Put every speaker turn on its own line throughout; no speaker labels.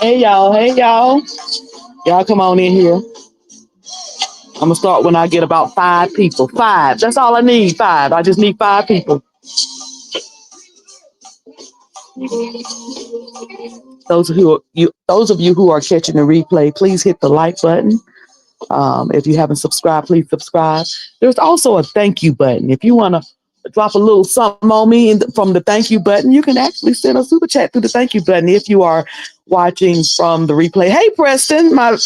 Hey y'all, hey y'all. Y'all come on in here. I'm gonna start when I get about 5 people. Five. That's all I need. Five. I just need 5 people. Those of you who are catching the replay, please hit the like button. If you haven't subscribed, please subscribe. There's also a thank you button. If you want to drop a little something on me from the thank you button, you can actually send a super chat through the thank you button if you are watching from the replay. Hey, Preston, my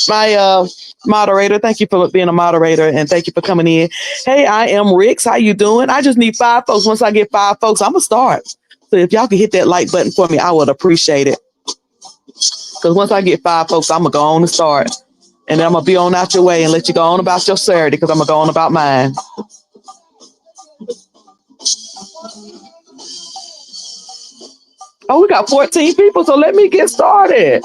moderator. Thank you for being a moderator and thank you for coming in. Hey, I am Rix. How you doing? I just need 5 folks. Once I get 5 folks, I'm gonna start. So if y'all can hit that like button for me, I would appreciate it. Because once I get 5 folks, I'm gonna go on and start. And then I'm gonna be on out your way and let you go on about your Saturday because I'm gonna go on about mine. Oh, we got 14 people, so let me get started.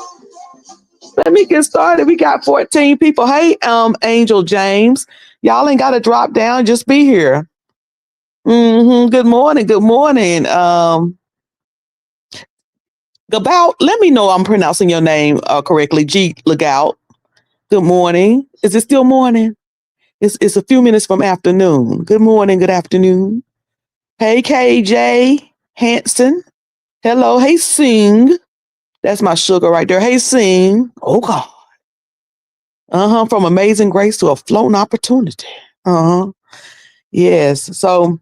Let me get started. We got 14 people. Hey, Angel James, y'all ain't gotta drop down, just be here. Good morning, good morning. About let me know I'm pronouncing your name correctly. G Legout. Good morning. Is it still morning? It's a few minutes from afternoon. Good morning, good afternoon. Hey, KJ Hanson. Hello. Hey, Sing. That's my sugar right there. Hey, Sing. Oh, God. From amazing grace to a floating opportunity. Yes. So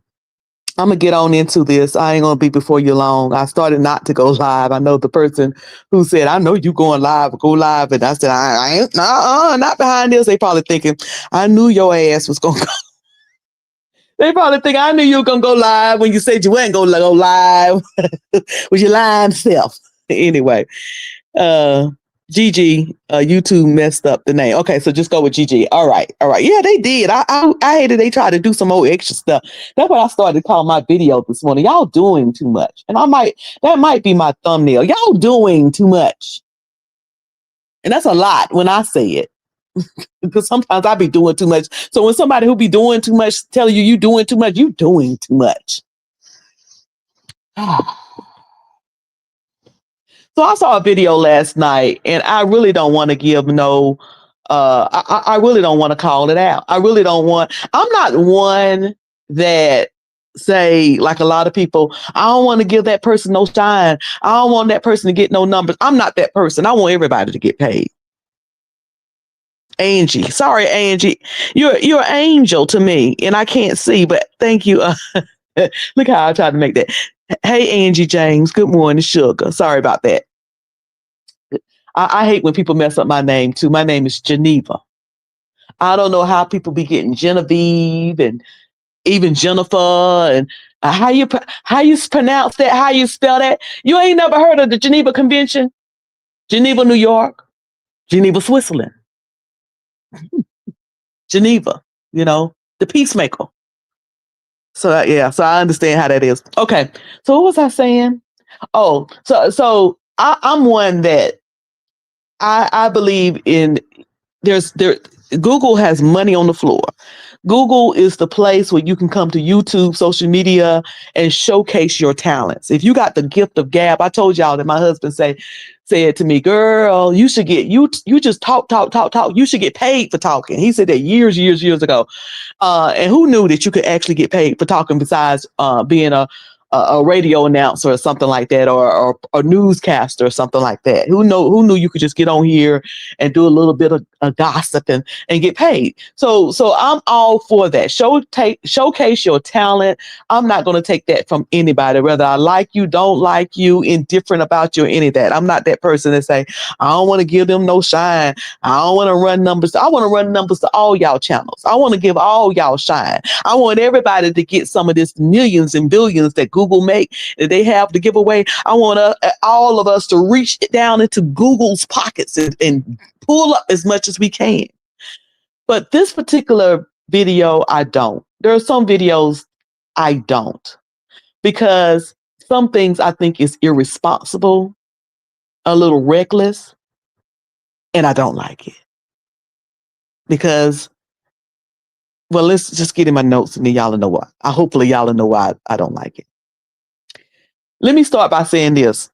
I'm going to get on into this. I ain't going to be before you long. I started not to go live. I know the person who said, I know you going live, go live. And I said, I ain't, not behind this. They probably thinking, I knew your ass was going to go. They probably think I knew you were going to go live when you said you weren't going to go live with your lying self. Anyway, Gigi, YouTube messed up the name. Okay, so just go with Gigi. All right, all right. Yeah, they did. I hated they tried to do some more extra stuff. That's what I started calling my video this morning. Y'all doing too much, and that might be my thumbnail. Y'all doing too much, and that's a lot when I say it. Because sometimes I be doing too much. So when somebody who be doing too much tell you doing too much, you doing too much. So I saw a video last night, and I really don't want to give no. I really don't want to call it out. I really don't want. I'm not one that say like a lot of people. I don't want to give that person no shine. I don't want that person to get no numbers. I'm not that person. I want everybody to get paid. Angie, sorry, Angie, you're an angel to me, and I can't see, but thank you. Look how I tried to make that. Hey, Angie James. Good morning, sugar. Sorry about that. I hate when people mess up my name too. My name is Geneva. I don't know how people be getting Genevieve and even Jennifer and how you pronounce that, how you spell that. You ain't never heard of the Geneva Convention, Geneva, New York, Geneva, Switzerland, Geneva. The peacemaker. So yeah, so I understand how that is. Okay, so what was I saying? Oh, I'm one that I believe in. There Google has money on the floor. Google is the place where you can come to YouTube, social media, and showcase your talents. If you got the gift of gab, I told y'all that my husband said to me, "Girl, you just talk. You should get paid for talking." He said that years ago. And who knew that you could actually get paid for talking besides being a radio announcer or something like that, or a newscaster or something like that? Who knew you could just get on here and do a little bit of gossip and get paid? So I'm all for that. Showcase your talent. I'm not going to take that from anybody, whether I like you, don't like you, indifferent about you, or any of that. I'm not that person that say, I don't want to give them no shine. I don't want to run numbers. I want to run numbers to all y'all channels. I want to give all y'all shine. I want everybody to get some of this millions and billions that Google make, that they have to give away. I want all of us to reach down into Google's pockets and pull up as much as we can. But this particular video, I don't. There are some videos I don't, because some things I think is irresponsible, a little reckless, and I don't like it. Because, well, let's just get in my notes and then y'all know why. Hopefully y'all know why I don't like it. Let me start by saying this.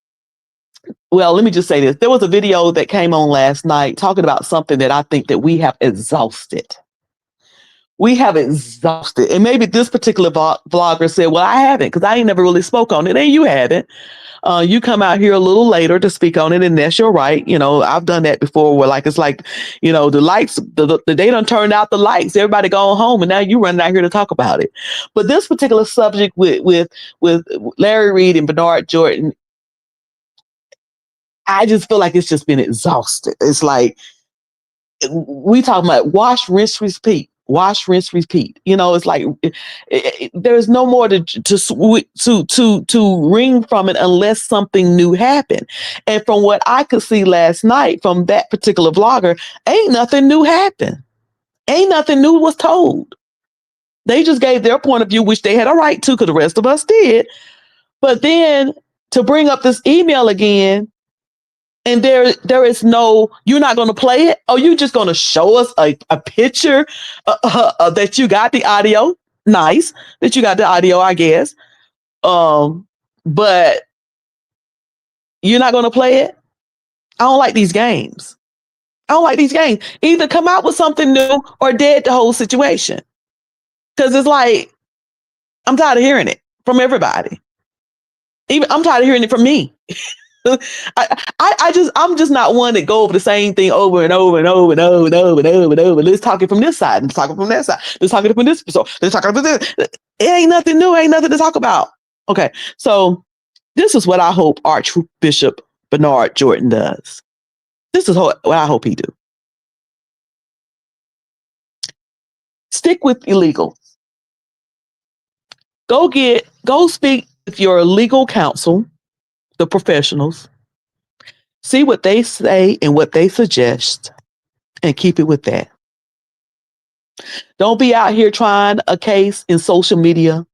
well, let me just say this. There was a video that came on last night talking about something that I think that we have exhausted. We have exhausted. And maybe this particular vlogger said, well, I haven't because I ain't never really spoke on it. And you haven't. You come out here a little later to speak on it, and that's your right. You know, I've done that before where it's like, you know, the lights, they done turned out the lights, everybody going home, and now you running out here to talk about it. But this particular subject with Larry Reid and Bernard Jordan, I just feel like it's just been exhausted. It's like, we talking about wash, rinse, repeat. Wash, rinse, repeat. You know, it's like there's no more to wring from it unless something new happened. And from what I could see last night from that particular vlogger, ain't nothing new happened. Ain't nothing new was told. They just gave their point of view, which they had a right to, because the rest of us did. But then to bring up this email again, and there is no, you're not going to play it? Oh, you just going to show us a picture that you got the audio? Nice that you got the audio, I guess. But you're not going to play it? I don't like these games. I don't like these games. Either come out with something new or dead the whole situation. Because it's like, I'm tired of hearing it from everybody. Even I'm tired of hearing it from me. I'm just not one that go over the same thing over and over and over and over and over and over and over. Let's talk it from this side. Let's talk it from that side. Let's talk it from this. So let's talk about this. It ain't nothing new. Ain't nothing to talk about. Okay, so this is what I hope Archbishop Bernard Jordan does. This is what I hope he do. Stick with illegal. Go speak with your legal counsel, the professionals, see what they say and what they suggest, and keep it with that. Don't be out here trying a case in social media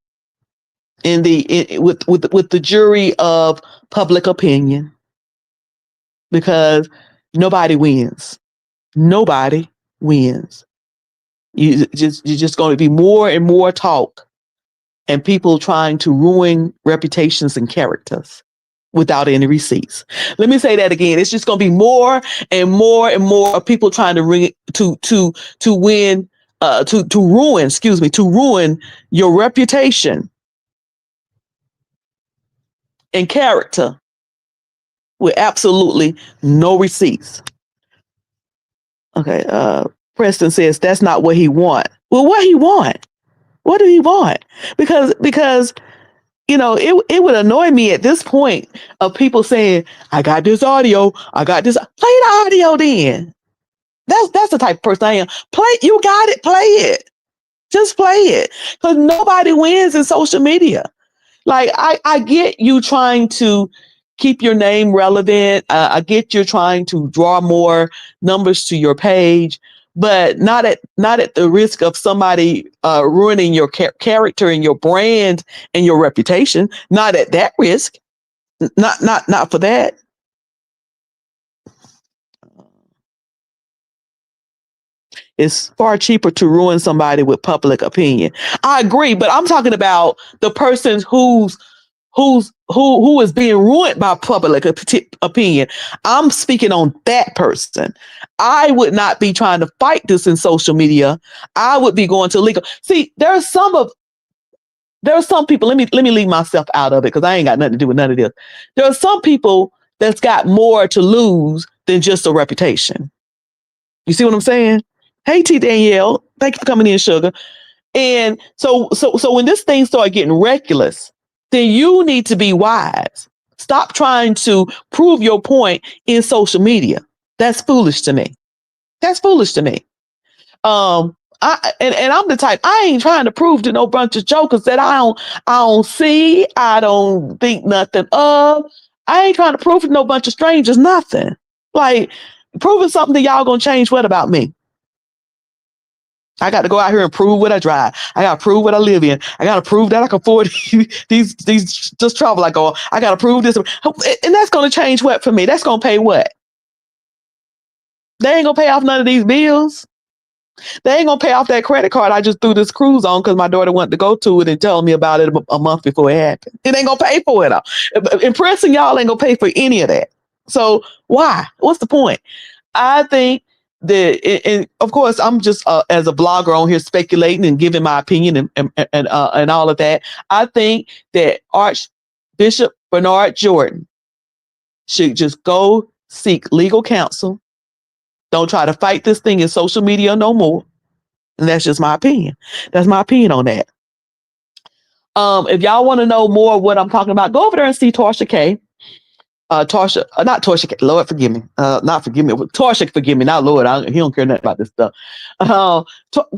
with the jury of public opinion, because nobody wins. Nobody wins. You're just going to be more and more talk and people trying to ruin reputations and characters without any receipts. Let me say that again. It's just going to be more and more and more of people trying to ruin your reputation and character with absolutely no receipts. Okay, Preston says that's not what he want. Well, what he want? What do he want? Because you know, it would annoy me at this point of people saying, I got this audio, I got this. Play the audio then. That's the type of person I am. You got it, play it. Just play it. Because nobody wins in social media. Like, I get you trying to keep your name relevant. I get you're trying to draw more numbers to your page, but not at the risk of somebody ruining your character and your brand and your reputation. Not at that risk. Not for that. It's far cheaper to ruin somebody with public opinion. I agree, but I'm talking about the person who is being ruined by public opinion. I'm speaking on that person. I would not be trying to fight this in social media. I would be going to legal. See, there are some people. Let me leave myself out of it because I ain't got nothing to do with none of this. There are some people that's got more to lose than just a reputation. You see what I'm saying? Hey, T. Danielle, thank you for coming in, sugar. And so when this thing started getting reckless, then you need to be wise. Stop trying to prove your point in social media. That's foolish to me. That's foolish to me. I'm the type, I ain't trying to prove to no bunch of jokers that I don't see, I don't think nothing of. I ain't trying to prove to no bunch of strangers nothing. Like, proving something that y'all gonna change what about me? I got to go out here and prove what I drive. I got to prove what I live in. I got to prove that I can afford these just travel I go on. I got to prove this. And that's going to change what for me? That's going to pay what? They ain't going to pay off none of these bills. They ain't going to pay off that credit card I just threw this cruise on because my daughter wanted to go to it and tell me about it a month before it happened. It ain't going to pay for it all. Impressing y'all ain't going to pay for any of that. So why? What's the point? I think that, and of course, I'm just as a blogger on here speculating and giving my opinion and all of that. I think that Archbishop Bernard Jordan should just go seek legal counsel. Don't try to fight this thing in social media no more. And that's just my opinion. That's my opinion on that. If y'all want to know more of what I'm talking about, go over there and see Tarsha K. Tarsha, not Tarsha, Lord forgive me, not forgive me, Tarsha forgive me, not Lord, he don't care nothing about this stuff. Go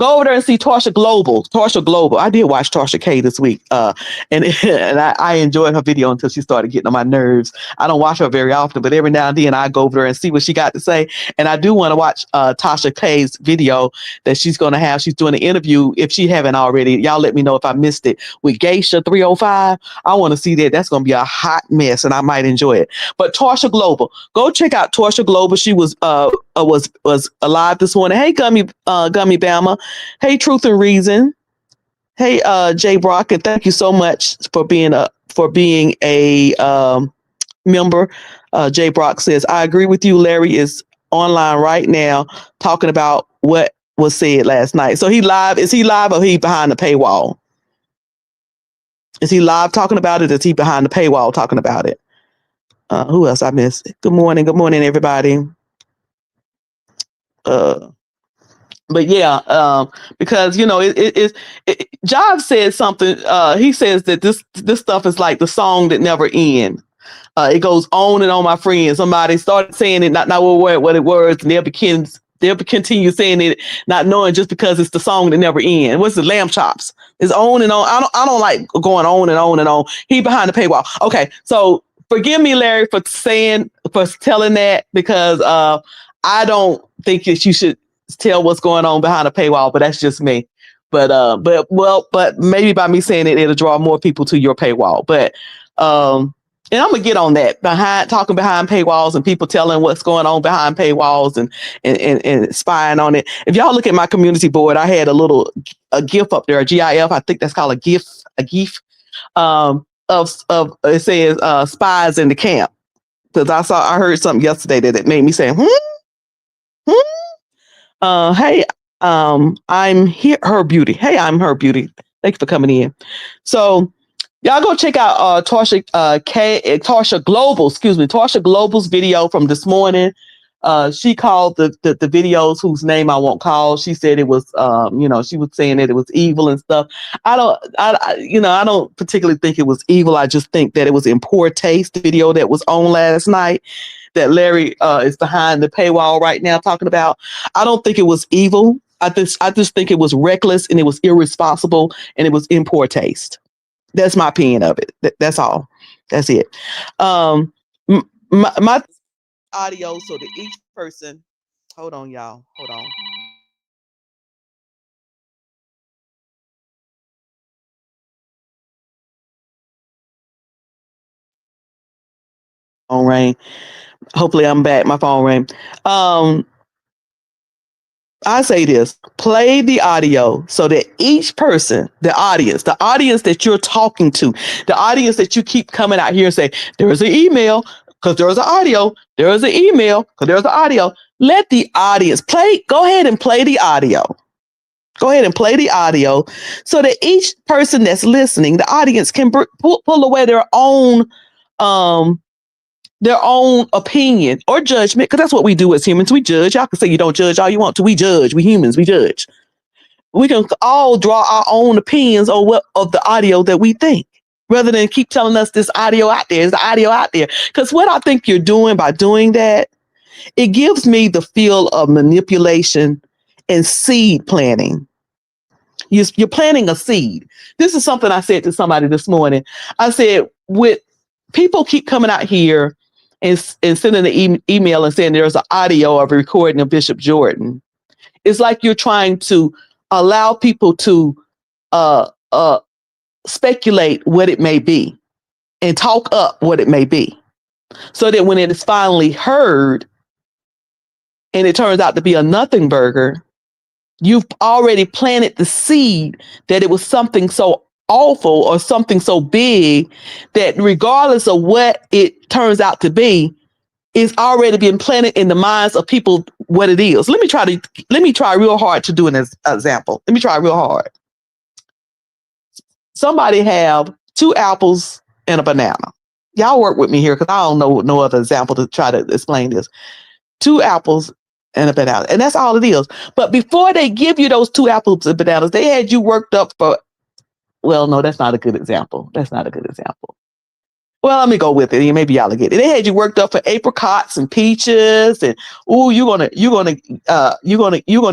over there and see Tarsha Global. I did watch Tarsha K this week, and I enjoyed her video until she started getting on my nerves. I don't watch her very often, but every now and then I go over there and see what she got to say, and I do want to watch Tasha K's video that she's going to have. She's doing an interview, if she haven't already. Y'all let me know if I missed it, with Geisha 305. I want to see that. That's going to be a hot mess, and I might enjoy it. But Tarsha Global, go check out Tarsha Global. She was alive this morning. Hey, Gummy Bama. Hey, Truth and Reason. Hey, Jay Brock, and thank you so much for being a member. Jay Brock says, I agree with you. Larry is online right now talking about what was said last night. So he live? Is he live or he behind the paywall? Is he live talking about it? Or is he behind the paywall talking about it? Who else I missed? Good morning, everybody. But yeah, because Job said something. He says that this stuff is like the song that never ends. It goes on and on, my friend. Somebody started saying it, not what it was, and they'll continue saying it, not knowing just because it's the song that never ends. What's the Lamb Chops? It's on and on. I don't like going on and on and on. He behind the paywall. Okay, so forgive me, Larry, for telling that, because I don't think that you should tell what's going on behind a paywall, but that's just me. But maybe by me saying it, it'll draw more people to your paywall. But and I'm gonna get on that, talking behind paywalls and people telling what's going on behind paywalls and spying on it. If y'all look at my community board, I had a GIF up there, a GIF. I think that's called a GIF. Of it says spies in the camp, because I heard something yesterday that it made me say hey, I'm here, Her Beauty. Hey, I'm Her Beauty. Thank you for coming in. So y'all go check out Tarsha Global's video from this morning. She called the videos, whose name I won't call. She said it was, she was saying that it was evil and stuff. I don't particularly think it was evil. I just think that it was in poor taste. The video that was on last night, that Larry is behind the paywall right now talking about, I don't think it was evil. I just think it was reckless, and it was irresponsible, and it was in poor taste. That's my opinion of it. That's all. That's it. My audio, so that each person, hold on, y'all. Hold on. Rain. Hopefully I'm back. My phone rang. I say this, play the audio so that each person, the audience that you're talking to, the audience that you keep coming out here and say, there is an email because there was an audio, there is an email because there was an audio. Let the audience go ahead and play the audio. Go ahead and play the audio so that each person that's listening, the audience, can pull away their own opinion or judgment, because that's what we do as humans. We judge. Y'all can say you don't judge all you want to. We judge. We humans, we judge. We can all draw our own opinions of the audio that we think, rather than keep telling us this audio out there is the audio out there. Because what I think you're doing by doing that, it gives me the feel of manipulation and seed planting. You're planting a seed. This is something I said to somebody this morning. I said, with people keep coming out here and sending an email and saying there's an audio of a recording of Bishop Jordan, it's like you're trying to allow people to speculate what it may be and talk up what it may be, so that when it is finally heard and it turns out to be a nothing burger, you've already planted the seed that it was something so awful or something so big that regardless of what it turns out to be, is already been planted in the minds of people what it is. Let me try real hard to do an example. Let me try real hard. Somebody have 2 apples and a banana. Y'all work with me here because I don't know no other example to try to explain this. 2 apples and a banana. And that's all it is. But before they give you those 2 apples and bananas, they had you worked up for, well, no, that's not a good example. That's not a good example. Well, let me go with it. Maybe y'all will get it. They had you worked up for apricots and peaches, and you're gonna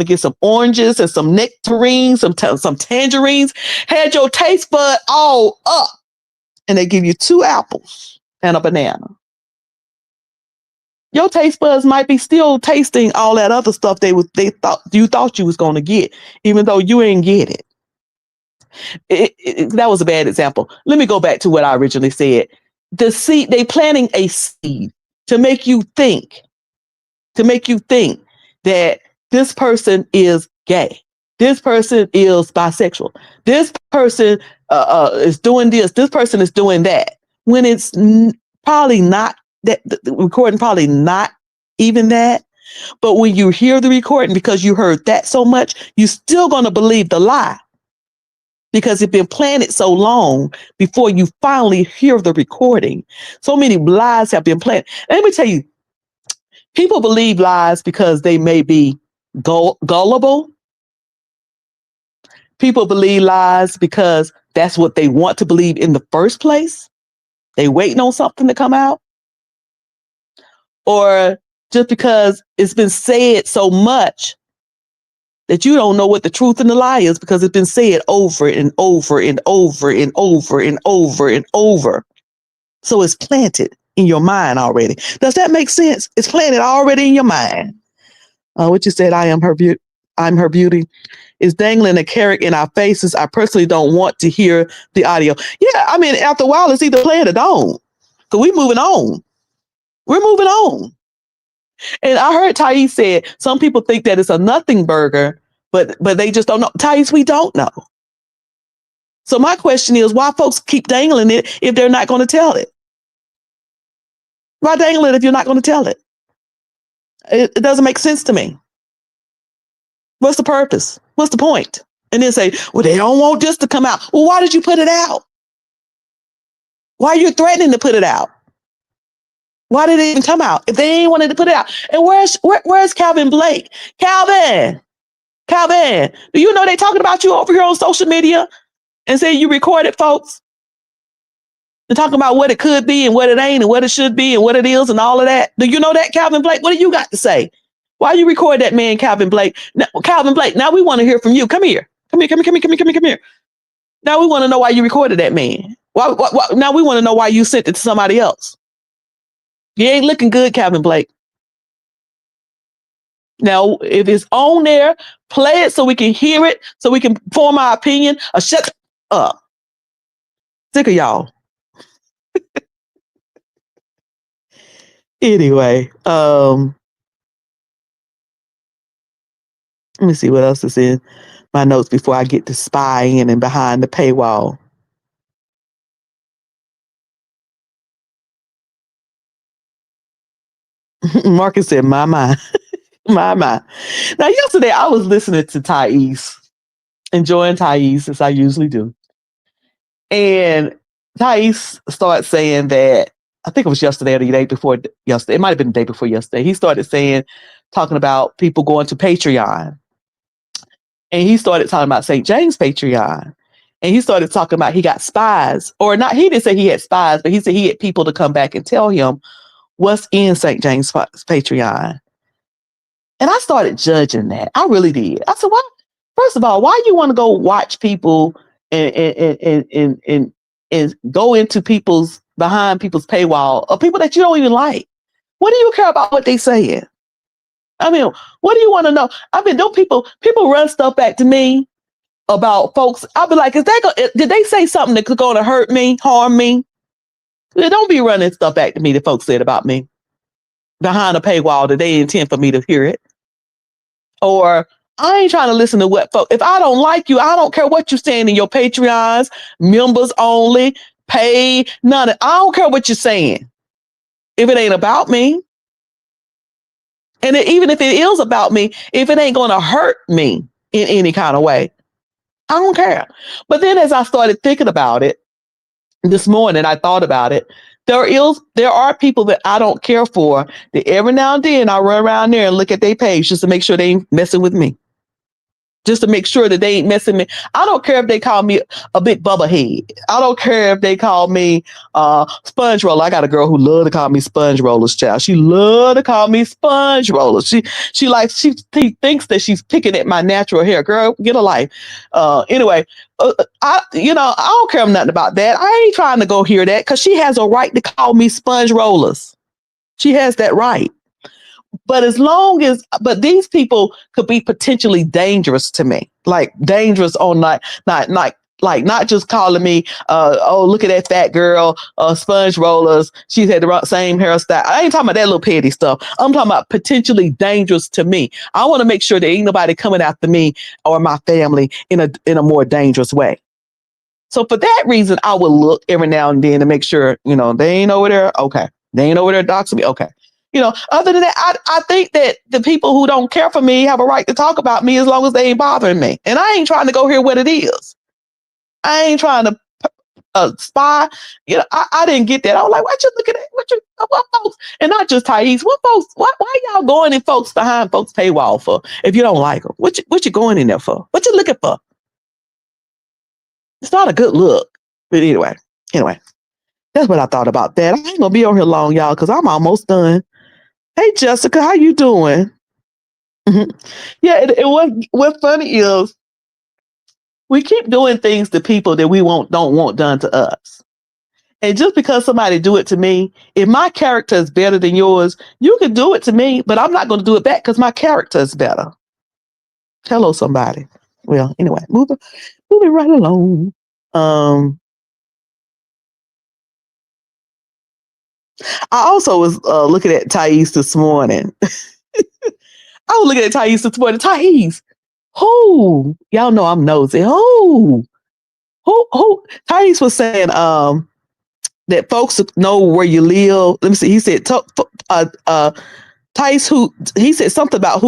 get some oranges and some nectarines, some tangerines. Had your taste bud all up, and they give you 2 apples and a banana. Your taste buds might be still tasting all that other stuff they thought you was gonna get, even though you ain't get it. That was a bad example. Let me go back to what I originally said. The seed, they planting a seed to make you think that this person is gay. This person is bisexual. This person is doing this. This person is doing that. When it's probably not that, the recording probably not even that. But when you hear the recording, because you heard that so much, you're still going to believe the lie. Because it's been planted so long before you finally hear the recording. So many lies have been planted. And let me tell you, people believe lies because they may be gullible. People believe lies because that's what they want to believe in the first place. They waiting on something to come out. Or just because it's been said so much that you don't know what the truth and the lie is because it's been said over and over and over and over and over and over. So it's planted in your mind already. Does that make sense? It's planted already in your mind. What you said, I'm her beauty, is dangling a carrot in our faces. I personally don't want to hear the audio. Yeah, I mean, after a while, it's either play it or don't. Because we're moving on. We're moving on. And I heard Thais said some people think that it's a nothing burger, but they just don't know. Thais, we don't know. So my question is, why folks keep dangling it if they're not going to tell it? Why dangle it if you're not going to tell it? It doesn't make sense to me. What's the purpose? What's the point? And then say, well, they don't want this to come out. Well, why did you put it out? Why are you threatening to put it out? Why did it even come out if they ain't wanted to put it out? And where's Calvin Blake? Calvin, do you know they talking about you over here on social media and say you recorded folks? They're talking about what it could be and what it ain't and what it should be and what it is and all of that. Do you know that, Calvin Blake? What do you got to say? Why you record that man, Calvin Blake? Now, Calvin Blake, now we want to hear from you. Come here. Now we want to know why you recorded that man. Why? Now we want to know why you sent it to somebody else. You ain't looking good, Calvin Blake. Now, if it's on there, play it so we can hear it, so we can form our opinion, or shut up. Sick of y'all. Anyway, let me see what else is in my notes before I get to spying and behind the paywall. Marcus said, my. Now, yesterday I was listening to Thais, enjoying Thais as I usually do. And Thais started saying that, I think it was yesterday or the day before yesterday. It might have been the day before yesterday. He started talking about people going to Patreon. And he started talking about St. James Patreon. And he started talking about he got spies, or not. He didn't say he had spies, but he said he had people to come back and tell him what's in St. James Patreon. And I started judging that. I really did. I said, why? First of all, why you want to go watch people and go into behind people's paywall or people that you don't even like? What do you care about what they saying? I mean, what do you want to know? I mean, don't people run stuff back to me about folks. I'll be like, did they say something that's going to hurt me, harm me? They don't be running stuff back to me that folks said about me behind a paywall that they intend for me to hear it. Or I ain't trying to listen to what folks. If I don't like you, I don't care what you're saying in your Patreons, members only, pay, none of. I don't care what you're saying. If it ain't about me, And even if it is about me, if it ain't going to hurt me in any kind of way, I don't care. But then as I started thinking about it this morning, I thought about it. There are people that I don't care for that every now and then I run around there and look at their page just to make sure they ain't messing with me. Just to make sure that they ain't messing me. I don't care if they call me a big bubba head. I don't care if they call me sponge roller. I got a girl who love to call me sponge rollers, child. She love to call me sponge rollers. She thinks that she's picking at my natural hair. Girl, get a life. Anyway, I don't care nothing about that. I ain't trying to go hear that because she has a right to call me sponge rollers. She has that right. But but these people could be potentially dangerous to me, like dangerous on not just calling me, oh, look at that fat girl, sponge rollers. She's had the same hairstyle. I ain't talking about that little petty stuff. I'm talking about potentially dangerous to me. I want to make sure there ain't nobody coming after me or my family in a more dangerous way. So for that reason, I will look every now and then to make sure, they ain't over there. Okay. They ain't over there doxing me. Okay. Other than that, I think that the people who don't care for me have a right to talk about me as long as they ain't bothering me. And I ain't trying to go hear what it is. I ain't trying to spy. I didn't get that. I was like, what you looking at? What folks? And not just Thais. What folks? Why y'all going in folks behind folks paywall for if you don't like them? What you going in there for? What you looking for? It's not a good look. But anyway, that's what I thought about that. I ain't gonna be on here long, y'all, because I'm almost done. Hey, Jessica, how you doing? Yeah, what's funny is we keep doing things to people that we don't want done to us. And just because somebody do it to me, if my character is better than yours, you can do it to me, but I'm not going to do it back because my character is better. Hello, somebody. Well, anyway, moving right along. I also was looking at Thais this morning. I was looking at Thais this morning. Thais, who? Y'all know I'm nosy. Who? Thais was saying that folks know where you live. Let me see. He said, Thais, he said something about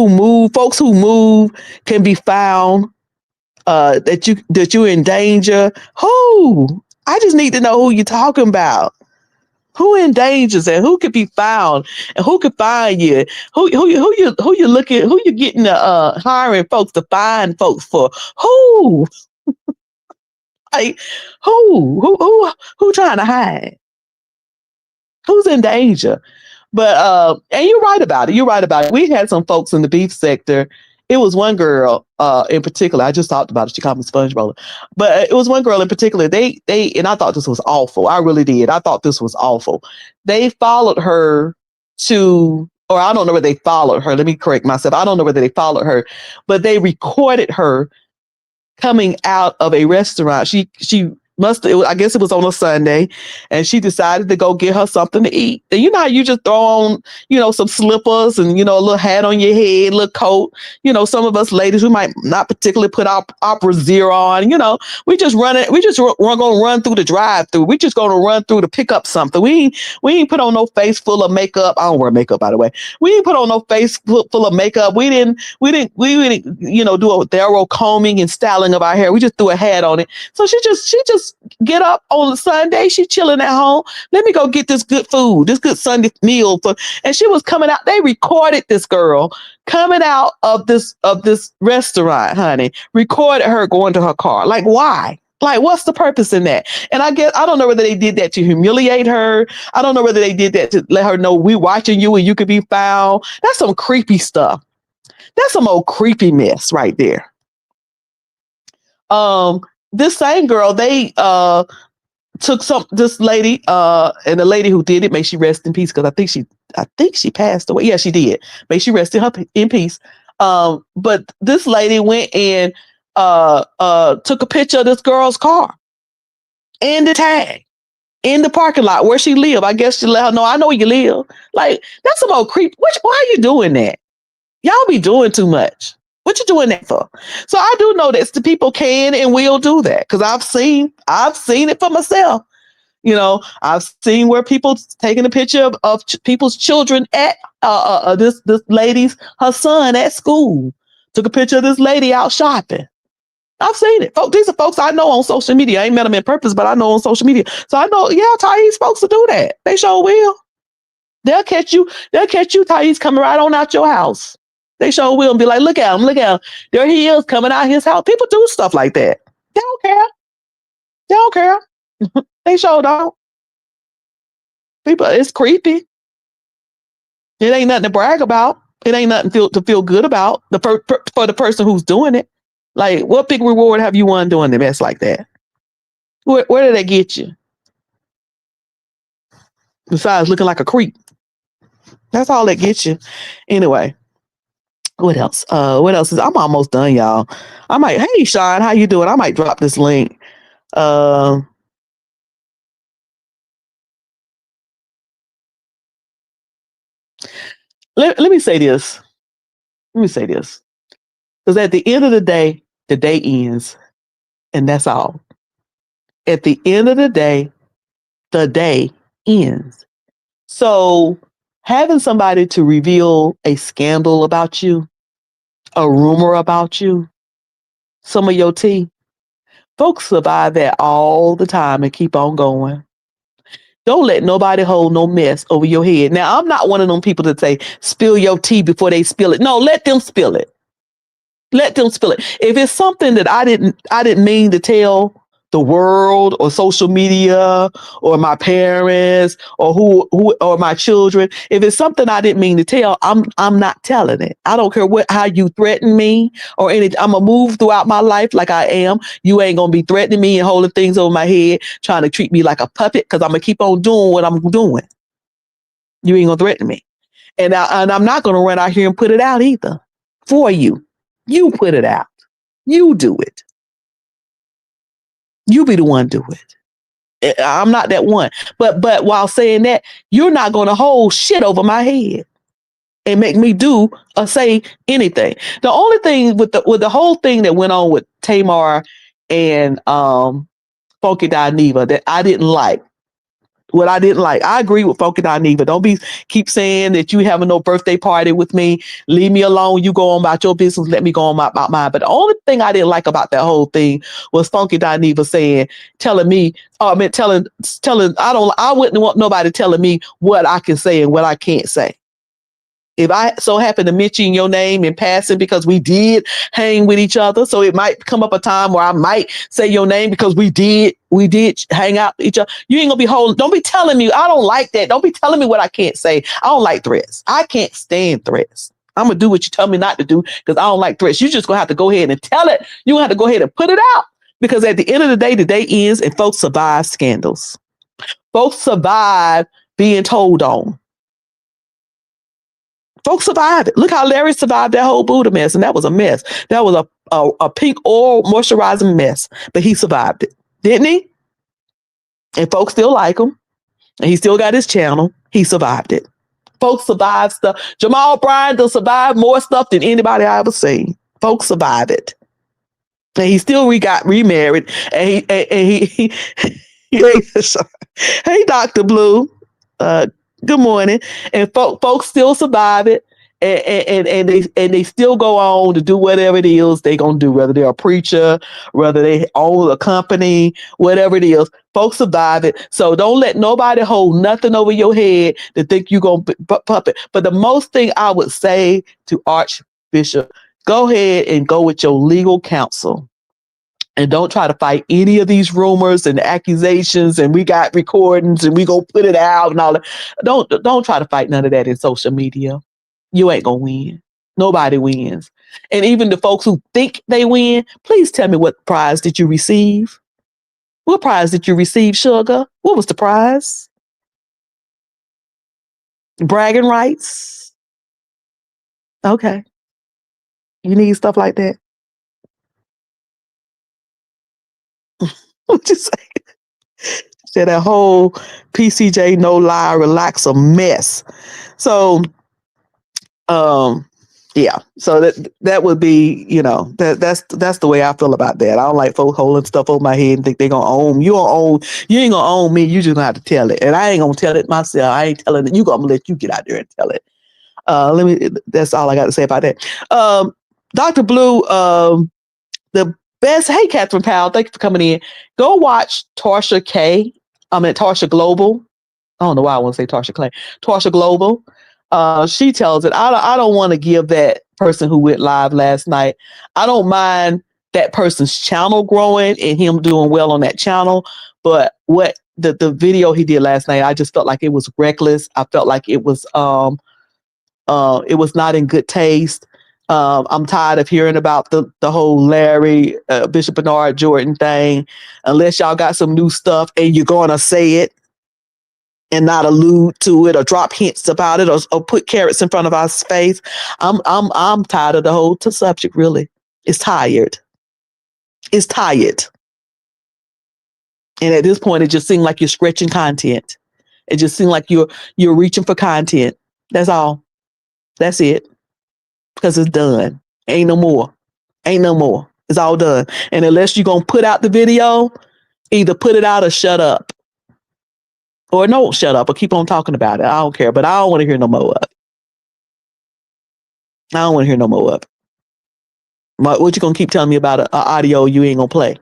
folks who move can be found, that you're in danger. Who? I just need to know who you're talking about. Who in dangers and who could be found and who could find you? Who you looking? Who you getting hiring folks to find folks for? Who? Like who trying to hide? Who's in danger? But and you're right about it. You're right about it. We had some folks in the beef sector. It was one girl in particular. I just talked about it. She called me sponge roller. But it was one girl in particular. They and I thought this was awful. I really did. I thought this was awful. They followed her or I don't know whether they followed her. Let me correct myself. I don't know whether they followed her, but they recorded her coming out of a restaurant. She I guess it was on a Sunday, and she decided to go get her something to eat. And you know how you just throw on, some slippers and, a little hat on your head, little coat. Some of us ladies, we might not particularly put our Opera Zero on, we just run it. We just gonna run through the drive-through. We just gonna run through to pick up something. We ain't put on no face full of makeup. I don't wear makeup, by the way. We ain't put on no face full of makeup. We didn't, do a thorough combing and styling of our hair. We just threw a hat on it. So she just get up on a Sunday. She's chilling at home. Let me go get this good food, this good Sunday meal. And she was coming out. They recorded this girl coming out of this restaurant, honey. Recorded her going to her car. Like, why? Like, what's the purpose in that? And I don't know whether they did that to humiliate her. I don't know whether they did that to let her know we watching you and you could be found. That's some creepy stuff. That's some old creepy mess right there. This same girl, they took this lady, and the lady who did it, may she rest in peace, because I think she passed away. Yeah, she did. May she rest in peace. But this lady went and took a picture of this girl's car and the tag in the parking lot where she lived. I guess she let her know, I know where you live. Like, that's some old creep. Why are you doing that? Y'all be doing too much. What you doing that for? So I do know that the people can and will do that, because I've seen it for myself. I've seen where people taking a picture of people's children at this lady's her son at school. Took a picture of this lady out shopping. I've seen it. These are folks I know on social media. I ain't met them in purpose, but I know on social media. So I know, yeah, Thais folks will do that. They sure will. They'll catch you, Thais, coming right on out your house. They sure will and be like, look at him. There he is coming out his house. People do stuff like that. They don't care. They don't care. They sure don't. People, it's creepy. It ain't nothing to brag about. It ain't nothing to feel good about for the person who's doing it. Like, what big reward have you won doing the mess like that? Where did that get you? Besides looking like a creep. That's all that gets you. Anyway, what else? I'm almost done, y'all. Hey, Sean, how you doing? I might drop this link. Let me say this. Because at the end of the day ends, and that's all. At the end of the day ends. So having somebody to reveal a scandal about you, a rumor about you, some of your tea, folks survive that all the time and keep on going. Don't let nobody hold no mess over your head. Now, I'm not one of them people that say, spill your tea before they spill it. No, let them spill it. Let them spill it. If it's something that I didn't mean to tell the world or social media or my parents or who or my children, if it's something I didn't mean to tell, I'm not telling it. I don't care how you threaten me or anything. I'm gonna move throughout my life like I am. You ain't gonna be threatening me and holding things over my head, trying to treat me like a puppet, because I'm gonna keep on doing what I'm doing. You ain't gonna threaten me, and I'm not gonna run out here and put it out either for you. You put it out. You do it. You be the one do it. I'm not that one. But while saying that, you're not going to hold shit over my head and make me do or say anything. The only thing with the whole thing that went on with Tamar and Funky Dineva that I didn't like. What I didn't like, I agree with Funky Dineva. Don't keep saying that you having no birthday party with me. Leave me alone. You go on about your business. Let me go on about mine. But the only thing I didn't like about that whole thing was Funky Dineva telling me, I wouldn't want nobody telling me what I can say and what I can't say. If I so happen to mention your name in passing because we did hang with each other, so it might come up a time where I might say your name because we did hang out with each other. You ain't gonna be holding. Don't be telling me. I don't like that. Don't be telling me what I can't say. I don't like threats. I can't stand threats. I'm gonna do what you tell me not to do because I don't like threats. You just gonna have to go ahead and tell it. You gonna have to go ahead and put it out because at the end of the day ends and folks survive scandals. Folks survive being told on. Folks survived it. Look how Larry survived that whole Buddha mess, and that was a mess. That was a pink oil moisturizing mess, but he survived it, didn't he? And folks still like him, and he still got his channel. He survived it. Folks survived stuff. Jamal Bryant will survive more stuff than anybody I ever seen. Folks survived it, and he still got remarried. And he hey, Dr. Blue. Good morning. And folks still survive it, and they still go on to do whatever it is they gonna do, whether they're a preacher, whether they own a company, whatever it is. Folks survive it. So don't let nobody hold nothing over your head to think you gonna puppet. But the most thing I would say to Archbishop, go ahead and go with your legal counsel. And don't try to fight any of these rumors and accusations. And we got recordings and we go put it out and all that. Don't try to fight none of that in social media. You ain't gonna win. Nobody wins. And even the folks who think they win, please tell me what prize did you receive? What prize did you receive, Sugar? What was the prize? Bragging rights? Okay. You need stuff like that. What you say? Said that whole PCJ no lie relaxer mess. So Yeah. So that would be, that's the way I feel about that. I don't like folks holding stuff over my head and think they're gonna own. You ain't gonna own me. You just gonna have to tell it. And I ain't gonna tell it myself. I ain't telling it. You gonna let you get out there and tell it. That's all I got to say about that. Dr. Blue, the best. Hey, Catherine Powell, thank you for coming in. Go watch Tarsha Global. I don't know why I want to say Tarsha Clay. Tarsha Global. She tells it. I don't want to give that person who went live last night. I don't mind that person's channel growing and him doing well on that channel. But what the video he did last night, I just felt like it was reckless. I felt like it was not in good taste. I'm tired of hearing about the whole Larry, Bishop Bernard Jordan thing. Unless y'all got some new stuff and you're gonna say it and not allude to it or drop hints about it or put carrots in front of our face. I'm tired of the whole subject. Really, it's tired. It's tired. And at this point, it just seems like you're stretching content. It just seems like you're reaching for content. That's all. That's it. Because it's done. Ain't no more. Ain't no more. It's all done. And unless you're going to put out the video, either put it out or shut up. Or no, shut up or keep on talking about it. I don't care. But I don't want to hear no more of it. I don't want to hear no more of it. What you going to keep telling me about an audio you ain't going to play?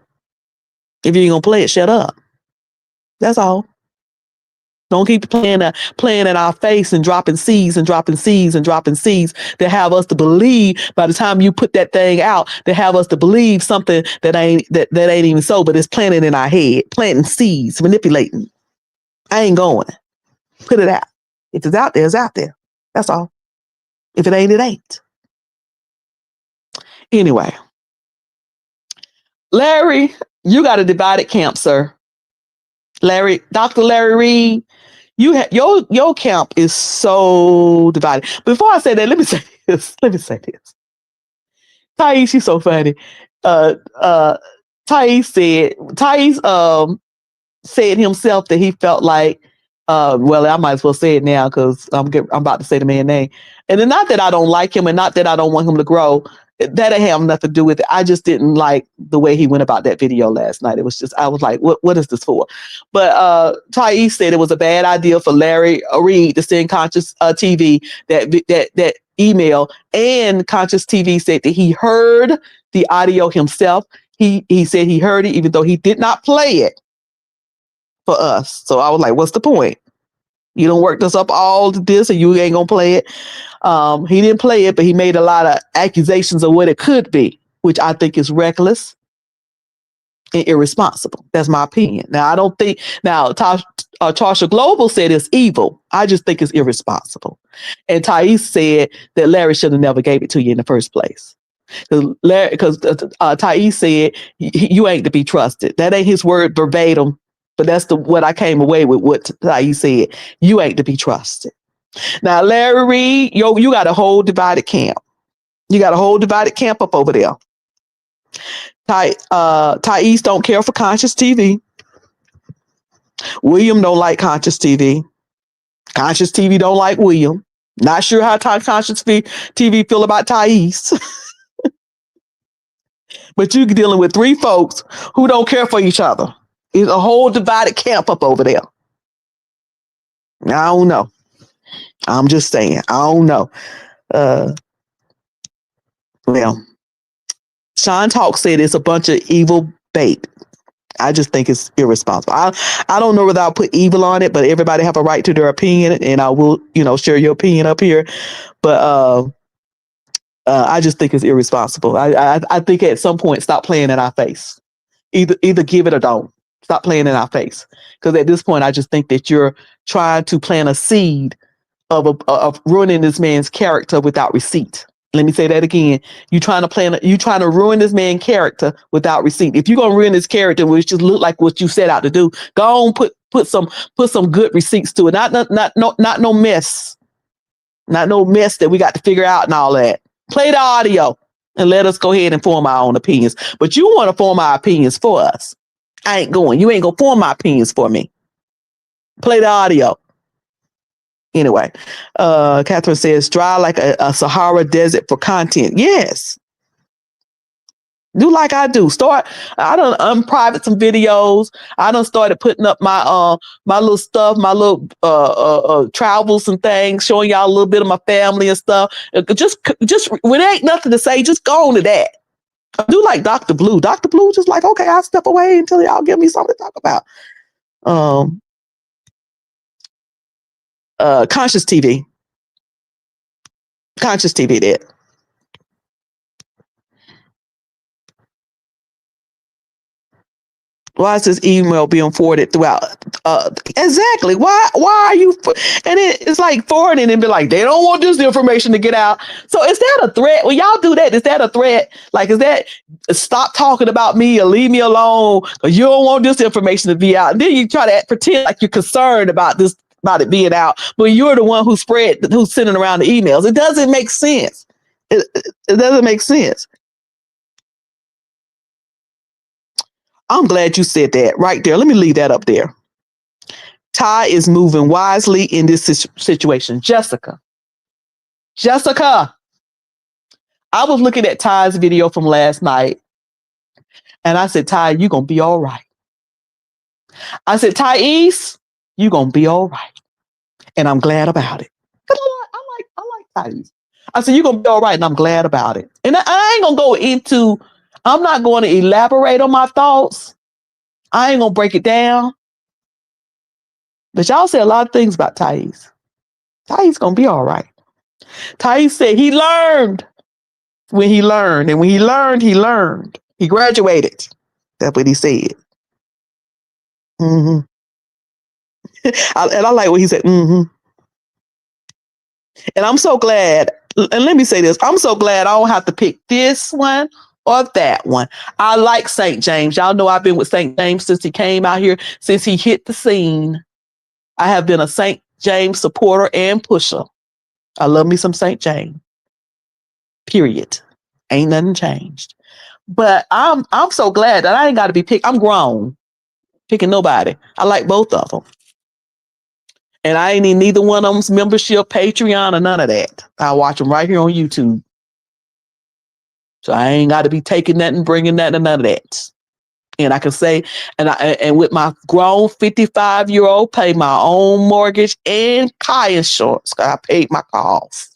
If you ain't going to play it, shut up. That's all. Don't keep playing in our face and dropping seeds and dropping seeds and dropping seeds that have us to believe by the time you put that thing out, they have us to believe something that ain't even so, but it's planted in our head, planting seeds, manipulating. I ain't going. Put it out. If it's out there, it's out there. That's all. If it ain't, it ain't. Anyway, Larry, you got a divided camp, sir. Dr. Larry Reed, your camp is so divided. Before I say that, let me say this. Thais, she's so funny. Thais said himself that he felt like, well, I might as well say it now because I'm about to say the man's name. And then not that I don't like him and not that I don't want him to grow. That ain't have nothing to do with it. I just didn't like the way he went about that video last night. It was just, I was like, what is this for? But Thais said it was a bad idea for Larry Reed to send Conscious TV that email, and Conscious TV said that he heard the audio himself. He said he heard it even though he did not play it for us. So I was like, what's the point? You don't work this up all to this and you ain't gonna play it. He didn't play it, but he made a lot of accusations of what it could be, which I think is reckless and irresponsible. That's my opinion. Now, I don't think, Tarsha Global said it's evil. I just think it's irresponsible. And Thais said that Larry should have never gave it to you in the first place. Because Thais said, you ain't to be trusted. That ain't his word verbatim, but that's what I came away with what Thais said. You ain't to be trusted. Now, Larry Reed, you got a whole divided camp. You got a whole divided camp up over there. Thais don't care for Conscious TV. William don't like Conscious TV. Conscious TV don't like William. Not sure how Conscious TV feel about Thais. But you're dealing with three folks who don't care for each other. It's a whole divided camp up over there. I don't know. I'm just saying. I don't know. Well, Sean Talk said it's a bunch of evil bait. I just think it's irresponsible. I don't know whether I'll put evil on it, but everybody have a right to their opinion, and I will, share your opinion up here. But I just think it's irresponsible. I think at some point, stop playing in our face. Either give it or don't. Stop playing in our face. Because at this point, I just think that you're trying to plant a seed of ruining this man's character without receipt. Let me say that again. You trying to ruin this man's character without receipt. If you're gonna ruin his character, which just look like what you set out to do, go on, put some good receipts to it. Not no mess. Not no mess that we got to figure out and all that. Play the audio and let us go ahead and form our own opinions. But you want to form our opinions for us. I ain't going. You ain't gonna form my opinions for me. Play the audio. Anyway, Catherine says, dry like a Sahara desert for content. Yes. Do like I do. I done unprivate some videos. I done started putting up my little stuff, my little travels and things, showing y'all a little bit of my family and stuff. Just when there ain't nothing to say, just go on to that. I do like Dr. Blue. Dr. Blue just like, okay, I'll step away until y'all give me something to talk about. Conscious TV. Conscious TV did. Why is this email being forwarded throughout? Exactly. Why are you? And it's like forwarding and be like, they don't want this information to get out. So is that a threat? When y'all do that, is that a threat? Like, is that stop talking about me or leave me alone? Or you don't want this information to be out. And then you try to pretend like you're concerned about it being out, but you're the one who's sending around the emails. It doesn't make sense. It doesn't make sense. I'm glad you said that right there. Let me leave that up there. Ty is moving wisely in this situation. Jessica, I was looking at Ty's video from last night, and I said, Ty, you're going to be all right. I said, Thais, you're going to be all right. And I'm glad about it. I like Thais. I said, you're going to be all right, and I'm glad about it. And I ain't going to go I'm not going to elaborate on my thoughts. I ain't going to break it down. But y'all say a lot of things about Thais. Thais going to be all right. Thais said he learned when he learned. And when he learned, he learned. He graduated. That's what he said. Mm-hmm. And I like what he said. Mm-hmm. And I'm so glad. And let me say this. I'm so glad I don't have to pick this one or that one. I like St. James. Y'all know I've been with St. James since he came out here, since he hit the scene. I have been a St. James supporter and pusher. I love me some St. James. Period. Ain't nothing changed. But I'm so glad that I ain't got to be picked. I'm grown. Picking nobody. I like both of them. And I ain't need neither one of them's membership, Patreon, or none of that. I watch them right here on YouTube. So I ain't got to be taking nothing, bringing nothing, none of that. And I can say, and with my grown 55-year-old, pay my own mortgage and car insurance. I paid my car off.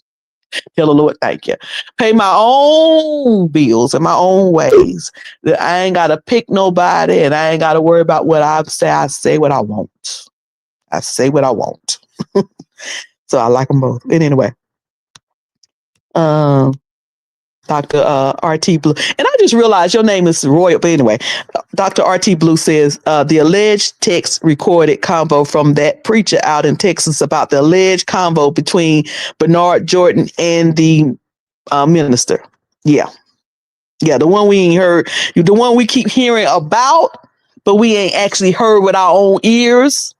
Tell the Lord, thank you. Pay my own bills in my own ways. That I ain't got to pick nobody, and I ain't got to worry about what I say. I say what I want. I say what I want. So I like them both. But anyway, Dr. RT Blue. And I just realized your name is Royal. But anyway, Dr. RT Blue says the alleged text recorded convo from that preacher out in Texas about the alleged convo between Bernard Jordan and the minister. Yeah. Yeah, the one we ain't heard, the one we keep hearing about, but we ain't actually heard with our own ears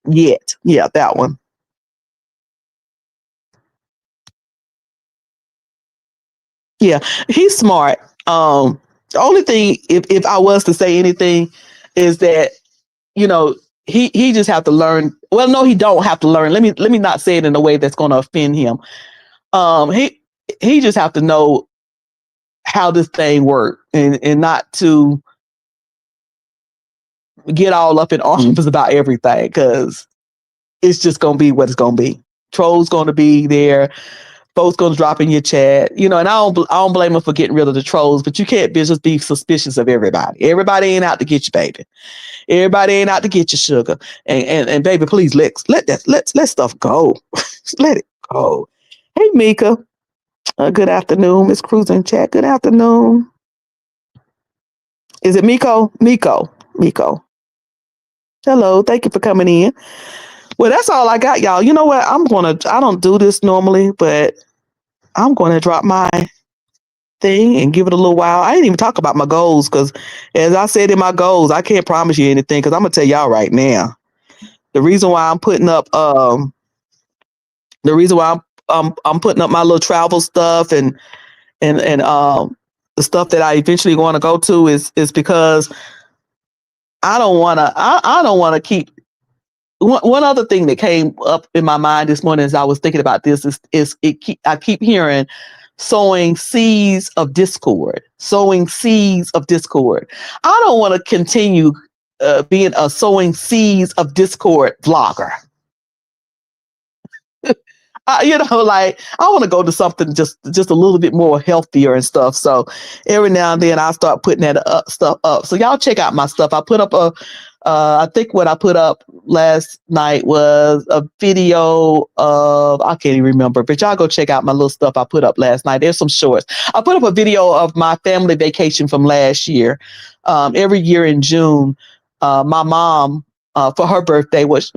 yet. Yeah, that one. Yeah, he's smart. The only thing, if I was to say anything, is that, you know, he just have to learn. Well, no, he don't have to learn. Let me not say it in a way that's going to offend him. He just have to know how this thing works and not to get all up in arms about everything, because it's just going to be what it's going to be. Trolls going to be there. Folks going to drop in your chat, you know, and I don't blame them for getting rid of the trolls, but you can't just be suspicious of everybody. Everybody ain't out to get you, baby. Everybody ain't out to get you, sugar. And baby, please let stuff go. Let it go. Hey, Mika. Good afternoon, Miss Cruz in chat. Good afternoon. Is it Miko? Miko. Hello. Thank you for coming in. Well, that's all I got, y'all. You know what? I don't do this normally, but I'm going to drop my thing and give it a little while. I didn't even talk about my goals, because as I said in my goals, I can't promise you anything, because I'm going to tell y'all right now. The reason why I'm putting up, I'm putting up my little travel stuff and the stuff that I eventually want to go to is because I don't want to keep one other thing that came up in my mind this morning as I was thinking about this I keep hearing sowing seeds of discord, sowing seeds of discord. I don't want to continue being a sowing seeds of discord vlogger. Like I want to go to something just a little bit more healthier and stuff. So every now and then I start putting that stuff up. So y'all check out my stuff. I put up I think what I put up last night was a video of, I can't even remember, but y'all go check out my little stuff I put up last night. There's some shorts. I put up a video of my family vacation from last year. Every year in June, my mom, for her birthday, which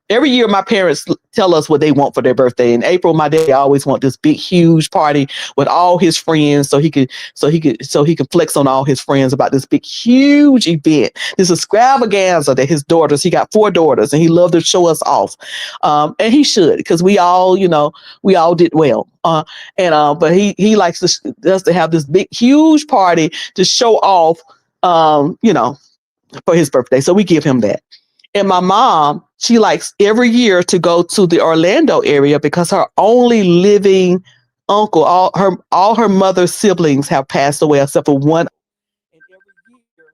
every year my parents tell us what they want for their birthday. In April, my dad always want this big, huge party with all his friends, so he could flex on all his friends about this big, huge event, this extravaganza that his daughters. He got 4 daughters, and he loved to show us off, and he should, because we all did well. But he likes us to have this big, huge party to show off, for his birthday. So we give him that. And my mom, she likes every year to go to the Orlando area because her only living uncle, all her mother's siblings have passed away except for one. And every year,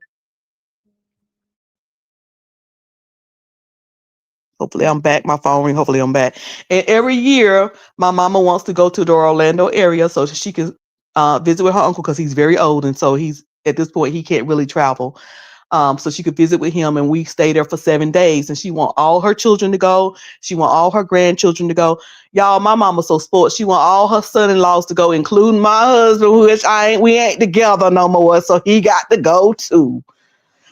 hopefully I'm back. My phone ring. Hopefully I'm back. And every year, my mama wants to go to the Orlando area so she can visit with her uncle because he's very old, and so he's at this point he can't really travel. So she could visit with him, and we stay there for 7 days. And she want all her children to go. She want all her grandchildren to go. Y'all, my mama's so spoiled. She want all her son-in-laws to go, including my husband, which we ain't together no more. So he got to go too.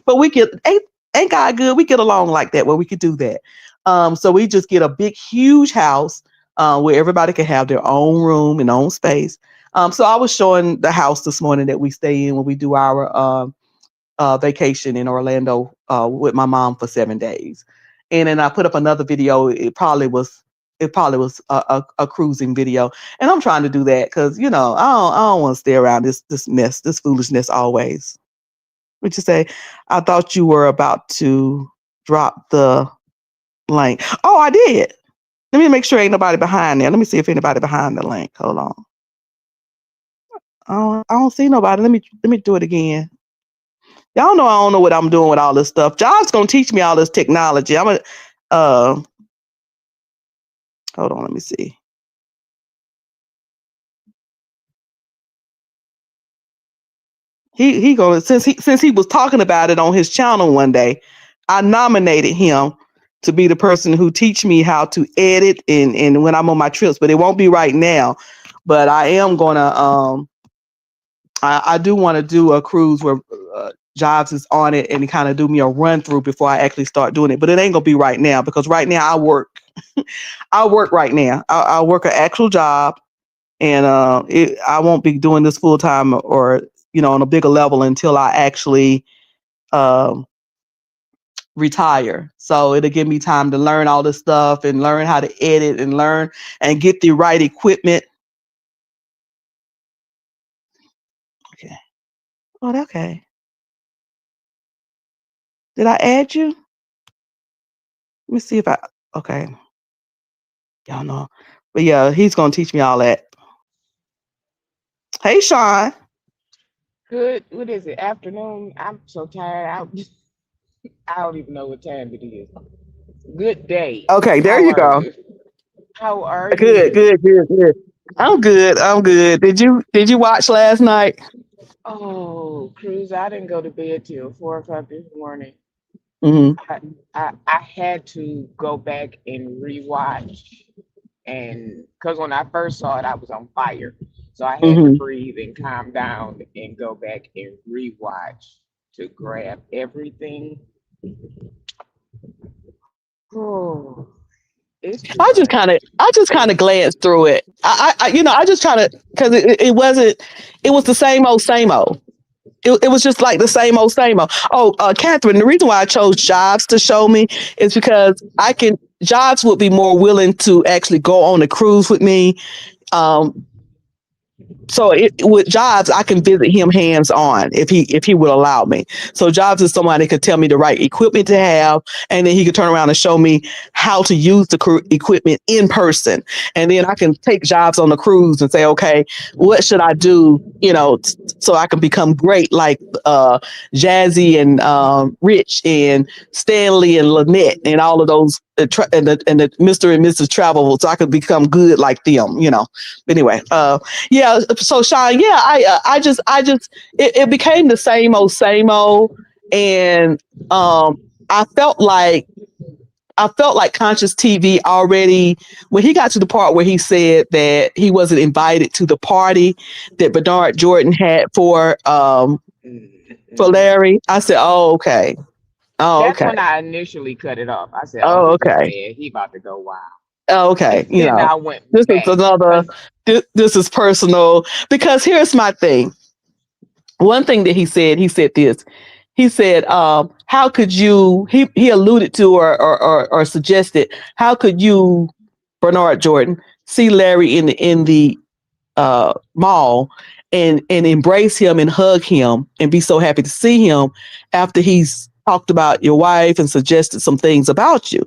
But ain't God good? We get along like that where we could do that. So we just get a big, huge house where everybody can have their own room and own space. So I was showing the house this morning that we stay in when we do our vacation in Orlando with my mom for 7 days. And then I put up another video. It probably was a cruising video. And I'm trying to do that because, I don't want to stay around this mess, this foolishness always. What you say? I thought you were about to drop the link. Oh, I did. Let me make sure ain't nobody behind there. Let me see if anybody behind the link. Hold on. I don't see nobody. Let me do it again. Y'all know I don't know what I'm doing with all this stuff. John's gonna teach me all this technology. I'm gonna hold on, let me see. He gonna since he was talking about it on his channel one day, I nominated him to be the person who teach me how to edit and when I'm on my trips, but it won't be right now. But I am gonna I do want to do a cruise where Jobs is on it and kind of do me a run through before I actually start doing it. But it ain't gonna be right now because right now I work. I work right now. I work an actual job, and I won't be doing this full time or on a bigger level until I actually retire. So it'll give me time to learn all this stuff and learn how to edit and learn and get the right equipment. Okay. Oh, okay. Did I add you? Let me see if okay. Y'all know. But yeah, he's gonna teach me all that. Hey, Sean.
Good. What is it? Afternoon. I'm so tired. I don't even know what time it is. Good day.
Okay, there
How
you
are
go.
you? How are
Good,
you?
good, good, good. I'm good. I'm good. Did you watch last night?
Oh, Cruz, I didn't go to bed till 4 o'clock this morning.
Mm-hmm.
I had to go back and rewatch, and because when I first saw it, I was on fire, so I had to
Mm-hmm.
breathe and calm down and go back and rewatch to grab everything. Oh, it's too much.
I just kind of glanced through it. I just kind of because it wasn't. It was the same old, same old. It was just like the same old, same old. Oh, Catherine, the reason why I chose Jobs to show me is because Jobs would be more willing to actually go on a cruise with me. Um, So with Jobs, I can visit him hands on if he would allow me. So Jobs is somebody that could tell me the right equipment to have, and then he could turn around and show me how to use the equipment in person. And then I can take Jobs on the cruise and say, okay, what should I do? So I can become great like Jazzy and Rich and Stanley and Lynette and all of those and the Mr. and Mrs. Travel, so I could become good like them. Anyway, yeah. So Sean, yeah, it became the same old, and um, I felt like Conscious TV already when he got to the part where he said that he wasn't invited to the party that Bernard Jordan had for
Mhm.
Larry. I said, oh okay, oh
That's
okay,
when I initially cut it off. I said, "Oh,
oh
he just
okay,
said he about to go wild."
oh okay.
And then I went
This is
back
another.
because
This is personal because here's my thing. One thing that he said this. He said, how could you he alluded to or suggested, how could you, Bernard Jordan, see Larry in the mall and embrace him and hug him and be so happy to see him after he's talked about your wife and suggested some things about you.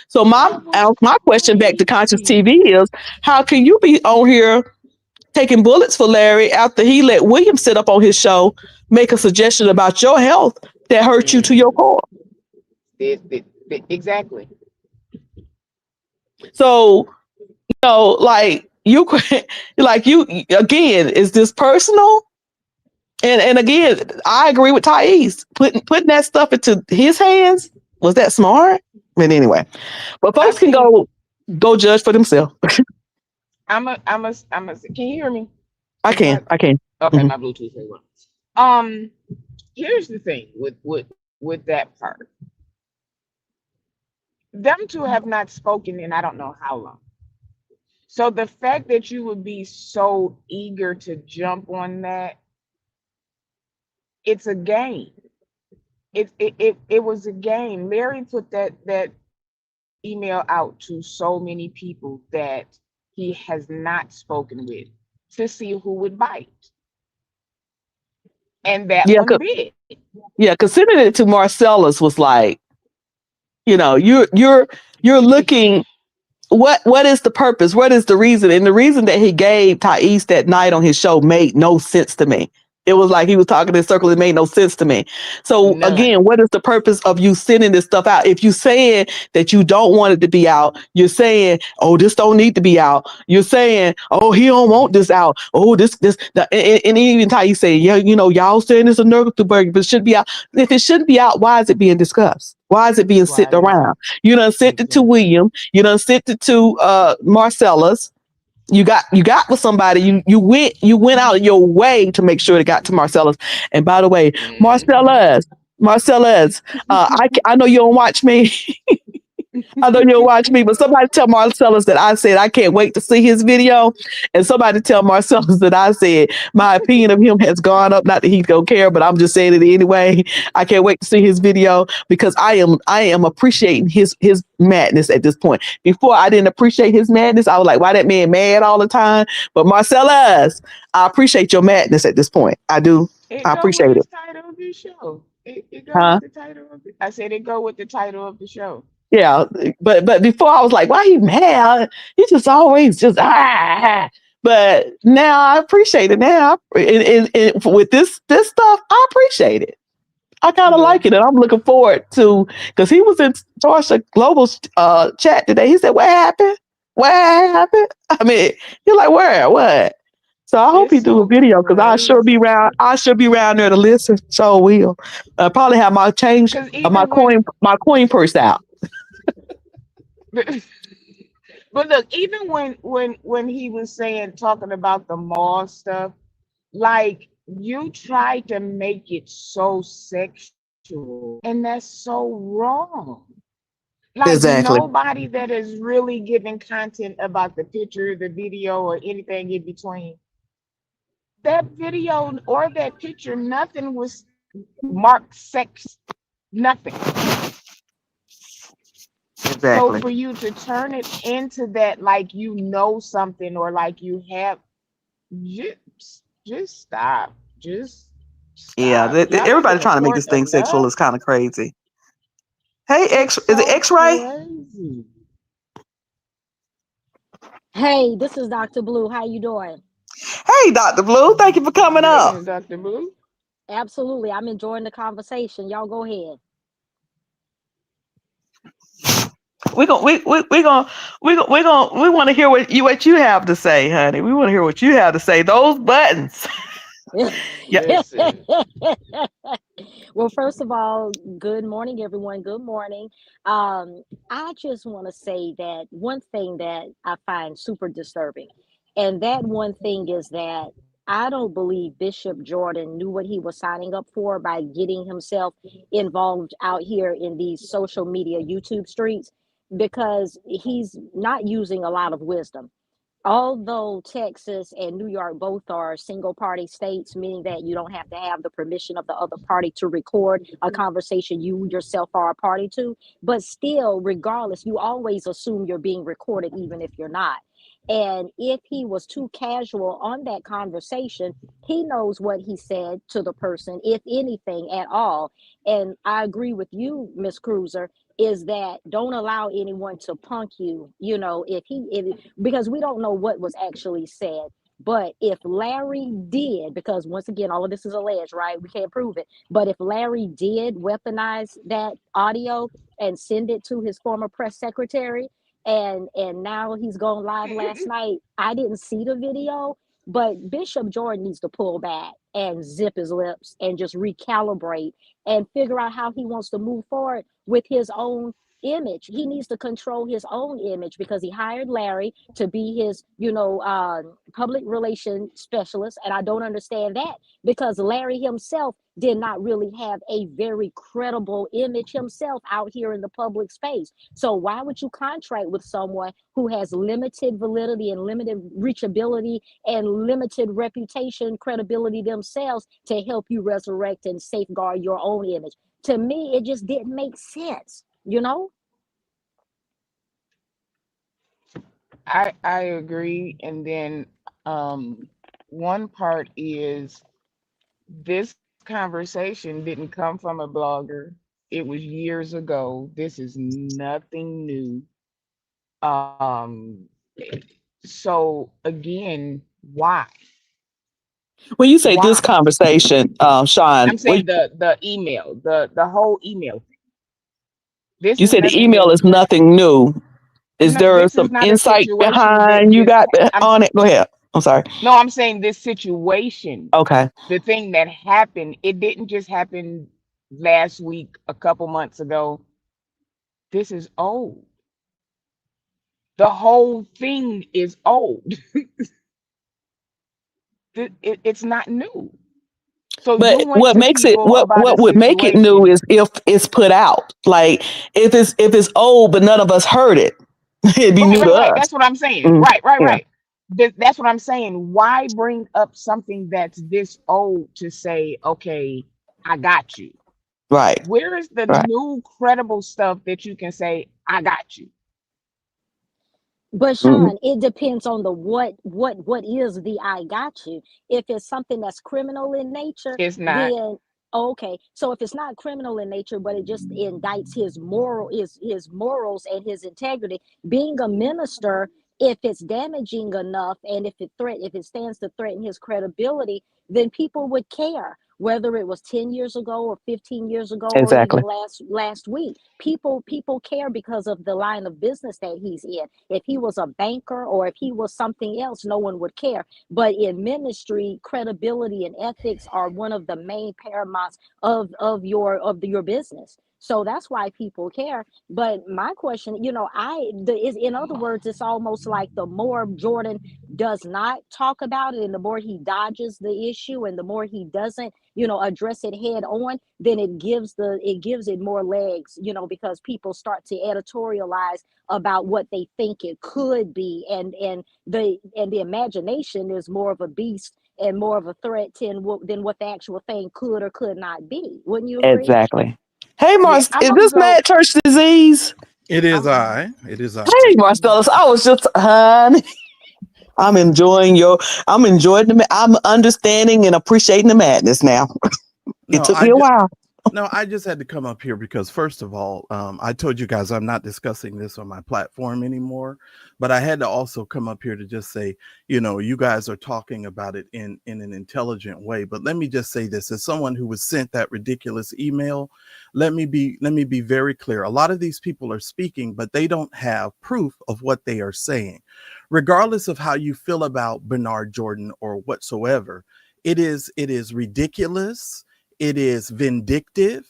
So
that was
my question back to Conscious
crazy.
TV is, how can you be on here taking bullets for Larry after he let William sit up on his show, make a suggestion about your health that hurt you to your
Mhm.
core?
Exactly.
So, like you, like you again, is this personal? And again, I agree with Thais. Putting that stuff into his hands, was that smart? But anyway, but
I
folks can
think
go judge for themselves.
I'm a. Can you hear me?
I
Is my
can, I can.
okay?
Mhm.
My Bluetooth is on. Um, Here's the thing with that part. Them two have not spoken in I don't know how long. So the fact that you would be so eager to jump on that, it's a game. It was a game. Larry put that email out to so many people that he has not spoken with to see who would bite. And that
Yeah,
one bit.
yeah. Considering it to Marcellus was like, you're looking. What is the purpose? What is the reason? And the reason that he gave Thais that night on his show made no sense to me. It was like he was talking in circles. It made no sense to me. So
None.
again, what is the purpose of you sending this stuff out? If you saying that you don't want it to be out, you're saying, oh, this don't need to be out. You're saying, oh, he don't want this out. Oh, and even Thais say, yeah, y'all saying it's a Nurgle, but it should be out. If it shouldn't be out, why is it being discussed? Why is it being
Why
sitting
is it
around? You done sent it to
exactly?
William. You done sent it to Marcellus. You got with somebody. You went out of your way to make sure it got to Marcellus. And by the way,
Hmm.
Marcellus, I know you don't watch me. I know you'll watch me, but somebody tell Marcellus that I said I can't wait to see his video, and somebody tell Marcellus that I said my opinion of him has gone up. Not that he's gonna care, but I'm just saying it anyway. I can't wait to see his video because I am appreciating his madness at this point. Before I didn't appreciate his madness. I was like, why that man mad all the time? But Marcellus, I appreciate your madness at this point. I do.
It
I
go with
appreciate it.
his title of the show. It go
Huh?
with the title of the, I said it go with the title of the show.
Yeah, but before I was like, why he mad? He just always just But now I appreciate it. Now, with this stuff, I appreciate it. I kind of
Yeah.
like it, and I'm looking forward to because he was in Tarsha Global's chat today. He said, "What happened? What happened?" I mean, you're like, "Where? What?" So I hope
It's
he do a
so
video because I sure be around.
crazy.
I should be around there to listen. So will. Probably have my change,
Cause
my
even when
coin purse out.
but look, even when he was saying talking about the mall stuff, like you try to make it so sexual, and that's so wrong. Like
Exactly.
nobody that is really giving content about the picture, the video, or anything in between. That video or that picture, nothing was marked sex, nothing. So
Exactly.
for you to turn it into that, like you know something, or like you have, just stop. Just
Yeah,
stop. Y'all are
everybody trying
getting
to make this
court
thing sexual
enough.
is kind of crazy. Hey,
It's
Is it
so
X-Ray?
crazy.
Hey, this is Dr. Blue. How you doing?
Hey, Dr. Blue, thank you for coming
Good
up.
evening, Dr. Blue.
Absolutely. I'm enjoying the conversation. Y'all go ahead.
We want to hear what you have to say, honey. We want to hear what you have to say. Those buttons. Yeah.
Listen,
Well, first of all, good morning, everyone. Good morning. Um, I just want to say that one thing that I find super disturbing, and that one thing is that I don't believe Bishop Jordan knew what he was signing up for by getting himself involved out here in these social media YouTube streets because he's not using a lot of wisdom. Although Texas and New York both are single party states, meaning that you don't have to have the permission of the other party to record a conversation you yourself are a party to, but still, regardless, you always assume you're being recorded, even if you're not. And if he was too casual on that conversation, he knows what he said to the person, if anything at all. And I agree with you, Miss Cruiser, is that don't allow anyone to punk you, if because we don't know what was actually said. But if Larry did, because once again, all of this is alleged, right? We can't prove it. But if Larry did weaponize that audio and send it to his former press secretary, and now he's gone live last night. I didn't see the video, but Bishop Jordan needs to pull back and zip his lips and just recalibrate and figure out how he wants to move forward with his own image. He needs to control his own image because he hired Larry to be his, public relation specialist. And I don't understand that because Larry himself did not really have a very credible image himself out here in the public space. So why would you contract with someone who has limited validity and limited reachability and limited reputation, credibility themselves to help you resurrect and safeguard your own image? To me, it just didn't make sense, you know?
I agree. And then one part is this conversation didn't come from a blogger. It was years ago. This is nothing new. Um, so again, why?
When you say this
Why?
conversation, Sean,
I'm saying the email, the whole email thing. This
you
is
said the
nothing
email
new.
is nothing new. Is
No,
there
this is
some
not a
insight
situation
behind you got
I'm
on it? Go ahead. I'm sorry.
no, I'm saying this situation,
Okay.
the thing that happened, it didn't just happen last week, a couple months ago. This is old. The whole thing is old. It's not new. So you
But
went
what
to
makes it
people about a
what would make it new
situation.
is if it's put out. Like if it's old but none of us heard it, it'd be new to
Right.
us.
That's what I'm saying.
Mm, yeah.
Right. That's what I'm saying. Why bring up something that's this old to say, okay, I got you?
Right.
Where is the
Right.
new credible stuff that you can say, I got you?
But
Mhm.
Sean, it depends on the what is the I got you. If it's something that's criminal in nature,
It's not.
then okay. So if it's not criminal in nature, but it just indicts his morals and his integrity, being a minister, if it's damaging enough and if it stands to threaten his credibility, then people would care. Whether it was 10 years ago or 15 years ago or even
Exactly.
last week, people care because of the line of business that he's in. If he was a banker or if he was something else, no one would care. But in ministry, credibility and ethics are one of the main paramounts of your business. So that's why people care. But my question, is in other words, it's almost like the more Jordan does not talk about it and the more he dodges the issue and the more he doesn't, address it head on, then it gives it more legs, because people start to editorialize about what they think it could be, and the imagination is more of a beast and more of a threat than what the actual thing could or could not be. Wouldn't you agree?
Exactly. Hey,
Yeah,
Mars,
I'm
is
gonna
this
go.
mad church disease?
It is
I'm
I. It is I.
Hey, Marcellus, I was just, honey, I'm enjoying I'm understanding and appreciating the madness now. It
No,
took me a while.
no, I just had to come up here because, first of all, I told you guys I'm not discussing this on my platform anymore, but I had to also come up here to just say, you guys are talking about it in an intelligent way. But let me just say this: as someone who was sent that ridiculous email, let me be very clear. A lot of these people are speaking, but they don't have proof of what they are saying. Regardless of how you feel about Bernard Jordan or whatsoever, it is ridiculous. It is vindictive.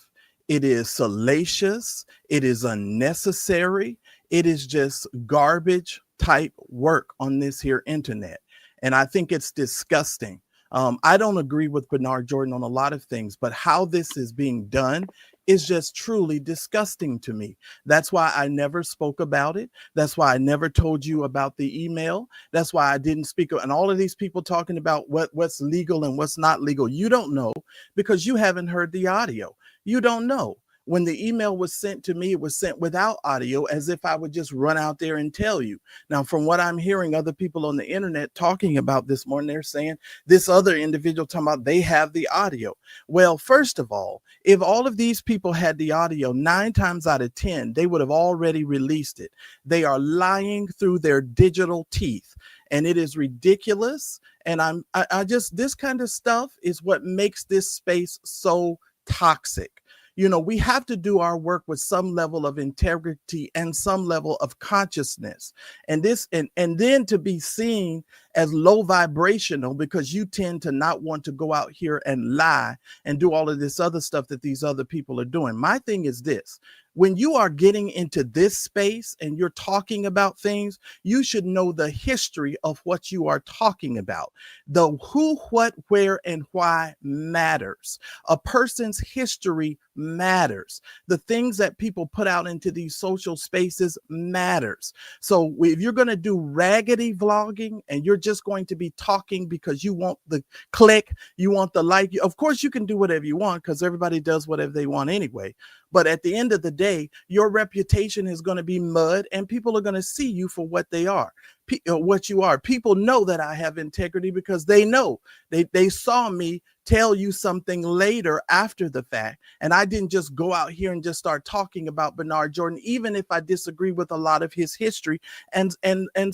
It is salacious. It is unnecessary. It is just garbage type work on this here internet. And I think it's disgusting. I don't agree with Bernard Jordan on a lot of things, but how this is being done is just truly disgusting to me. That's why I never spoke about it. That's why I never told you about the email. That's why I didn't speak. And all of these people talking about what's legal and what's not legal, you don't know because you haven't heard the audio. You don't know. When the email was sent to me, it was sent without audio, as if I would just run out there and tell you. Now, from what I'm hearing other people on the internet talking about this morning, they're saying this other individual talking about they have the audio. Well, first of all, if all of these people had the audio, 9 times out of 10, they would have already released it. They are lying through their digital teeth, and it is ridiculous. And I just, this kind of stuff is what makes this space so toxic. We have to do our work with some level of integrity and some level of consciousness. And then to be seen as low vibrational because you tend to not want to go out here and lie and do all of this other stuff that these other people are doing. My thing is this: when you are getting into this space and you're talking about things, you should know the history of what you are talking about. The who, what, where, and why matters. A person's history matters. The things that people put out into these social spaces matters. So if you're going to do raggedy vlogging and you're just going to be talking because you want the click, you want the like, of course you can do whatever you want because everybody does whatever they want anyway. But at the end of the day, your reputation is going to be mud and people are going to see you for what they are, what you are. People know that I have integrity because they know they saw me tell you something later after the fact. And I didn't just go out here and just start talking about Bernard Jordan, even if I disagree with a lot of his history and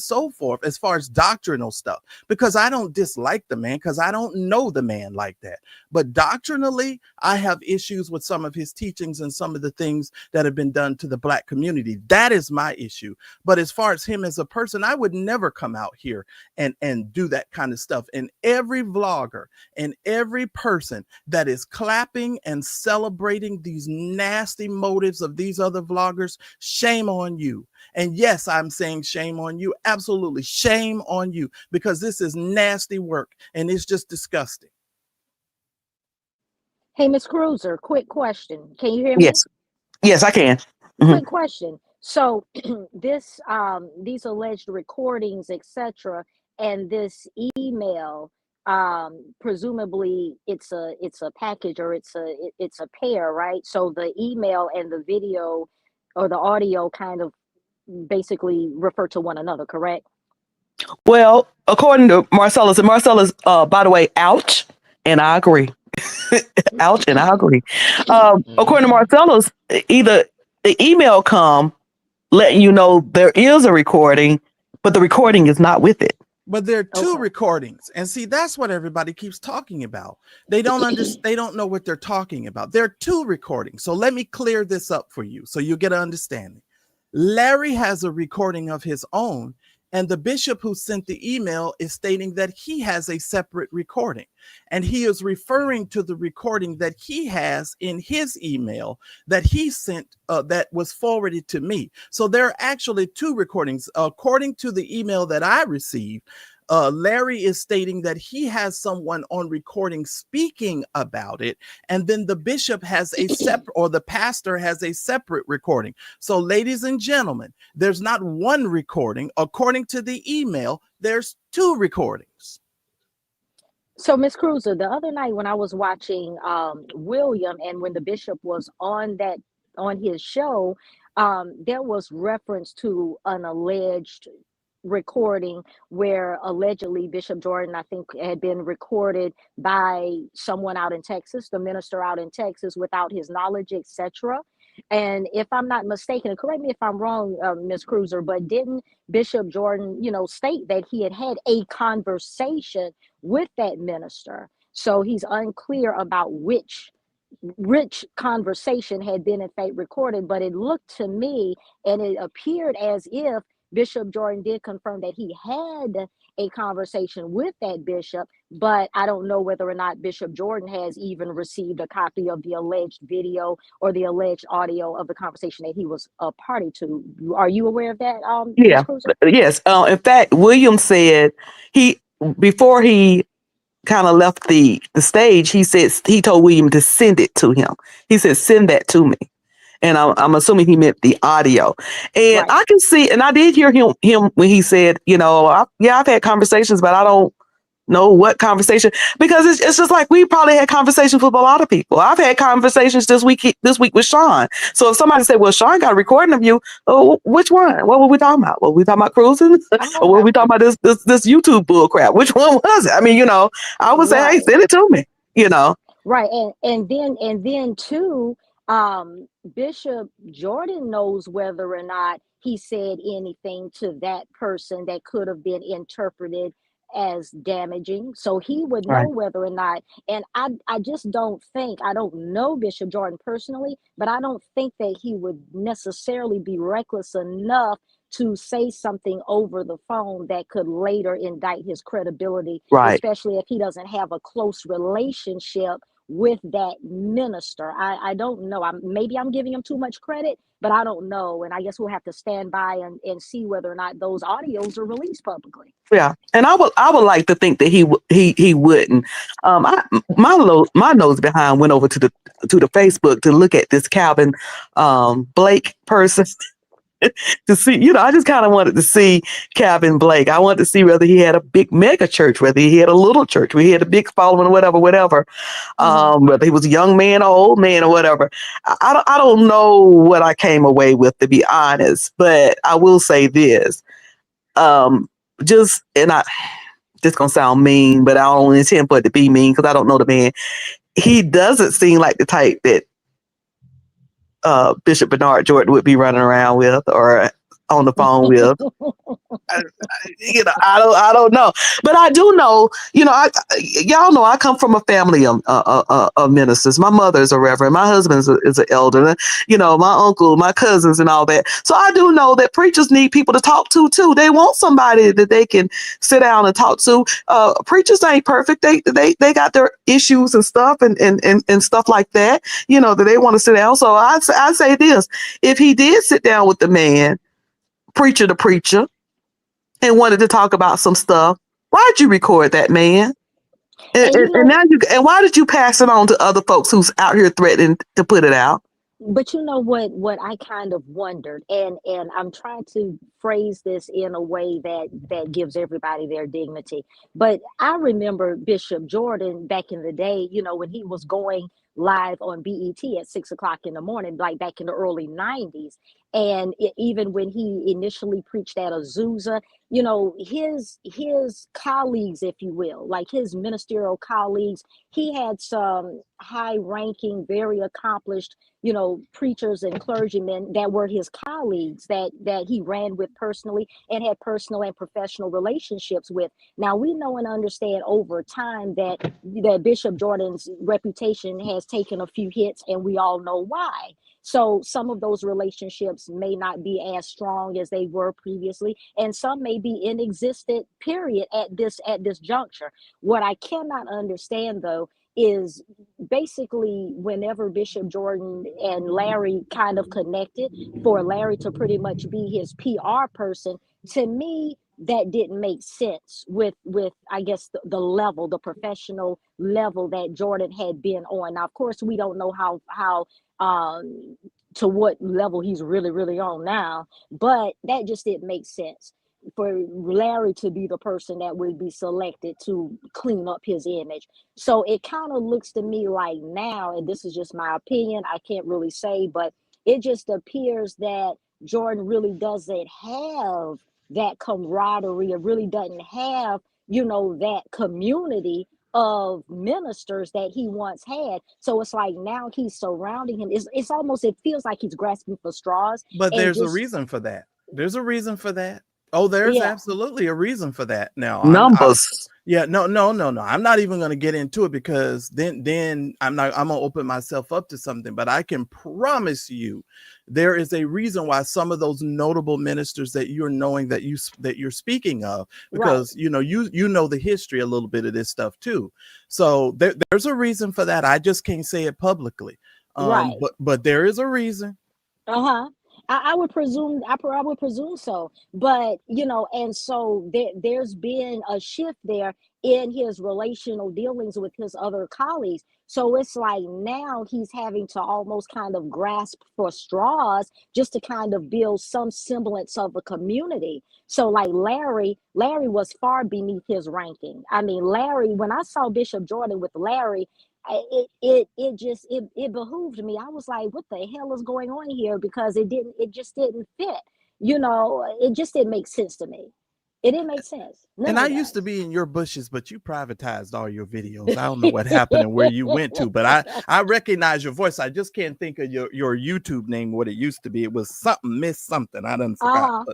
so forth, as far as doctrinal stuff, because I don't dislike the man because I don't know the man like that. But doctrinally, I have issues with some of his teachings and some of the things that have been done to the Black community. That is my issue. But as far as him as a person, I would never come out here and do that kind of stuff. And every vlogger and every person that is clapping and celebrating these nasty motives of these other vloggers, shame on you. And yes, I'm saying shame on you. Absolutely. Shame on you, because this is nasty work and it's just disgusting.
Hey, Miss Cruiser, quick question. Can you hear me?
Yes. Yes, I can. Mhm.
Quick question. So these alleged recordings, etc., and this email, presumably it's a package, or it's a pair, right? So the email and the video or the audio kind of basically refer to one another, correct?
Well, according to Marcellus, and Marcellus, by the way, ouch, and I agree. Ouch, and I agree. According to Marcellus, either the email come letting you know there is a recording, but the recording is not with it.
But there are two
Okay.
recordings. And see, that's what everybody keeps talking about. They don't understand, they don't know what they're talking about. There are two recordings. So let me clear this up for you so you get an understanding. Larry has a recording of his own, and the bishop who sent the email is stating that he has a separate recording. And he is referring to the recording that he has in his email that he sent, that was forwarded to me. So there are actually two recordings. According to the email that I received, Larry is stating that he has someone on recording speaking about it, and then the bishop has a separate, or the pastor has a separate recording. So, ladies and gentlemen, there's not one recording. According to the email, there's two recordings.
So, Miss Cruiser, the other night when I was watching William, and when the bishop was on his show, there was reference to an alleged recording where allegedly Bishop Jordan, I think, had been recorded by someone out in Texas, the minister out in Texas, without his knowledge, etc. And if I'm not mistaken, and correct me if I'm wrong, Ms. Cruiser, but didn't Bishop Jordan, state that he had had a conversation with that minister? So he's unclear about which conversation had been in fact recorded, but it looked to me and it appeared as if Bishop Jordan did confirm that he had a conversation with that bishop, but I don't know whether or not Bishop Jordan has even received a copy of the alleged video or the alleged audio of the conversation that he was a party to. Are you aware of that, Ms.
Yeah.
Cruiser?
Yes. In fact, William said before he kind of left the stage, he told William to send it to him. He said, "Send that to me." And I'm assuming he meant the audio. And
Right.
I can see, and I did hear him when he said, I've had conversations, but I don't know what conversation, because it's just like we probably had conversations with a lot of people. I've had conversations this week with Sean. So if somebody said, "Well, Sean got a recording of you," oh, which one? What were we talking about? Were we talking about cruising, or were
Okay.
we talking about this YouTube bull crap? Which one was it? I mean, I would say, "Hey,
Right.
send it to me."
Right. And then too, Bishop Jordan knows whether or not he said anything to that person that could have been interpreted as damaging. So he would know
Right.
whether or not, and I just don't think, I don't know Bishop Jordan personally, but I don't think that he would necessarily be reckless enough to say something over the phone that could later indict his credibility,
Right.
especially if he doesn't have a close relationship with that minister. I don't know. Maybe I'm giving him too much credit, but I don't know. And I guess we'll have to stand by and see whether or not those audios are released publicly.
Yeah, and I would like to think that he wouldn't. My nose behind went over to the Facebook to look at this Calvin Blake person. To see, I just kind of wanted to see Calvin Blake. I wanted to see whether he had a big mega church, whether he had a little church, whether he had a big following, whatever. Whether he was a young man or old man or whatever. I don't know what I came away with, to be honest, but I will say this. This gonna sound mean, but I don't intend for it to be mean because I don't know the man. He doesn't seem like the type that Bishop Bernard Jordan would be running around with or on the phone with. I don't know, but I do know. Y'all know I come from a family of ministers. My mother is a reverend. My husband is an elder. My uncle, my cousins, and all that. So I do know that preachers need people to talk to too. They want somebody that they can sit down and talk to. Preachers ain't perfect. They got their issues and stuff and stuff like that. That they want to sit down. So I say this: if he did sit down with the man, preacher to preacher, and wanted to talk about some stuff, why'd you record that, man? And now why did you pass it on to other folks who's out here threatening to put it out?
But you know what I kind of wondered, and I'm trying to phrase this in a way that gives everybody their dignity. But I remember Bishop Jordan back in the day, when he was going live on BET at 6 o'clock in the morning, like back in the early 90s. And even when he initially preached at Azusa, his colleagues, if you will, like his ministerial colleagues, he had some high ranking, very accomplished, preachers and clergymen that were his colleagues that he ran with personally and had personal and professional relationships with. Now we know and understand over time that Bishop Jordan's reputation has taken a few hits, and we all know why. So some of those relationships may not be as strong as they were previously, and some may be inexistent, period, at this juncture. What I cannot understand though is basically whenever Bishop Jordan and Larry kind of connected, for Larry to pretty much be his PR person, to me that didn't make sense with I guess the level, the professional level that Jordan had been on. Now of course we don't know how to what level he's really on now, but that just didn't make sense for Larry to be the person that would be selected to clean up his image. So it kind of looks to me like now, and this is just my opinion, I can't really say, but it just appears that Jordan really doesn't have that camaraderie, it really doesn't have, you know, that community of ministers that he once had. So it's like now he's surrounding him. It's almost, it feels like he's grasping for straws
But
and
there's a
just,
reason for that. There's a reason for that. Oh, there's
yeah.
absolutely a reason for that. Now,
Numbers.
yeah, no. I'm not even going to get into it because then I'm going to open myself up to something, but I can promise you there is a reason why some of those notable ministers that you're knowing that you're speaking of, because you know the history a little bit of this stuff too. So there's a reason for that. I just can't say it publicly.
Right.
But there is a reason.
Uh-huh. I would presume, I would presume so. But, you know, and so there's been a shift there in his relational dealings with his other colleagues. So it's like now he's having to almost kind of grasp for straws just to kind of build some semblance of a community. So like Larry was far beneath his ranking. I mean, Larry, when I saw Bishop Jordan with Larry, it behooved me. I was like, what the hell is going on here? Because it just didn't fit. You know, it just didn't make sense to me. It didn't make sense.
And I used to be in your bushes, but you privatized all your videos. I don't know what happened and where you went to, but I recognize your voice. I just can't think of your YouTube name, what it used to be. It was something, Miss something. I done forgot.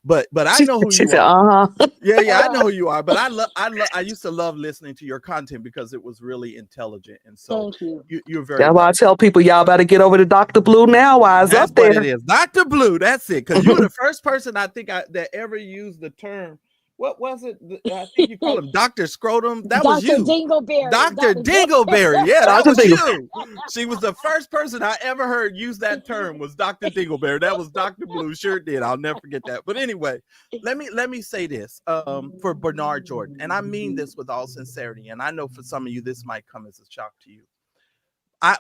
But I know who you are. Yeah, I know who you are. But I used to love listening to your content because it was really intelligent. And so
thank you.
You're very.
That's why I tell people, y'all better get over to Dr. Blue now. Why is up there?
That's what it is, Dr. Blue. That's it. Because you were the first person I think that ever used the term. What was it? I think you call him Dr. Scrotum. That was you.
Dingleberry.
Dr. Dingleberry. Yeah, that was you. She was the first person I ever heard use that term was Dr. Dingleberry. That was Dr. Blue. Sure did. I'll never forget that. But anyway, let me say this for Bernard Jordan. And I mean this with all sincerity. And I know for some of you, this might come as a shock to you.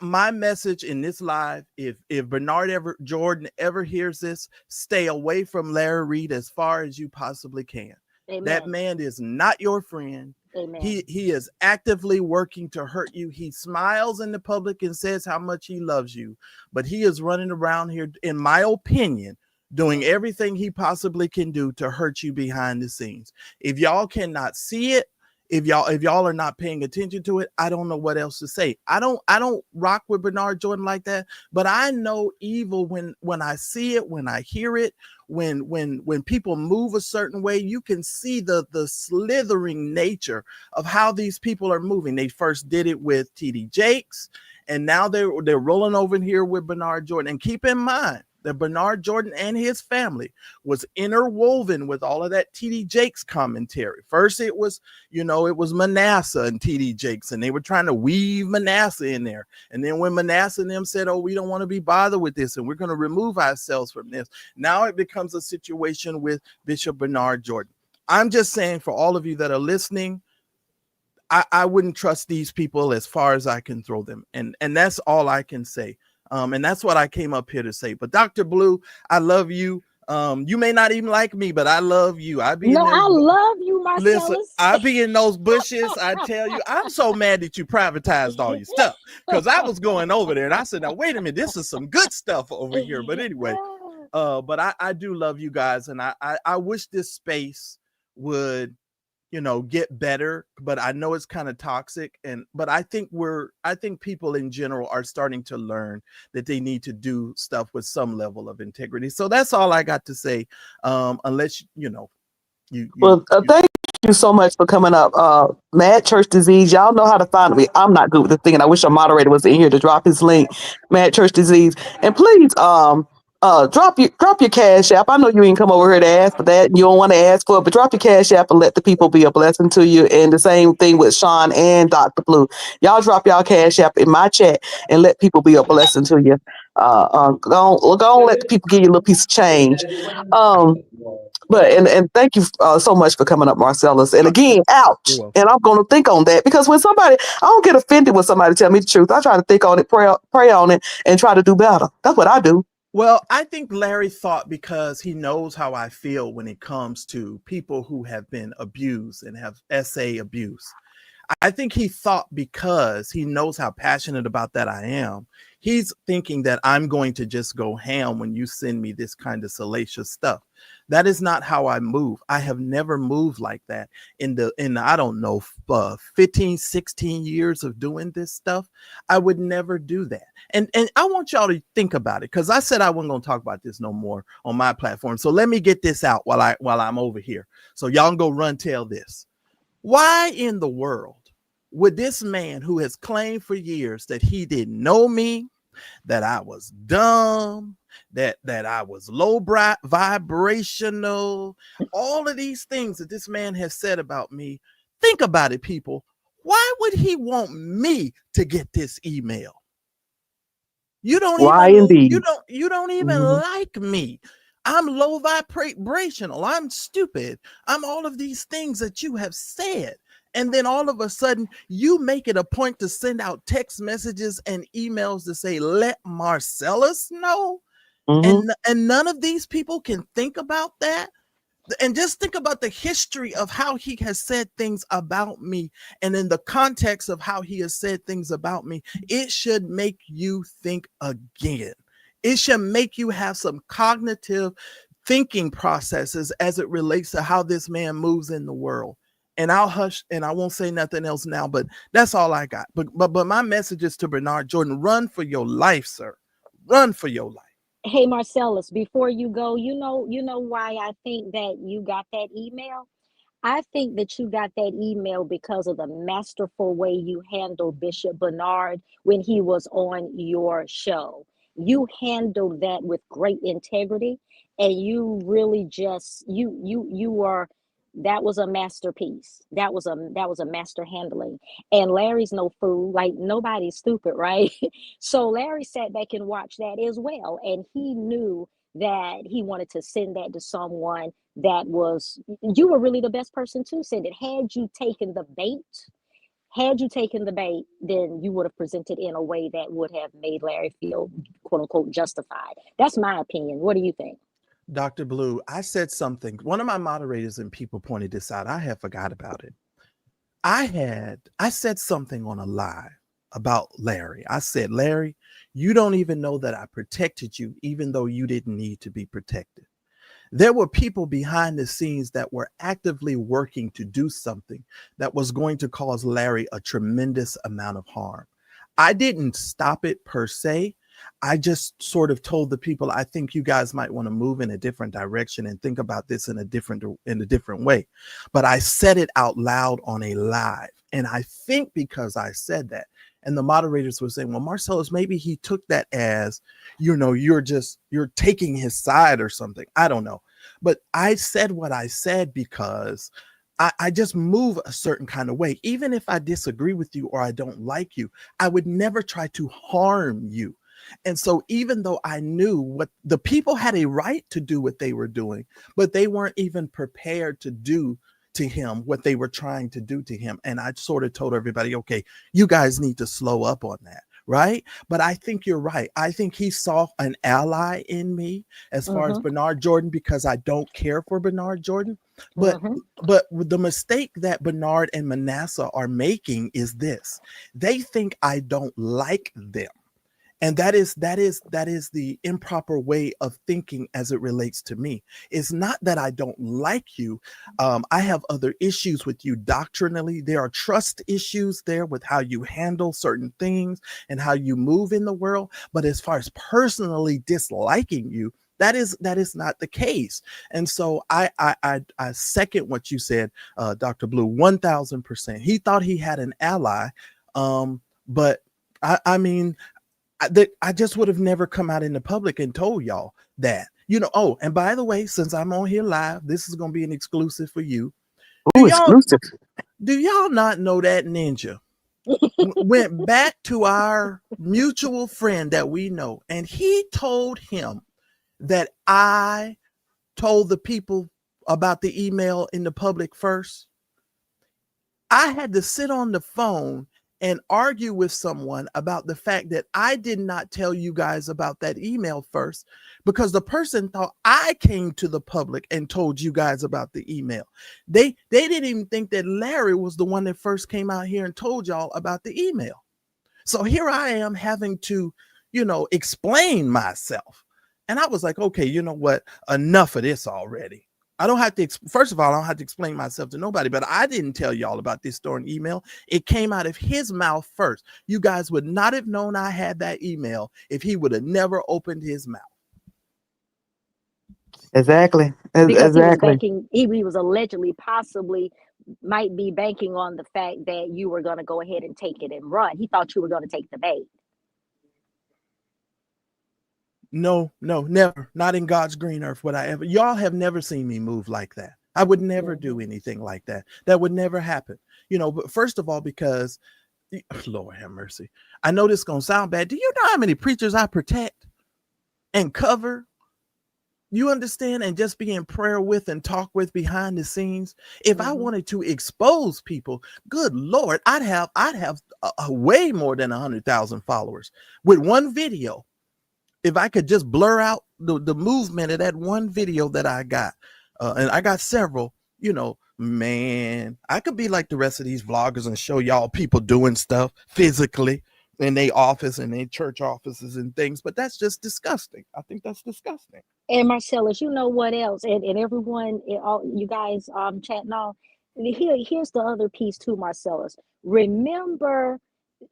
My message in this live, if Bernard Jordan ever hears this, stay away from Larry Reed as far as you possibly can. Amen. That man is not your friend.
Amen.
He is actively working to hurt you. He smiles in the public and says how much he loves you, but he is running around here, in my opinion, doing everything he possibly can do to hurt you behind the scenes. If y'all cannot see it, if y'all are not paying attention to it, I don't know what else to say. I don't rock with Bernard Jordan like that, but I know evil when I see it, when I hear it, when people move a certain way, you can see the slithering nature of how these people are moving. They first did it with TD Jakes, and now they're rolling over here with Bernard Jordan. And keep in mind that Bernard Jordan and his family was interwoven with all of that TD Jakes commentary. First, it was Manasseh and TD Jakes, and they were trying to weave Manasseh in there. And then when Manasseh and them said, oh, we don't want to be bothered with this, and we're going to remove ourselves from this, now it becomes a situation with Bishop Bernard Jordan. I'm just saying, for all of you that are listening, I wouldn't trust these people as far as I can throw them. And that's all I can say. And that's what I came up here to say. But Dr. Blue, I love you. You may not even like me, but I love you.
I love you, Marcellus.
Listen, I be in those bushes. I tell you, I'm so mad that you privatized all your stuff, because I was going over there and I said, now, wait a minute, this is some good stuff over here. But anyway, but I do love you guys. And I wish this space would, get better, but I know it's kind of toxic. But I think people in general are starting to learn that they need to do stuff with some level of integrity. So that's all I got to say. Unless,
thank you so much for coming up. Mad Church Disease. Y'all know how to find me. I'm not good with the thing, and I wish our moderator was in here to drop his link. Mad Church Disease. And please, drop your Cash App. I know you ain't come over here to ask for that. You don't want to ask for it, but drop your Cash App and let the people be a blessing to you. And the same thing with Sean and Dr. Blue. Y'all drop y'all Cash App in my chat and let people be a blessing to you. Go on, let the people give you a little piece of change. But thank you so much for coming up, Marcellus. And again, ouch. And I'm going to think on that, because when I don't get offended when somebody tell me the truth. I try to think on it, pray on it, and try to do better. That's what I do.
Well, I think Larry thought, because he knows how I feel when it comes to people who have been abused and have SA abuse. I think he thought, because he knows how passionate about that I am, he's thinking that I'm going to just go ham when you send me this kind of salacious stuff. That is not how I move. I have never moved like that in the I don't know, 15, 16 years of doing this stuff. I would never do that. And I want y'all to think about it, because I said I wasn't going to talk about this no more on my platform. So let me get this out while I'm over here. So y'all can go run tell this. Why in the world would this man, who has claimed for years that he didn't know me, that I was dumb, that I was low vibrational, all of these things that this man has said about me, think about it, people. Why would he want me to get this email? You don't
Why
even
indeed?
you don't even like me. I'm low vibrational. I'm stupid. I'm all of these things that you have said. And then all of a sudden, you make it a point to send out text messages and emails to say, let Marcellus know. And none of these people can think about that. And just think about the history of how he has said things about me. And in the context of how he has said things about me, it should make you think again. It should make you have some cognitive thinking processes as it relates to how this man moves in the world. And I'll hush and I won't say nothing else now, but that's all I got. But my message is to Bernard Jordan: run for your life, sir. Run for your life.
Hey Marcellus, before you go, you know why I think that you got that email? I think that you got that email because of the masterful way you handled Bishop Bernard when he was on your show. You handled that with great integrity, and you really just you were, that was a masterpiece. That was a master handling. And Larry's no fool. Like, nobody's stupid, right? So Larry sat back and watched that as well, and he knew that he wanted to send that to someone that was, you were really the best person to send it. Had you taken the bait, then you would have presented in a way that would have made Larry feel, quote unquote, justified. That's my opinion. What do you think?
Dr. Blue, I said something. One of my moderators and people pointed this out. I had forgot about it. I said something on a live about Larry. I said, Larry, you don't even know that I protected you, even though you didn't need to be protected. There were people behind the scenes that were actively working to do something that was going to cause Larry a tremendous amount of harm. I didn't stop it per se. I just sort of told the people, I think you guys might want to move in a different direction and think about this in a different way. But I said it out loud on a live. And I think because I said that, and the moderators were saying, well, Marcellus, maybe he took that as, you're taking his side or something. I don't know. But I said what I said because I just move a certain kind of way. Even if I disagree with you or I don't like you, I would never try to harm you. And so even though I knew what the people had a right to do what they were doing, but they weren't even prepared to do to him what they were trying to do to him. And I sort of told everybody, okay, you guys need to slow up on that. Right. But I think you're right. I think he saw an ally in me as far as Bernard Jordan, because I don't care for Bernard Jordan. But the mistake that Bernard and Manasseh are making is this: they think I don't like them. And that is the improper way of thinking as it relates to me. It's not that I don't like you. I have other issues with you doctrinally. There are trust issues there with how you handle certain things and how you move in the world. But as far as personally disliking you, that is not the case. And so I second what you said, Dr. Blue, 1000%. He thought he had an ally, but I mean, I just would have never come out in the public and told y'all that, Oh, and by the way, since I'm on here live, this is going to be an exclusive for you.
Exclusive.
Do y'all not know that ninja went back to our mutual friend that we know, and he told him that I told the people about the email in the public first? I had to sit on the phone and argue with someone about the fact that I did not tell you guys about that email first, because the person thought I came to the public and told you guys about the email. They didn't even think that Larry was the one that first came out here and told y'all about the email. So here I am having to, explain myself. And I was like, okay, you know what? Enough of this already. I don't have to, first of all, I don't have to explain myself to nobody, but I didn't tell y'all about this stolen email. It came out of his mouth first. You guys would not have known I had that email if he would have never opened his mouth.
Exactly.
Because he was
Exactly.
banking, he was allegedly, possibly, might be banking on the fact that you were going to go ahead and take it and run. He thought you were going to take the bait.
No, never. Not in God's green earth would I ever. Y'all have never seen me move like that. I would never do anything like that. That would never happen. You know, but first of all, because Lord have mercy. I know this is going to sound bad. Do you know how many preachers I protect and cover? You understand? And just be in prayer with and talk with behind the scenes. If I wanted to expose people, good Lord, I'd have a way more than 100,000 followers with one video. If I could just blur out the movement of that one video that I got, and I got several, you know, man, I could be like the rest of these vloggers and show y'all people doing stuff physically in their office and their church offices and things, but that's just disgusting. I think that's disgusting.
And Marcellus, you know what else? And everyone, all you guys chatting on. Here's the other piece too, Marcellus. Remember,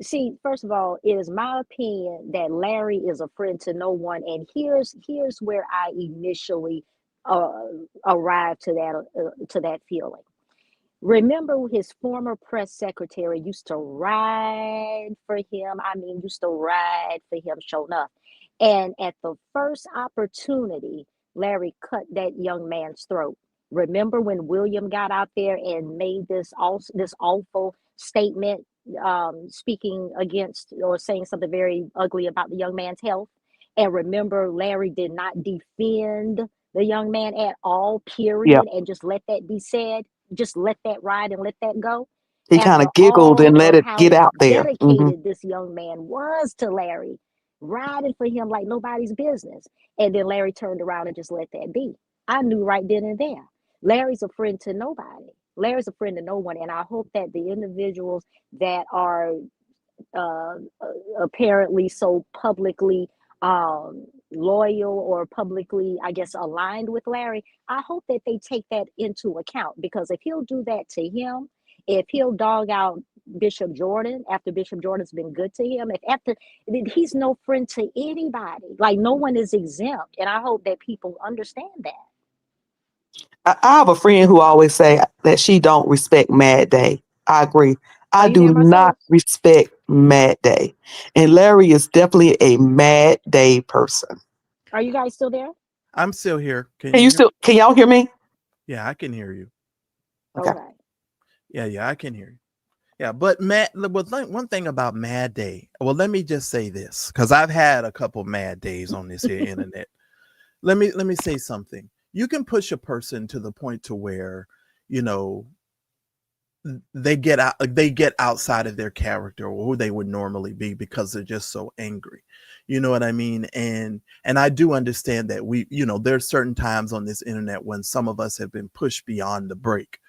see, first of all, it is my opinion that Larry is a friend to no one, and here's where I initially arrived to that feeling. Remember, his former press secretary used to ride for him. I mean, used to ride for him, sure enough. And at the first opportunity, Larry cut that young man's throat. Remember when William got out there and made this awful statement, speaking against or saying something very ugly about the young man's health? And remember, Larry did not defend the young man at all, period, and just let that be said. Just let that ride and let that go.
He kind of giggled and let it get out there.
Dedicated this young man was to Larry, riding for him like nobody's business. And then Larry turned around and just let that be. I knew right then and there. Larry's a friend to nobody. Larry's a friend to no one. And I hope that the individuals that are apparently so publicly loyal or publicly, I guess, aligned with Larry, I hope that they take that into account, because if he'll do that to him, if he'll dog out Bishop Jordan after Bishop Jordan's been good to him, he's no friend to anybody. Like, no one is exempt, and I hope that people understand that.
I have a friend who always say that she don't respect Mad Day. I agree. I
you
do
there, Marcellus?
not respect Mad Day. And Larry is definitely a Mad Day person.
Are you guys still there?
I'm still here.
Can y'all hear me?
Yeah, I can hear you.
Okay.
Yeah, I can hear you. Yeah, but one thing about Mad Day, well, let me just say this, because I've had a couple Mad Days on this here internet. Let me say something. You can push a person to the point to where, you know, they get outside of their character or who they would normally be because they're just so angry. You know what I mean? And I do understand that there's certain times on this internet when some of us have been pushed beyond the break,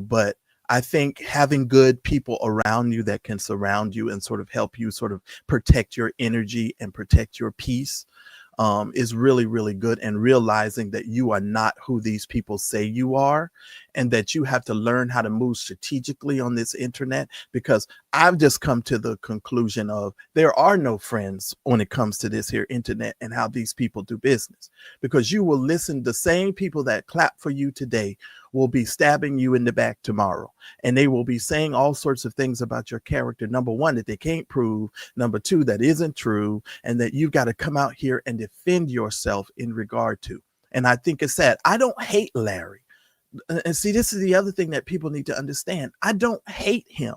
but I think having good people around you that can surround you and sort of help you sort of protect your energy and protect your peace is really, really good. And realizing that you are not who these people say you are, and that you have to learn how to move strategically on this internet, because I've just come to the conclusion of there are no friends when it comes to this here internet and how these people do business, because you will listen, the same people that clap for you today will be stabbing you in the back tomorrow, and they will be saying all sorts of things about your character. Number one, that they can't prove. Number two, that isn't true, and that you've got to come out here and defend yourself in regard to. And I think it's sad. I don't hate Larry. And see, this is the other thing that people need to understand. I don't hate him.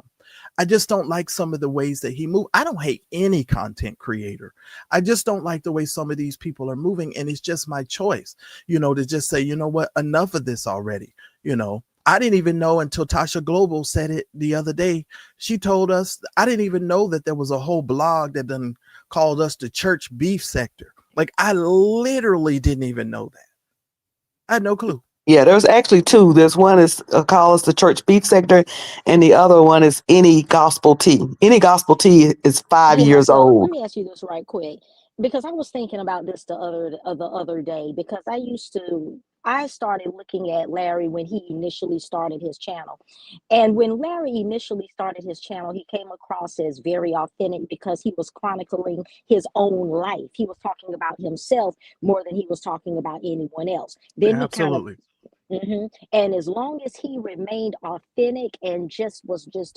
I just don't like some of the ways that he moves. I don't hate any content creator. I just don't like the way some of these people are moving. And it's just my choice, to just say, you know what, enough of this already. I didn't even know until Tasha Global said it the other day. She told us, I didn't even know that there was a whole blog that done called us the church beef sector. Like, I literally didn't even know that. I had no clue.
Yeah, there's actually two. There's one is called the church beef sector, and the other one is Any Gospel Tea. Any Gospel Tea is 5 years
Marcellus,
old.
let me ask you this right quick. because I was thinking about this the other day, because I started looking at Larry when he initially started his channel. And when Larry initially started his channel, he came across as very authentic because he was chronicling his own life. He was talking about himself more than he was talking about anyone else. Then he kind of
Absolutely.
And as long as he remained authentic and just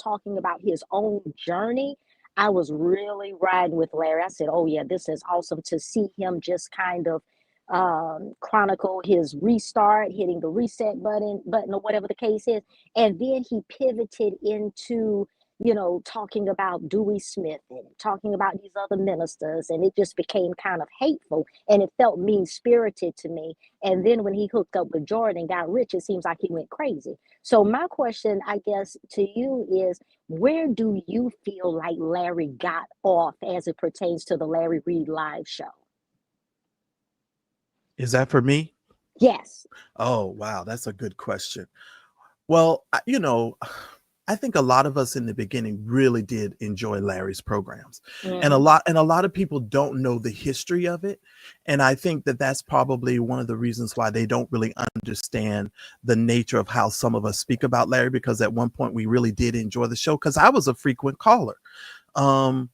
talking about his own journey, I was really riding with Larry. I said, "Oh yeah, this is awesome to see him just kind of chronicle his restart, hitting the reset button or whatever the case is." And then he pivoted into talking about Dewey Smith and talking about these other ministers, and it just became kind of hateful and it felt mean spirited to me. And then when he hooked up with Jordan and got rich, it seems like he went crazy. So my question, I guess, to you is, where do you feel like Larry got off as it pertains to the Larry Reed Live show?
Is that for me?
Yes.
Oh, wow. That's a good question. Well, I think a lot of us in the beginning really did enjoy Larry's programs, and a
Mm-hmm.
lot of people don't know the history of it. And I think that that's probably one of the reasons why they don't really understand the nature of how some of us speak about Larry, because at one point we really did enjoy the show, because I was a frequent caller. Um,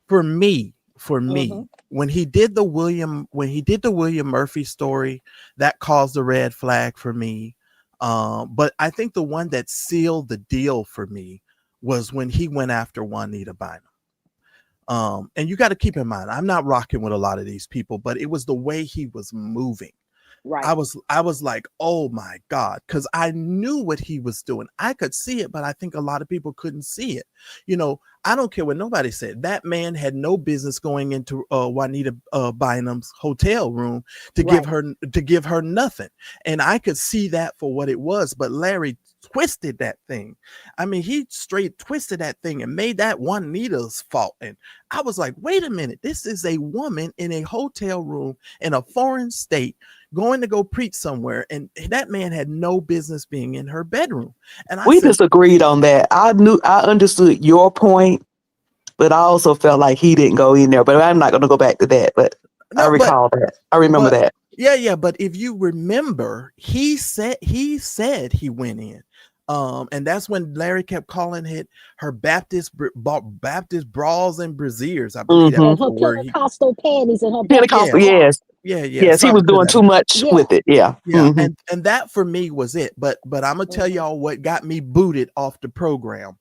for me,
Mm-hmm.
when he did the William Murphy story, that caused a red flag for me. But I think the one that sealed the deal for me was when he went after Juanita Bynum. And you got to keep in mind, I'm not rocking with a lot of these people, but it was the way he was moving. I
Right.
was I was like, oh my God, because I knew what he was doing. I could see it, but I think a lot of people couldn't see it. I don't care what nobody said. That man had no business going into Juanita Bynum's hotel room to give
Right.
her nothing. And I could see that for what it was. But Larry twisted that thing. I mean, he straight twisted that thing and made that Juanita's fault. And I was like, wait a minute, this is a woman in a hotel room in a foreign state going to go preach somewhere, and that man had no business being in her bedroom. And I
We
said,
disagreed on that. I understood your point, but I also felt like he didn't go in there. But I'm not going to go back to that. But I
no,
recall that. I remember
but
that.
yeah, but if you remember, he said he went in. And that's when Larry kept calling it her Baptist bras and brassiers. I believe that
Hmm.
And
was
her
the word
Pentecostal panties and her
yeah,
Baptist
Pentecostal,
bra.
yes,
yeah,
yes, he was
something to
doing
that.
too much
Yeah.
with it. Yeah.
Yeah,
Hmm.
and that for me was it. But I'm gonna tell
Mm-hmm.
y'all what got me booted off the program.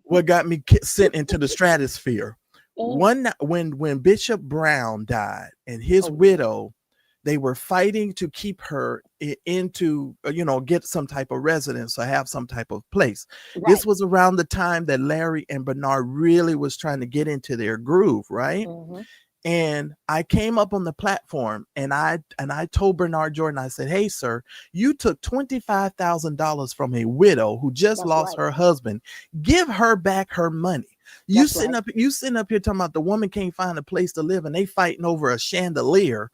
What got me sent into the stratosphere. When Bishop Brown died and his
Oh yeah.
widow, they were fighting to keep her into get some type of residence or have some type of place. This
Right.
was around the time that Larry and Bernard really was trying to get into their groove, right?
Mm-hmm.
And I came up on the platform and I told Bernard Jordan, I said, "Hey, sir, you took $25,000 from a widow who just
That's
lost
right.
her husband. Give her back her money. You
That's
sitting
right.
up, you sitting up here talking about the woman can't find a place to live and they fighting over a chandelier.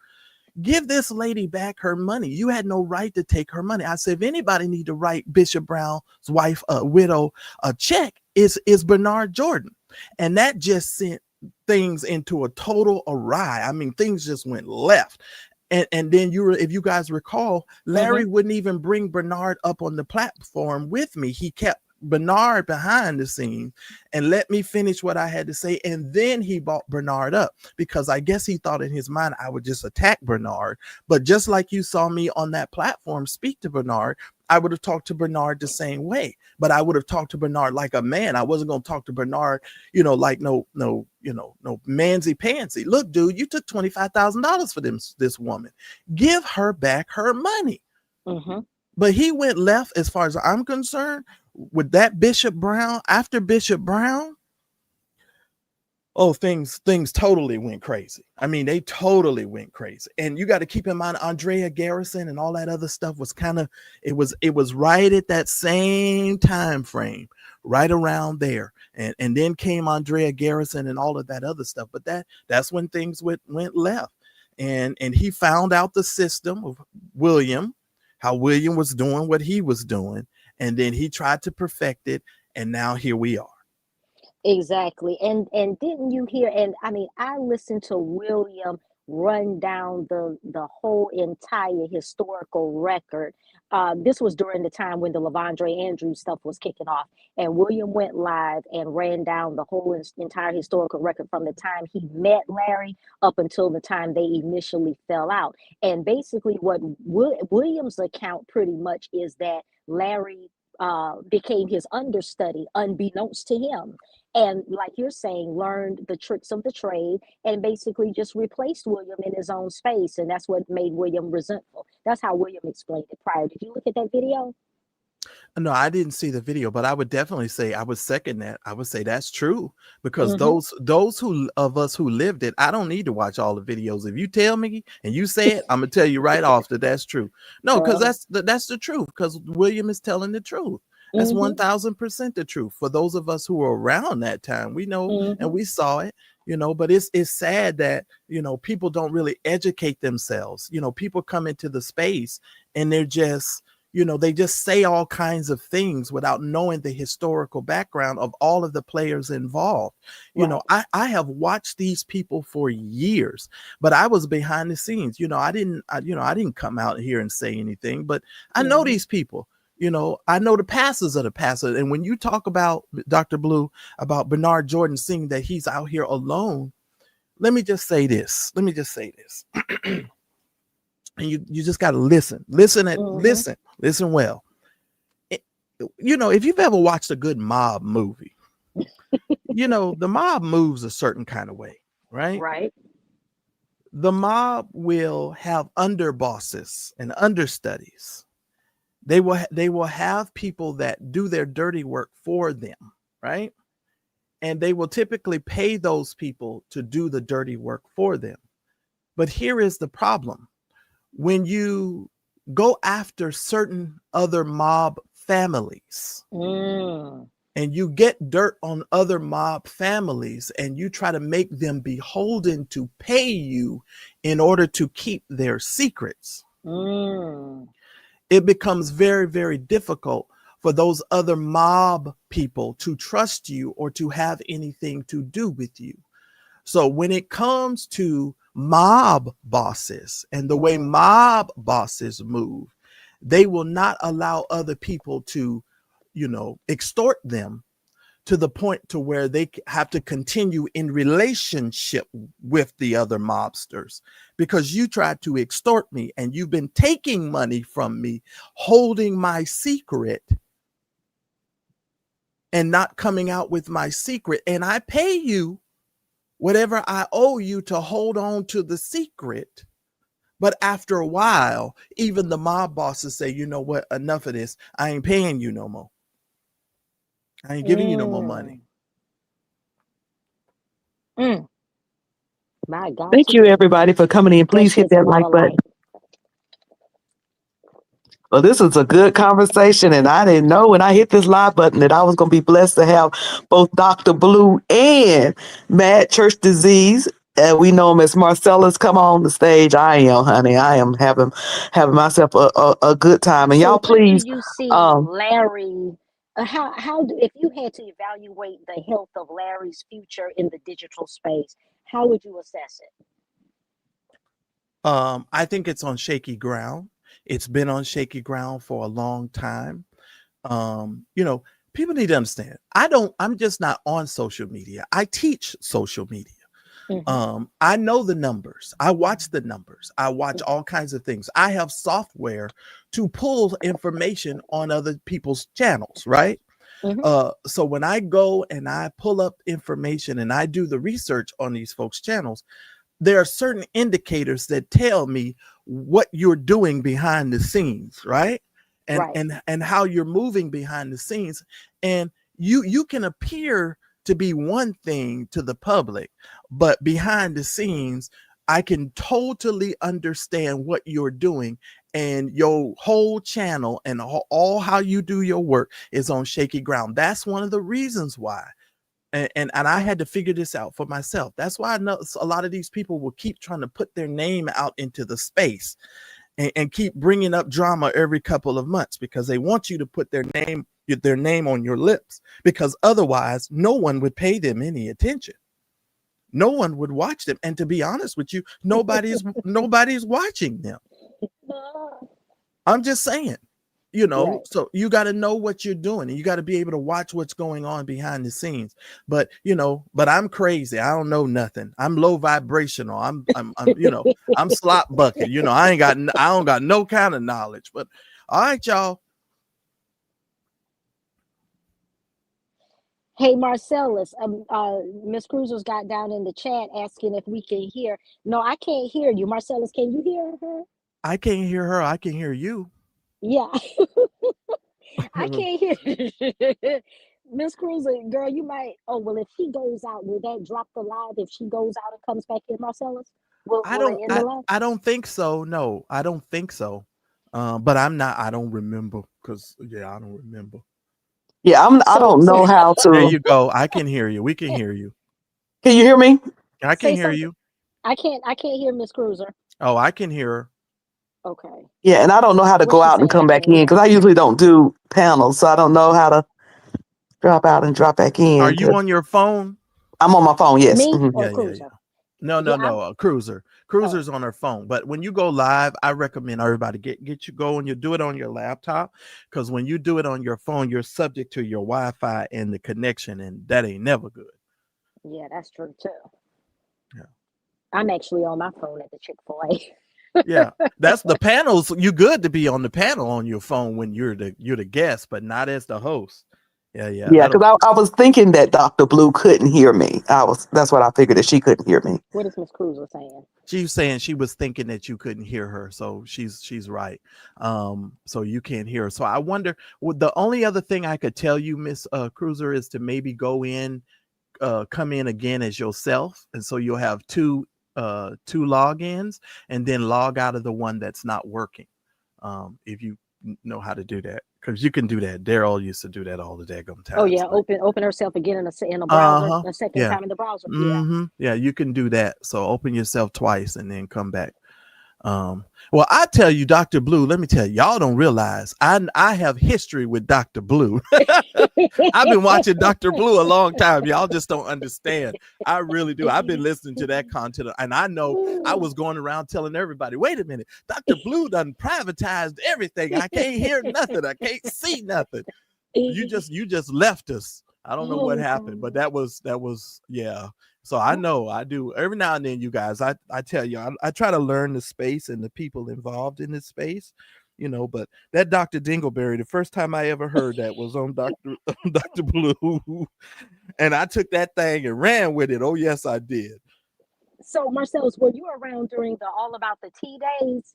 Give this lady back her money. You had no right to take her money." I said, if anybody need to write Bishop Brown's wife, widow, a check, is Bernard Jordan. And that just sent things into a total awry. I mean, things just went left. And then if you guys recall,
Mm-hmm.
Larry wouldn't even bring Bernard up on the platform with me. He kept Bernard behind the scene and let me finish what I had to say. And then he brought Bernard up because I guess he thought in his mind I would just attack Bernard. But just like you saw me on that platform speak to Bernard, I would have talked to Bernard the same way. But I would have talked to Bernard like a man. I wasn't going to talk to Bernard, like no mansy pansy. Look, dude, you took $25,000 for this woman. Give her back her money.
Mm-hmm.
But he went left as far as I'm concerned with that Bishop Brown. After Bishop Brown, oh, things totally went crazy. I mean, they totally went crazy. And you got to keep in mind, Andrea Garrison and all that other stuff was it was right at that same time frame, right around there. And then came Andrea Garrison and all of that other stuff. But that's when things went left. And he found out the system of William, how William was doing what he was doing. And then he tried to perfect it. And now here we are.
Exactly. And didn't you hear, and I mean, I listened to William run down the whole entire historical record. This was during the time when the Lavondre Andrews stuff was kicking off, and William went live and ran down the whole entire historical record from the time he met Larry up until the time they initially fell out. And basically, what William's account pretty much is that Larry became his understudy unbeknownst to him, and like you're saying, learned the tricks of the trade and basically just replaced William in his own space. And that's what made William resentful. That's how William explained it prior. Did you look at that video?
No, I didn't see the video, but I would definitely say I would second that. I would say that's true because
Mm-hmm.
those who of us who lived it, I don't need to watch all the videos. If you tell me and you say it, I'm gonna tell you right off that that's true. No, because that's the truth. Because William is telling the truth. That's
Mm-hmm.
1000% the truth. For those of us who were around that time, we know and
Mm-hmm.
we saw it. But it's sad that people don't really educate themselves. People come into the space and they're just they just say all kinds of things without knowing the historical background of all of the players involved.
Right.
I have watched these people for years, but I was behind the scenes. I didn't come out here and say anything, but I know
Mm-hmm.
these people. I know the pastors of the pastors. And when you talk about Dr. Blue, about Bernard Jordan saying that he's out here alone, let me just say this. And you just got to listen
Mm-hmm.
well. If you've ever watched a good mob movie, the mob moves a certain kind of way, right?
Right.
The mob will have underbosses and understudies. They will have people that do their dirty work for them, right? And they will typically pay those people to do the dirty work for them. But here is the problem. When you go after certain other mob families and you get dirt on other mob families and you try to make them beholden to pay you in order to keep their secrets, it becomes very, very difficult for those other mob people to trust you or to have anything to do with you. So when it comes to mob bosses and the way mob bosses move, they will not allow other people to, extort them to the point to where they have to continue in relationship with the other mobsters because you tried to extort me and you've been taking money from me, holding my secret and not coming out with my secret. And I pay you whatever I owe you to hold on to the secret. But after a while, even the mob bosses say, you know what, enough of this. I ain't paying you no more. I ain't giving you no more money.
My God.
Thank you, everybody, for coming in. Please hit that like button. Well, this is a good conversation, and I didn't know when I hit this live button that I was going to be blessed to have both Dr. Blue and Mad Church Disease. We know him as Marcellus. Come on the stage. I am, honey. I am having myself a good time. And
So
y'all, please.
do you see Larry? If you had to evaluate the health of Larry's future in the digital space, how would you assess it?
I think it's on shaky ground. It's been on shaky ground for a long time. People need to understand. I'm just not on social media. I teach social media. I know the numbers. I watch the numbers. I watch all kinds of things. I have software to pull information on other people's channels, right? So when I go and I pull up information and I do the research on these folks' channels, there are certain indicators that tell me what you're doing behind the scenes, right? And how you're moving behind the scenes. And you can appear to be one thing to the public, but behind the scenes, I can totally understand what you're doing, and your whole channel and all how you do your work is on shaky ground. That's one of the reasons why. And I had to figure this out for myself. That's why I know a lot of these people will keep trying to put their name out into the space and keep bringing up drama every couple of months because they want you to put their name their name on your lips, because otherwise no one would pay them any attention. No one would watch them. And to be honest with you, nobody's watching them. I'm just saying,
Right.
so you got to know what you're doing, and you got to be able to watch what's going on behind the scenes. But I'm crazy. I don't know nothing. I'm low vibrational. I'm I'm slop bucket. I don't got no kind of knowledge. But all right, y'all.
Hey, Marcellus, Miss Cruiser's got down in the chat asking if we can hear. No, I can't hear you. Marcellus, can you hear her?
I can't hear her. I can hear you.
Yeah, I can't hear. Miss Cruiser, girl, you might. Oh, well, if she goes out, will that drop the live? If she goes out and comes back in, Marcellus, will it end the live?
I don't think so. No, I don't think so. But I don't remember, because I don't remember.
Yeah, I don't know how to.
There you go. I can hear you. We can hear you.
Can you hear me?
I can hear you.
I can't hear Miss Cruiser.
Oh, I can hear her.
Okay.
Yeah, and I don't know how to
What
go
she
out and
saying?
come
I
back
can't
in,
hear.
because I usually don't do panels, so I don't know how to drop out and drop back in.
Are you on your phone?
I'm on my phone. Yes.
Me
Mhm.
or
Yeah,
Cruiser?
No, Cruiser.
Oh,
Cruiser's on her phone. But when you go live, I recommend everybody get you going. You do it on your laptop, because when you do it on your phone, you're subject to your Wi-Fi and the connection, and that ain't never good.
yeah, that's true too.
Yeah.
I'm actually on my phone at the Chick-fil-A.
Yeah, that's the panels. You good to be on the panel on your phone when you're the guest, but not as the host. Yeah,
Yeah, because I was thinking that Dr. Blue couldn't hear me. That's what I figured, that she couldn't hear me.
What is Miss Cruiser saying?
She's saying she was thinking that you couldn't hear her, so she's right. So you can't hear her. So I wonder. The only other thing I could tell you, Miss Cruiser, is to maybe go in, come in again as yourself, and so you'll have two logins, and then log out of the one that's not working. If you know how to do that, because you can do that. Daryl used to do that all the daggum times.
Oh yeah, open herself again in a browser, a second
Yeah.
time in the browser. Yeah.
Yeah, you can do that. So open yourself twice and then come back. Well, I tell you, Dr. Blue, let me tell you, y'all don't realize I have history with Dr. Blue. I've been watching Dr. Blue a long time. Y'all just don't understand. I really do. I've been listening to that content, and I know I was going around telling everybody, wait a minute, Dr. Blue done privatized everything. I can't hear nothing. I can't see nothing. You just left us. I don't know what happened, but that was yeah. So I know I do every now and then, you guys. I tell you, I try to learn the space and the people involved in this space, but that Dr. Dingleberry, the first time I ever heard that was on Dr. Blue, and I took that thing and ran with it. Oh yes, I did.
So Marcellus, were you around during the All About the Tea days?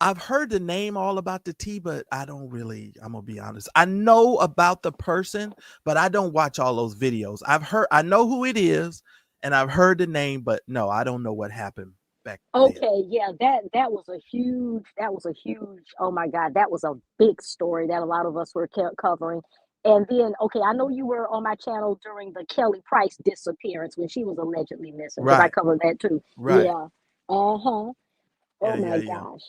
I've heard the name All About the Tea, but I don't really, I'm gonna be honest. I know about the person, but I don't watch all those videos. I know who it is, and I've heard the name, but no, I don't know what happened back then.
Okay, yeah, that was a huge, oh my God, that was a big story that a lot of us were covering. And then, okay, I know you were on my channel during the Kelly Price disappearance when she was allegedly missing, because I
Right.
covered that too.
Right.
Yeah. Uh-huh. Oh
Yeah,
my
yeah.
gosh.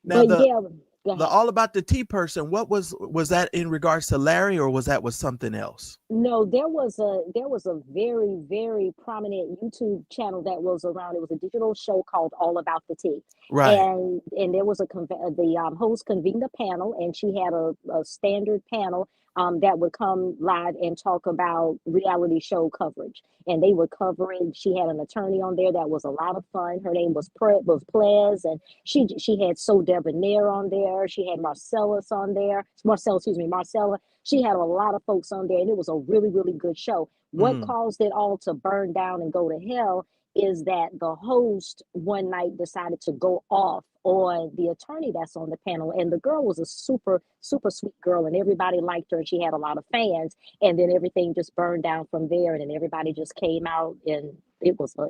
Now
But yeah, go
the
ahead.
All About the Tea person, what was that in regards to Larry, or was that with something else?
No, there was a very, very prominent YouTube channel that was around. It was a digital show called All About the Tea.
Right.
And there was the host convened a panel, and she had a standard panel that would come live and talk about reality show coverage. And they were covering. She had an attorney on there that was a lot of fun. Her name was Plez, and she had So Debonair on there. She had Marcellus on there. Marcella. She had a lot of folks on there, and it was a really, really good show. What caused it all to burn down and go to hell is that the host one night decided to go off on the attorney that's on the panel. And the girl was a super, super sweet girl, and everybody liked her, and she had a lot of fans. And then everything just burned down from there, and then everybody just came out, and it was a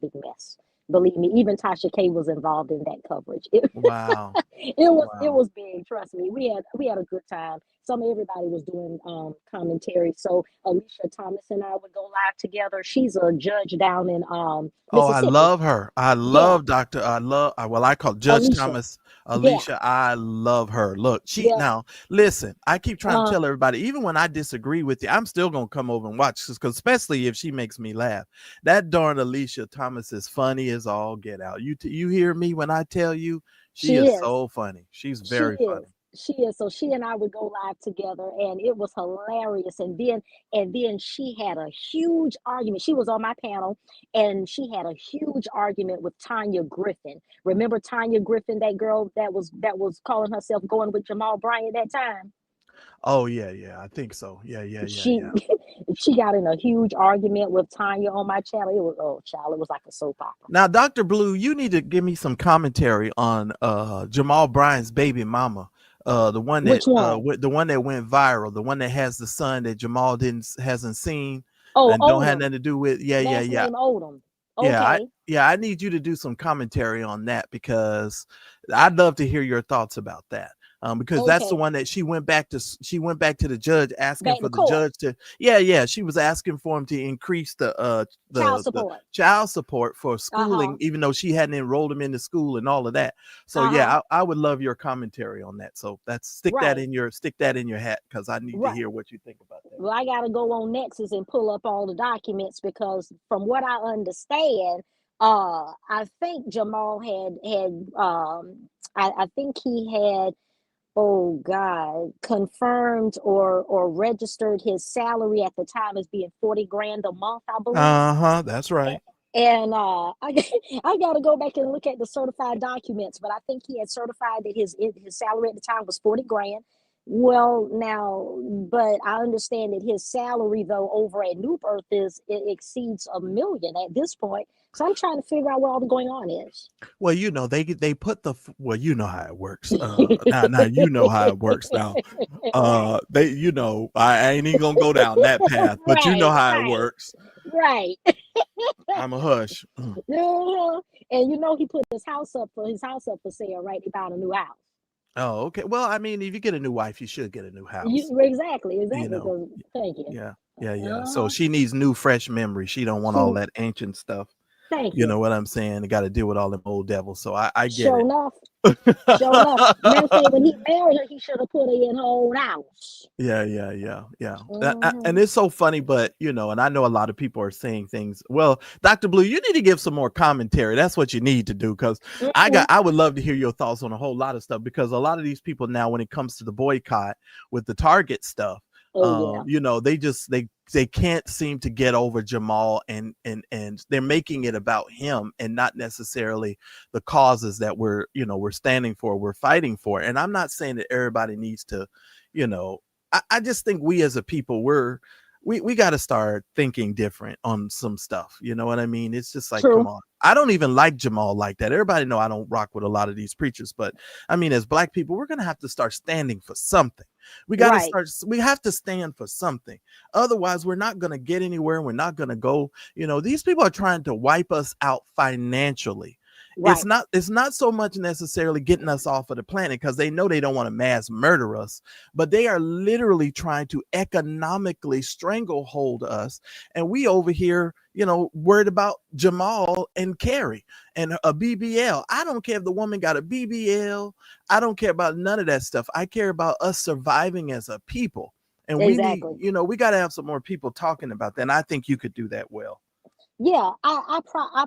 big mess. Believe me, even Tasha K was involved in that coverage.
Wow.
It
Wow.
was big. Trust me, we had a good time. Everybody was doing commentary. So Alicia Thomas and I would go live together. She's a judge down in
Oh, I
Mississippi.
love her. I
Yeah,
love Dr. I love, well, I call Judge
Alicia.
Thomas
Yeah,
Alicia. I love her. Look, she
yeah.
now listen, I keep trying to
Uh,
tell everybody, even when I disagree with you, I'm still gonna come over and watch this because especially if she makes me laugh. That darn Alicia Thomas is funny as all get out. You hear me when I tell you she
she
is
is.
so funny. She's
She
very
is.
funny.
She is. So she and I would go live together and it was hilarious. And then she had a huge argument. She was on my panel and she had a huge argument with Tanya Griffin. Remember Tanya Griffin, that girl that was calling herself going with Jamal Bryant that time?
Oh yeah, yeah, I think so. Yeah, yeah, yeah,
She
yeah.
she got in a huge argument with Tanya on my channel. It was, oh child, it was like a soap opera.
Now, Dr. Blue, you need to give me some commentary on Jamal Bryant's baby mama.
Which one?
The one that went viral, the one that has the son that Jamal didn't hasn't seen
Oh,
and don't have
Odom.
nothing to do with. Yeah, yeah,
Last
yeah.
name Odom.
Yeah,
Okay.
I need you to do some commentary on that because I'd love to hear your thoughts about that. Because that's the
Okay.
one that she went back to the judge asking
Back to
for the
court.
judge to yeah, she was asking for him to increase
Child
the
support.
child support for
Uh-huh.
schooling, even though she hadn't enrolled him into school and all of that. So
Uh-huh.
yeah, I would love your commentary on that. So that's
Right.
stick that in your hat because I need to
Right.
hear what you think about that.
Well, I gotta go on Nexus and pull up all the documents because from what I understand, I think Jamal I think he had, oh God, confirmed or registered his salary at the time as being 40 grand a month, I believe.
Uh-huh, that's right.
And I got to go back and look at the certified documents, but I think he had certified that his salary at the time was 40 grand. Well, now, but I understand that his salary though over at New Earth is it exceeds a million at this point. So I'm trying to figure out what all the going on is.
Well, they put well, you know how it works. Now you know how it works now.
Right,
They I ain't even gonna go down that path, but you know
right,
how it
right,
works.
right.
I'm a hush.
Uh-huh. And he put his house up for sale, right? He bought a new house.
Oh, okay. Well, I mean, if you get a new wife, you should get a new house.
Exactly,
You
exactly.
know.
Because thank you.
Yeah. Yeah, yeah. So
Uh-huh.
she needs new fresh memory. She don't want all
She
that ancient stuff.
Thank
You
you.
know what I'm saying? They got to deal with all them old devils. So I get
Sure
it.
enough, sure enough. Matter of fact, when he married her, he should have put her in her own house.
Yeah, yeah, yeah, yeah. And
Hmm.
it's so funny, but and I know a lot of people are saying things. Well, Dr. Blue, you need to give some more commentary. That's what you need to do because
Hmm.
I would love to hear your thoughts on a whole lot of stuff because a lot of these people now, when it comes to the boycott with the Target stuff,
Oh yeah.
they can't seem to get over Jamal and they're making it about him and not necessarily the causes that we're standing for, we're fighting for. And I'm not saying that everybody needs to, you know, I just think we as a people, we got to start thinking different on some stuff. You know what I mean? It's just like, come
True.
on. I don't even like Jamal like that. Everybody know I don't rock with a lot of these preachers, but I mean, as black people, we're going to have to start standing for something.
Right.
We have to stand for something. Otherwise, we're not going to get anywhere. We're not going to go, these people are trying to wipe us out financially.
Right.
It's not so much necessarily getting us off of the planet because they know they don't want to mass murder us, but they are literally trying to economically stranglehold us. And we over here, worried about Jamal and Carrie and a BBL. I don't care if the woman got a BBL. I don't care about none of that stuff. I care about us surviving as a people. And we need,
Exactly.
we got to have some more people talking about that. And I think you could do that well.
Yeah, I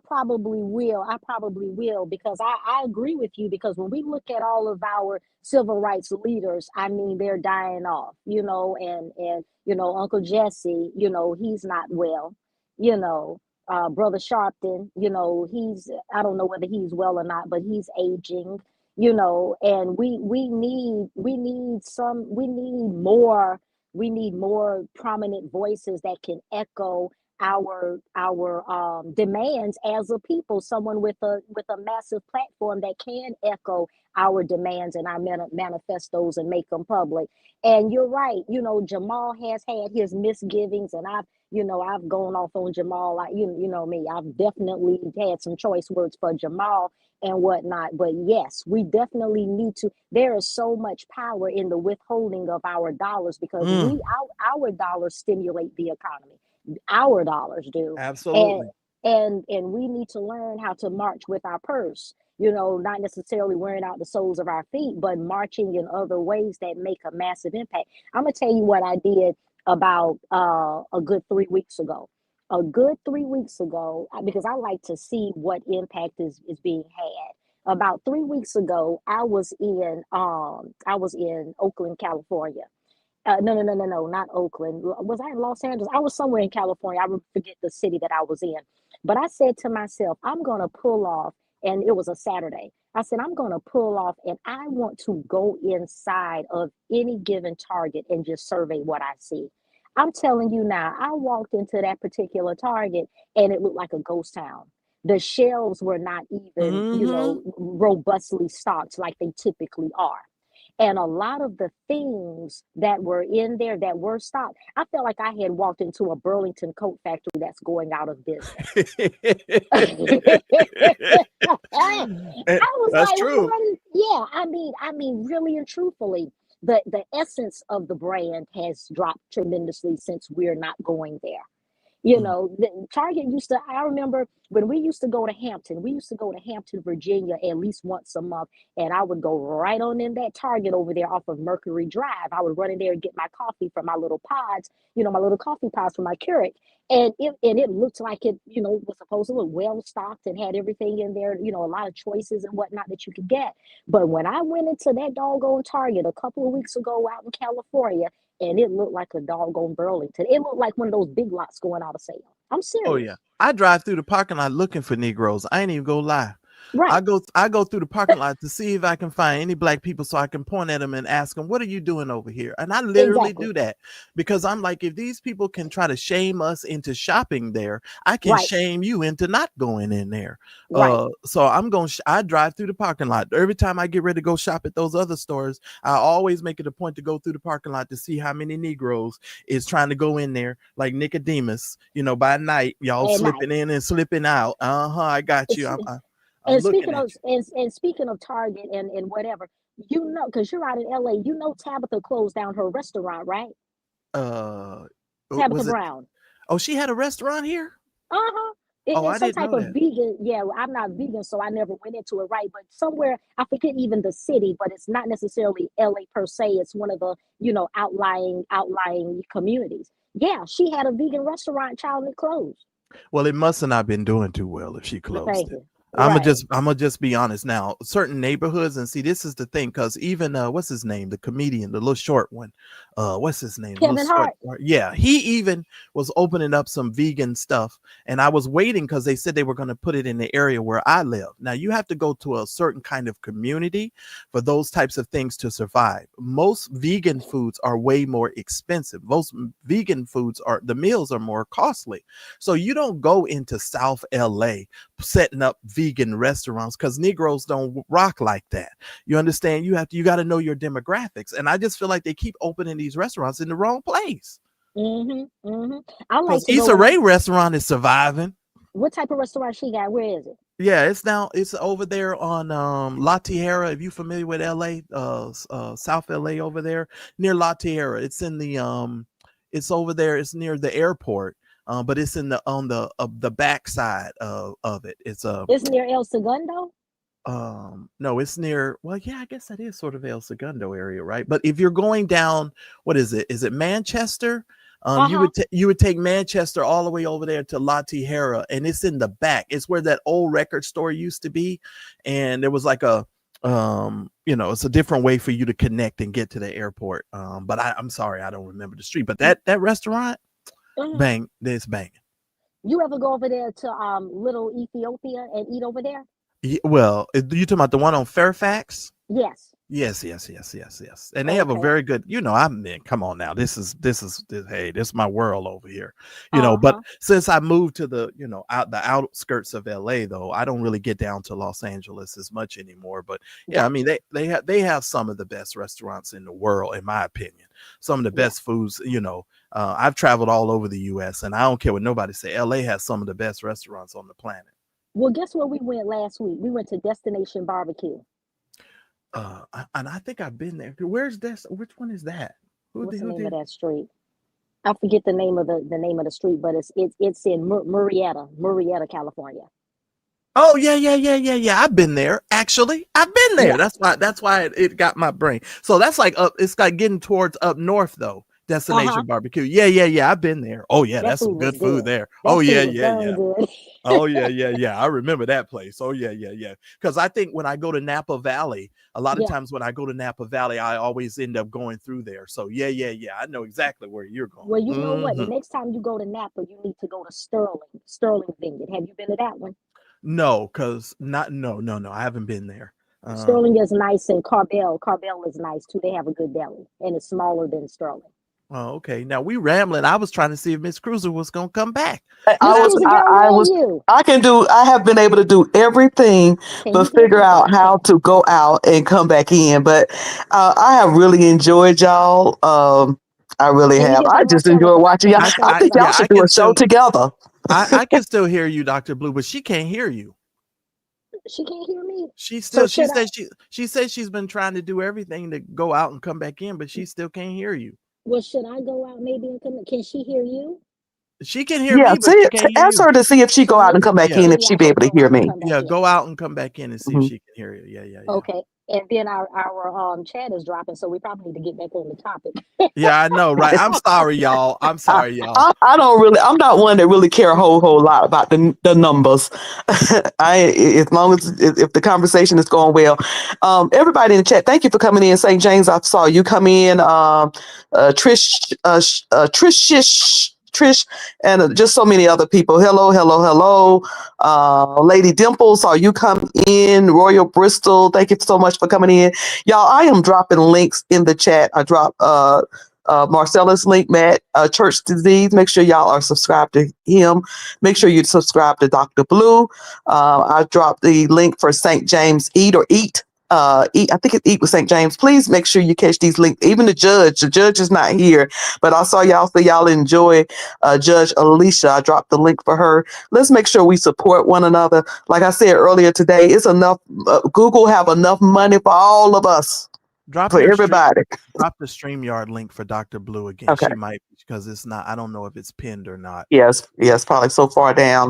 probably will. I probably will because I agree with you because when we look at all of our civil rights leaders, I mean they're dying off, and Uncle Jesse, he's not well, you know, Brother Sharpton, he's I don't know whether he's well or not, but he's aging, and we need more prominent voices that can echo our demands as a people, someone with a massive platform that can echo our demands and our manifestos and make them public. And you're right, Jamal has had his misgivings, and You know, I've gone off on Jamal. You know me. I've definitely had some choice words for Jamal and whatnot. But yes, we definitely need to. There is so much power in the withholding of our dollars because
Mm,
our dollars stimulate the economy. Our dollars do, and
absolutely.
and we need to learn how to march with our purse. You know, not necessarily wearing out the soles of our feet, but marching in other ways that make a massive impact. I'm gonna tell you what I did about a good 3 weeks ago. A good 3 weeks ago, because I like to see what impact is being had. About 3 weeks ago, I was in Oakland, California. No, not Oakland. Was I in Los Angeles? I was somewhere in California. I forget the city that I was in. But I said to myself, I'm going to pull off, and it was a Saturday. I said, I'm going to pull off, and I want to go inside of any given Target and just survey what I see. I'm telling you now, I walked into that particular Target, and it looked like a ghost town. The shelves were not even,
Hmm.
robustly stocked like they typically are. And a lot of the things that were in there that were stocked, I felt like I had walked into a Burlington coat factory that's going out of business. I was
That's
like,
true.
yeah, I mean, really and truthfully, the essence of the brand has dropped tremendously since we're not going there. You
Mm.
know, the Target used to, I remember when we used to go to Hampton, Virginia at least once a month. And I would go right on in that Target over there off of Mercury Drive. I would run in there and get my coffee from my little pods, my little coffee pods from my Keurig. And it looked like it, was supposed to look well stocked and had everything in there, a lot of choices and whatnot that you could get. But when I went into that doggone Target a couple of weeks ago out in California, and it looked like a doggone Burlington. It looked like one of those big lots going out of sale. I'm
Oh yeah.
serious.
I drive through the parking lot looking for Negroes. I ain't even gonna lie.
Right.
I go through the parking lot to see if I can find any black people so I can point at them and ask them, "What are you doing over here?" And I literally
Exactly.
do that because I'm like, if these people can try to shame us into shopping there, I can
Right.
shame you into not going in there.
Right.
So I'm going. I drive through the parking lot every time I get ready to go shop at those other stores. I always make it a point to go through the parking lot to see how many Negroes is trying to go in there, like Nicodemus. By night, y'all
At night.
slipping in and slipping out. I got you.
It's,
I'm
and
looking
speaking
at
of and speaking of Target and whatever, because you're out in LA, Tabitha closed down her restaurant, right?
you.
Tabitha
Was it?
Brown.
Oh, she had a restaurant here.
Uh-huh. It,
Oh,
it's
I
some
didn't
type
know
of
that.
vegan. Yeah, well, I'm not vegan, so I never went into it, right? But somewhere, I forget even the city, but it's not necessarily LA per se. It's one of the, outlying communities. Yeah, she had a vegan restaurant, child, and it closed.
Well, it must have not been doing too well if she closed
Thank
it.
you. Right.
I'm gonna just be honest now. Certain neighborhoods, and see, this is the thing, because even what's his name, the comedian, the little short one, what's his name, the little
Kevin
short,
Hart.
yeah, he even was opening up some vegan stuff, and I was waiting because they said they were going to put it in the area where I live. Now you have to go to a certain kind of community for those types of things to survive. Most vegan foods are way more expensive. Most vegan foods are the meals are more costly. So you don't go into South LA setting up vegan restaurants because Negroes don't rock like that. You understand? You got to know your demographics. And I just feel like they keep opening these restaurants in the wrong place.
I like
Because
to go
Issa
when
Rae restaurant is surviving.
what type of restaurant she got? Where is it?
Yeah, it's over there on La Tierra. If you familiar with LA, South LA over there near La Tierra. It's in the it's over there, it's near the airport. But it's in the backside of it. It's
It's near El Segundo.
no, it's near, well, yeah, I guess that is sort of El Segundo area, right? But if you're going down, what is it? Is it Manchester?
Uh-huh.
You would take Manchester all the way over there to La Tijera, and it's in the back. It's where that old record store used to be, and there was like a it's a different way for you to connect and get to the airport. But I'm sorry, I don't remember the street. But that restaurant,
Uh-huh.
bang, it's banging.
You ever go over there to Little Ethiopia and eat over there?
Well, you talking about the one on Fairfax?
Yes.
Yes, yes. And they have a
Okay.
very good, I mean, come on now. Hey, this is my world over here. But
Uh-huh.
since I moved to the outskirts of LA though, I don't really get down to Los Angeles as much anymore. But yeah, I mean,
Gotcha.
they have some of the best restaurants in the world, in my opinion. Some of the
Yeah.
best foods, I've traveled all over the US and I don't care what nobody say. LA has some of the best restaurants on the planet.
Well, guess where we went last week? We went to Destination Barbecue.
And I think I've been there. Where's this? Which one is that? Who
What's
did
the
who
name of
did?
that street? I forget the name of the name of the street, but it's in Murrieta, California.
Oh yeah. I've been there. Actually, I've been there.
Yeah,
That's why it got my brain. So that's like up. It's like getting towards up north though.
uh-huh.
Destination barbecue. Yeah. I've been there. Oh yeah,
That
that's
food
some
was
good food
good.
there. Oh
That food
yeah,
was
yeah,
darn
yeah.
good.
Oh yeah. I remember that place. Oh yeah. Because I think when I go to Napa Valley, a lot of
Yeah.
times when I go to Napa Valley, I always end up going through there. So yeah. I know exactly where you're going.
Well, you know what? The next time you go to Napa, you need to go to Sterling Vineyard. Have you been to that one?
No, because not no. I haven't been there.
Sterling is nice, and Carbell is nice too. They have a good deli, and it's smaller than Sterling.
Oh, okay. Now we rambling. I was trying to see if Miss Cruiser was gonna come back.
Miss
I was,
Cruiser, girl,
I
where are
was,
you?
I have been able to do everything
Can
but
you hear
figure
me?
out how to go out and come back in. But I have really enjoyed y'all. I really
Can you
have.
hear
I just
Marcella?
enjoy watching y'all. I
Marcella,
think y'all should
I
do
can
a show
still
together.
I can still hear you, Dr. Blue, but she can't hear you.
she can't hear me.
She
So
still she
should I?
says she says she's been trying to do everything to go out and come back in, but she still can't hear you.
Well, should I go out maybe and come? Can she hear you?
She can hear
Yeah,
me, but
see,
she can't hear
ask
you.
her to see if she
So
go out and come back
Yeah.
in, if
maybe
she
I
be
should
able to
go
hear
out and
me.
come back
Yeah,
in.
go out and come back in and see if
Mhm.
she can hear you. Yeah.
Okay. And then our chat is dropping, so we probably need to get back on the topic.
Yeah, I know, right? I'm sorry, y'all. I'm
I,
sorry, y'all.
I don't really. I'm not one that really care a whole lot about the numbers. As long as if the conversation is going well. Everybody in the chat, thank you for coming in. St. James, I saw you come in. Trish, and just so many other people. Hello. Lady Dimple, saw you come in. Royal Bristol, thank you so much for coming in, y'all. I am dropping links in the chat. I dropped Marcellus link, Matt, Church Disease. Make sure y'all are subscribed to him. Make sure you subscribe to Dr. Blue. I dropped the link for St. James Eat or Eat. I think it's Eat with St. James. Please make sure you catch these links. Even the judge is not here, but I saw y'all, so y'all enjoy Judge Alicia. I dropped the link for her. Let's make sure we support one another. Like I said earlier today, it's enough. Google have enough money for all of us,
Drop
for
your stream
everybody.
drop the StreamYard link for Dr. Blue again.
Okay.
She might, because it's not, I don't know if it's pinned or not.
Yes, probably so far down.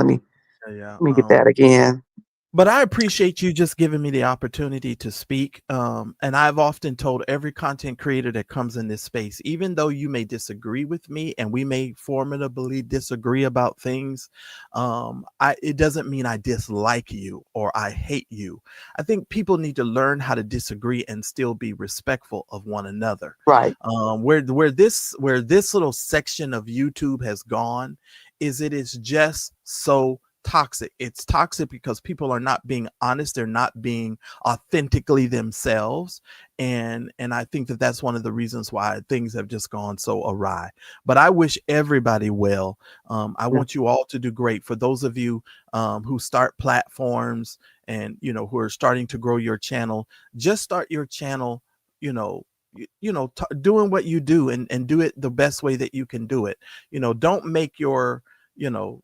Yeah.
Let me get that again.
But I appreciate you just giving me the opportunity to speak. And I've often told every content creator that comes in this space, even though you may disagree with me and we may formidably disagree about things, it doesn't mean I dislike you or I hate you. I think people need to learn how to disagree and still be respectful of one another.
Right.
Where this little section of YouTube has gone is it is just so toxic. It's toxic because people are not being honest. They're not being authentically themselves. And I think that that's one of the reasons why things have just gone so awry. But I wish everybody well. I want you all to do great. For those of you who start platforms and, who are starting to grow your channel, just start your channel, doing what you do and do it the best way that you can do it. Don't make your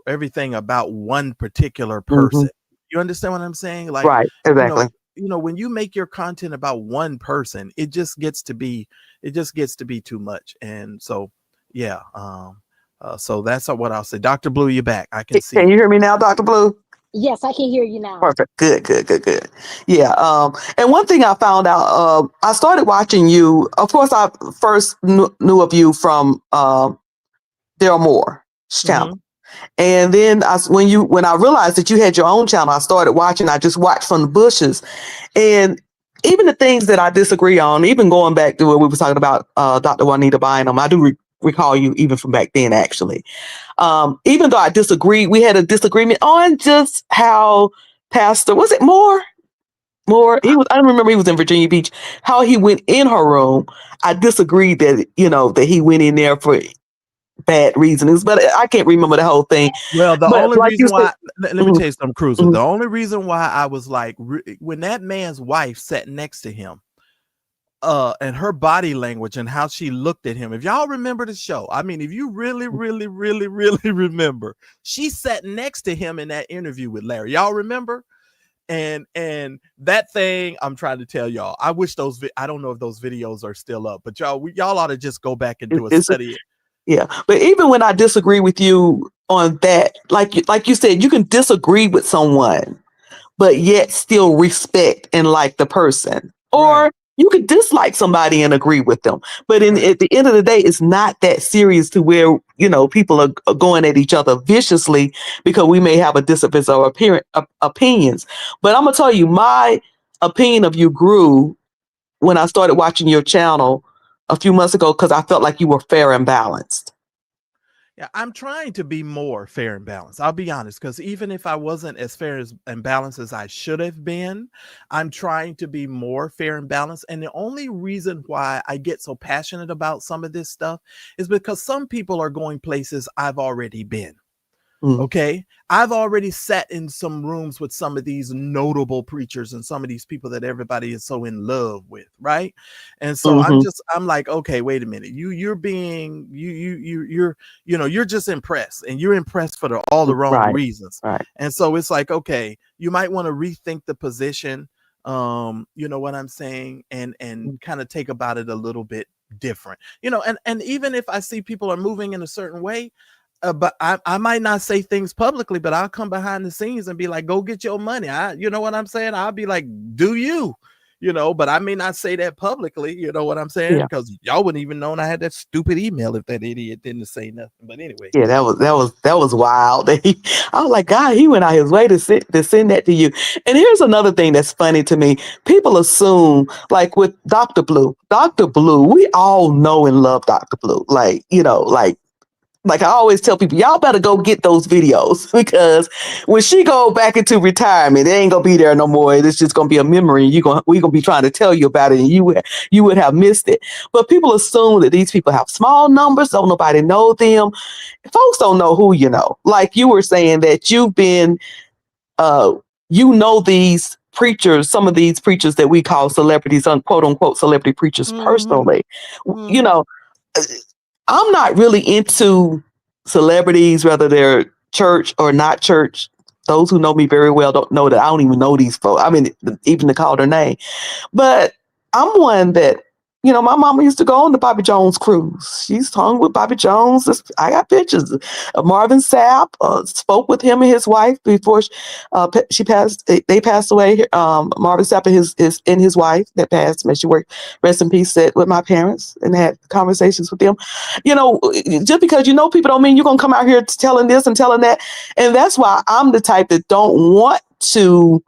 everything about one particular person. You understand what I'm saying? Like,
right, exactly.
When you make your content about one person, it just gets to be too much. And so, yeah. So that's what I'll say. Dr. Blue, you're back. I can see.
Can you hear me now, Dr. Blue?
Yes, I can hear you now.
Perfect. Good. Yeah. And one thing I found out, I started watching you. Of course, I first knew of you from Daryl Moore's channel. And then when I realized that you had your own channel, I started watching. I just watched from the bushes, and even the things that I disagree on, even going back to what we were talking about, Dr. Juanita Bynum, I do recall you even from back then, actually. Even though I disagree, we had a disagreement on just how Pastor, was it Moore? More, he was. I don't remember he was in Virginia Beach. How he went in her room, I disagreed that that he went in there for bad reasons, but I can't remember the whole thing.
Well, the
But
only
like you
reason
said,
why, let me
mhm,
tell you something, Cruiser.
mhm,
The only reason why I was like, when that man's wife sat next to him, and her body language and how she looked at him. If y'all remember the show, I mean, if you really, really, really, really remember, she sat next to him in that interview with Larry. Y'all remember? And that thing, I'm trying to tell y'all, I wish I don't know if those videos are still up, but y'all ought to just go back and do a
it's
study.
yeah. But even when I disagree with you on that, like you said, you can disagree with someone but yet still respect and like the person.
Right,
Or you could dislike somebody and agree with them. But
right.
at the end of the day, it's not that serious to where, people are going at each other viciously because we may have a difference of opinions. But I'm going to tell you, my opinion of you grew when I started watching your channel a few months ago because I felt like you were fair and balanced.
Yeah, I'm trying to be more fair and balanced. I'll be honest, because even if I wasn't as fair and balanced as I should have been, I'm trying to be more fair and balanced. And the only reason why I get so passionate about some of this stuff is because some people are going places I've already been.
Mm.
Okay. I've already sat in some rooms with some of these notable preachers and some of these people that everybody is so in love with. Right. And so
Mm-hmm.
I'm like, okay, wait a minute. You're you're just impressed, and you're impressed for all the wrong
Right.
reasons.
Right.
And so it's like, okay, you might want to rethink the position. You know what I'm saying? And
Mm.
kind of take about it a little bit different, and even if I see people are moving in a certain way, but I might not say things publicly, but I'll come behind the scenes and be like, go get your money. You know what I'm saying? I'll be like, do you, but I may not say that publicly. You know what I'm saying?
Yeah.
Because y'all wouldn't even know I had that stupid email if that idiot didn't say nothing. But anyway.
Yeah, that was wild. I was like, God, he went out his way to send that to you. And here's another thing that's funny to me. People assume, like with Dr. Blue, we all know and love Dr. Blue. Like I always tell people, y'all better go get those videos because when she go back into retirement, it ain't gonna be there no more. It's just gonna be a memory. We gonna be trying to tell you about it, and you would have missed it. But people assume that these people have small numbers, don't nobody know them. Folks don't know who you know. Like you were saying that you've been, uh, these preachers, some of these preachers that we call celebrities, quote unquote celebrity preachers
Mm-hmm.
personally. You
Mm-hmm.
know, I'm not really into celebrities, whether they're church or not church. Those who know me very well don't know that I don't even know these folks. I mean, even to call their name. But I'm one that, my mama used to go on the Bobby Jones cruise. She's hung with Bobby Jones. I got pictures of Marvin Sapp. Spoke with him and his wife before she passed. They passed away. Marvin Sapp and his wife that passed. May she work, rest in peace. Sat with my parents and had conversations with them. Just because people don't mean you're gonna come out here telling this and telling that. And that's why I'm the type that don't want to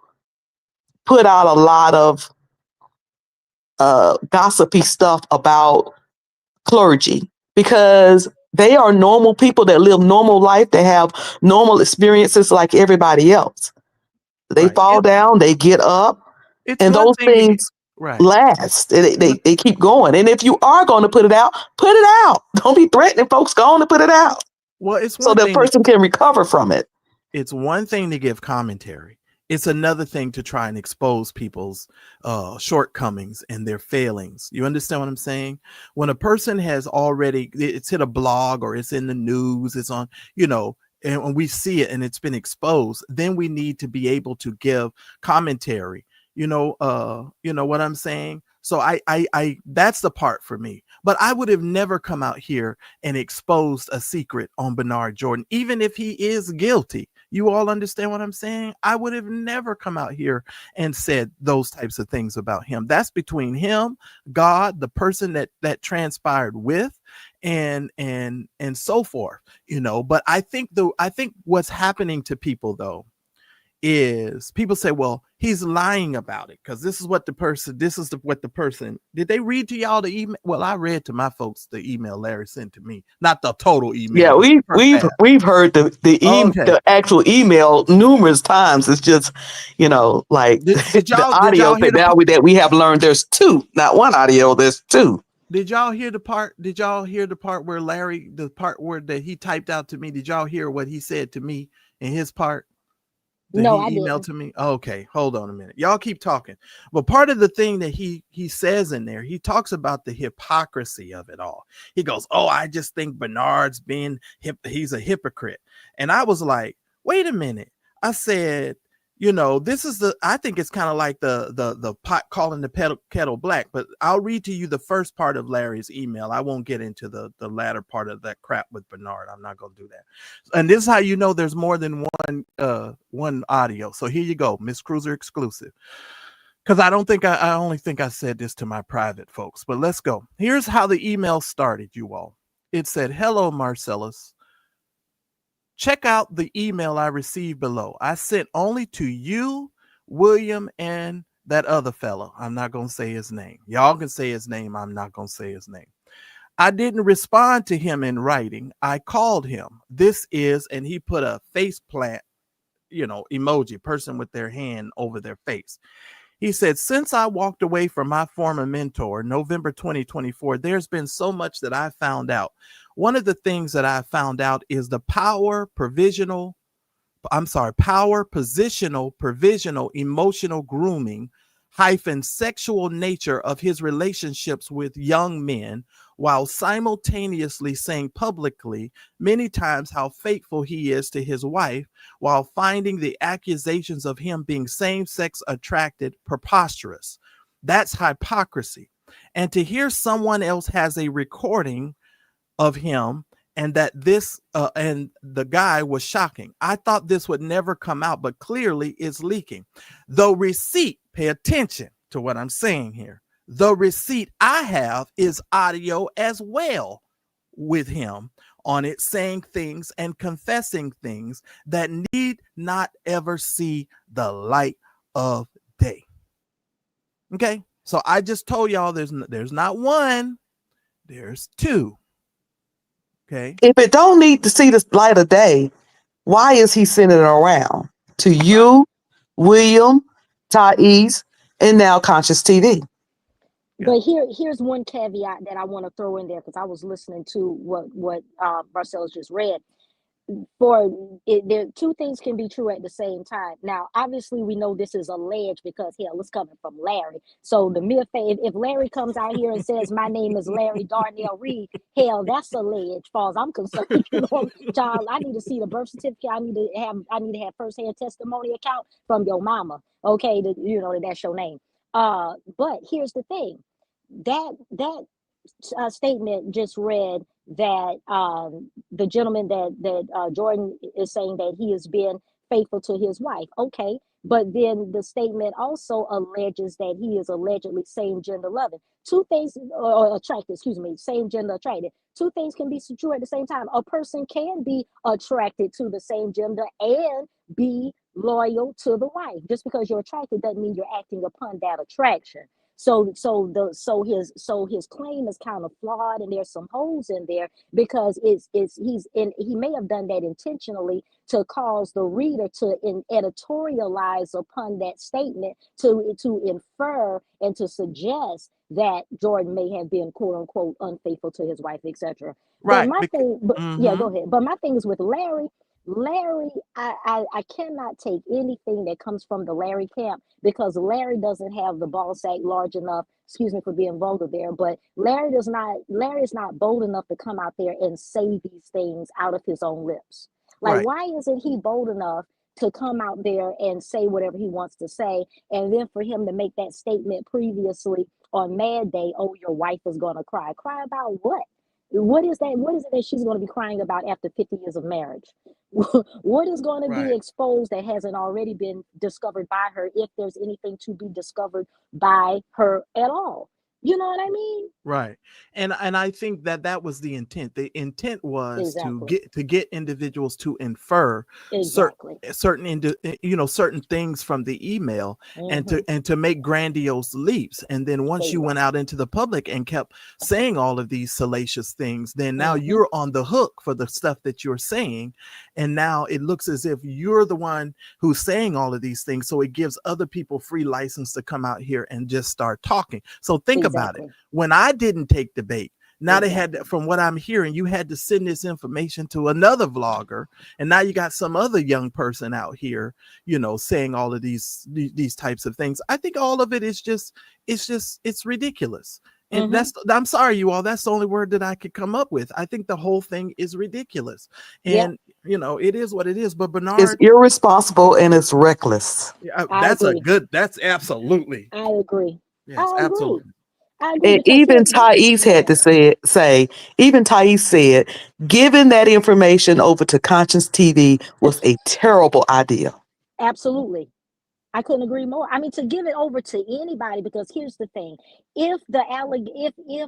put out a lot of gossipy stuff about clergy because they are normal people that live normal life. They have normal experiences like everybody else. They
Right.
fall down, they get up,
It's
and
one
those
thing to get
things
right.
last. They keep going. And if you are going to put it out, put it out. Don't be threatening folks. Go on and put it out
Well, it's
so
one
that
thing to
person can recover from it.
it's one thing to give commentary. It's another thing to try and expose people's shortcomings and their failings. You understand what I'm saying? When a person has already, it's hit a blog or it's in the news, it's on, and when we see it and it's been exposed, then we need to be able to give commentary. You know what I'm saying? So I that's the part for me. But I would have never come out here and exposed a secret on Bernard Jordan, even if he is guilty. You all understand what I'm saying? I would have never come out here and said those types of things about him. That's between him, God, the person that transpired with, and so forth. But I think what's happening to people though is people say, well, he's lying about it because this is what the person, did they read to y'all the email? Well, I read to my folks the email Larry sent to me, not the total email.
Yeah,
but the first half.
we've heard the
Okay.
the actual email numerous times. It's just, like
Did
the
y'all
audio
hear
that we have learned there's two, not one audio, there's two.
Did y'all hear the part where Larry, the part where that he typed out to me? Did y'all hear what he said to me in his part? That
No,
he
I
emailed
didn't.
to me. Okay, hold on a minute. Y'all keep talking. But part of the thing that he says in there, he talks about the hypocrisy of it all. He goes, "Oh, I just think Bernard's he's a hypocrite." And I was like, "Wait a minute." I said, this is I think it's kind of like the pot calling the kettle black, but I'll read to you the first part of Larry's email. I won't get into the latter part of that crap with Bernard. I'm not going to do that. And this is how you know there's more than one audio. So here you go, Miss Cruiser exclusive. Because I only think I said this to my private folks, but let's go. Here's how the email started, you all. It said, "Hello, Marcellus. Check out the email I received below. I sent only to you, William, and that other fellow. I'm not going to say his name. Y'all can say his name. I'm not going to say his name. I didn't respond to him in writing. I called him. This is," and he put a face plant, emoji, person with their hand over their face. He said, "Since I walked away from my former mentor, November 2024, there's been so much that I found out. One of the things that I found out is the power, positional, provisional, emotional grooming - sexual nature of his relationships with young men, while simultaneously saying publicly many times how faithful he is to his wife, while finding the accusations of him being same-sex attracted preposterous. That's hypocrisy. And to hear someone else has a recording of him and that this and the guy was shocking. I thought this would never come out, but clearly it's leaking. The receipt," pay attention to what I'm saying here, "the receipt I have is audio as well with him on it, saying things and confessing things that need not ever see the light of day." Okay, so I just told y'all there's not one, there's two. Okay.
If it don't need to see the light of day, why is he sending it around to you, William, Thais, and now Conscious TV?
But here's one caveat that I want to throw in there, because I was listening to what Marcellus just read. There, two things can be true at the same time. Now, obviously, we know this is alleged because hell, it's coming from Larry. So the mere fact, if Larry comes out here and says my name is Larry Darnell Reed, hell, that's alleged. As far as I'm concerned, child, I need to see the birth certificate. I need to have firsthand testimony account from your mama. Okay, that's your name. But here's the thing, that statement just read that the gentleman that Jordan is saying that he has been faithful to his wife. Okay, but then the statement also alleges that he is allegedly same gender loving. Two things, or attracted, excuse me, same gender attracted. Two things can be true at the same time. A person can be attracted to the same gender and be loyal to the wife. Just because you're attracted doesn't mean you're acting upon that attraction. So his claim is kind of flawed, and there's some holes in there, because he may have done that intentionally to cause the reader to editorialize upon that statement, to infer and to suggest that Jordan may have been quote unquote unfaithful to his wife, etc.
Right.
Yeah, go ahead. But my thing is with Larry, I cannot take anything that comes from the Larry camp, because Larry doesn't have the ball sack large enough. Excuse me for being vulgar there, but Larry is not bold enough to come out there and say these things out of his own lips. Like,
Right.
why isn't he bold enough to come out there and say whatever he wants to say, and then for him to make that statement previously on Mad Day, "Oh, your wife is gonna cry." Cry about what? What is that? What is it that she's going to be crying about after 50 years of marriage? What is going to be
Right.
exposed that hasn't already been discovered by her, if there's anything to be discovered by her at all? You know what I mean?
Right. And I think that that was the intent. The intent was
Exactly.
to get individuals to infer certain
Exactly.
certain things from the email,
Hmm.
and to make grandiose leaps. And then once you went
Exactly.
out into the public and kept saying all of these salacious things, then now
Hmm.
you're on the hook for the stuff that you're saying. And now it looks as if you're the one who's saying all of these things. So it gives other people free license to come out here and just start talking. So think about it.
Exactly.
When I didn't take the bait, now they had,
Exactly.
from what I'm hearing, you had to send this information to another vlogger, and now you got some other young person out here, saying all of these types of things. I think all of it is it's ridiculous. And
Hmm.
I'm sorry, you all, that's the only word that I could come up with. I think the whole thing is ridiculous.
Yep.
And it is what it is. But
It's
Bernard,
irresponsible and it's reckless.
yeah,
I agree.
that's absolutely,
I agree.
yes,
I agree.
absolutely.
I agree
And
because
even
here,
Thais had to
yeah,
say, even Thais said, giving that information over to Conscience TV was a terrible idea.
absolutely. I couldn't agree more. I mean, to give it over to anybody, because here's the thing: if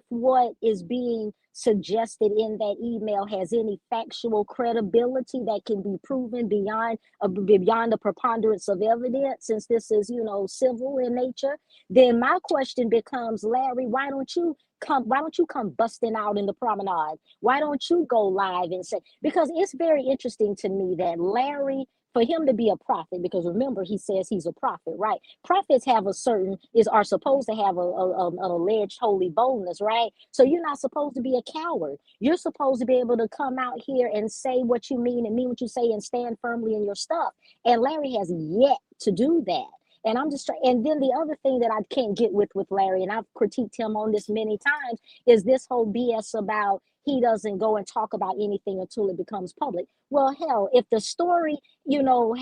what is being suggested in that email has any factual credibility that can be proven beyond the preponderance of evidence, since this is civil in nature, then my question becomes, Larry, why don't you come busting out in the promenade? Why don't you go live and say? Because it's very interesting to me that Larry, for him to be a prophet, because remember he says he's a prophet, right? Prophets have a certain is are supposed to have an alleged holy boldness, right? So you're not supposed to be a coward. You're supposed to be able to come out here and say what you mean and mean what you say and stand firmly in your stuff. And Larry has yet to do that. And I'm just trying. And then the other thing that I can't get with Larry, and I've critiqued him on this many times, is this whole BS about he doesn't go and talk about anything until it becomes public. Well, hell, if the story,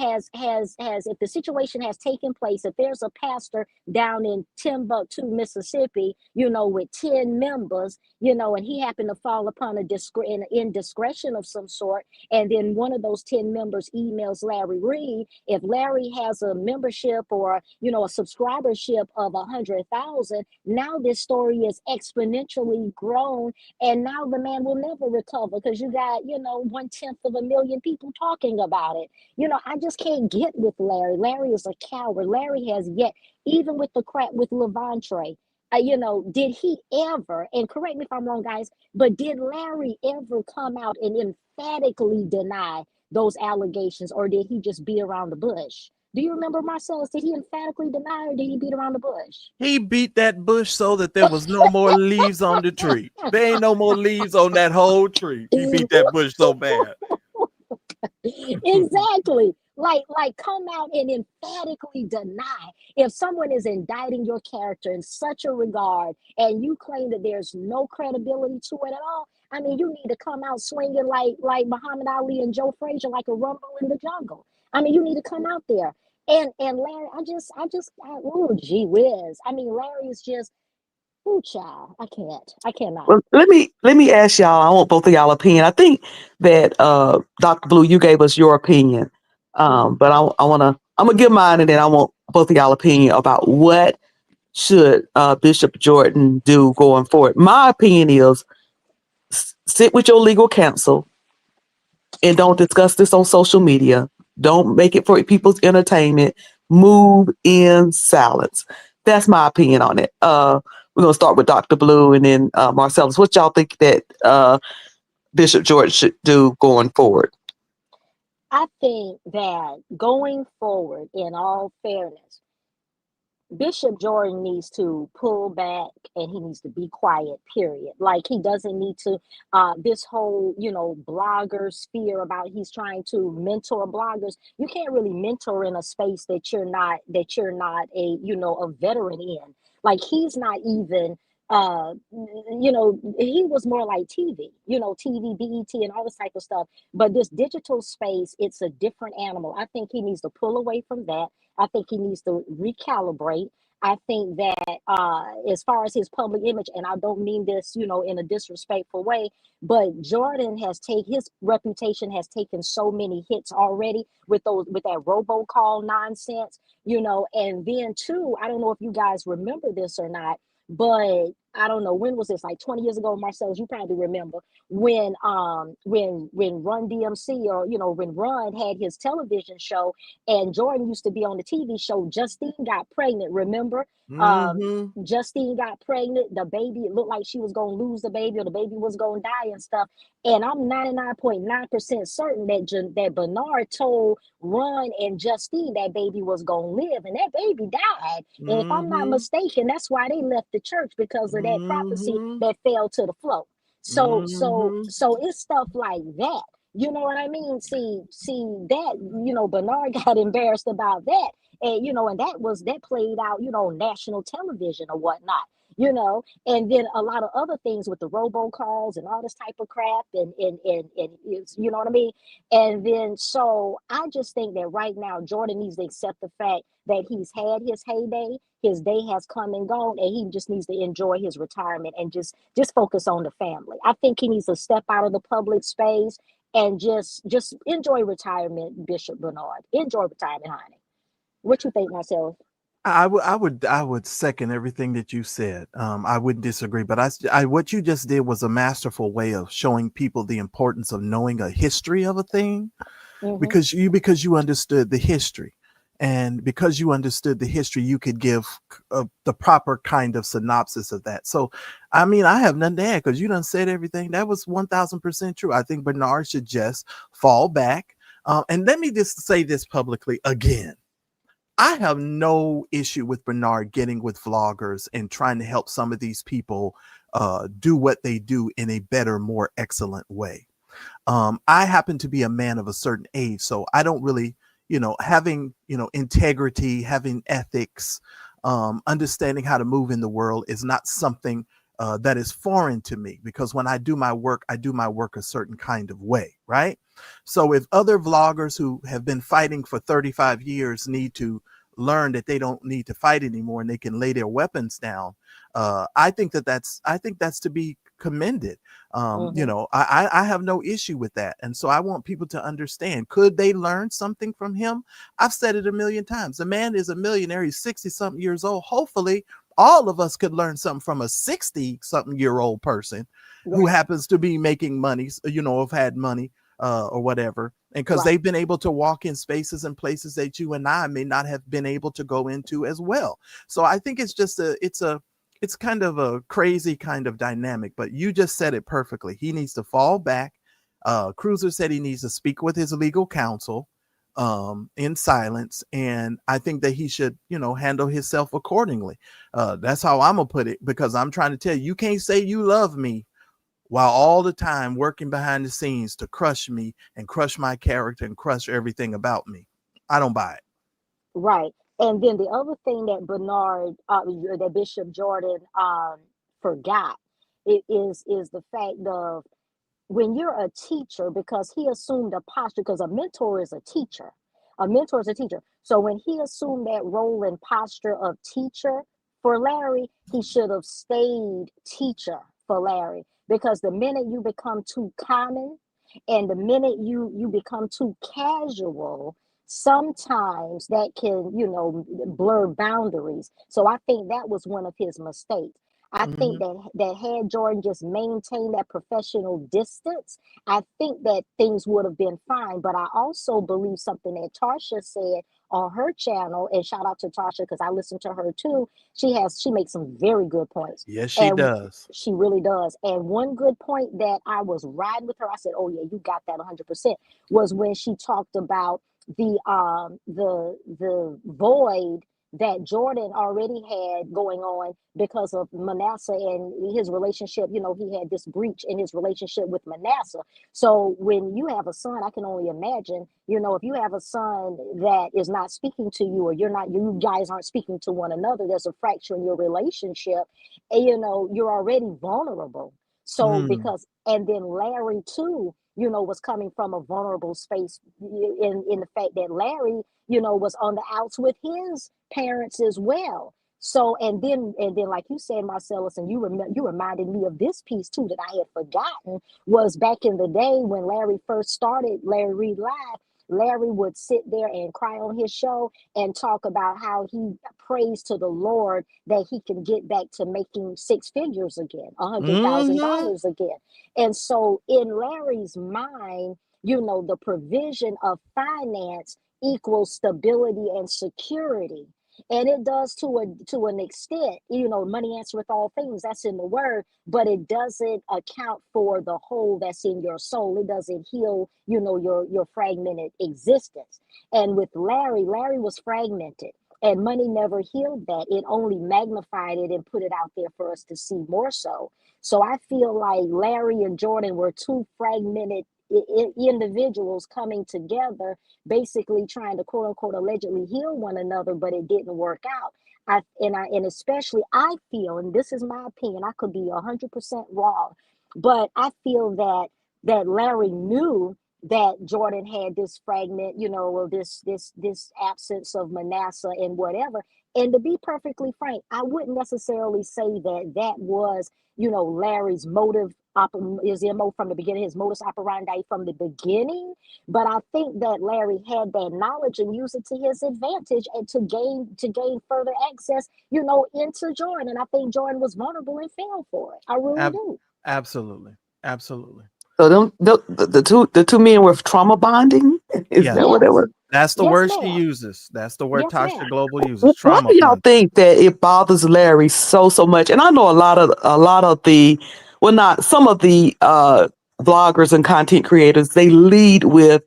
has if the situation has taken place, if there's a pastor down in Timbuktu, Mississippi, with 10 members, and he happened to fall upon an indiscretion of some sort, and then one of those 10 members emails Larry Reed, if Larry has a membership or a subscribership of 100,000, now this story is exponentially grown, and now the man will never recover because you got 1/10 of a million people talking about it. I just can't get with Larry. Larry is a coward. Larry has yet, even with the crap with Levante, did he ever, and correct me if I'm wrong, guys, but did Larry ever come out and emphatically deny those allegations, or did he just beat around the bush? Do you remember, Marcellus? Did he emphatically deny, or did he beat around the bush?
He beat that bush so that there was no more leaves on the tree. There ain't no more leaves on that whole tree. He beat that bush so bad.
Exactly. Like come out and emphatically deny. If someone is indicting your character in such a regard and you claim that there's no credibility to it at all, I mean, you need to come out swinging like Muhammad Ali and Joe Frazier, like a rumble in the jungle. I mean, you need to come out there. And Larry, oh gee whiz. I mean, Larry is just, oh child, I cannot.
Well, let me ask y'all. I want both of y'all opinion. I think that Dr. Blue, you gave us your opinion,
Hmm.
but I'm gonna give mine, and then I want both of y'all opinion about what should Bishop Jordan do going forward. My opinion is sit with your legal counsel and don't discuss this on social media. Don't make it for people's entertainment. Move in silence. That's my opinion on it. We're gonna start with Dr. Blue and then Marcellus. What y'all think that Bishop George should do going forward?
I think that going forward, in all fairness, Bishop Jordan needs to pull back and he needs to be quiet, period. Like he doesn't need to this whole, blogger sphere about he's trying to mentor bloggers. You can't really mentor in a space that you're not a veteran in. Like he's not even he was more like TV, TV, BET and all this type of stuff. But this digital space, it's a different animal. I think he needs to pull away from that. I think he needs to recalibrate. I think that as far as his public image, and I don't mean this, in a disrespectful way, but Jordan has taken his reputation has taken so many hits already with that robocall nonsense, and then too, I don't know if you guys remember this or not, But I don't know, when was this? Like 20 years ago, Marcellus, you probably remember when Run DMC, or when Run had his television show, and Jordan used to be on the TV show. Justine got pregnant, remember? um
Mm-hmm.
Justine got pregnant, the baby, it looked like she was gonna lose the baby, or the baby was gonna die and stuff. And I'm 99.9% certain that Bernard told Ron and Justine that baby was gonna live, and that baby died. And if I'm not
Mm-hmm.
mistaken, that's why they left the church, because of that prophecy
Mm-hmm.
that fell to the floor. So so
Mm-hmm.
so it's stuff like that. You know what I mean? See that, Bernard got embarrassed about that. And and that played out, national television or whatnot. And then a lot of other things with the robocalls and all this type of crap, and it's, you know what I mean? And then, so I just think that right now Jordan needs to accept the fact that he's had his heyday, his day has come and gone, and he just needs to enjoy his retirement and just focus on the family. I think he needs to step out of the public space and just enjoy retirement, Bishop Bernard. Enjoy retirement, honey. What you think, myself?
I would second everything that you said. I wouldn't disagree, but what you just did was a masterful way of showing people the importance of knowing a history of a thing,
Mm-hmm.
because you understood the history, and because you understood the history, you could give the proper kind of synopsis of that. So, I mean, I have nothing to add because you done said everything. That was 1,000% true. I think Bernard should just fall back. And let me just say this publicly again. I have no issue with Bernard getting with vloggers and trying to help some of these people do what they do in a better, more excellent way. I happen to be a man of a certain age, so I don't really, having, integrity, having ethics, understanding how to move in the world is not something that is foreign to me, because when I do my work, I do my work a certain kind of way, right? So if other vloggers who have been fighting for 35 years need to learn that they don't need to fight anymore and they can lay their weapons down, I think that's to be commended.
Mm-hmm.
I have no issue with that. And so I want people to understand, could they learn something from him? I've said it a million times. The man is a millionaire. He's 60 something years old. Hopefully all of us could learn something from a 60 something year old person who
Right.
happens to be making money, have had money or whatever. And because
Right.
they've been able to walk in spaces and places that you and I may not have been able to go into as well. So I think it's kind of a crazy kind of dynamic, but you just said it perfectly. He needs to fall back. Cruiser said he needs to speak with his legal counsel in silence, and I think that he should, handle himself accordingly. That's how I'm gonna put it, because I'm trying to tell you, you can't say you love me while all the time working behind the scenes to crush me and crush my character and crush everything about me. I don't buy it.
Right. And then the other thing that Bishop Jordan forgot, is the fact of, when you're a teacher, because he assumed a posture, because a mentor is a teacher. A mentor is a teacher. So when he assumed that role and posture of teacher for Larry, he should have stayed teacher for Larry. Because the minute you become too common, and the minute you become too casual, sometimes that can, blur boundaries. So I think that was one of his mistakes. I think
Mhm.
that had Jordan just maintained that professional distance, I think that things would have been fine. But I also believe something that Tarsha said on her channel, and shout out to Tarsha because I listen to her too. She makes some very good points,
Yes, she
and
does.
she really does. And one good point that I was riding with her, I said, "Oh yeah, you got that 100%," was when she talked about the void that Jordan already had going on because of Manasseh and his relationship. He had this breach in his relationship with Manasseh. So when you have a son, I can only imagine, if you have a son that is not speaking to you, or you guys aren't speaking to one another, there's a fracture in your relationship, and you're already vulnerable. So
Mm.
because, and then Larry too, was coming from a vulnerable space, in the fact that Larry, was on the outs with his parents as well. So, and then like you said, Marcellus, and you reminded me of this piece too that I had forgotten, was back in the day when Larry first started Larry Reed Live. Larry would sit there and cry on his show and talk about how he prays to the Lord that he can get back to making six figures again,
Hmm.
$100,000 again. And so in Larry's mind, the provision of finance equals stability and security. And it does to an extent. Money answereth all things, that's in the word, but it doesn't account for the hole that's in your soul. It doesn't heal, your fragmented existence. And with Larry was fragmented, and money never healed that. It only magnified it and put it out there for us to see more so. So I feel like Larry and Jordan were two fragmented individuals coming together, basically trying to quote unquote allegedly heal one another, but it didn't work out. And especially I feel, and this is my opinion, I could be 100% wrong, but I feel that Larry knew that Jordan had this fragment, or this absence of Manasseh and whatever. And to be perfectly frank, I wouldn't necessarily say that was, Larry's motive, his MO from the beginning, his modus operandi from the beginning. But I think that Larry had that knowledge and used it to his advantage and to gain further access, into Jordan. And I think Jordan was vulnerable and fell for it. I really do.
Absolutely. Absolutely.
So the two men were trauma bonding. Is
Yes.
that what it
Yes.
was?
That's the
Yes,
word she
ma'am.
uses. That's the word
Yes,
Tasha
ma'am.
Global uses.
Why
Trauma
do y'all
bond.
think that it bothers Larry so much? And I know a lot of the, well, not some of the bloggers and content creators, they lead with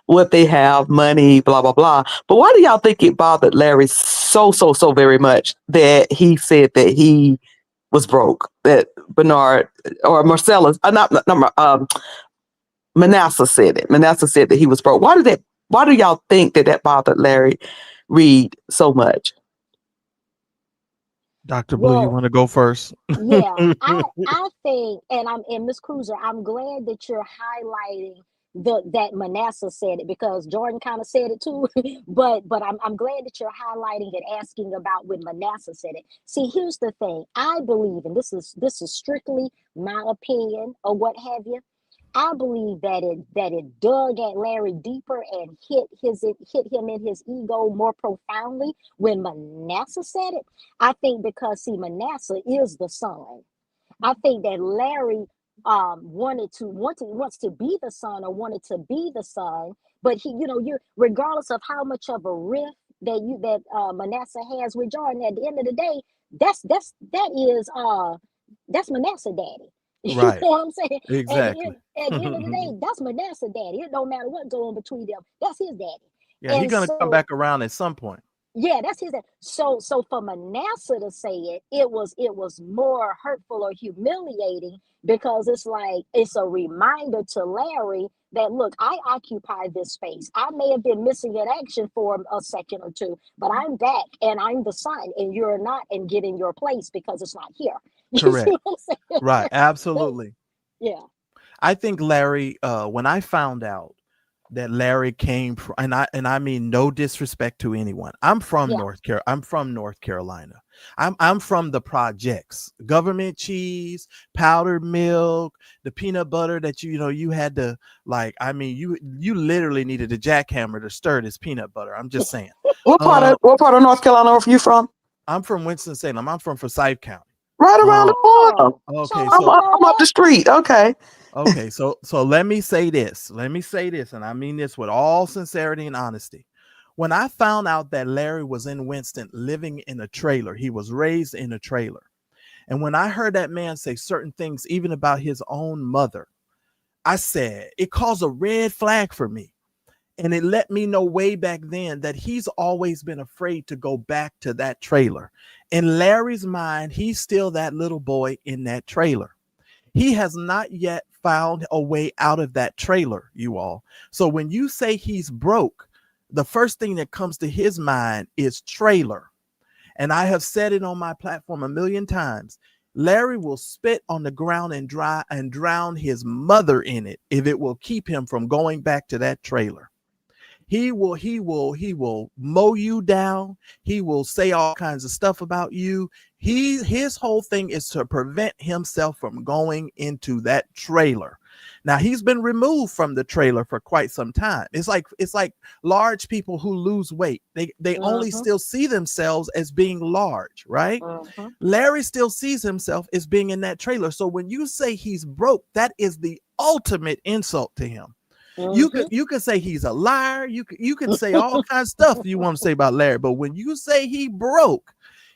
what they have, money, blah blah blah. But why do y'all think it bothered Larry so very much that he said that he was broke? That Bernard or Marcellus, Manasseh said it. Manasseh said that he was broke. Why do y'all think that bothered Larry Reed so much?
Dr. Blue, you
Well,
want to go first?
yeah, I think, and Miss Cruiser, I'm glad that you're highlighting that Manasseh said it, because Jordan kind of said it too. but I'm glad that you're highlighting and asking about when Manasseh said it. See, here's the thing. I believe, and this is strictly my opinion or what have you. I believe that it dug at Larry deeper and hit him in his ego more profoundly when Manasseh said it. I think because, see, Manasseh is the son. I think that Larry wants to be the son, or wanted to be the son, but you're, regardless of how much of a rift that Manasseh has with Jordan, at the end of the day, that's Manasseh daddy. You
Right.
know what I'm saying?
Exactly.
At the end of the day, that's Manasseh daddy. It don't matter what going between them. That's his daddy.
Yeah, he's
And
gonna come
so,
back around at some point.
yeah, that's his. So for Manasseh to say it, it was more hurtful or humiliating, because it's like it's a reminder to Larry that, look, I occupy this space. I may have been missing in action for a second or two, but I'm back and I'm the son, and you're not, and get in your place because it's not here. You see
Correct.
what I'm
Right.
saying?
Absolutely.
Yeah.
I think Larry, when I found out that Larry came from, and I mean no disrespect to anyone.
Yeah.
I'm from North Carolina. I'm from the projects. Government cheese, powdered milk, the peanut butter that you had to, like, I mean, you literally needed a jackhammer to stir this peanut butter. I'm just saying.
What part
Uh,
of North Carolina are you from?
I'm from Winston-Salem. I'm from Forsyth County.
Right around
Uh,
the corner.
Oh, so
okay,
I
so
didn't know
I'm up the
that.
street. Okay.
Okay, so let me say this. Let me say this, and I mean this with all sincerity and honesty. When I found out that Larry was in Winston living in a trailer, he was raised in a trailer. And when I heard that man say certain things, even about his own mother, I said it caused a red flag for me. And it let me know way back then that he's always been afraid to go back to that trailer. In Larry's mind, he's still that little boy in that trailer. He has not yet found a way out of that trailer, you all. So when you say he's broke, the first thing that comes to his mind is trailer. And I have said it on my platform a million times. Larry will spit on the ground and drown his mother in it if it will keep him from going back to that trailer. He will mow you down. He will say all kinds of stuff about you. His whole thing is to prevent himself from going into that trailer. Now he's been removed from the trailer for quite some time. It's like large people who lose weight. They only
Mm-hmm.
still see themselves as being large, right?
Mm-hmm.
Larry still sees himself as being in that trailer. So when you say he's broke, that is the ultimate insult to him. You could say he's a liar. You can say all kinds of stuff you want to say about Larry, but when you say he broke,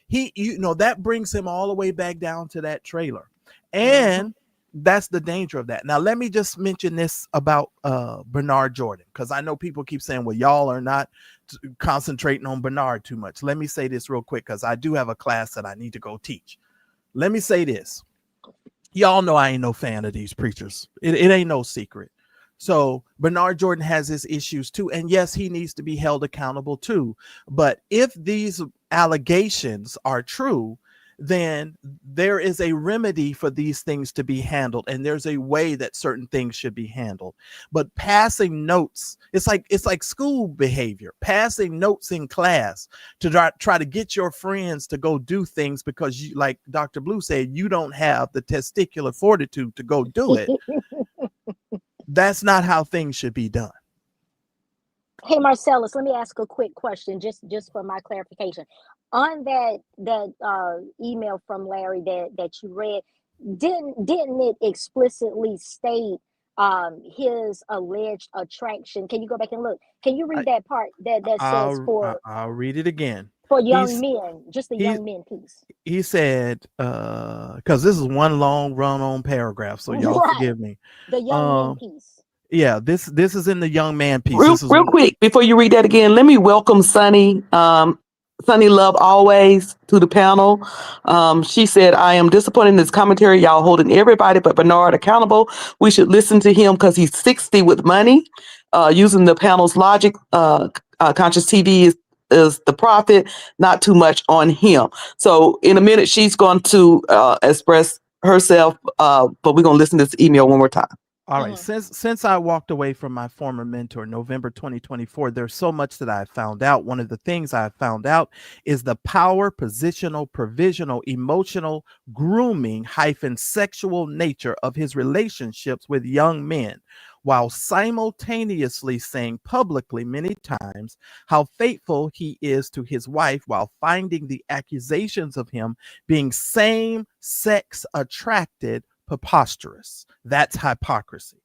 that brings him all the way back down to that trailer. And that's the danger of that. Now, let me just mention this about Bernard Jordan, because I know people keep saying, well, y'all are not concentrating on Bernard too much. Let me say this real quick, because I do have a class that I need to go teach. Let me say this. Y'all know I ain't no fan of these preachers. It ain't no secret. So Bernard Jordan has his issues too. And yes, he needs to be held accountable too. But if these allegations are true, then there is a remedy for these things to be handled. And there's a way that certain things should be handled. But passing notes, it's like school behavior, passing notes in class to try to get your friends to go do things because you, like Dr. Blue said, you don't have the testicular fortitude to go do it. That's not how things should be done.
Hey Marcellus, let me ask a quick question, just for my clarification. On that email from Larry that you read, didn't it explicitly state his alleged attraction? Can you go back and look? Can you read that part that says
I'll read it again.
For young men, just the young men piece.
He said, because this is one long run-on paragraph, so y'all forgive me.
The young men piece.
Yeah, this is in the young man piece.
Real quick, before you read that again, let me welcome Sunny. Sunny Love Always to the panel. She said, I am disappointed in this commentary. Y'all holding everybody but Bernard accountable. We should listen to him because he's 60 with money. Using the panel's logic, Conscious TV is the prophet, not too much on him. So in a minute, she's going to express herself, but we're going to listen to this email one more time.
All right. Since I walked away from my former mentor, November 2024, there's so much that I found out. One of the things I found out is the power, positional, provisional, emotional, grooming - sexual nature of his relationships with young men, while simultaneously saying publicly many times how faithful he is to his wife, while finding the accusations of him being same-sex attracted preposterous. That's hypocrisy.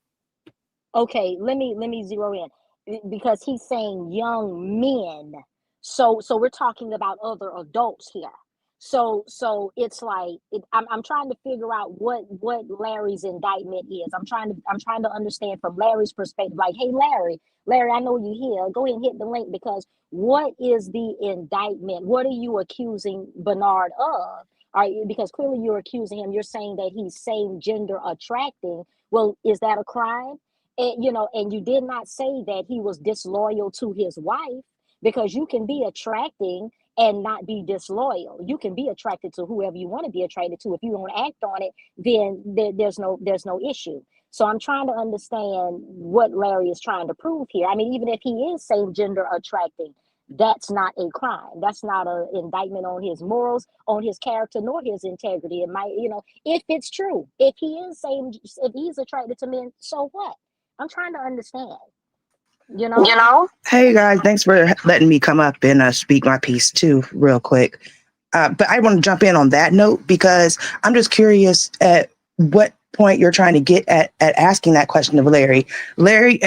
Okay, let me zero in, because he's saying young men. So we're talking about other adults here. So it's like I'm trying to figure out what Larry's indictment is. I'm trying to understand from Larry's perspective. Like, hey Larry, I know you're here. Go ahead and hit the link, because what is the indictment? What are you accusing Bernard of? Because clearly you're accusing him. You're saying that he's same gender attracting. Well, is that a crime? And and you did not say that he was disloyal to his wife, because you can be attracting and not be disloyal. You can be attracted to whoever you want to be attracted to. If you don't act on it, then there's no issue. So I'm trying to understand what Larry is trying to prove here. I mean, even if he is same gender attracting, that's not a crime. That's not an indictment on his morals, on his character, nor his integrity. It might, if it's true, if he's attracted to men, so what? I'm trying to understand.
Hey guys, thanks for letting me come up and speak my piece too, real quick. But I want to jump in on that note, because I'm just curious at what point you're trying to get at asking that question of Larry. Larry,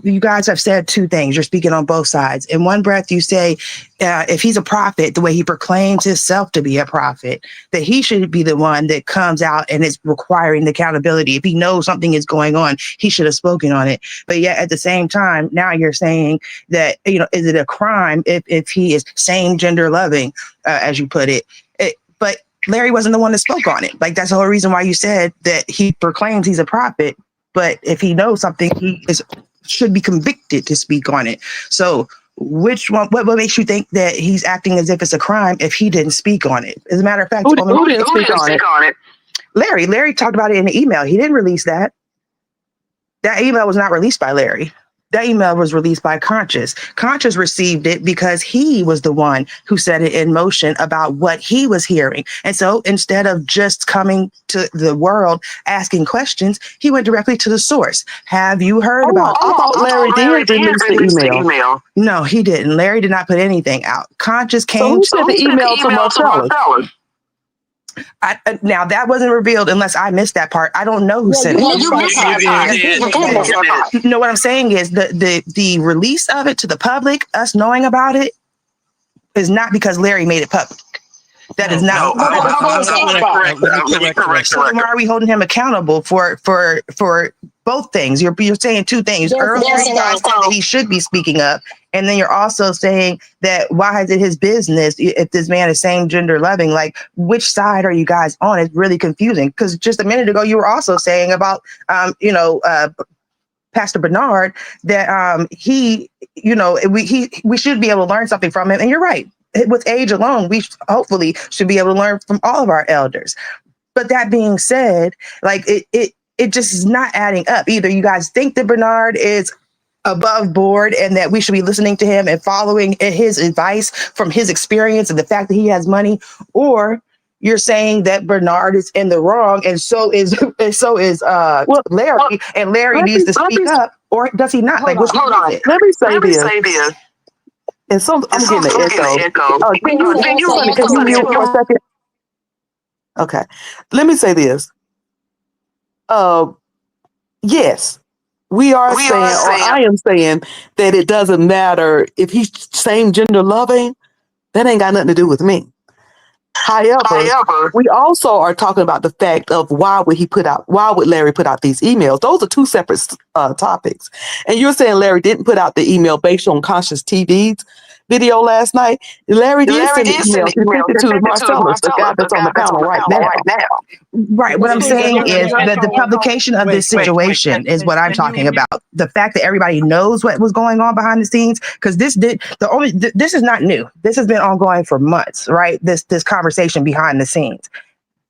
you guys have said two things. You're speaking on both sides. In one breath, you say, if he's a prophet, the way he proclaims himself to be a prophet, that he should be the one that comes out and is requiring the accountability. If he knows something is going on, he should have spoken on it. But yet at the same time, now you're saying that, is it a crime if he is same gender loving, as you put it? But Larry wasn't the one that spoke on it. Like, that's the whole reason why you said that he proclaims he's a prophet. But if he knows something, he should be convicted to speak on it. So which one, what makes you think that he's acting as if it's a crime if he didn't speak on it? As a matter of fact,
who didn't speak on it?
Larry talked about it in the email. He didn't release that. That email was not released by Larry. That email was released by Conscious. Conscious received it because he was the one who set it in motion about what he was hearing. And so instead of just coming to the world asking questions, he went directly to the source. Have you heard about
I thought Larry did release the email.
No, he didn't. Larry did not put anything out. Conscious
So
came
who sent the email to Marcellus?
now that wasn't revealed unless I missed that part. I don't know who
Yeah,
sent
you
it.
missed that part.
No, what I'm saying is the release of it to the public, us knowing about it, is not because Larry made it public. That is not.
Let me correct
So then why are we holding him accountable for both things? You're saying two things. Earlier, you guys said that he should be speaking up, and then you're also saying that why is it his business if this man is same gender loving? Like, which side are you guys on? It's really confusing because just a minute ago you were also saying about Pastor Bernard that we should be able to learn something from him, and you're right. With age alone, we hopefully should be able to learn from all of our elders. But that being said, like it just is not adding up. Either you guys think that Bernard is above board and that we should be listening to him and following his advice from his experience and the fact that he has money, or you're saying that Bernard is in the wrong and so is Larry, and Larry needs to speak up, or does he not? Hold on.
Let me say this. And I'm getting an echo. Can you mute for a second? Okay. Let me say this. Yes, I am saying that it doesn't matter if he's same gender loving. That ain't got nothing to do with me. However, we also are talking about the fact of why would Larry put out these emails? Those are two separate topics. And you're saying Larry didn't put out the email based on Conscious TV's video last night. Larry did send the email. He sent it to Marcellus, the guy that's on the panel right now.
Right. What I'm saying is that the publication of this situation is what I'm talking about. The fact that everybody knows what was going on behind the scenes, because this is not new. This has been ongoing for months, right? This conversation behind the scenes.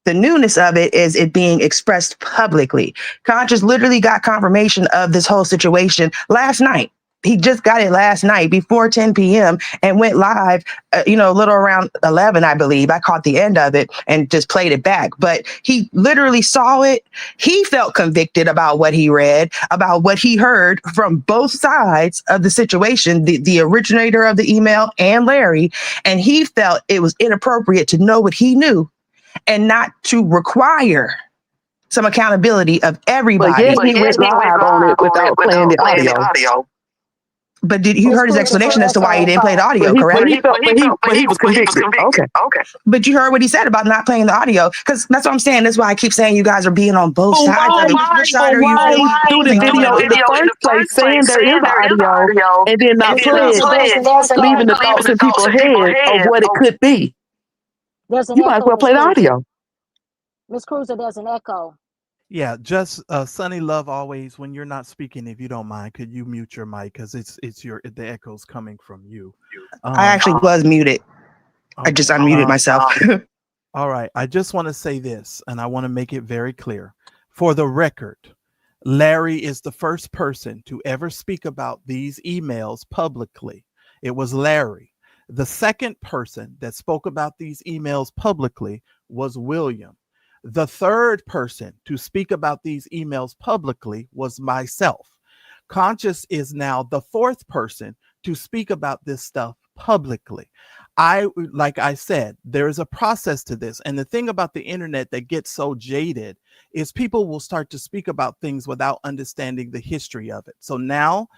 The newness of it is it being expressed publicly. Conscious literally got confirmation of this whole situation last night. He just got it last night before 10 p.m. and went live, a little around 11, I believe. I caught the end of it and just played it back. But he literally saw it. He felt convicted about what he read, about what he heard from both sides of the situation, the originator of the email and Larry. And he felt it was inappropriate to know what he knew and not to require some accountability of everybody.
But he went live on it without playing the audio.
But you heard his explanation as to why he didn't play the audio, correct?
But he was convicted. Okay.
But you heard what he said about not playing the audio, because that's what I'm saying. That's why I keep saying you guys are being on both sides of it. Which side are you
do the video in the first place saying there is audio and then not play it, leaving the thoughts in people's heads of what it could be? You might as well play the audio.
Miss Cruiser, there's an echo.
Yeah, just Sunny Love always. When you're not speaking, if you don't mind, could you mute your mic because the echo's coming from you.
I actually was muted. Okay. I just unmuted myself.
All right. I just want to say this, and I want to make it very clear. For the record, Larry is the first person to ever speak about these emails publicly. It was Larry. The second person that spoke about these emails publicly was William. The third person to speak about these emails publicly was myself. Conscious is now the fourth person to speak about this stuff publicly. Like I said, there is a process to this. And the thing about the internet that gets so jaded is people will start to speak about things without understanding the history of it. So now,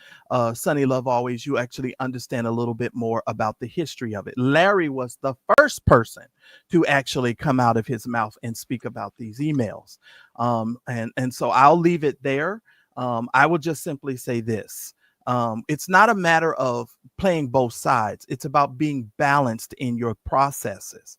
Sunny Love Always, you actually understand a little bit more about the history of it. Larry was the first person to actually come out of his mouth and speak about these emails. And so I'll leave it there. I will just simply say this. It's not a matter of playing both sides. It's about being balanced in your processes.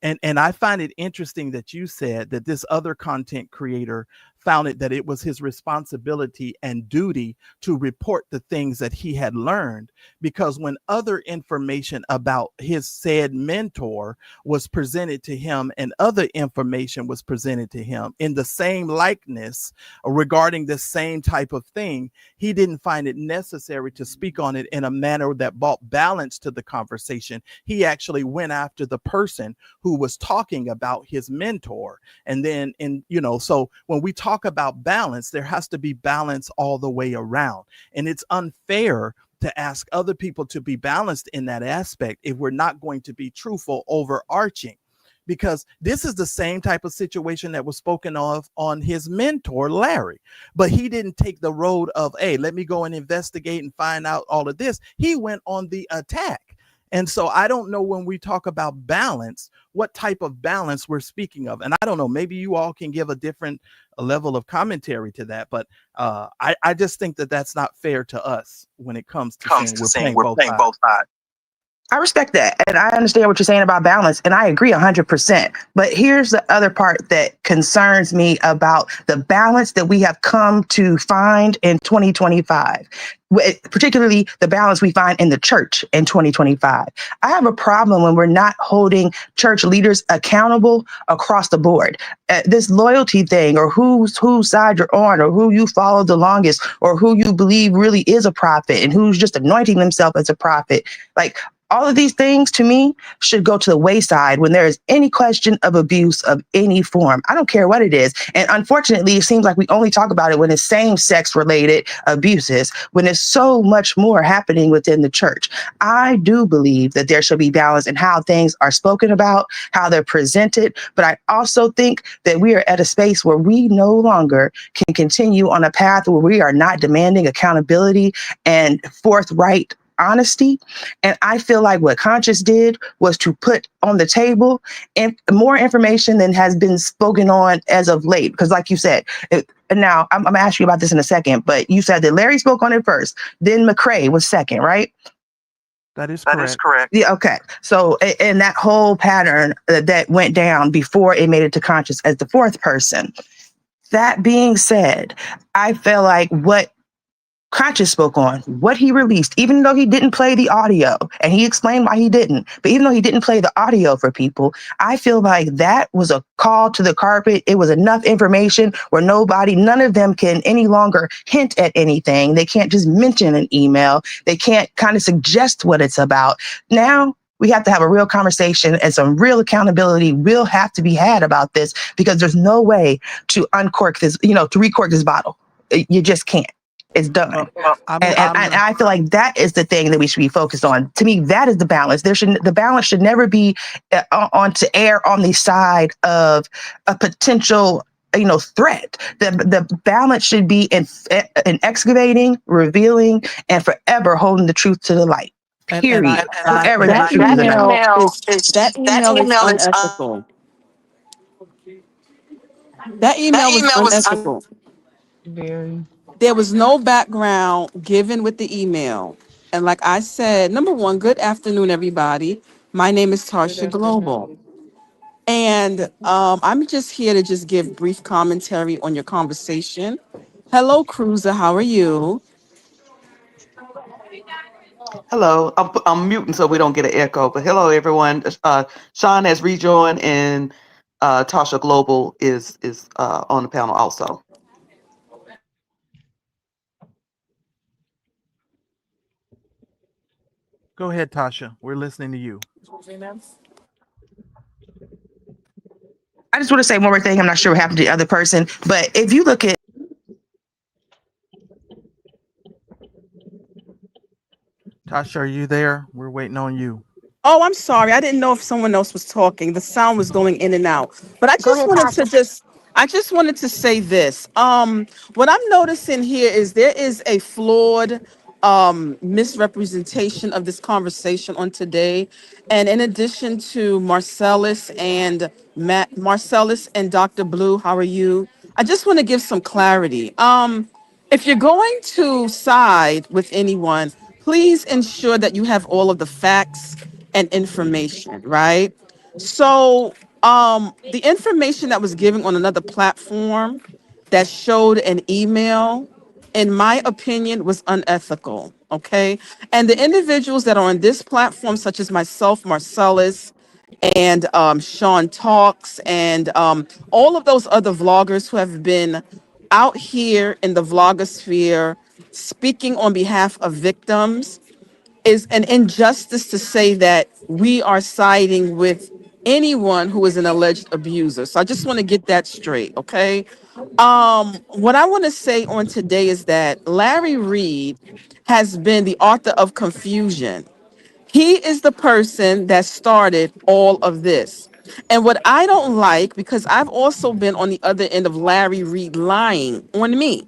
And I find it interesting that you said that this other content creator found it that it was his responsibility and duty to report the things that he had learned, because when other information about his said mentor was presented to him and other information was presented to him in the same likeness regarding the same type of thing, he didn't find it necessary to speak on it in a manner that brought balance to the conversation. He actually went after the person who was talking about his mentor. And then, so when we talk about balance, there has to be balance all the way around. And it's unfair to ask other people to be balanced in that aspect if we're not going to be truthful, overarching. Because this is the same type of situation that was spoken of on his mentor, Larry. But he didn't take the road of, hey, let me go and investigate and find out all of this. He went on the attack. And so I don't know, when we talk about balance, what type of balance we're speaking of. And I don't know, maybe you all can give a different level of commentary to that. But I just think that that's not fair to us when it comes to saying we're playing both sides.
I respect that. And I understand what you're saying about balance. And I agree 100%. But here's the other part that concerns me about the balance that we have come to find in 2025, particularly the balance we find in the church in 2025. I have a problem when we're not holding church leaders accountable across the board. This loyalty thing, or whose side you're on, or who you follow the longest, or who you believe really is a prophet and who's just anointing themselves as a prophet. Like, all of these things, to me, should go to the wayside when there is any question of abuse of any form. I don't care what it is. And unfortunately, it seems like we only talk about it when it's same-sex related abuses, when there's so much more happening within the church. I do believe that there should be balance in how things are spoken about, how they're presented. But I also think that we are at a space where we no longer can continue on a path where we are not demanding accountability and forthright honesty. And I feel like what Conscious did was to put on the table more information than has been spoken on as of late. Because like you said, now I'm gonna ask you about this in a second, but you said that Larry spoke on it first, then McCray was second, right?
That is correct.
Yeah, okay. So, and that whole pattern that went down before it made it to Conscious as the fourth person. That being said, I feel like what Conscious spoke on, what he released, even though he didn't play the audio, and he explained why he didn't, but even though he didn't play the audio for people, I feel like that was a call to the carpet. It was enough information where none of them can any longer hint at anything. They can't just mention an email. They can't kind of suggest what it's about. Now, we have to have a real conversation, and some real accountability will have to be had about this, because there's no way to uncork this, to recork this bottle. You just can't. It's done. And I feel like that is the thing that we should be focused on. To me, that is the balance. The balance should never be on to err on the side of a potential threat. The balance should be in excavating, revealing, and forever holding the truth to the light. Period. Forever
That
the truth to the light.
email is unethical. That email was unethical.
Very.
There was no background given with the email. And like I said, number one, good afternoon, everybody. My name is Tarsha Global. And I'm just here to just give brief commentary on your conversation. Hello, Cruiser. How are you?
Hello, I'm muting so we don't get an echo. But hello, everyone. Sean has rejoined, and Tasha Global is on the panel also.
Go ahead, Tasha. We're listening to you.
I just want to say one more thing. I'm not sure what happened to the other person, but if you look at
Tasha, are you there? We're waiting on you.
Oh, I'm sorry. I didn't know if someone else was talking. The sound was going in and out. But I just wanted to say this. What I'm noticing here is there is a flawed misrepresentation of this conversation on today. And in addition to Marcellus and Dr. Blue, how are you? I just want to give some clarity. If you're going to side with anyone, please ensure that you have all of the facts and information, right? So the information that was given on another platform that showed an email, in my opinion, was unethical. Okay. And the individuals that are on this platform, such as myself, Marcellus, and Sean Talks, and all of those other vloggers who have been out here in the vlogosphere speaking on behalf of victims, is an injustice to say that we are siding with anyone who is an alleged abuser. So I just want to get that straight, okay? What I want to say on today is that Larry Reed has been the author of confusion. He is the person that started all of this. And what I don't like, because I've also been on the other end of Larry Reed lying on me.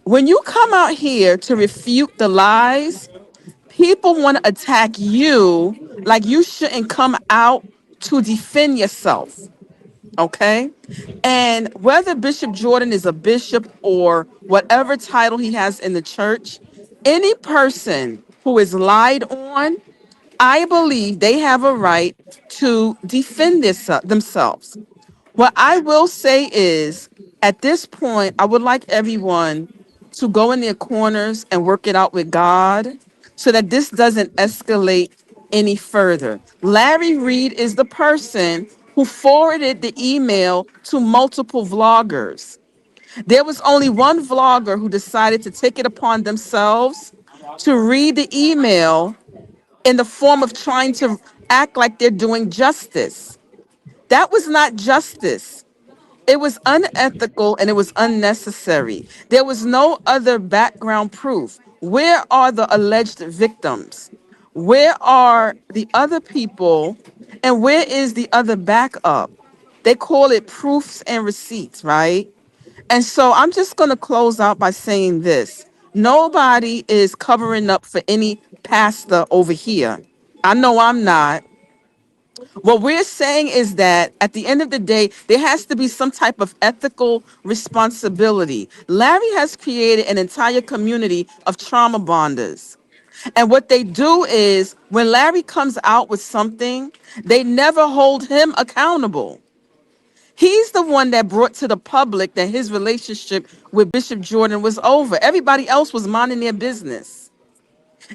When you come out here to refute the lies, people want to attack you like you shouldn't come out to defend yourself. Okay. And whether Bishop Jordan is a bishop or whatever title he has in the church, any person who is lied on, I believe they have a right to defend themselves. What I will say is, at this point, I would like everyone to go in their corners and work it out with God so that this doesn't escalate any further. Larry Reed is the person who forwarded the email to multiple vloggers. There was only one vlogger who decided to take it upon themselves to read the email in the form of trying to act like they're doing justice. That was not justice. It was unethical and it was unnecessary. There was no other background proof. Where are the alleged victims? Where are the other people? And where is the other backup? They call it proofs and receipts, right? And so I'm just going to close out by saying this. Nobody is covering up for any pastor over here. I know I'm not. What we're saying is that at the end of the day, there has to be some type of ethical responsibility. Larry has created an entire community of trauma bonders. And what they do is when Larry comes out with something, they never hold him accountable. He's the one that brought to the public that his relationship with Bishop Jordan was over. Everybody else was minding their business.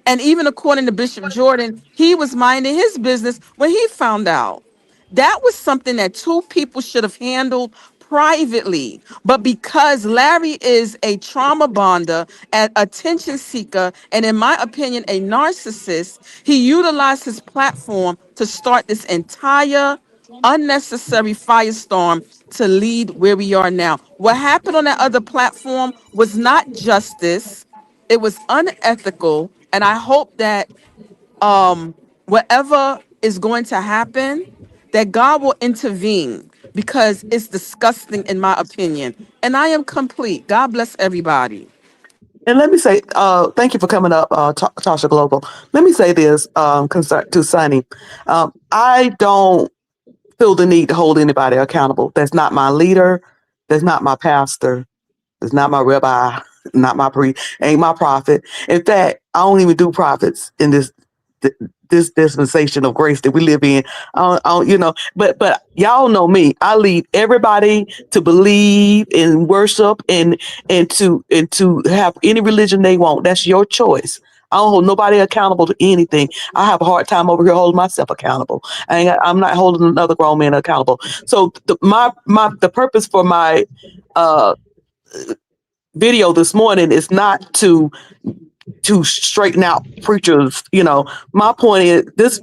And even according to Bishop Jordan, he was minding his business when he found out. That was something that two people should have handled privately. But because Larry is a trauma bonder, an attention seeker, and in my opinion, a narcissist, he utilized his platform to start this entire unnecessary firestorm to lead where we are now. What happened on that other platform was not justice. It was unethical, and I hope that whatever is going to happen, that God will intervene because it's disgusting in my opinion. And I am complete. God bless everybody.
And let me say, thank you for coming up, Tasha Global. Let me say this to Sunny. I don't feel the need to hold anybody accountable. That's not my leader. That's not my pastor. That's not my rabbi. Not my priest. Ain't my prophet. In fact, I don't even do prophets in this dispensation of grace that we live in. I don't, but y'all know me. I lead everybody to believe and worship and to have any religion they want. That's your choice. I don't hold nobody accountable to anything. I have a hard time over here holding myself accountable. I'm not holding another grown man accountable. So the purpose for my video this morning is not to straighten out preachers. My point is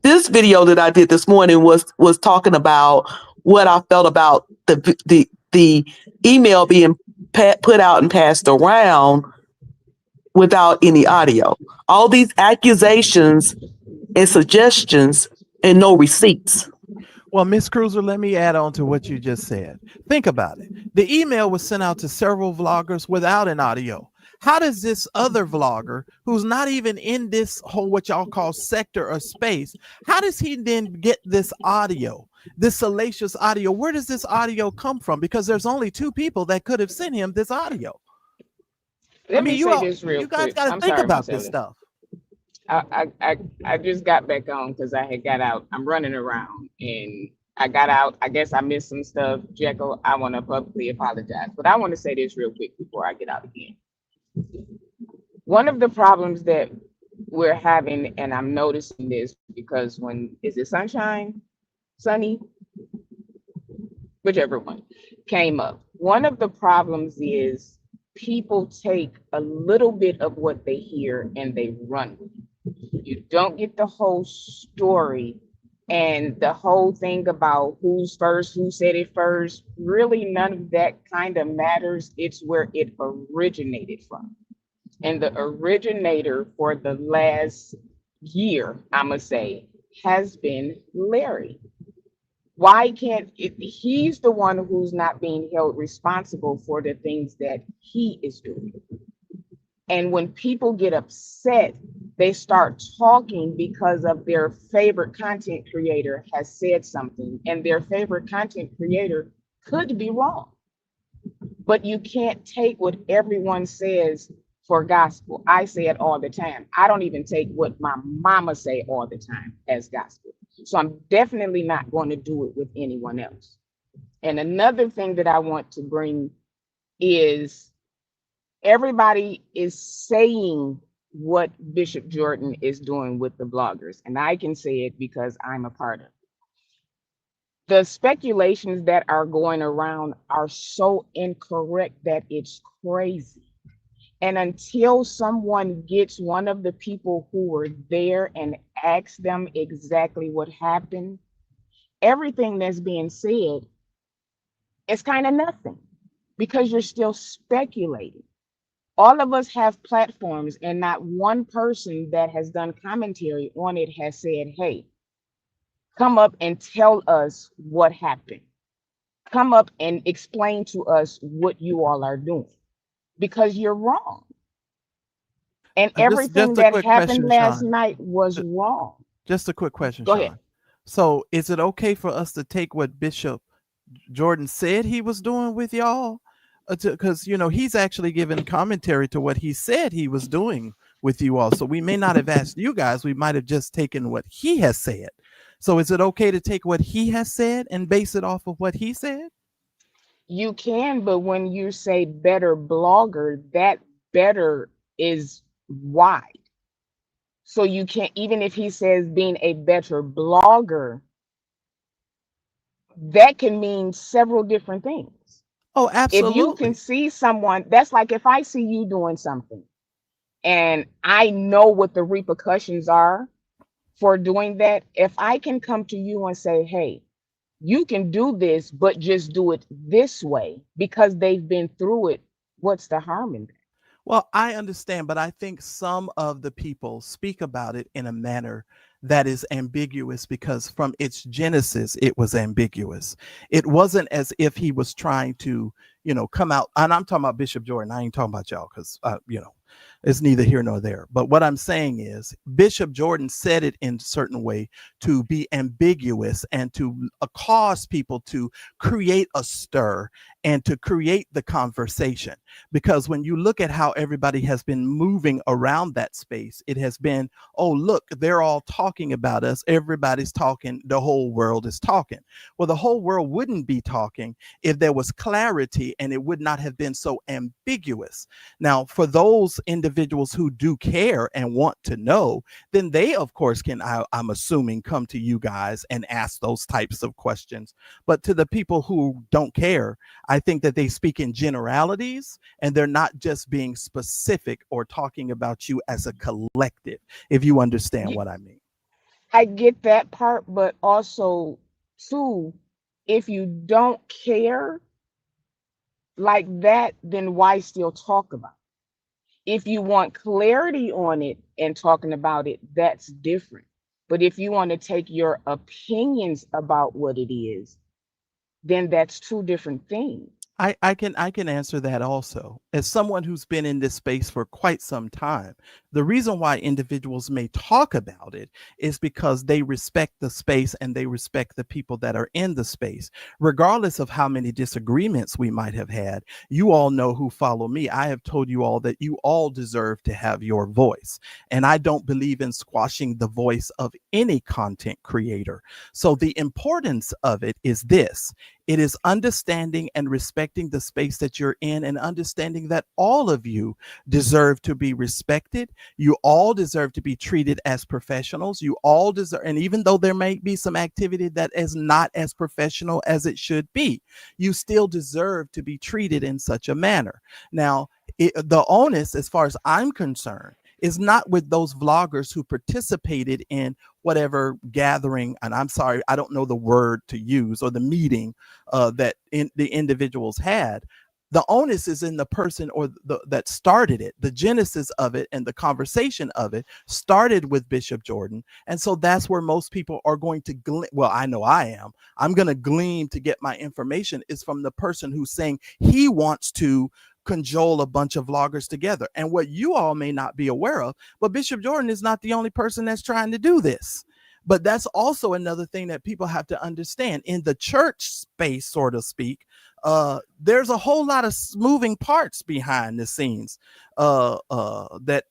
this video that I did this morning was talking about what I felt about the email being put out and passed around without any audio. All these accusations and suggestions and no receipts.
Well, Miss Cruiser, let me add on to what you just said. Think about it. The email was sent out to several vloggers without an audio. How does this other vlogger, who's not even in this whole what y'all call sector or space, how does he then get this audio, this salacious audio? Where does this audio come from? Because there's only two people that could have sent him this audio.
Let me say this real
quick. You guys got to think
sorry,
about this stuff.
I just got back on because I had got out. I'm running around and I got out. I guess I missed some stuff. Jekyll, I want to publicly apologize. But I want to say this real quick before I get out again. One of the problems that we're having, and I'm noticing this because when is it sunshine, sunny, whichever one came up. One of the problems is people take a little bit of what they hear and they run with it. You don't get the whole story and the whole thing about who's first, who said it first. Really, none of that kind of matters. It's where it originated from. And the originator for the last year, I'm going to say, has been Larry. Why can't it, he's the one who's not being held responsible for the things that he is doing. And when people get upset, they start talking because of their favorite content creator has said something, and their favorite content creator could be wrong. But you can't take what everyone says for gospel. I say it all the time. I don't even take what my mama say all the time as gospel. So I'm definitely not going to do it with anyone else. And another thing that I want to bring is everybody is saying what Bishop Jordan is doing with the bloggers. And I can say it because I'm a part of it. The speculations that are going around are so incorrect that it's crazy. And until someone gets one of the people who were there and asks them exactly what happened, everything that's being said is kind of nothing because you're still speculating. All of us have platforms, and not one person that has done commentary on it has said, hey, come up and tell us what happened. Come up and explain to us what you all are doing, because you're wrong. And everything
Just a
that
quick
happened
question,
last
Sean.
night was
Ju-
wrong.
Just a quick question,
Go ahead.
Sean. So, is it okay for us to take what Bishop Jordan said he was doing with y'all? Because, you know, he's actually given commentary to what he said he was doing with you all. So, we may not have asked you guys, we might have just taken what he has said. So, is it okay to take what he has said and base it off of what he said?
You can, but when you say better blogger, that better is wide. So you can't, even if he says being a better blogger, that can mean several different things.
Oh,
If you can
absolutely.
see someone, that's like if I see you doing something and I know what the repercussions are for doing that, if I can come to you and say, hey, you can do this, but just do it this way because they've been through it, what's the harm in that?
Well, I understand, but I think some of the people speak about it in a manner that is ambiguous because from its genesis, it was ambiguous. It wasn't as if he was trying to, you know, come out. And I'm talking about Bishop Jordan. I ain't talking about y'all because, you know, it's neither here nor there. But what I'm saying is Bishop Jordan said it in a certain way to be ambiguous and to cause people to create a stir and to create the conversation. Because when you look at how everybody has been moving around that space, it has been, oh, look, they're all talking about us. Everybody's talking. The whole world is talking. Well, the whole world wouldn't be talking if there was clarity and it would not have been so ambiguous. Now, for those individuals who do care and want to know, then they, of course, can, I'm assuming, come to you guys and ask those types of questions. But to the people who don't care, I think that they speak in generalities and they're not just being specific or talking about you as a collective, if you understand what I mean.
I get that part, but also, too, if you don't care like that, then why still talk about it? If you want clarity on it and talking about it, that's different. But if you want to take your opinions about what it is, then that's two different things.
I can answer that also. As someone who's been in this space for quite some time, the reason why individuals may talk about it is because they respect the space and they respect the people that are in the space. Regardless of how many disagreements we might have had, you all know who follow me. I have told you all that you all deserve to have your voice. And I don't believe in squashing the voice of any content creator. So the importance of it is this: it is understanding and respecting the space that you're in, and understanding that all of you deserve to be respected. You all deserve to be treated as professionals. You all deserve, and even though there may be some activity that is not as professional as it should be, you still deserve to be treated in such a manner. Now, the onus, as far as I'm concerned, is not with those vloggers who participated in whatever gathering, and I'm sorry, I don't know the word to use, or the meeting that the individuals had. The onus is in the person or that started it. The genesis of it and the conversation of it started with Bishop Jordan. And so that's where most people are going to well, I know I am. I'm going to glean to get my information is from the person who's saying he wants to cajole a bunch of vloggers together. And what you all may not be aware of, but Bishop Jordan is not the only person that's trying to do this. But that's also another thing that people have to understand. In the church space, so to speak, there's a whole lot of moving parts behind the scenes that,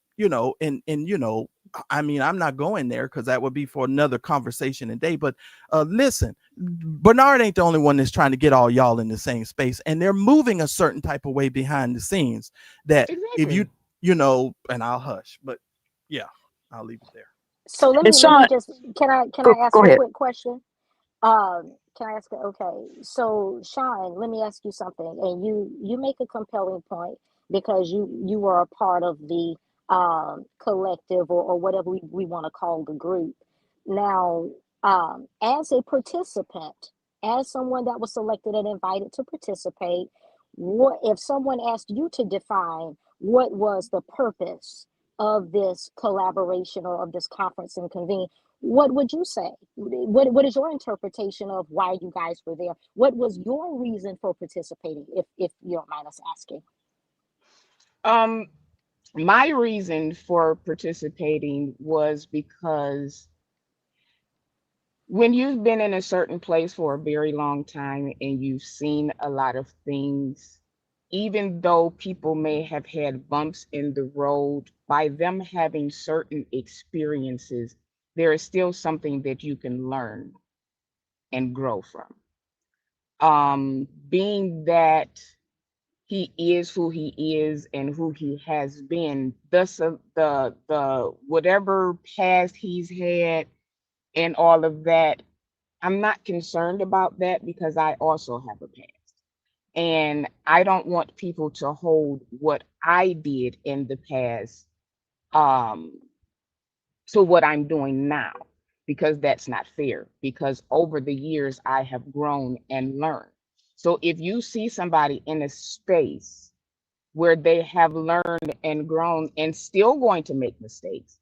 I mean, I'm not going there because that would be for another conversation and day. But listen, Bernard ain't the only one that's trying to get all y'all in the same space, and they're moving a certain type of way behind the scenes that if
Exactly.
and I'll hush, but yeah, I'll leave it there.
So
And
let me
Sean,
just, can I ask
go
a
ahead.
quick question? Can I ask? Okay, so Sean, let me ask you something, and you make a compelling point because you were a part of the collective, or whatever we want to call the group. Now, as a participant, as someone that was selected and invited to participate, what if someone asked you to define what was the purpose of this collaboration or of this conference and convene? What would you say? What is your interpretation of why you guys were there? What was your reason for participating, if you don't mind us asking?
Um, my reason for participating was because when you've been in a certain place for a very long time and you've seen a lot of things, even though people may have had bumps in the road, by them having certain experiences, there is still something that you can learn and grow from. Being that he is who he is and who he has been, thus the whatever past he's had and all of that, I'm not concerned about that because I also have a past. And I don't want people to hold what I did in the past um, to what I'm doing now, because that's not fair. Because over the years, I have grown and learned. So if you see somebody in a space where they have learned and grown and still going to make mistakes,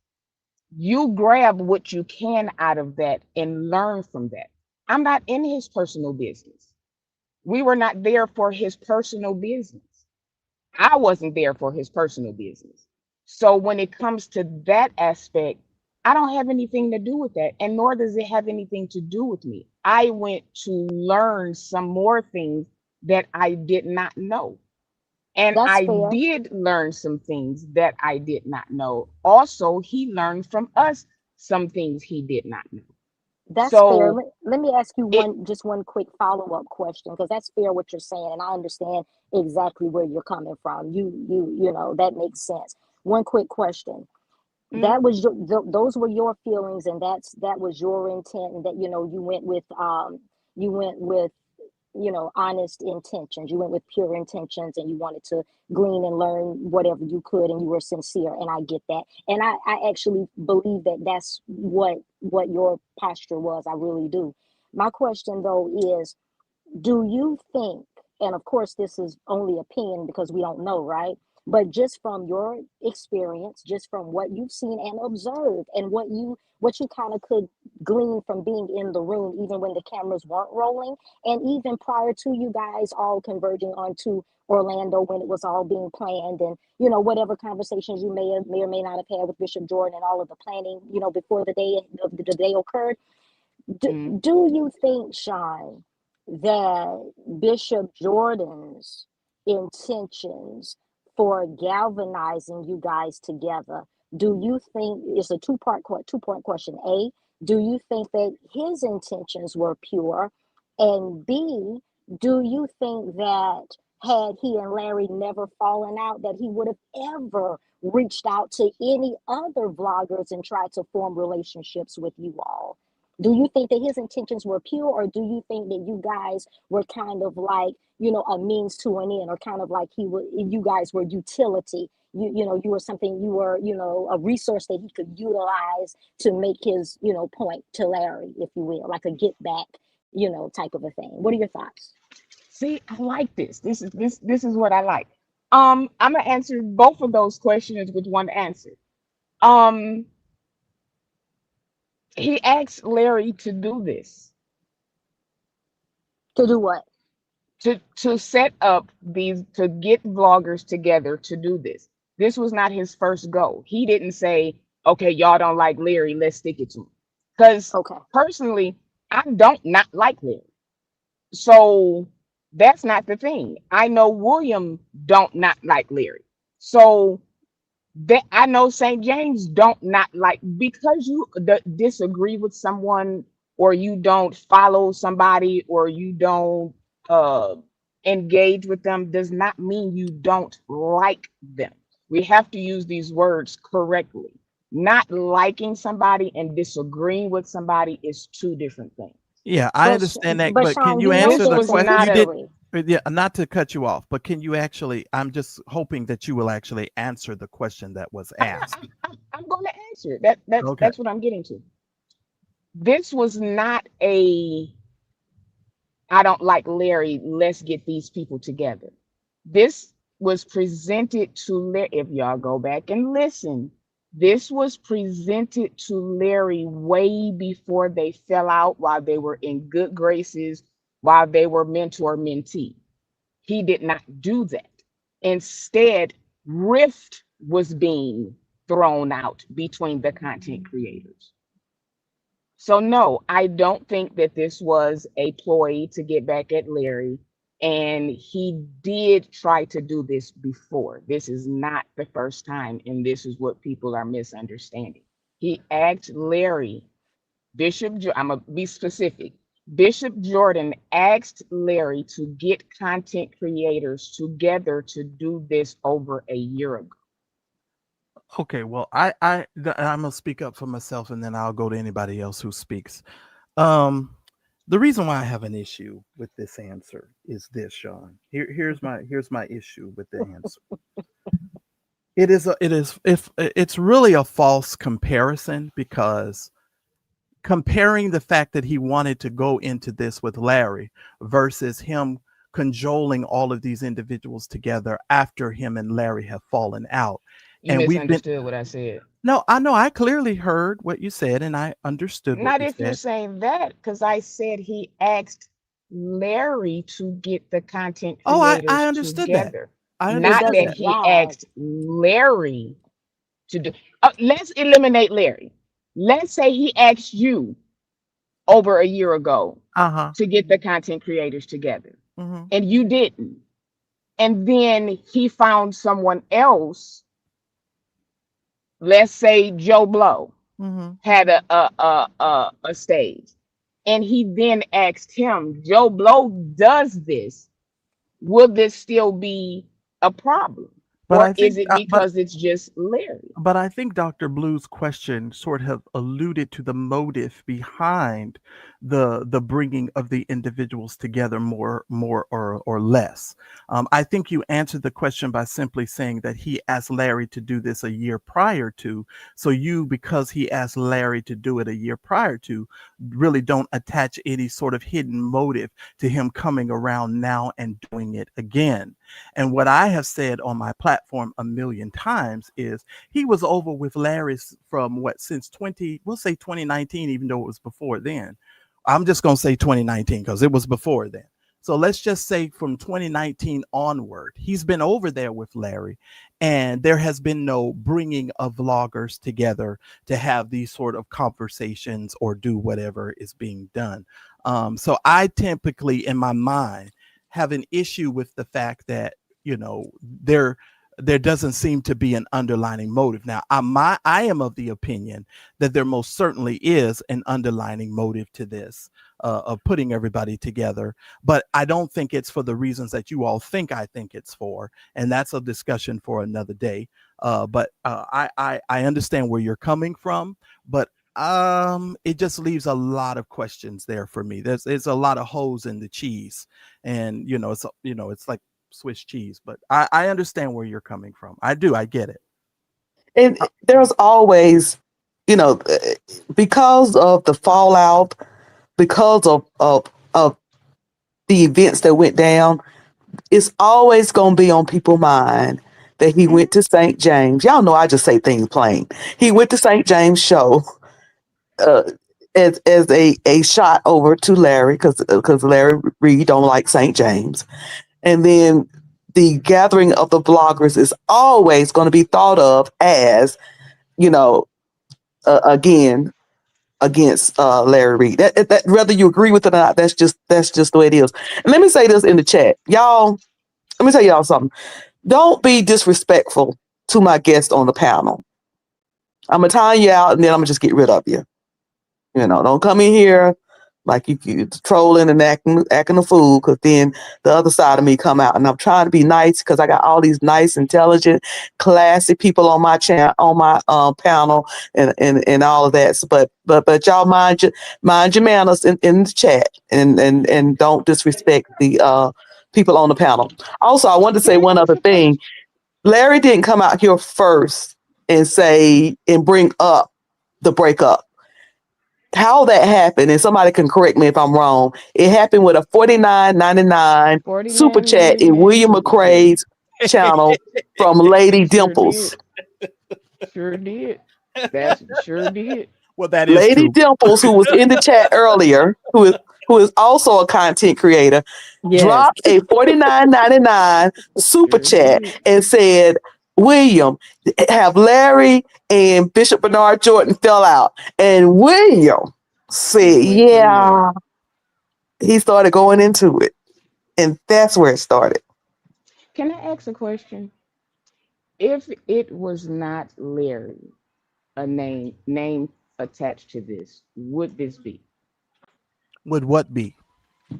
you grab what you can out of that and learn from that. I'm not in his personal business. We were not there for his personal business. I wasn't there for his personal business. So when it comes to that aspect, I don't have anything to do with that. And nor does it have anything to do with me. I went to learn some more things that I did not know. And
That's
I
fair.
did learn some things that I did not know. Also, he learned from us some things he did not know.
That's fair.
So
Let me ask you
it,
one quick follow-up question, because that's fair what you're saying, and I understand exactly where you're coming from. You know, that makes sense. One quick question.
mm,
That was those were your feelings, and that was your intent, and that you went with you went with honest intentions. You went with pure intentions, and you wanted to glean and learn whatever you could, and you were sincere, and I get that. And I actually believe that that's what your posture was. I really do. My question though is, do you think, and of course this is only opinion because we don't know, right? But just from your experience, just from what you've seen and observed, and what you kind of could glean from being in the room, even when the cameras weren't rolling, and even prior to you guys all converging onto Orlando when it was all being planned, and whatever conversations you may or may not have had with Bishop Jordan and all of the planning, before the day occurred.
Mhm.
Do you think, Sean, that Bishop Jordan's intentions for galvanizing you guys together, do you think it's a two-point question? A, do you think that his intentions were pure? And B, do you think that had he and Larry never fallen out, that he would have ever reached out to any other vloggers and tried to form relationships with you all? Do you think that his intentions were pure, or do you think that you guys were kind of like, a means to an end, or kind of like you guys were utility? You were something, you were, a resource that he could utilize to make his, point to Larry, if you will, like a get back, type of a thing. What are your thoughts?
See, I like this. This is what I like. I'm gonna answer both of those questions with one answer. Um, he asked Larry to do this,
To do what?
to set up these, to get vloggers together to do this. This was not his first go. He didn't say, "Okay, y'all don't like Larry, let's stick it to him." Because
Okay.
personally, I don't not like Larry. So that's not the thing. I know William don't not like Larry. So that I know St. James don't not like, because you disagree with someone, or you don't follow somebody, or you don't uh engage with them, does not mean you don't like them. We have to use these words correctly. Not liking somebody and disagreeing with somebody is two different things.
Yeah, I
But
understand that,
but
but can
Sean,
you
you know
answer
This
the
there's
was
a
question?
not
You
a
did,
history.
yeah, not to cut you off, but can you actually? I'm just hoping that you will actually answer the question that was asked.
I'm going to answer it. That's
Okay.
that's what I'm getting to. This was not a "I don't like Larry, let's get these people together." This was presented to Larry. If y'all go back and listen, this was presented to Larry way before they fell out, while they were in good graces, while they were mentor mentee. He did not do that. Instead, rift was being thrown out between the content creators. So no, I don't think that this was a ploy to get back at Larry. And he did try to do this before. This is not the first time, and this is what people are misunderstanding. He asked Larry, I'm gonna be specific. Bishop Jordan asked Larry to get content creators together to do this over a year ago.
Okay. Well, I'm gonna speak up for myself, and then I'll go to anybody else who speaks. The reason why I have an issue with this answer is this, Sean. Here's my issue with the answer. It's really a false comparison, because comparing the fact that he wanted to go into this with Larry versus him cajoling all of these individuals together after him and Larry have fallen out.
You
And we've been,
misunderstood what I said.
no, I know, I clearly heard what you said and I understood what
Not
you
if you're
said.
saying that, because I said he asked Larry to get the content
Oh, I
creators
understood that.
together.
I
It
Not
understood
that
doesn't
that.
he
jive.
asked Larry to do. Let's eliminate Larry. Let's say he asked you over a year ago
Uh-huh.
to get the content creators together,
Hmm.
and you didn't. And then he found someone else. Let's say Joe Blow
Hmm.
had a stage, and he then asked him, "Joe Blow does this. Will this still be a problem,
But
or
I
is
think,
it because it's just Larry?"
but I think Dr. Blue's question sort of alluded to the motive behind the bringing of the individuals together more or less. I think you answered the question by simply saying that he asked Larry to do this a year prior to. So you, because he asked Larry to do it a year prior to, really don't attach any sort of hidden motive to him coming around now and doing it again. And what I have said on my platform a million times is he was over with Larry's from what, since 20, we'll say 2019, even though it was before then. I'm just going to say 2019 because it was before then. So let's just say from 2019 onward, he's been over there with Larry, and there has been no bringing of vloggers together to have these sort of conversations or do whatever is being done. So I typically, in my mind, have an issue with the fact that, you know, there doesn't seem to be an underlying motive. Now, I am of the opinion that there most certainly is an underlying motive to this, of putting everybody together, but I don't think it's for the reasons that you all think I think it's for, and that's a discussion for another day. But I understand where you're coming from, but it just leaves a lot of questions there for me. There's a lot of holes in the cheese, and it's like Swiss cheese, but I understand where you're coming from. I do. I get it.
And there's always, because of the fallout, because of the events that went down, it's always going to be on people's mind that he went to St. James. Y'all know I just say things plain. He went to St. James show uh, as a shot over to Larry because Larry Reed don't like St. James. And then the gathering of the bloggers is always going to be thought of as, again, against Larry Reed. That whether you agree with it or not, that's just the way it is. And let me say this in the chat, y'all. Let me tell y'all something. Don't be disrespectful to my guest on the panel. I'm gonna time you out, and then I'm gonna just get rid of you. Don't come in here like you trolling and acting a fool, because then the other side of me come out. And I'm trying to be nice because I got all these nice, intelligent, classy people on my channel, on my panel, and all of that. So, but y'all mind your manners in the chat, and don't disrespect the people on the panel. Also, I wanted to say
Can I
one
ask
other
a
thing.
question?
Larry didn't come out here first and say and bring up the breakup. How that happened, and somebody can correct me if I'm wrong. It happened with a $49.99 super chat in
49.99
William
super chat.
McCrae's channel from Lady
Sure did.
Dimples.
Sure did. That's sure did.
Well, that is
Lady
true.
Dimples, who was in the chat earlier, who is also a content creator,
Yes.
dropped a $49.99 super
Sure
chat
did.
and said, William, have Larry and Bishop Bernard Jordan fell out. And William said,
And went from there.
yeah, he started going into it. And that's where it started.
Can I ask a question? If it was not Larry, a name attached to this, would this be?
Would what be?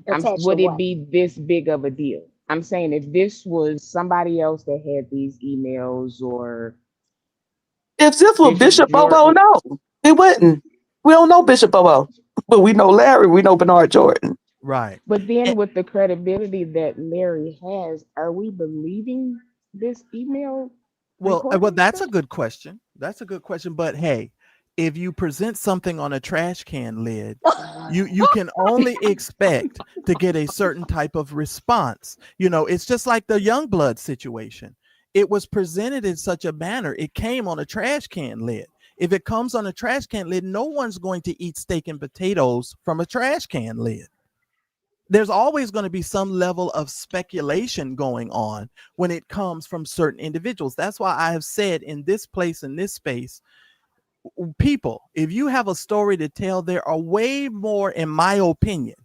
Attached to
Would it
what?
be this big of a deal? I'm saying if this was somebody else that had these emails or
If this was
Bishop
Bishop Bobo,
Jordan,
no, it wouldn't. We don't know Bishop Bobo, but we know Larry, we know Bernard Jordan.
Right.
but
Eh,
then with the credibility that Larry has, are we believing this email
well,
recording
that's a
stuff?
good question. That's a good question. But hey, if you present something on a trash can lid, you can only expect to get a certain type of response. It's just like the Youngblood situation. It was presented in such a manner. It came on a trash can lid. If it comes on a trash can lid, no one's going to eat steak and potatoes from a trash can lid. There's always going to be some level of speculation going on when it comes from certain individuals. That's why I have said in this place, in this space, people, if you have a story to tell, there are way more, in my opinion,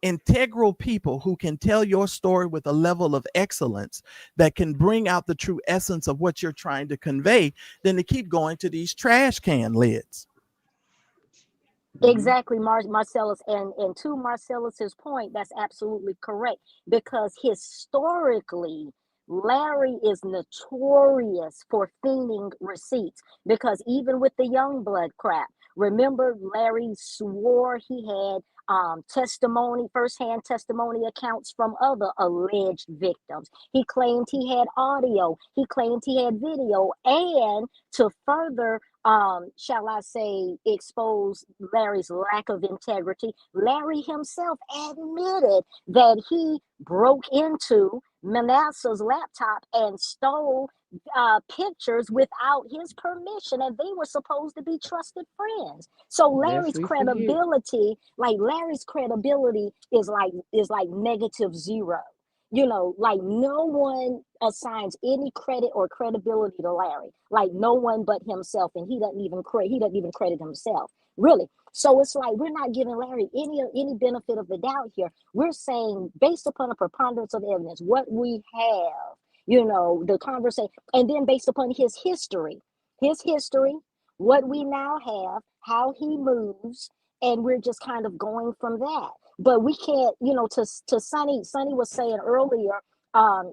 integral people who can tell your story with a level of excellence that can bring out the true essence of what you're trying to convey than to keep going to these trash can lids.
Hmm.
Exactly, Marcellus, and to Marcellus's point, that's absolutely correct because historically, Larry is notorious for fiending receipts. Because even with the young blood crap, Remember, Larry swore he had testimony, firsthand testimony accounts from other alleged victims. He claimed he had audio, he claimed he had video, and to further, shall I say, expose Larry's lack of integrity, Larry himself admitted that he broke into Manasseh's laptop and stole pictures without his permission, and they were supposed to be trusted friends. So
Lest
Larry's
we forget.
credibility, is like -0. You know, like no one assigns any credit or credibility to Larry, like no one but himself, and he doesn't even credit himself, really. So it's like we're not giving Larry any benefit of the doubt here. We're saying based upon a preponderance of evidence, what we have, the conversation, and then based upon his history, what we now have, how he moves, and we're just kind of going from that. But we can't, to Sunny was saying earlier,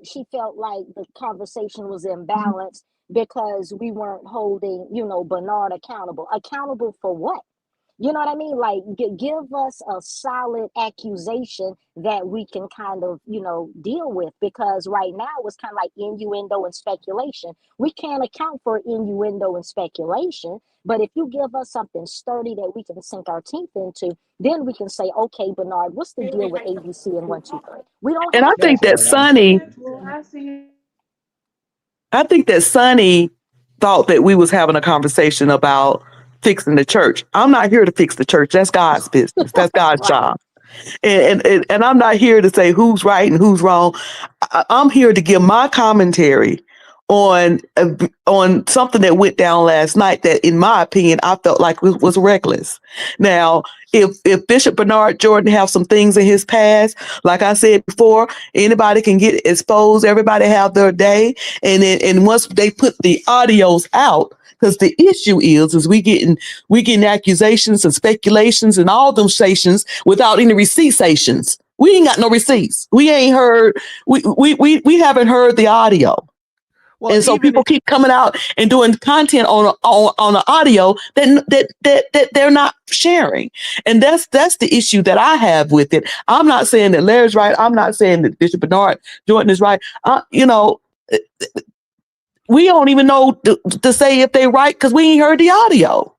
she felt like the conversation was imbalanced because we weren't holding, Bernard accountable. Accountable for what? You know what I mean? Like, give us a solid accusation that we can kind of, deal with, because right now it's kind of like innuendo and speculation. We can't account for innuendo and speculation, but if you give us something sturdy that we can sink our teeth into, then we can say, okay, Bernard, what's the deal with ABC and 1, 2, 3? We don't
And I
have
think
that
that
right now.
I think that Sonny thought that we was having a conversation about fixing the church. I'm not here to fix the church. That's God's business. That's God's
Right.
job. And I'm not here to say who's right and who's wrong. I'm here to give my commentary on something that went down last night that, in my opinion, I felt like was reckless. Now, if Bishop Bernard Jordan have some things in his past, like I said before, anybody can get exposed. Everybody have their day, and once they put the audios out. Because the issue is we getting accusations and speculations and all them stations without any receipt. We ain't got no receipts. We ain't heard. We haven't heard the audio.
Well,
And so
even
people
if,
keep coming out and doing content on the audio that they're not sharing, and that's the issue that I have with it. I'm not saying that Larry's right. I'm not saying that Bishop Bernard Jordan is right. We don't even know to say if they're right because we ain't heard the audio.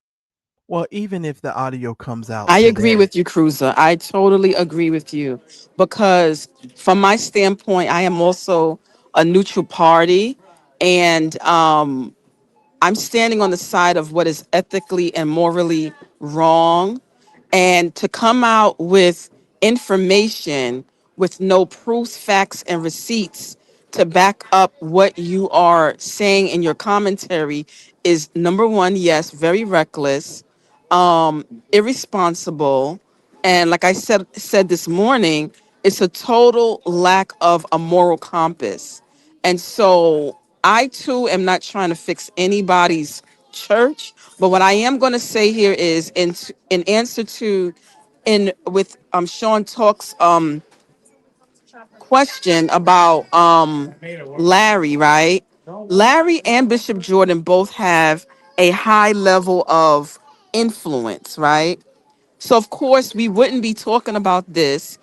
well, even if the audio comes out
I agree
today,
with you, Cruiser. I totally agree with you because, from my standpoint, I am also a neutral party, and I'm standing on the side of what is ethically and morally wrong. And to come out with information with no proofs, facts, and receipts to back up what you are saying in your commentary is, number one, yes, very reckless, irresponsible, and, like I said this morning, it's a total lack of a moral compass. And so I too am not trying to fix anybody's church, but what I am going to say here is, in answer to, in with Sean Talk's question about Larry, right? Larry and Bishop Jordan both have a high level of influence, right? So of course we wouldn't be talking about this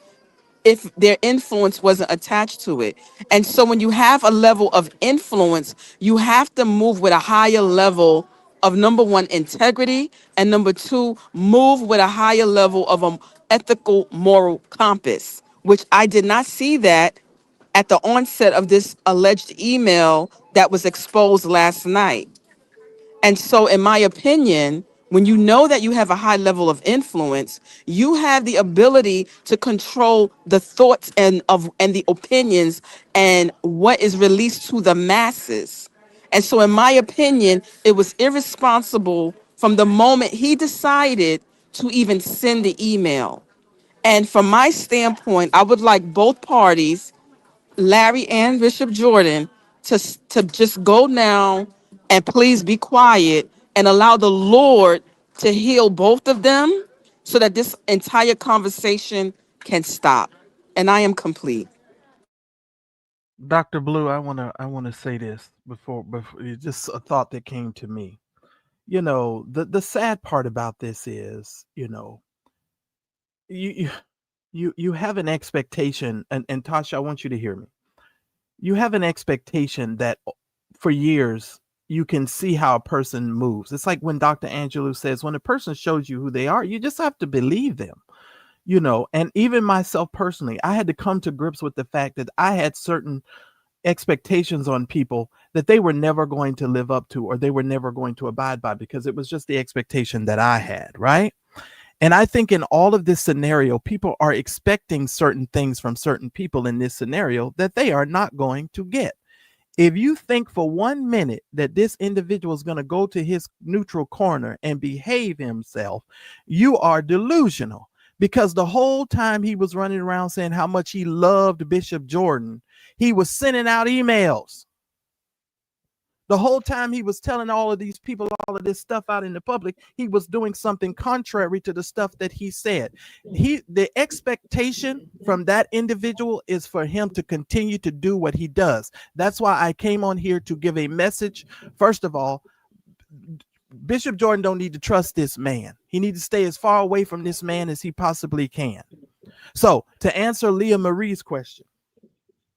if their influence wasn't attached to it. And so when you have a level of influence, you have to move with a higher level of, number one, integrity, and number two, move with a higher level of ethical moral compass, which I did not see that at the onset of this alleged email that was exposed last night. And so, in my opinion, when you know that you have a high level of influence, you have the ability to control the thoughts and the opinions and what is released to the masses. And so, in my opinion, it was irresponsible from the moment he decided to even send the email. And from my standpoint, I would like both parties, Larry and Bishop Jordan, to just go now and please be quiet and allow the Lord to heal both of them so that this entire conversation can stop. And I am complete.
Dr. Blue, I wanna say this before just a thought that came to me. you know, the sad part about this is, you know, you you have an expectation, and Tasha, I want you to hear me. You have an expectation that for years you can see how a person moves. It's like when Dr. Angelou says, when a person shows you who they are, you just have to believe them, you know. And even myself personally, I had to come to grips with the fact that I had certain expectations on people that they were never going to live up to, or they were never going to abide by, because it was just the expectation that I had, right? And I think in all of this scenario, people are expecting certain things from certain people in this scenario that they are not going to get. If you think for 1 minute that this individual is going to go to his neutral corner and behave himself, you are delusional, because the whole time he was running around saying how much he loved Bishop Jordan, he was sending out emails. The whole time he was telling all of these people all of this stuff out in the public, he was doing something contrary to the stuff that he said. The expectation from that individual is for him to continue to do what he does. That's why I came on here to give a message. First of all, Bishop Jordan don't need to trust this man. He needs to stay as far away from this man as he possibly can. So to answer Leah Marie's question,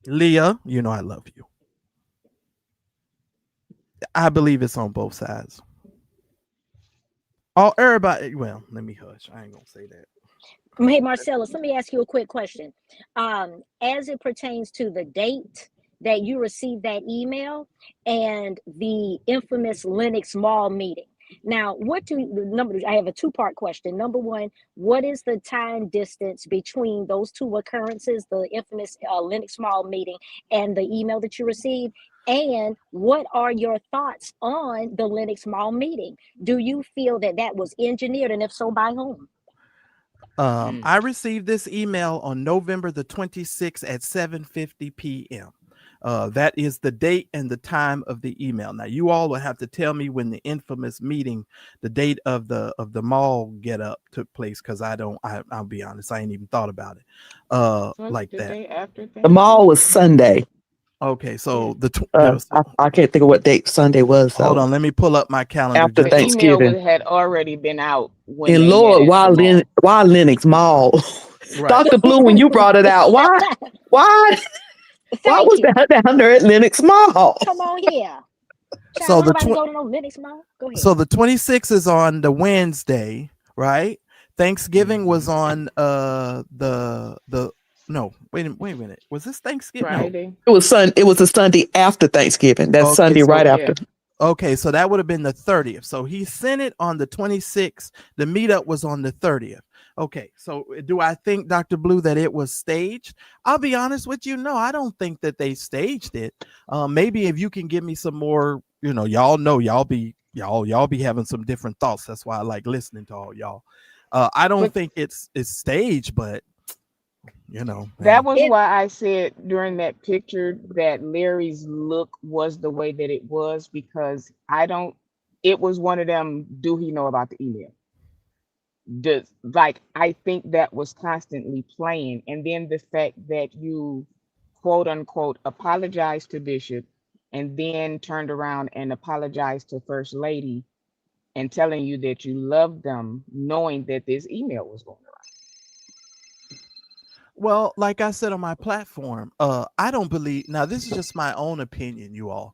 Leah, you know I love you. I believe it's on both sides. Oh, everybody. Well, let me hush. I ain't gonna say that.
Hey, Marcellus, let me ask you a quick question. As it pertains to the date that you received that email and the infamous Lenox Mall meeting. Now, I have a two-part question. Number one, what is the time distance between those two occurrences, the infamous Lenox Mall meeting and the email that you received? And what are your thoughts on the Lenox Mall meeting? Do you feel that that was engineered, and if so, by whom?
I received this email on November the 26th at 7:50 p.m. That is the date and the time of the email. Now, you all will have to tell me when the infamous meeting, the date of the mall get up took place, because I'll be honest, I ain't even thought about it like
The
that.
day after
The mall was Sunday.
Okay, so
I can't think of what date Sunday was.
hold
So
on, let me pull up my calendar.
after
the
Thanksgiving.
email had already been out when
And
they
Lord,
met at the
why
mall.
Lenox Mall?
Right.
Dr. Blue, when you brought it out, why was
Thank you.
that down there at Lenox Mall?
Come on here.
So
Child,
the
nobody go to no Lenox Mall. Go ahead.
So the 26th is on the Wednesday, right? Thanksgiving was on no, wait a minute. Was this Thanksgiving?
Friday.
No.
It was a Sunday after Thanksgiving. That's
Okay,
Sunday
so-
right
Yeah.
after.
Okay, so that would have been the 30th. So he sent it on the 26th. The meetup was on the 30th. Okay, so do I think, Dr. Blue, that it was staged? I'll be honest with you. No, I don't think that they staged it. Maybe if you can give me some more, y'all be having some different thoughts. That's why I like listening to all y'all. I don't think it's staged, but
That was why I said during that picture that Larry's look was the way that it was, because it was one of them, do he know about the email? I think that was constantly playing. And then the fact that you quote unquote apologized to Bishop and then turned around and apologized to First Lady and telling you that you loved them, knowing that this email was going around.
Well, like I said on my platform, I don't believe, now this is just my own opinion, you all.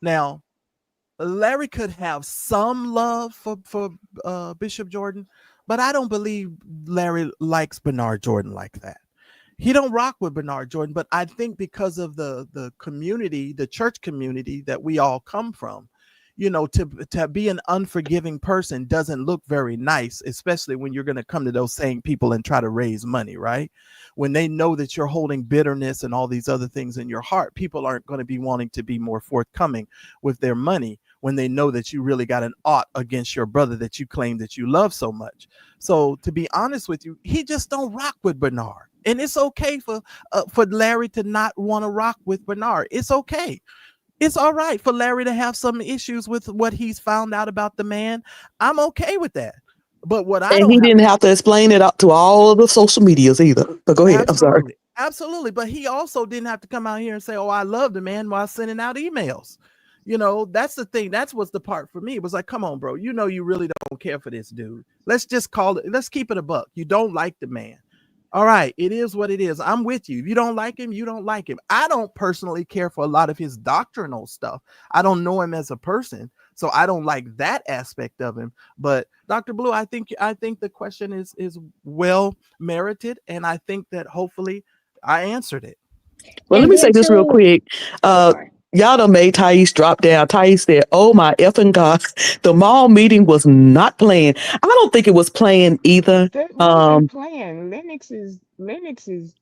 Now, Larry could have some love for Bishop Jordan, but I don't believe Larry likes Bernard Jordan like that. He don't rock with Bernard Jordan, but I think because of the community, the church community that we all come from, to be an unforgiving person doesn't look very nice, especially when you're going to come to those same people and try to raise money, right? When they know that you're holding bitterness and all these other things in your heart, people aren't going to be wanting to be more forthcoming with their money when they know that you really got an ought against your brother that you claim that you love so much. So to be honest with you, he just don't rock with Bernard. And it's okay for Larry to not want to rock with Bernard. It's okay. It's all right for Larry to have some issues with what he's found out about the man. I'm okay with that. But
he didn't have to explain it up to all of the social medias either. But go ahead.
Absolutely.
I'm sorry.
Absolutely. But he also didn't have to come out here and say, oh, I love the man while sending out emails. You know, that's the thing. That's what's the part for me. It was like, come on, bro. You know, you really don't care for this dude. Let's just call it. Let's keep it a buck. You don't like the man. All right, it is what it is. I'm with you. If you don't like him, you don't like him. I don't personally care for a lot of his doctrinal stuff. I don't know him as a person, so I don't like that aspect of him. But Dr. Blue, I think the question is well merited, and I think that hopefully I answered it.
Well, let
And
me say
then
this real
too,
quick.
oh, sorry.
Y'all done made Thais drop down. Thais said, "Oh my effing God, the mall meeting was not playing." I don't think it was playing either.
That wasn't playing. Linux is Linux.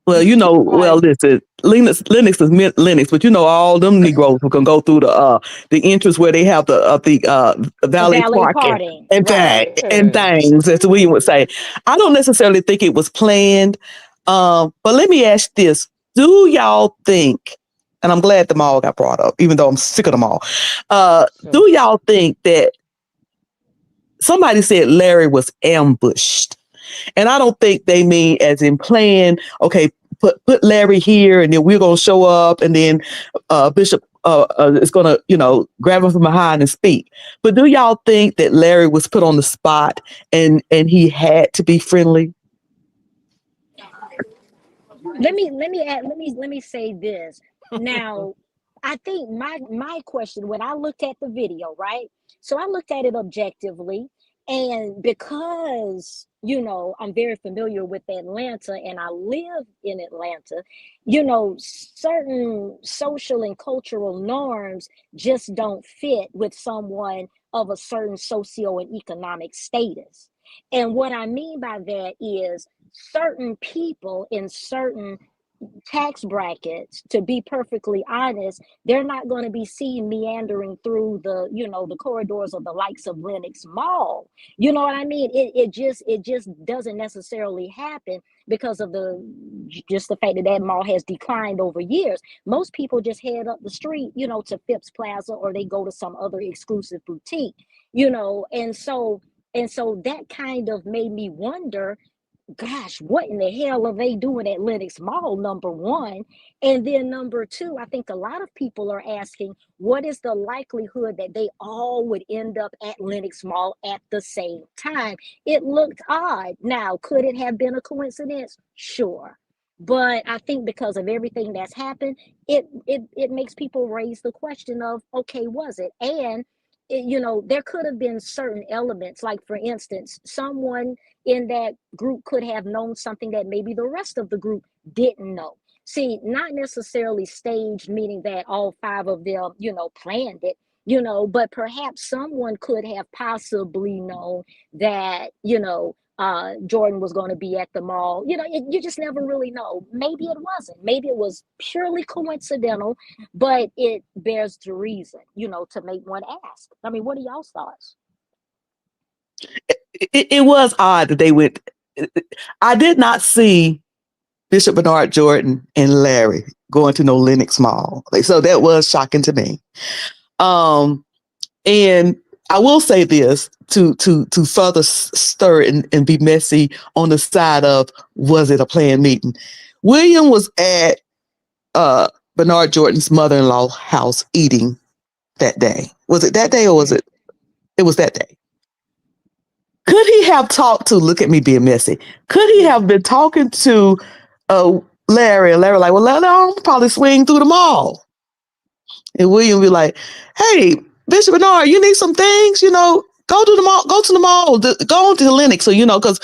Well, you know, well,
Like
listen, Linux is Linux, but you know, all them Negroes who can go through the entrance where they have the valet
Valet
parking
party,
and
right?
and
yeah,
things, as William would say. I don't necessarily think it was planned. But let me ask this: do y'all think? And I'm glad the mall got brought up, even though I'm sick of them all.
so
Do y'all think that somebody said Larry was ambushed? And I don't think they mean as in playing, okay, put Larry here and then we're going to show up and then Bishop is going to, grab him from behind and speak. But do y'all think that Larry was put on the spot and he had to be friendly?
Let me say this. Now, I think my question when I looked at the video, right? So I looked at it objectively, and because I'm very familiar with Atlanta and I live in Atlanta, certain social and cultural norms just don't fit with someone of a certain socio and economic status. And what I mean by that is certain people in certain tax brackets, to be perfectly honest, they're not going to be seen meandering through the corridors of the likes of Lenox Mall. You know what I mean? It just doesn't necessarily happen because of the fact that mall has declined over years. Most people just head up the street, to Phipps Plaza, or they go to some other exclusive boutique, and so that kind of made me wonder, gosh, what in the hell are they doing at Lenox Mall, number one? And then number two, I think a lot of people are asking, what is the likelihood that they all would end up at Lenox Mall at the same time? It looked odd. Now, could it have been a coincidence? Sure. But I think because of everything that's happened, it makes people raise the question of, okay, was it? And there could have been certain elements, like for instance, someone in that group could have known something that maybe the rest of the group didn't know. See, not necessarily staged, meaning that all five of them, planned it, but perhaps someone could have possibly known that, Jordan was going to be at the mall. You just never really know. Maybe it wasn't. Maybe it was purely coincidental, but it bears the reason, to make one ask. I mean, what are y'all's thoughts?
It was odd that they went. I did not see Bishop Bernard Jordan and Larry going to no Lenox Mall. So that was shocking to me. And I will say this to further stir and be messy on the side of, was it a planned meeting? William was at Bernard Jordan's mother-in-law house eating that day. Was it that day or was it was that day? Could he have talked to, look at me being messy, could he have been talking to Larry, and Larry like, well, I'll probably swing through the mall. And William be like, hey, Bishop Bernard, you need some things, go to the mall, go on to the Lenox. So, because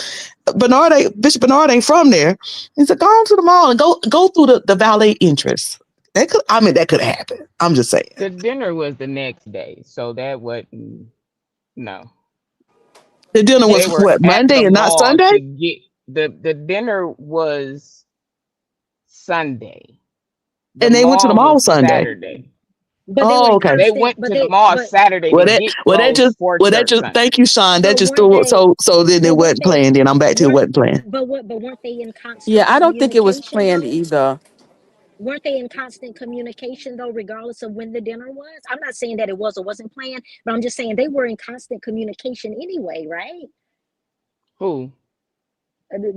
Bishop Bernard ain't from there. He said, go on to the mall and go through the valet entrance. That could happen. I'm just saying.
the dinner was the next day, so that wasn't no.
The dinner was
They were
what,
at
Monday
the
and not
mall
Sunday?
to get the dinner was Sunday. The
And they went to the
mall
mall
was
Sunday.
Saturday.
But they were
Oh,
in
okay.
They
constant,
went to the mall Saturday
Well,
to
that
get
well that
clothes
just
for
well that
church
just
Sunday.
thank you, Sean. That
but
just
weren't
threw it.
they
So then it
but weren't
wasn't
they
planned. Then I'm back to it
weren't
wasn't planned.
but weren't they in
Yeah,
constant
I don't think it was
communication
planned
though?
either.
Weren't they in constant communication though, regardless of when the dinner was? I'm not saying that it was or wasn't planned, but I'm just saying they were in constant communication anyway, right?
Who?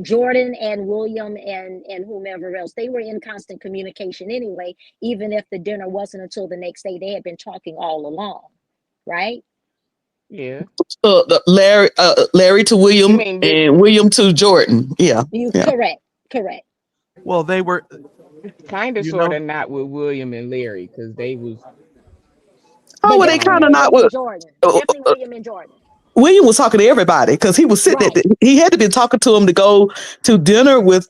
Jordan and William and whomever else, they were in constant communication anyway. Even if the dinner wasn't until the next day, they had been talking all along, right?
Yeah.
Larry to
You
William
mean this
and William to Jordan. Yeah,
You
yeah.
correct.
Well, they were,
kind of
you
sort
know,
of not with William and Larry because they was
Oh,
But
well, they
definitely
kind of
um
not.
William and Jordan.
Uh,
Definitely William and Jordan.
William was talking to everybody because he was sitting
Right.
he had to be talking to him to go to dinner with,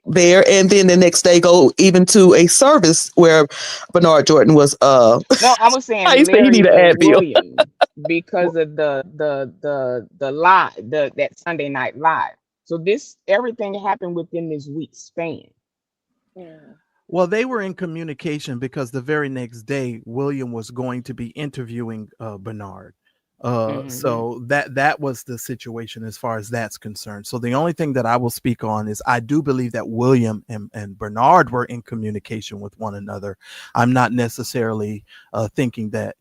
there. And then the next day go even to a service where Bernard Jordan was,
no, I was
how you
saying
say he
Larry
need an
and
Advil.
William because
well,
of the live that Sunday night live. So this everything happened within this week span.
Mm.
well, they were in communication because the very next day, William was going to be interviewing Bernard.
Hmm.
So that was the situation as far as that's concerned. So the only thing that I will speak on is I do believe that William and Bernard were in communication with one another. I'm not necessarily thinking that,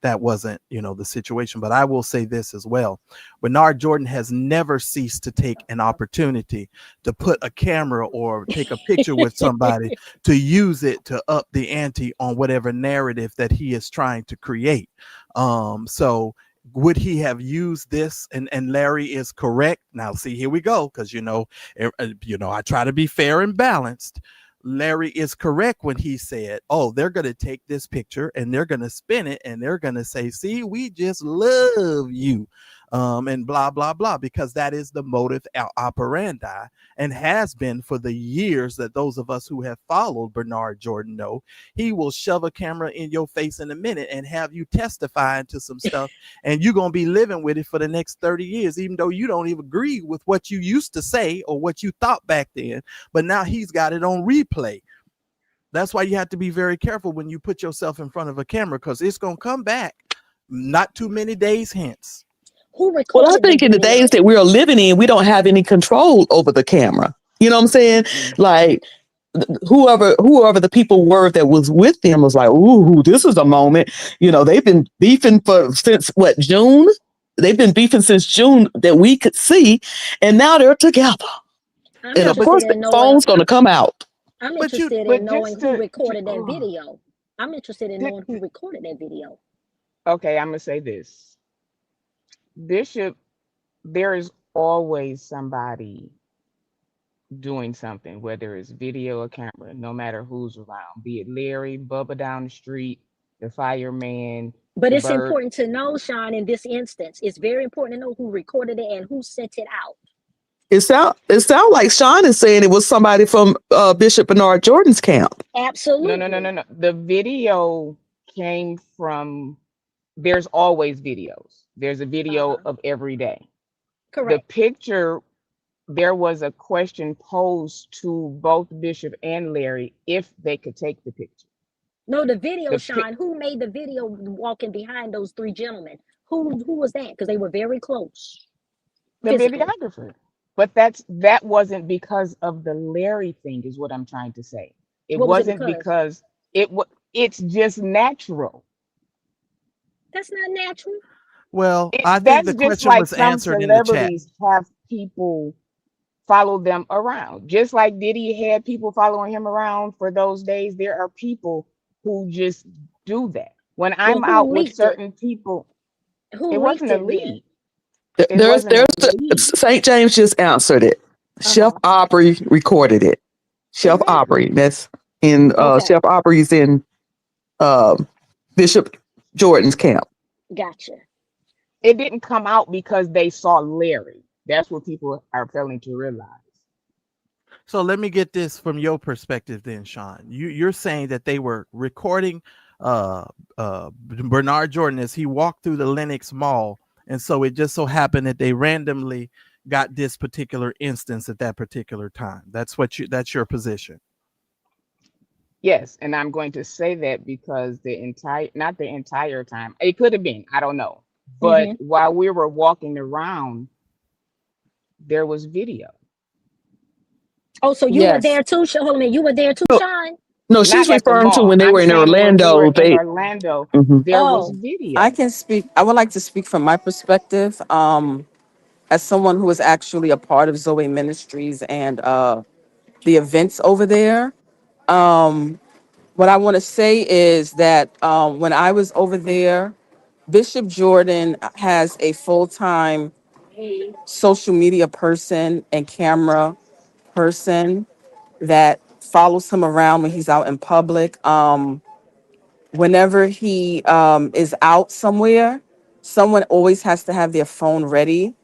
that wasn't, the situation. But I will say this as well. Bernard Jordan has never ceased to take an opportunity to put a camera or take a picture with somebody to use it to up the ante on whatever narrative that he is trying to create. So would he have used this? And Larry is correct. Now, see, here we go, because I try to be fair and balanced. Larry is correct when he said, "Oh, they're going to take this picture and they're going to spin it and they're going to say, 'See, we just love you,' and blah blah blah," because that is the motive operandi and has been for the years that those of us who have followed Bernard Jordan know. He will shove a camera in your face in a minute and have you testifying to some stuff, and you're going to be living with it for the next 30 years, even though you don't even agree with what you used to say or what you thought back then. But now he's got it on replay. That's why you have to be very careful when you put yourself in front of a camera, because it's going to come back not too many days hence.
Who
Well, I
recorded the
think in the days
video?
that we are living in, we don't have any control over the camera. You know what I'm saying?
Mm-mm.
Like whoever the people were that was with them was like, "Ooh, this is a moment." They've been beefing since what, June? They've been beefing since June that we could see, and now they're together.
I'm
And
Yeah,
of
but
course,
interested
the
in knowing.
phone's going to come out.
I'm
but you
interested in
But
knowing
just
who
to
recorded that video. I'm interested in
th-
knowing who recorded that video.
okay, I'm gonna say this. Bishop, there is always somebody doing something, whether it's video or camera, no matter who's around, be it Larry, Bubba down the street, the fireman,
But
the
it's
bird.
important to know, Sean, in this instance, it's very important to know who recorded it and who sent it out.
It sound like Sean is saying it was somebody from Bishop Bernard Jordan's camp.
Absolutely.
No. The video came from, there's always videos. There's a video
Uh-huh.
of every day. The
Correct.
picture, there was a question posed to both Bishop and Larry if they could take the picture.
No, the video,
The pic,
Sean, who made the video walking behind those three gentlemen? Who was that? Because they were very close
the
physically.
videographer. But that wasn't because of the Larry thing, is what I'm trying to say. It
What was it
wasn't
because?
because it's just natural.
That's not natural.
well,
It
I think
that's
the
just
question
like
was
some
answered in the chat.
celebrities have people follow them around. Just like Diddy had people following him around for those days, there are people who just do that. When
Well,
I'm out
who
with
leaked it?
certain people, it
Who leaked
wasn't a
it then?
lead. It
There's
wasn't a
the
lead.
St. James just answered it. Chef
Uh-huh.
Aubrey recorded it. Chef
Exactly.
Aubrey. That's in
Okay.
Chef Aubrey's in Bishop Jordan's camp.
Gotcha.
It didn't come out because they saw Larry. That's what people are failing to realize.
So let me get this from your perspective then, Sean. You're saying that they were recording uh Bernard Jordan as he walked through the Lenox Mall, and so it just so happened that they randomly got this particular instance at that particular time. That's your position.
Yes, and I'm going to say that because not the entire time, it could have been, I don't know. But
Mm-hmm.
while we were walking around, there was video.
Oh, so you were
Yes.
there too? Hold on a minute. You were there too,
No,
Sean?
no, she's
Not at the
referring to
mall.
when they
I'm
were in
saying when we were
Orlando.
in Orlando,
Mhm.
there was
Oh,
I
video.
can speak. I would like to speak from my perspective. as someone who is actually a part of Zoe Ministries and the events over there. Um, what I want to say is that when I was over there, Bishop Jordan has a full time social media person and camera person that follows him around when he's out in public. Whenever he is out somewhere, someone always has to have their phone ready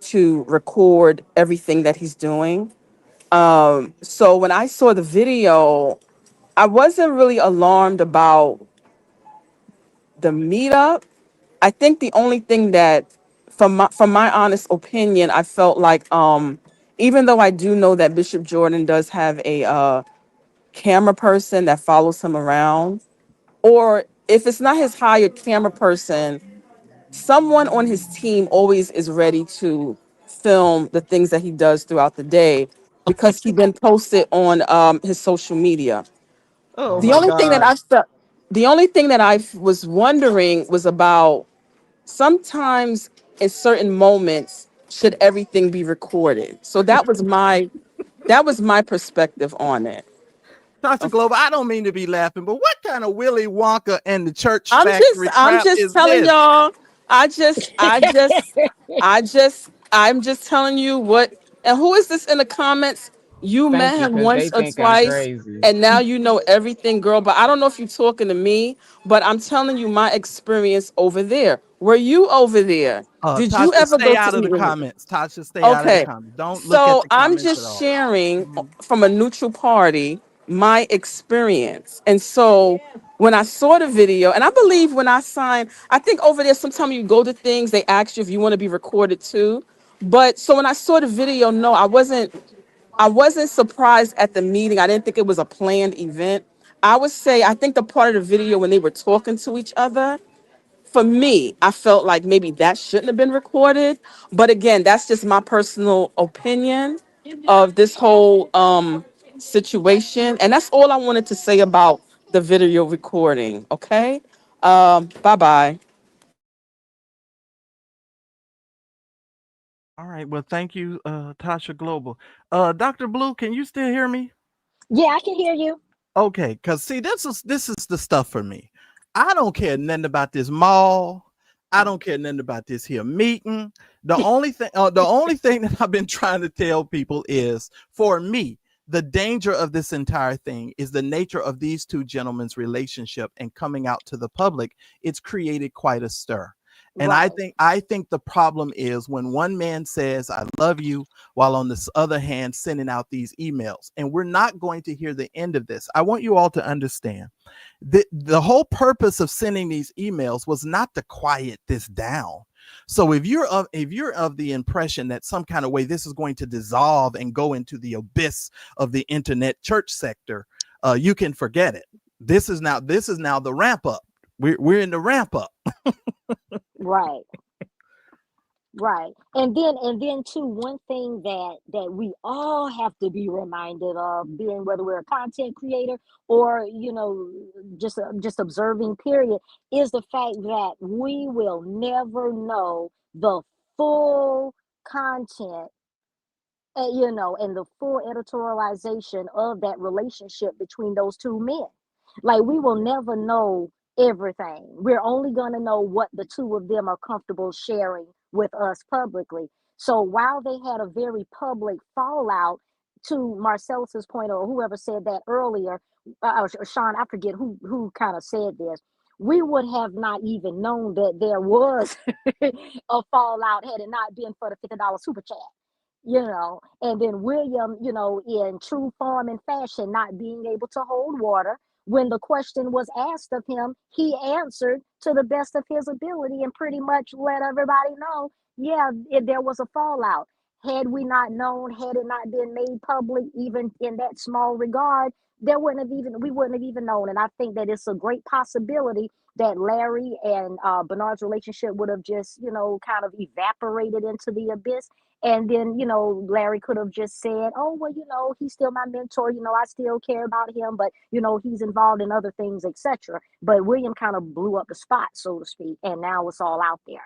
to record everything that he's doing. So when I saw the video, I wasn't really alarmed about the meetup. I think the only thing that, from my honest opinion, I felt like even though I do know that Bishop Jordan does have a camera person that follows him around, or if it's not his hired camera person, someone on his team always is ready to film the things that he does throughout the day because he then posts it on his social media.
Oh
The
my
only thing that
God.
I felt, the only thing that I was wondering was about sometimes in certain moments should everything be recorded. So that was my perspective on it.
Tasha
Okay.
Glover, I don't mean to be laughing, but what kind of Willy Wonka and the Church
I'm just
Factory
I'm
crap
just
is
telling
this?
y'all. I'm just telling you what. And who is this in the comments? You
Thank
met
you,
him
because they
once or
think I'm
twice,
crazy.
and now you know everything, girl. But I don't know if you're talking to me, but I'm telling you my experience over there. Were you over there? Did you
Tasha,
ever
stay
go
out
to
of the
meet him?
comments. Tasha, stay out of the
Okay,
comments. Don't look at
so
the
I'm
comments at
just
all.
sharing
Mhm.
from a neutral party my experience. And so when I saw the video, and I believe when I signed, I think over there, sometimes you go to things, they ask you if you want to be recorded too. But so when I saw the video, no, I wasn't surprised at the meeting. I didn't think it was a planned event. I would say I think the part of the video when they were talking to each other, for me, I felt like maybe that shouldn't have been recorded. But again, that's just my personal opinion of this whole situation. And that's all I wanted to say about the video recording. Okay. Bye bye.
All right. Well, thank you, Tasha Global. Dr. Blue, can you still hear me?
Yeah, I can hear you.
Okay, because see, this is the stuff for me. I don't care nothing about this mall. I don't care nothing about this here meeting. The only thing that I've been trying to tell people is, for me, the danger of this entire thing is the nature of these two gentlemen's relationship and coming out to the public. It's created quite a stir. And I
Right.
think I think the problem is when one man says I love you while on this other hand sending out these emails. And we're not going to hear the end of this. I want you all to understand the whole purpose of sending these emails was not to quiet this down. So if you're of the impression that some kind of way this is going to dissolve and go into the abyss of the internet church sector, you can forget it. This is now the ramp up. We're in the ramp up.
Right. Right. And then too, one thing that we all have to be reminded of, being whether we're a content creator or, just observing period, is the fact that we will never know the full content, and the full editorialization of that relationship between those two men. Like, we will never know everything. We're only going to know what the two of them are comfortable sharing with us publicly. So while they had a very public fallout, to Marcellus's point, or whoever said that earlier, or Sean, I forget who kind of said this. We would have not even known that there was a fallout had it not been for the $50 super chat. And then William, in true form and fashion, not being able to hold water. When the question was asked of him, he answered to the best of his ability and pretty much let everybody know, yeah, there was a fallout. Had we not known, had it not been made public, even in that small regard, we wouldn't have even known. And I think that it's a great possibility that Larry and Bernard's relationship would have just, kind of evaporated into the abyss. And then, Larry could have just said, oh, well, he's still my mentor. I still care about him, but, he's involved in other things, etc. But William kind of blew up the spot, so to speak. And now it's all out there.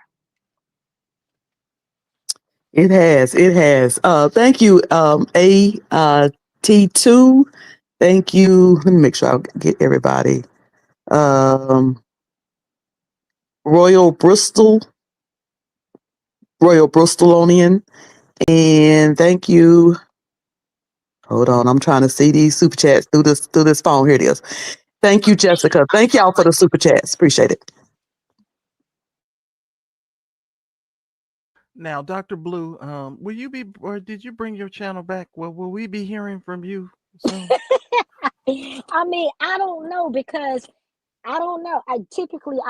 It has. It has. Thank you, T2. Thank you. Let me make sure I get everybody. Um, Royal Bristol, Royal Bristolonian, and thank you. Hold on, I'm trying to see these super chats through this phone. Here it is. Thank you, Jessica. Thank y'all for the super chats. Appreciate it.
Now, Dr. Blue, will you be, or did you bring your channel back? Well, will we be hearing from you soon?
I mean, I don't know because I don't know. I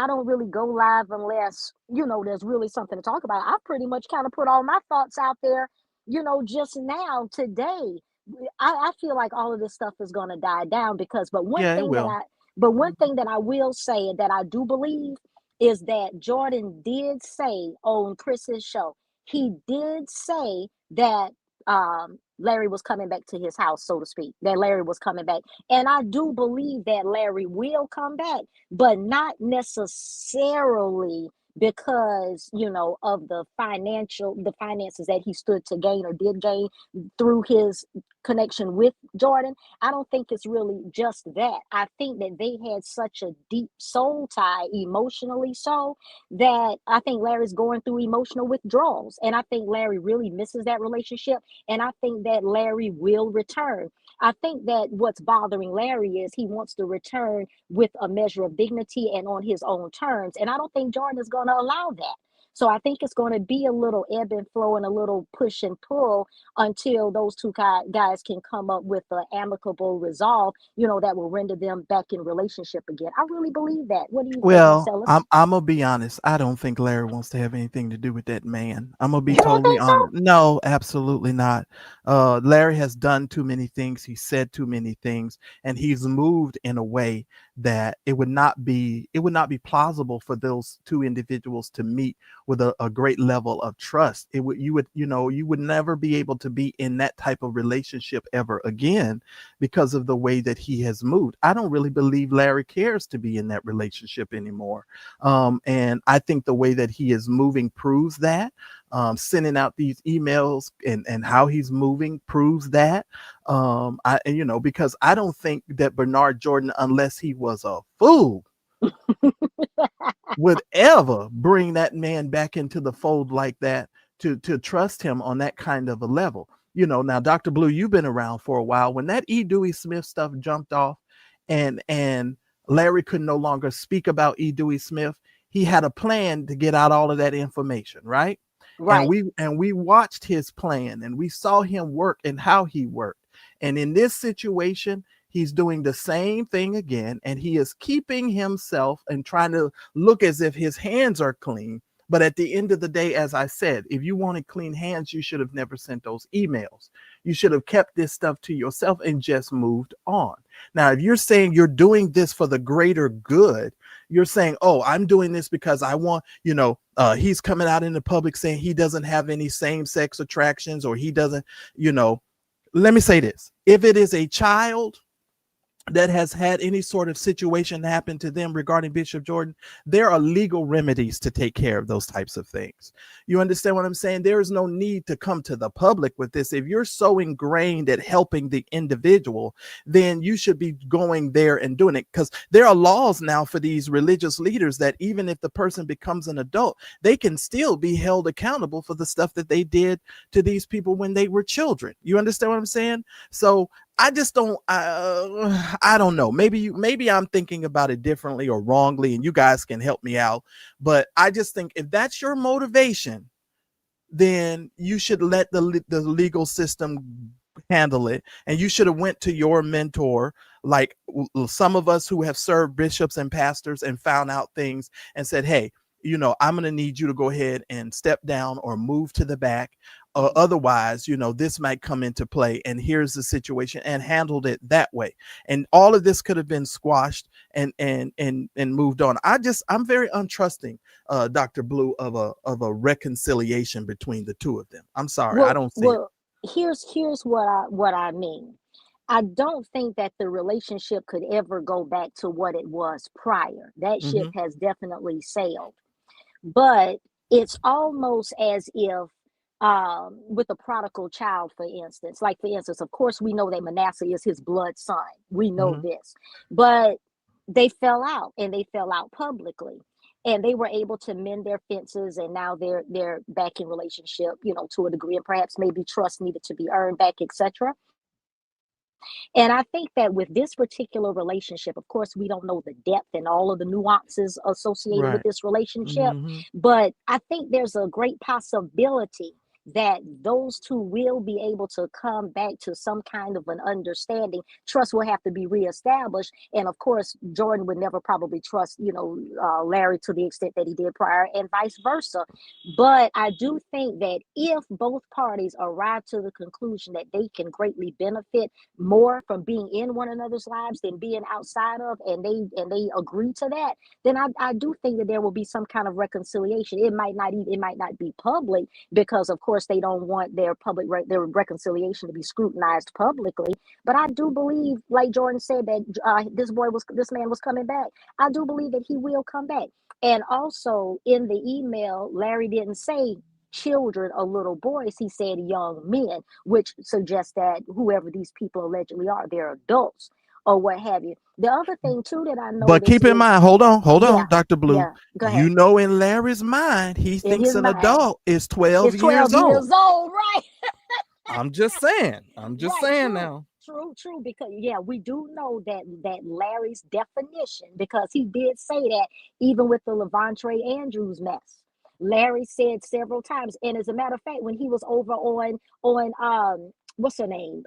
don't really go live unless, there's really something to talk about. I pretty much kind of put all my thoughts out there, just now, today. I feel like all of this stuff is gonna die down because
Yeah, it will.
one thing that I will say and that I do believe is that Jordan did say on Chris's show, he did say that Larry was coming back to his house, so to speak. That Larry was coming back. And I do believe that Larry will come back, but not necessarily because, of the finances that he stood to gain or did gain through his connection with Jordan. I don't think it's really just that. I think that they had such a deep soul tie emotionally, so that I think Larry's going through emotional withdrawals. And I think Larry really misses that relationship. And I think that Larry will return. I think that what's bothering Larry is he wants to return with a measure of dignity and on his own terms. And I don't think Jordan is going to allow that. So I think it's going to be a little ebb and flow and a little push and pull until those two guys can come up with an amicable resolve, that will render them back in relationship again. I really believe that. What do you think,
Well,
Marcellus?
I'm gonna be honest. I don't think Larry wants to have anything to do with that man. I'm gonna be
You don't
totally
think so?
honest. No, absolutely not. Larry has done too many things. He said too many things, and he's moved in a way that it would not be plausible for those two individuals to meet with a great level of trust. You would never be able to be in that type of relationship ever again because of the way that he has moved. I don't really believe Larry cares to be in that relationship anymore. And I think the way that he is moving proves that. Sending out these emails and how he's moving proves that. Because I don't think that Bernard Jordan, unless he was a fool, would ever bring that man back into the fold like that to trust him on that kind of a level. Now, Dr. Blue, you've been around for a while. When that E. Dewey Smith stuff jumped off and Larry could no longer speak about E. Dewey Smith, he had a plan to get out all of that information, right? And
Right.
we watched his plan and we saw him work and how he worked. And in this situation, he's doing the same thing again, and he is keeping himself and trying to look as if his hands are clean. But at the end of the day, as I said, if you wanted clean hands, you should have never sent those emails. You should have kept this stuff to yourself and just moved on. Now, if you're saying you're doing this for the greater good, you're saying, oh, I'm doing this because I want, he's coming out in the public saying he doesn't have any same sex attractions or he doesn't, let me say this. If it is a child that has had any sort of situation happen to them regarding Bishop Jordan, there are legal remedies to take care of those types of things. You understand what I'm saying? There is no need to come to the public with this. If you're so ingrained at helping the individual, then you should be going there and doing it, because there are laws now for these religious leaders that even if the person becomes an adult, they can still be held accountable for the stuff that they did to these people when they were children. You understand what I'm saying? So I just don't. I don't know. Maybe I'm thinking about it differently or wrongly, and you guys can help me out. But I just think if that's your motivation, then you should let the legal system handle it, and you should have went to your mentor, like some of us who have served bishops and pastors and found out things and said, hey, I'm going to need you to go ahead and step down or move to the back. Otherwise, this might come into play, and here's the situation, and handled it that way. And all of this could have been squashed and moved on. I'm very untrusting, Dr. Blue, of a reconciliation between the two of them. I'm sorry, I
Well,
don't see it.
well, here's what I mean. I don't think that the relationship could ever go back to what it was prior. That ship
Hmm.
has definitely sailed. But it's almost as if with the prodigal child, for instance. Like, for instance, of course, we know that Manasseh is his blood son. We know
Mhm.
this. But they fell out, and they fell out publicly. And they were able to mend their fences, and now they're back in relationship, to a degree, and perhaps maybe trust needed to be earned back, etc. And I think that with this particular relationship, of course, we don't know the depth and all of the nuances associated with
Right.
this relationship,
Mhm.
but I think there's a great possibility that those two will be able to come back to some kind of an understanding. Trust will have to be reestablished. And of course, Jordan would never probably trust, Larry to the extent that he did prior, and vice versa. But I do think that if both parties arrive to the conclusion that they can greatly benefit more from being in one another's lives than being outside of, and they agree to that, then I do think that there will be some kind of reconciliation. It might not be public, because of course they don't want their reconciliation to be scrutinized publicly. But I do believe, like Jordan said, that this man was coming back. I do believe that he will come back. And also in the email, Larry didn't say children or little boys. He said young men, which suggests that whoever these people allegedly are, they're adults or what have you. The other thing too that I
But
noticed
keep in
is,
mind, hold
yeah,
on, Dr. Blue.
yeah, go ahead.
In Larry's mind, he
In
thinks
his
an
mind,
adult is 12
it's
years
12
old.
years old, right?
I'm just saying. I'm just
Right,
saying
true.
now.
True, because yeah, we do know that Larry's definition, because he did say that even with the Levante Andrews mess. Larry said several times, and as a matter of fact, when he was over on what's her name?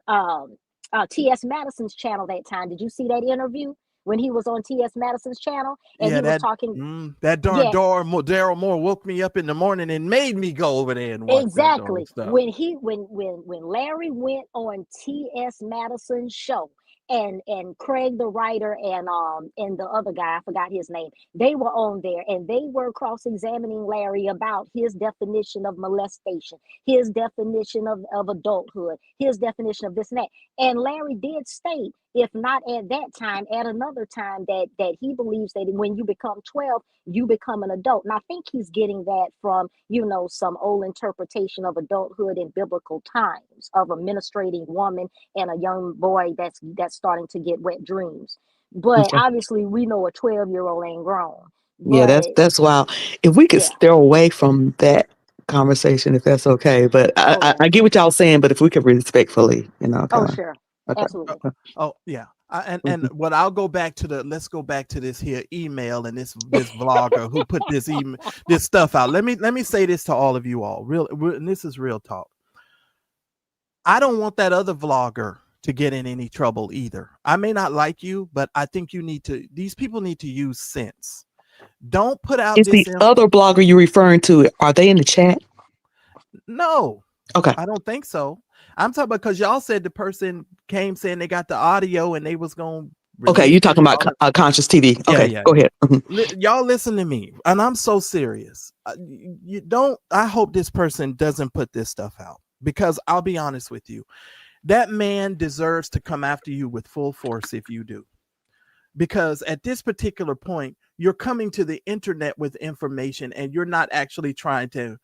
TS Madison's channel that time, did you see that interview when he was on TS Madison's channel and
Yeah,
he was talking?
that
Yeah,
Daryl Moore woke me up in the morning and made me go over there and watch that darn
exactly.
stuff.
When Larry went on T.S. Madison's show, and Craig the writer and the other guy, I forgot his name, they were on there, and they were cross-examining Larry about his definition of molestation, his definition of adulthood, his definition of this and that. And Larry did state, if not at that time, at another time, that he believes that when you become 12, you become an adult. And I think he's getting that from, some old interpretation of adulthood in biblical times, of a ministrating woman and a young boy that's starting to get wet dreams. But
Okay.
obviously we know a 12-year-old ain't grown.
Yeah,
But
that's wild. If we could
yeah.
stay away from that conversation, if that's okay. But I,
Oh
I,
yeah.
I get what y'all saying, but if we could respectfully,
Oh
kind of.
sure.
Okay.
Absolutely.
Oh yeah. And
Mhm.
what let's go back to this here email and this vlogger who put this stuff out. Let me say this to all of you all. And this is real talk. I don't want that other vlogger to get in any trouble either. I may not like you, but I think these people need to use sense. Don't put out
Is the other blogger you referring to, are they in the chat?
No.
Okay.
I don't think so. I'm talking because y'all said the person came saying they got the audio and they was going to.
Okay, you're talking about Conscious TV. Okay,
yeah.
Go ahead.
Y'all listen to me, and I'm so serious. I hope this person doesn't put this stuff out, because I'll be honest with you. That man deserves to come after you with full force if you do. Because at this particular point, you're coming to the internet with information and you're not actually trying to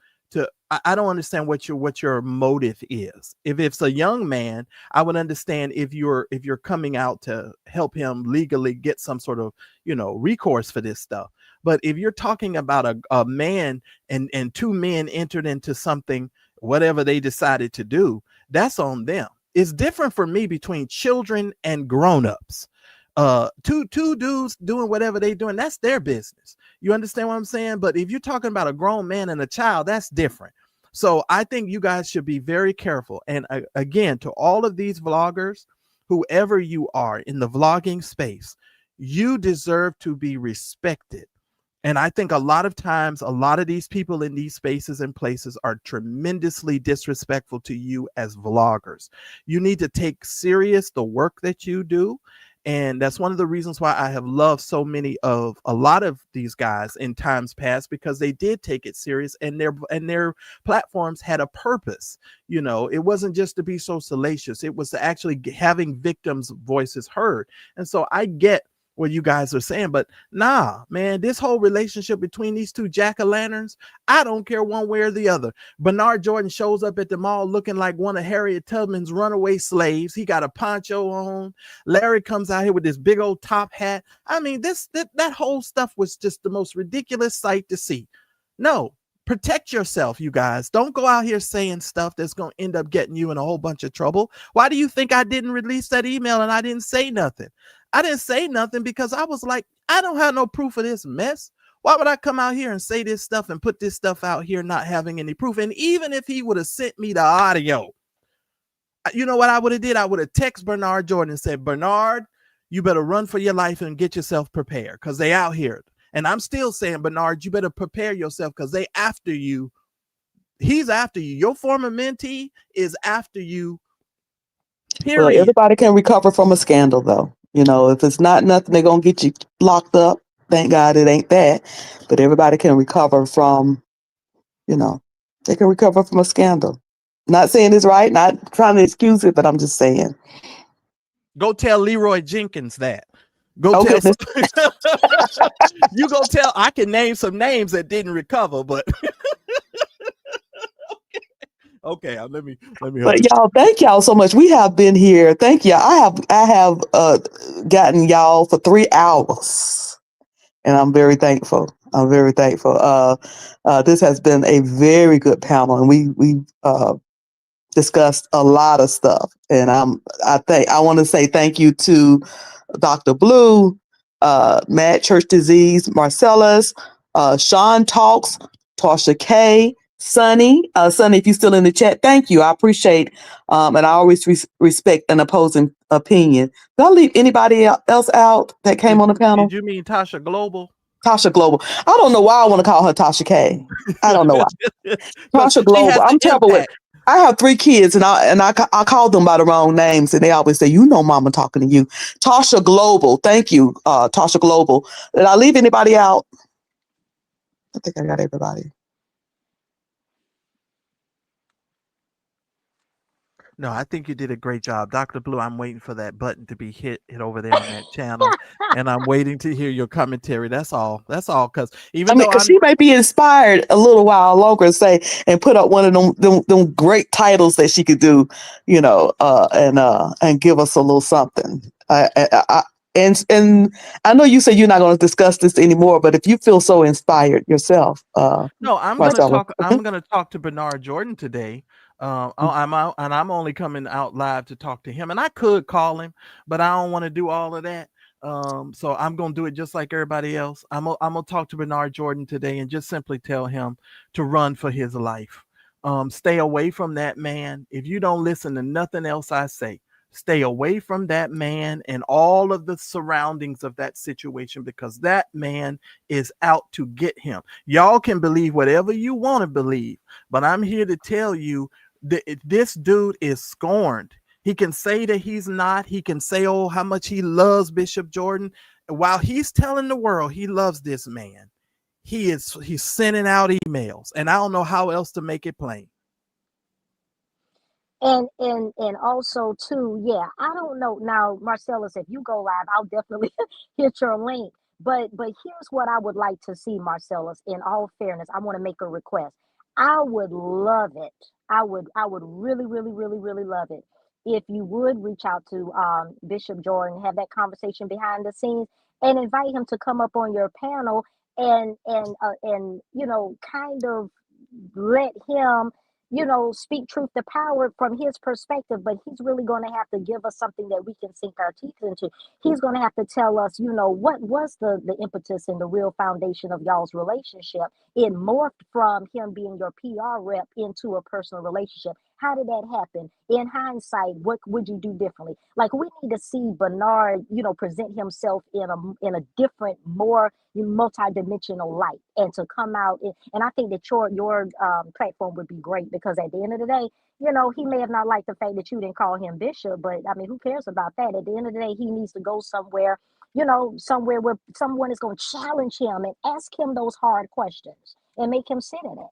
I don't understand what your motive is. If it's a young man, I would understand if you're coming out to help him legally get some sort of, recourse for this stuff. But if you're talking about a man and two men entered into something, whatever they decided to do, that's on them. It's different for me between children and grown-ups. Two dudes doing whatever they doing, that's their business. You understand what I'm saying? But if you're talking about a grown man and a child, that's different. So I think you guys should be very careful. And again, to all of these vloggers, whoever you are in the vlogging space, you deserve to be respected. And I think a lot of times, a lot of these people in these spaces and places are tremendously disrespectful to you as vloggers. You need to take serious the work that you do. And that's one of the reasons why I have loved a lot of these guys in times past, because they did take it serious and their platforms had a purpose. It wasn't just to be so salacious. It was to actually having victims' voices heard. And so I get what you guys are saying. But nah, man, this whole relationship between these two jack-o'-lanterns, I don't care one way or the other. Bernard Jordan shows up at the mall looking like one of Harriet Tubman's runaway slaves. He got a poncho on. Larry comes out here with this big old top hat. I mean, that whole stuff was just the most ridiculous sight to see. No, protect yourself, you guys. Don't go out here saying stuff that's going to end up getting you in a whole bunch of trouble. Why do you think I didn't release that email and I didn't say nothing? I didn't say nothing because I was like, I don't have no proof of this mess. Why would I come out here and say this stuff and put this stuff out here not having any proof? And even if he would have sent me the audio, you know what I would have did? I would have texted Bernard Jordan and said, Bernard, you better run for your life and get yourself prepared because they out here. And I'm still saying, Bernard, you better prepare yourself because they after you. He's after you. Your former mentee is after you. Period.
Well, everybody can recover from a scandal, though. You know, if it's not nothing, they're going to get you locked up. Thank God it ain't that. But everybody can recover from, you know, they can recover from a scandal. Not saying it's right, not trying to excuse it, but I'm just saying.
Go tell Leroy Jenkins that. Go
Okay.
tell you go tell. I can name some names that didn't recover, but okay. Let me.
But y'all, thank y'all so much. We have been here. Thank you. I have gotten y'all for 3 hours, and I'm very thankful. I'm very thankful. This has been a very good panel, and we discussed a lot of stuff. And I want to say thank you to Dr. Blue, Mad Church Disease, Marcellus, Sean Talks, Tasha K, Sonny. Sonny, if you're still in the chat, thank you. I appreciate, and I always respect an opposing opinion. Did I leave anybody else out that came on the panel?
Did you mean Tasha Global?
Tasha Global. I don't know why I want to call her Tasha K. I don't know why. Tasha Global. I'm terrible with. I have 3 kids, and I call them by the wrong names, and they always say, "You know, Mama talking to you." Tasha Global. Thank you, Tasha Global. Did I leave anybody out? I think I got everybody.
No, I think you did a great job. Dr. Blue, I'm waiting for that button to be hit over there on that channel. And I'm waiting to hear your commentary. That's all. That's all. Because
because she may be inspired a little while longer and put up one of them great titles that she could do, you know, and give us a little something. And I know you said you're not going to discuss this anymore, but if you feel so inspired yourself,
no, I'm going to talk. I'm going to talk to Bernard Jordan today. I'm out, and I'm only coming out live to talk to him. And I could call him, but I don't want to do all of that. So I'm going to do it just like everybody else. I'm going to talk to Bernard Jordan today and just simply tell him to run for his life. Stay away from that man. If you don't listen to nothing else I say, stay away from that man and all of the surroundings of that situation, because that man is out to get him. Y'all can believe whatever you want to believe, but I'm here to tell you that this dude is scorned. He can say that he's not. He can say, oh, how much he loves Bishop Jordan. While he's telling the world he loves this man, he's sending out emails, and I don't know how else to make it plain.
And also too, yeah, I don't know. Now, Marcellus, if you go live, I'll definitely hit your link. But here's what I would like to see, Marcellus. In all fairness, I want to make a request. I would love it. I would really, really, really, really love it if you would reach out to Bishop Jordan, have that conversation behind the scenes, and invite him to come up on your panel and you know, kind of let him, you know, speak truth to power from his perspective. But he's really going to have to give us something that we can sink our teeth into. He's going to have to tell us, you know, what was the impetus and the real foundation of y'all's relationship. It morphed from him being your PR rep into a personal relationship. How did that happen? In hindsight, what would you do differently? Like, we need to see Bernard, you know, present himself in a different, more multi-dimensional light, and to come out. And I think that your platform would be great, because at the end of the day, you know, he may have not liked the fact that you didn't call him Bishop, but I mean, who cares about that? At the end of the day, he needs to go somewhere, you know, somewhere where someone is going to challenge him and ask him those hard questions and make him sit in it.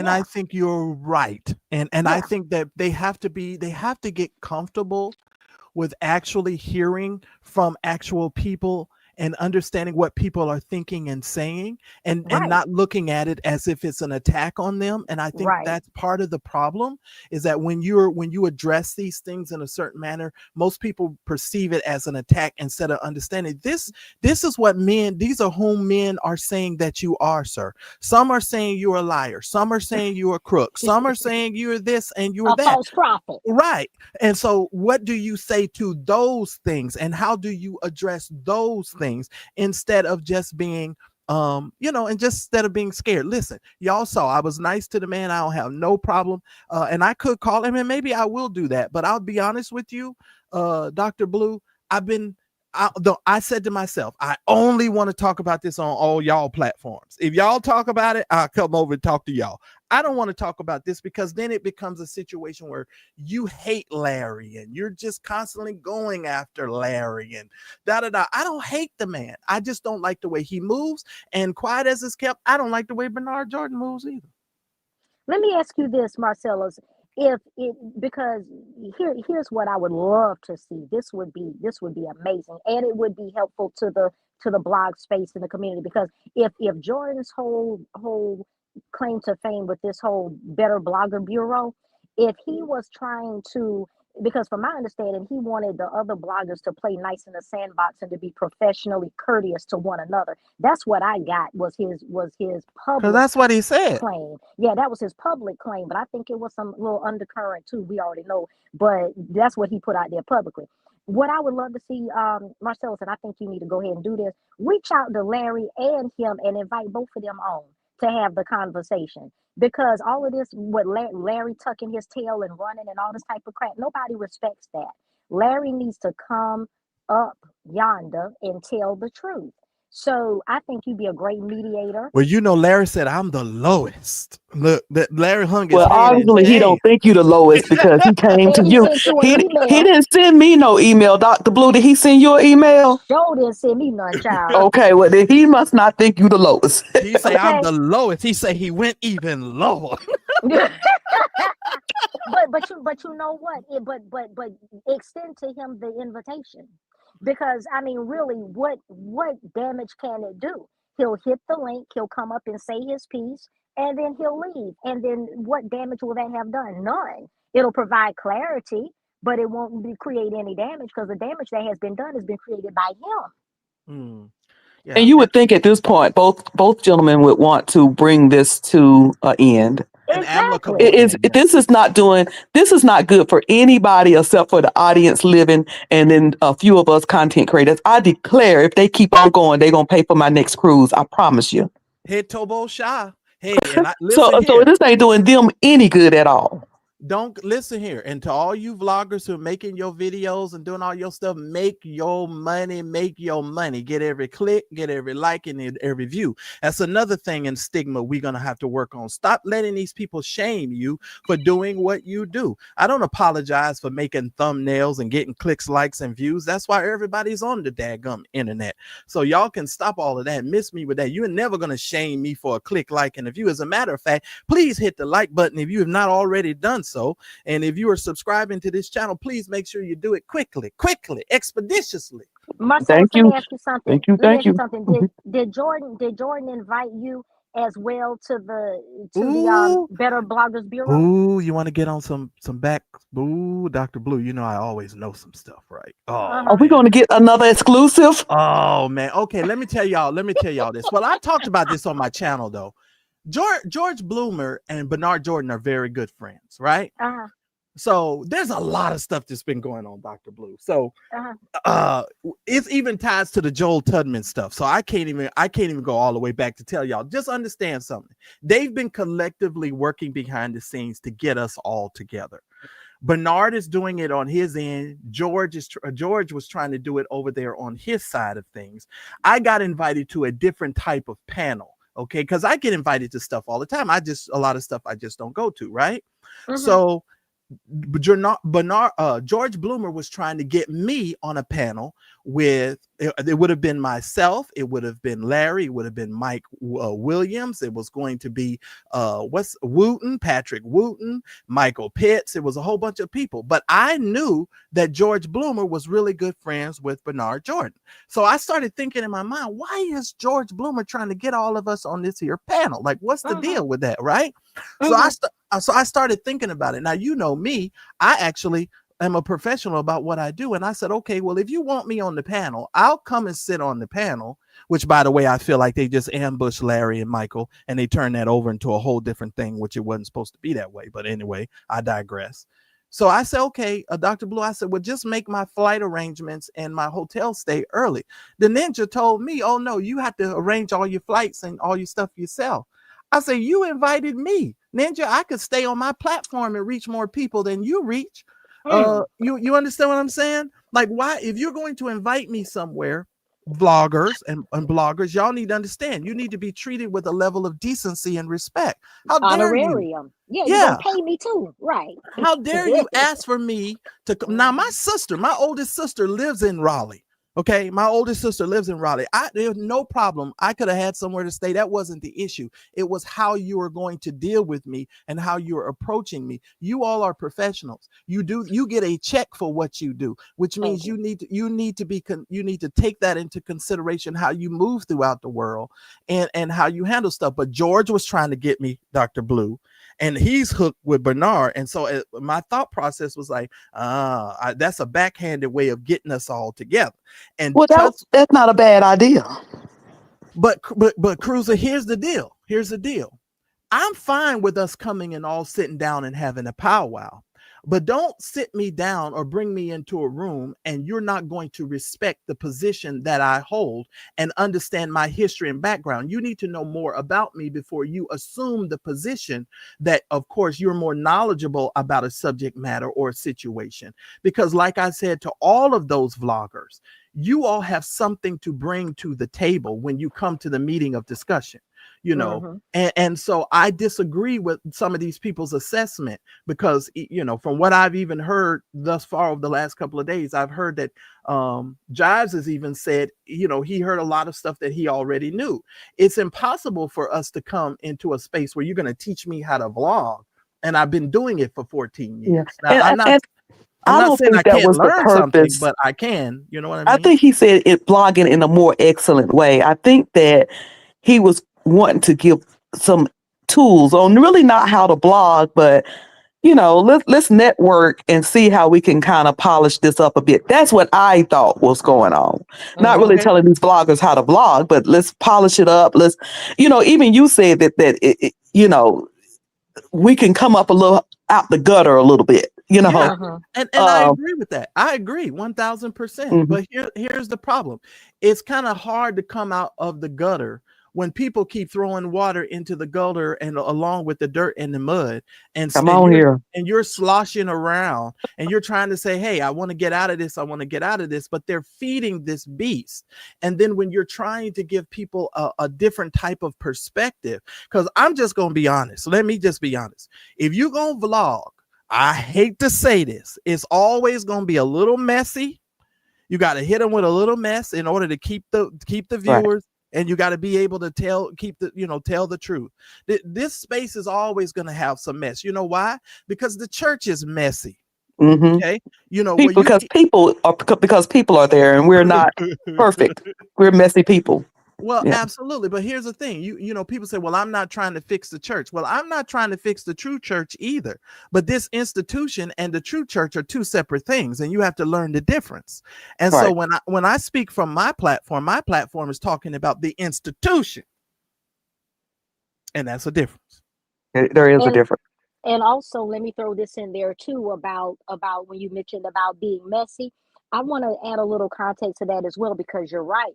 I think you're right. And I think that they have to get comfortable with actually hearing from actual people and understanding what people are thinking and saying, and
Right.
not looking at it as if it's an attack on them. And I think
Right.
that's part of the problem, is that when you address these things in a certain manner, most people perceive it as an attack instead of understanding this is what these are whom men are saying that you are, sir. Some are saying you're a liar, some are saying you're a crook, some are saying you're this and you're
A
that.
false prophet.
Right. And so what do you say to those things, and how do you address those things instead of just being and just instead of being scared? Listen, y'all saw I was nice to the man. I don't have no problem. And I could call him, and maybe I will do that. But I'll be honest with you, Dr. Blue, I said to myself, I only want to talk about this on all y'all platforms. If y'all talk about it, I'll come over and talk to y'all. I don't want to talk about this, because then it becomes a situation where you hate Larry and you're just constantly going after Larry and da-da-da. I don't hate the man. I just don't like the way he moves. And quiet as it's kept, I don't like the way Bernard Jordan moves either.
Let me ask you this, Marcellus. Because here's what I would love to see. This would be amazing, and it would be helpful to the blog space in the community. Because if Jordan's whole claim to fame with this whole Better Blogger Bureau, if he was trying to, because from my understanding, he wanted the other bloggers to play nice in the sandbox and to be professionally courteous to one another. That's what I got was his
Because
public
that's what he said.
claim. Yeah, that was his public claim, but I think it was some little undercurrent too. We already know, but that's what he put out there publicly. What I would love to see, Marcellus, and I think you need to go ahead and do this, reach out to Larry and him and invite both of them on to have the conversation. Because all of this, what Larry tucking his tail and running and all this type of crap, nobody respects that. Larry needs to come up yonder and tell the truth. So I think you'd be a great mediator.
Well, Larry said I'm the lowest. Look, that Larry hung his
Well,
head and
obviously he
said,
don't think you the lowest, because he came
And
to
he
you.
sent you
He
an
he
email.
didn't send me no email, Dr. Blue. Did he send you an email?
Joe didn't send me none, child.
Okay, well then he must not think you the lowest.
he say I'm
Okay.
the lowest. He say he went even lower.
but you know what? But extend to him the invitation, because I mean, really, what damage can it do? He'll hit the link. He'll come up and say his piece, and then he'll leave. And then what damage will that have done? None. It'll provide clarity, but it won't create any damage, because the damage that has been done has been created by him.
Mm, yeah.
And you would think at this point both gentlemen would want to bring this to an end.
An amicable
Exactly.
end.
This is not good for anybody except for the audience living, and then a few of us content creators. I declare, if they keep on going, they're gonna pay for my next cruise. I promise you.
Head Tobo Shy. Hey, and
So
listen here.
this ain't doing them any good at all.
Don't listen here. And to all you vloggers who are making your videos and doing all your stuff, make your money, get every click, get every like, and every view. That's another thing in stigma we're going to have to work on. Stop letting these people shame you for doing what you do. I don't apologize for making thumbnails and getting clicks, likes, and views. That's why everybody's on the daggum internet. So y'all can stop all of that. Miss me with that. You're never going to shame me for a click, like, and a view. As a matter of fact, please hit the like button if you have not already done so. And if you are subscribing to this channel, please make sure you do it quickly, expeditiously.
Marcellus,
Thank
let me
you.
ask you something.
Thank you.
Let me
Thank
ask you
you.
something. Did Jordan invite you as well to the
Ooh.
Better Bloggers Bureau?
Ooh, you want to get on some back? Ooh, Dr. Blue, I always know some stuff, right? Oh,
Are we
man.
going to get another exclusive?
Oh man. Okay, let me tell y'all this. Well, I talked about this on my channel though. George Bloomer and Bernard Jordan are very good friends, right?
Uh-huh.
So there's a lot of stuff that's been going on, Dr. Blue. So
Uh-huh.
it's even ties to the Joel Tudman stuff. So I can't even go all the way back to tell y'all. Just understand something. They've been collectively working behind the scenes to get us all together. Bernard is doing it on his end. George was trying to do it over there on his side of things. I got invited to a different type of panel. Okay, because I get invited to stuff all the time. A lot of stuff I just don't go to, right?
Mhm.
So George Bloomer was trying to get me on a panel with, it would have been myself, it would have been Larry, it would have been Mike Williams, it was going to be Patrick Wooten, Michael Pitts, it was a whole bunch of people. But I knew that George Bloomer was really good friends with Bernard Jordan. So I started thinking in my mind, why is George Bloomer trying to get all of us on this here panel? Like, what's the deal with that, right? So I started thinking about it. Now, you know me, I actually am a professional about what I do. And I said, okay, well, if you want me on the panel, I'll come and sit on the panel, which, by the way, I feel like they just ambushed Larry and Michael and they turned that over into a whole different thing, which it wasn't supposed to be that way. But anyway, I digress. So I said, okay, Dr. Blue, I said, well, just make my flight arrangements and my hotel stay early. The ninja told me, oh, no, you have to arrange all your flights and all your stuff yourself. I said, you invited me. Ninja, I could stay on my platform and reach more people than you reach. You understand what I'm saying? Like, why, if you're going to invite me somewhere, vloggers and bloggers, y'all need to understand, you need to be treated with a level of decency and respect. How dare you?
Honorarium. Yeah, you're gonna pay me too, right?
How dare you ask for me to come? Now, my oldest sister lives in Raleigh. Okay, my oldest sister lives in Raleigh. There's no problem. I could have had somewhere to stay. That wasn't the issue. It was how you were going to deal with me and how you were approaching me. You all are professionals. You get a check for what you do, which means you need to take that into consideration, how you move throughout the world and how you handle stuff. But George was trying to get me, Dr. Blue, and he's hooked with Bernard. And so my thought process was like, that's a backhanded way of getting us all together. And
well, that's not a bad idea.
But Cruiser, here's the deal. I'm fine with us coming and all sitting down and having a powwow. But don't sit me down or bring me into a room and you're not going to respect the position that I hold and understand my history and background. You need to know more about me before you assume the position that, of course, you're more knowledgeable about a subject matter or a situation. Because like I said to all of those vloggers, you all have something to bring to the table when you come to the meeting of discussion. You know, and so I disagree with some of these people's assessment because, you know, from what I've even heard thus far over the last couple of days, I've heard that Jives has even said, you know, he heard a lot of stuff that he already knew. It's impossible for us to come into a space where you're going to teach me how to vlog. And I've been doing it for 14 years.
Yeah.
Now, I'm not saying I can't learn something, but I can. You know what I mean?
I think he said it blogging in a more excellent way. I think that he was wanting to give some tools on really not how to blog, but you know, let's network and see how we can kind of polish this up a bit. That's what I thought was going on. Not really telling these bloggers how to blog, but let's polish it up. Let's, you know, even you said that it, you know, we can come up a little out the gutter a little bit, you know.
Yeah. And I agree with that. I agree 1000%. But here's the problem. It's kind of hard to come out of the gutter when people keep throwing water into the gutter and along with the dirt and the mud and you're sloshing around and you're trying to say, hey, I want to get out of this. I want to get out of this. But they're feeding this beast. And then when you're trying to give people a different type of perspective, because I'm just going to be honest. Let me just be honest. If you're going to vlog, I hate to say this, it's always going to be a little messy. You got to hit them with a little mess in order to keep the viewers. And you got to be able to tell the truth. This space is always going to have some mess. You know why? Because the church is messy. Okay, you know,
because people are there, and we're not perfect. We're messy people.
Well, absolutely. But here's the thing. You know, people say, well, I'm not trying to fix the church. Well, I'm not trying to fix the true church either. But this institution and the true church are two separate things, and you have to learn the difference. And so when I speak from my platform is talking about the institution. And that's a difference.
There is a difference.
And also, let me throw this in there too about when you mentioned about being messy. I want to add a little context to that as well, because you're right.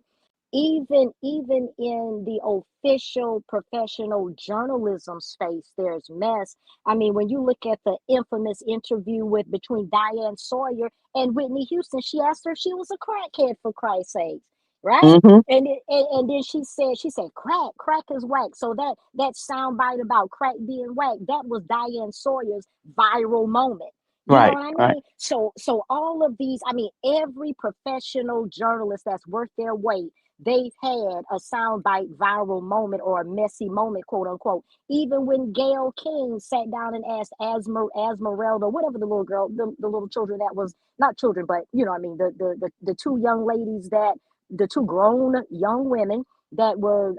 Even in the official professional journalism space, there's mess. I mean, when you look at the infamous interview between Diane Sawyer and Whitney Houston, she asked her if she was a crackhead, for Christ's sakes, right? And then she said crack is whack. So that soundbite about crack being whack, that was Diane Sawyer's viral moment. You know
Right.
what I
Right.
mean? So all of these, I mean, every professional journalist that's worth their weight, they've had a soundbite viral moment or a messy moment, quote unquote. Even when Gail King sat down and asked Esmeralda, whatever the little girl, the little children that was not children, but you know, what I mean, the two young ladies that the two grown young women that were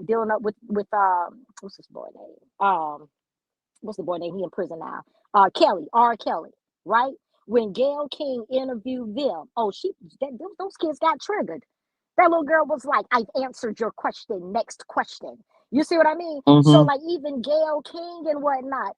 dealing up with what's this boy name? What's the boy name? He in prison now. Kelly, R. Kelly, right? When Gail King interviewed them, oh, those kids got triggered. That little girl was like, I've answered your question. Next question. You see what I mean? So,
Mm-hmm.
like, even Gail King and whatnot,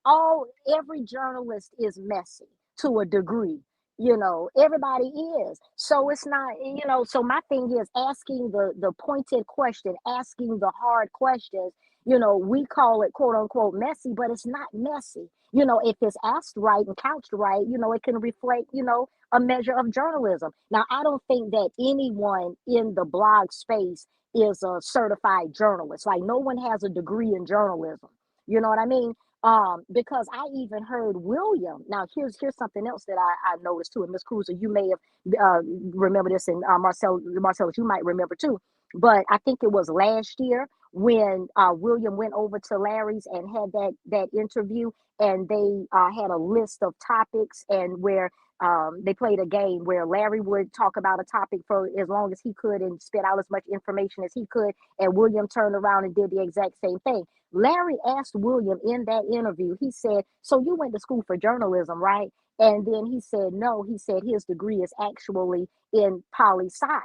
every journalist is messy to a degree. You know, everybody is. So it's not, you know, so my thing is asking the pointed question, asking the hard questions. You know, we call it quote unquote messy, but it's not messy. You know, if it's asked right and couched right, you know, it can reflect, you know, a measure of journalism. Now, I don't think that anyone in the blog space is a certified journalist. Like, no one has a degree in journalism. You know what I mean? Because I even heard William. Now, here's something else that I noticed too. And Miss Cruiser, you may have remember this, and Marcellus, you might remember too. But I think it was last year when William went over to Larry's and had that interview, and they had a list of topics, and where they played a game where Larry would talk about a topic for as long as he could and spit out as much information as he could, and William turned around and did the exact same thing. Larry asked William in that interview, he said, so you went to school for journalism, right? And then he said, no, he said his degree is actually in poli-sci.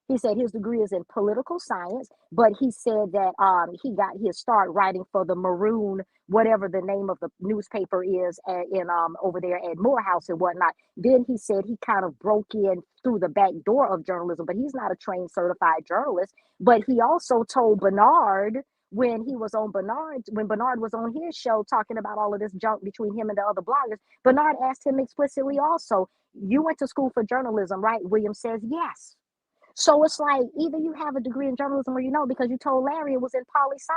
He said his degree is in political science, but he said that he got his start writing for the Maroon, whatever the name of the newspaper is, in over there at Morehouse and whatnot. Then he said he kind of broke in through the back door of journalism, but he's not a trained certified journalist. But he also told Bernard when Bernard was on his show talking about all of this junk between him and the other bloggers, Bernard asked him explicitly also, you went to school for journalism, right? William says yes. So it's like either you have a degree in journalism or you know, because you told Larry it was in poli-sci.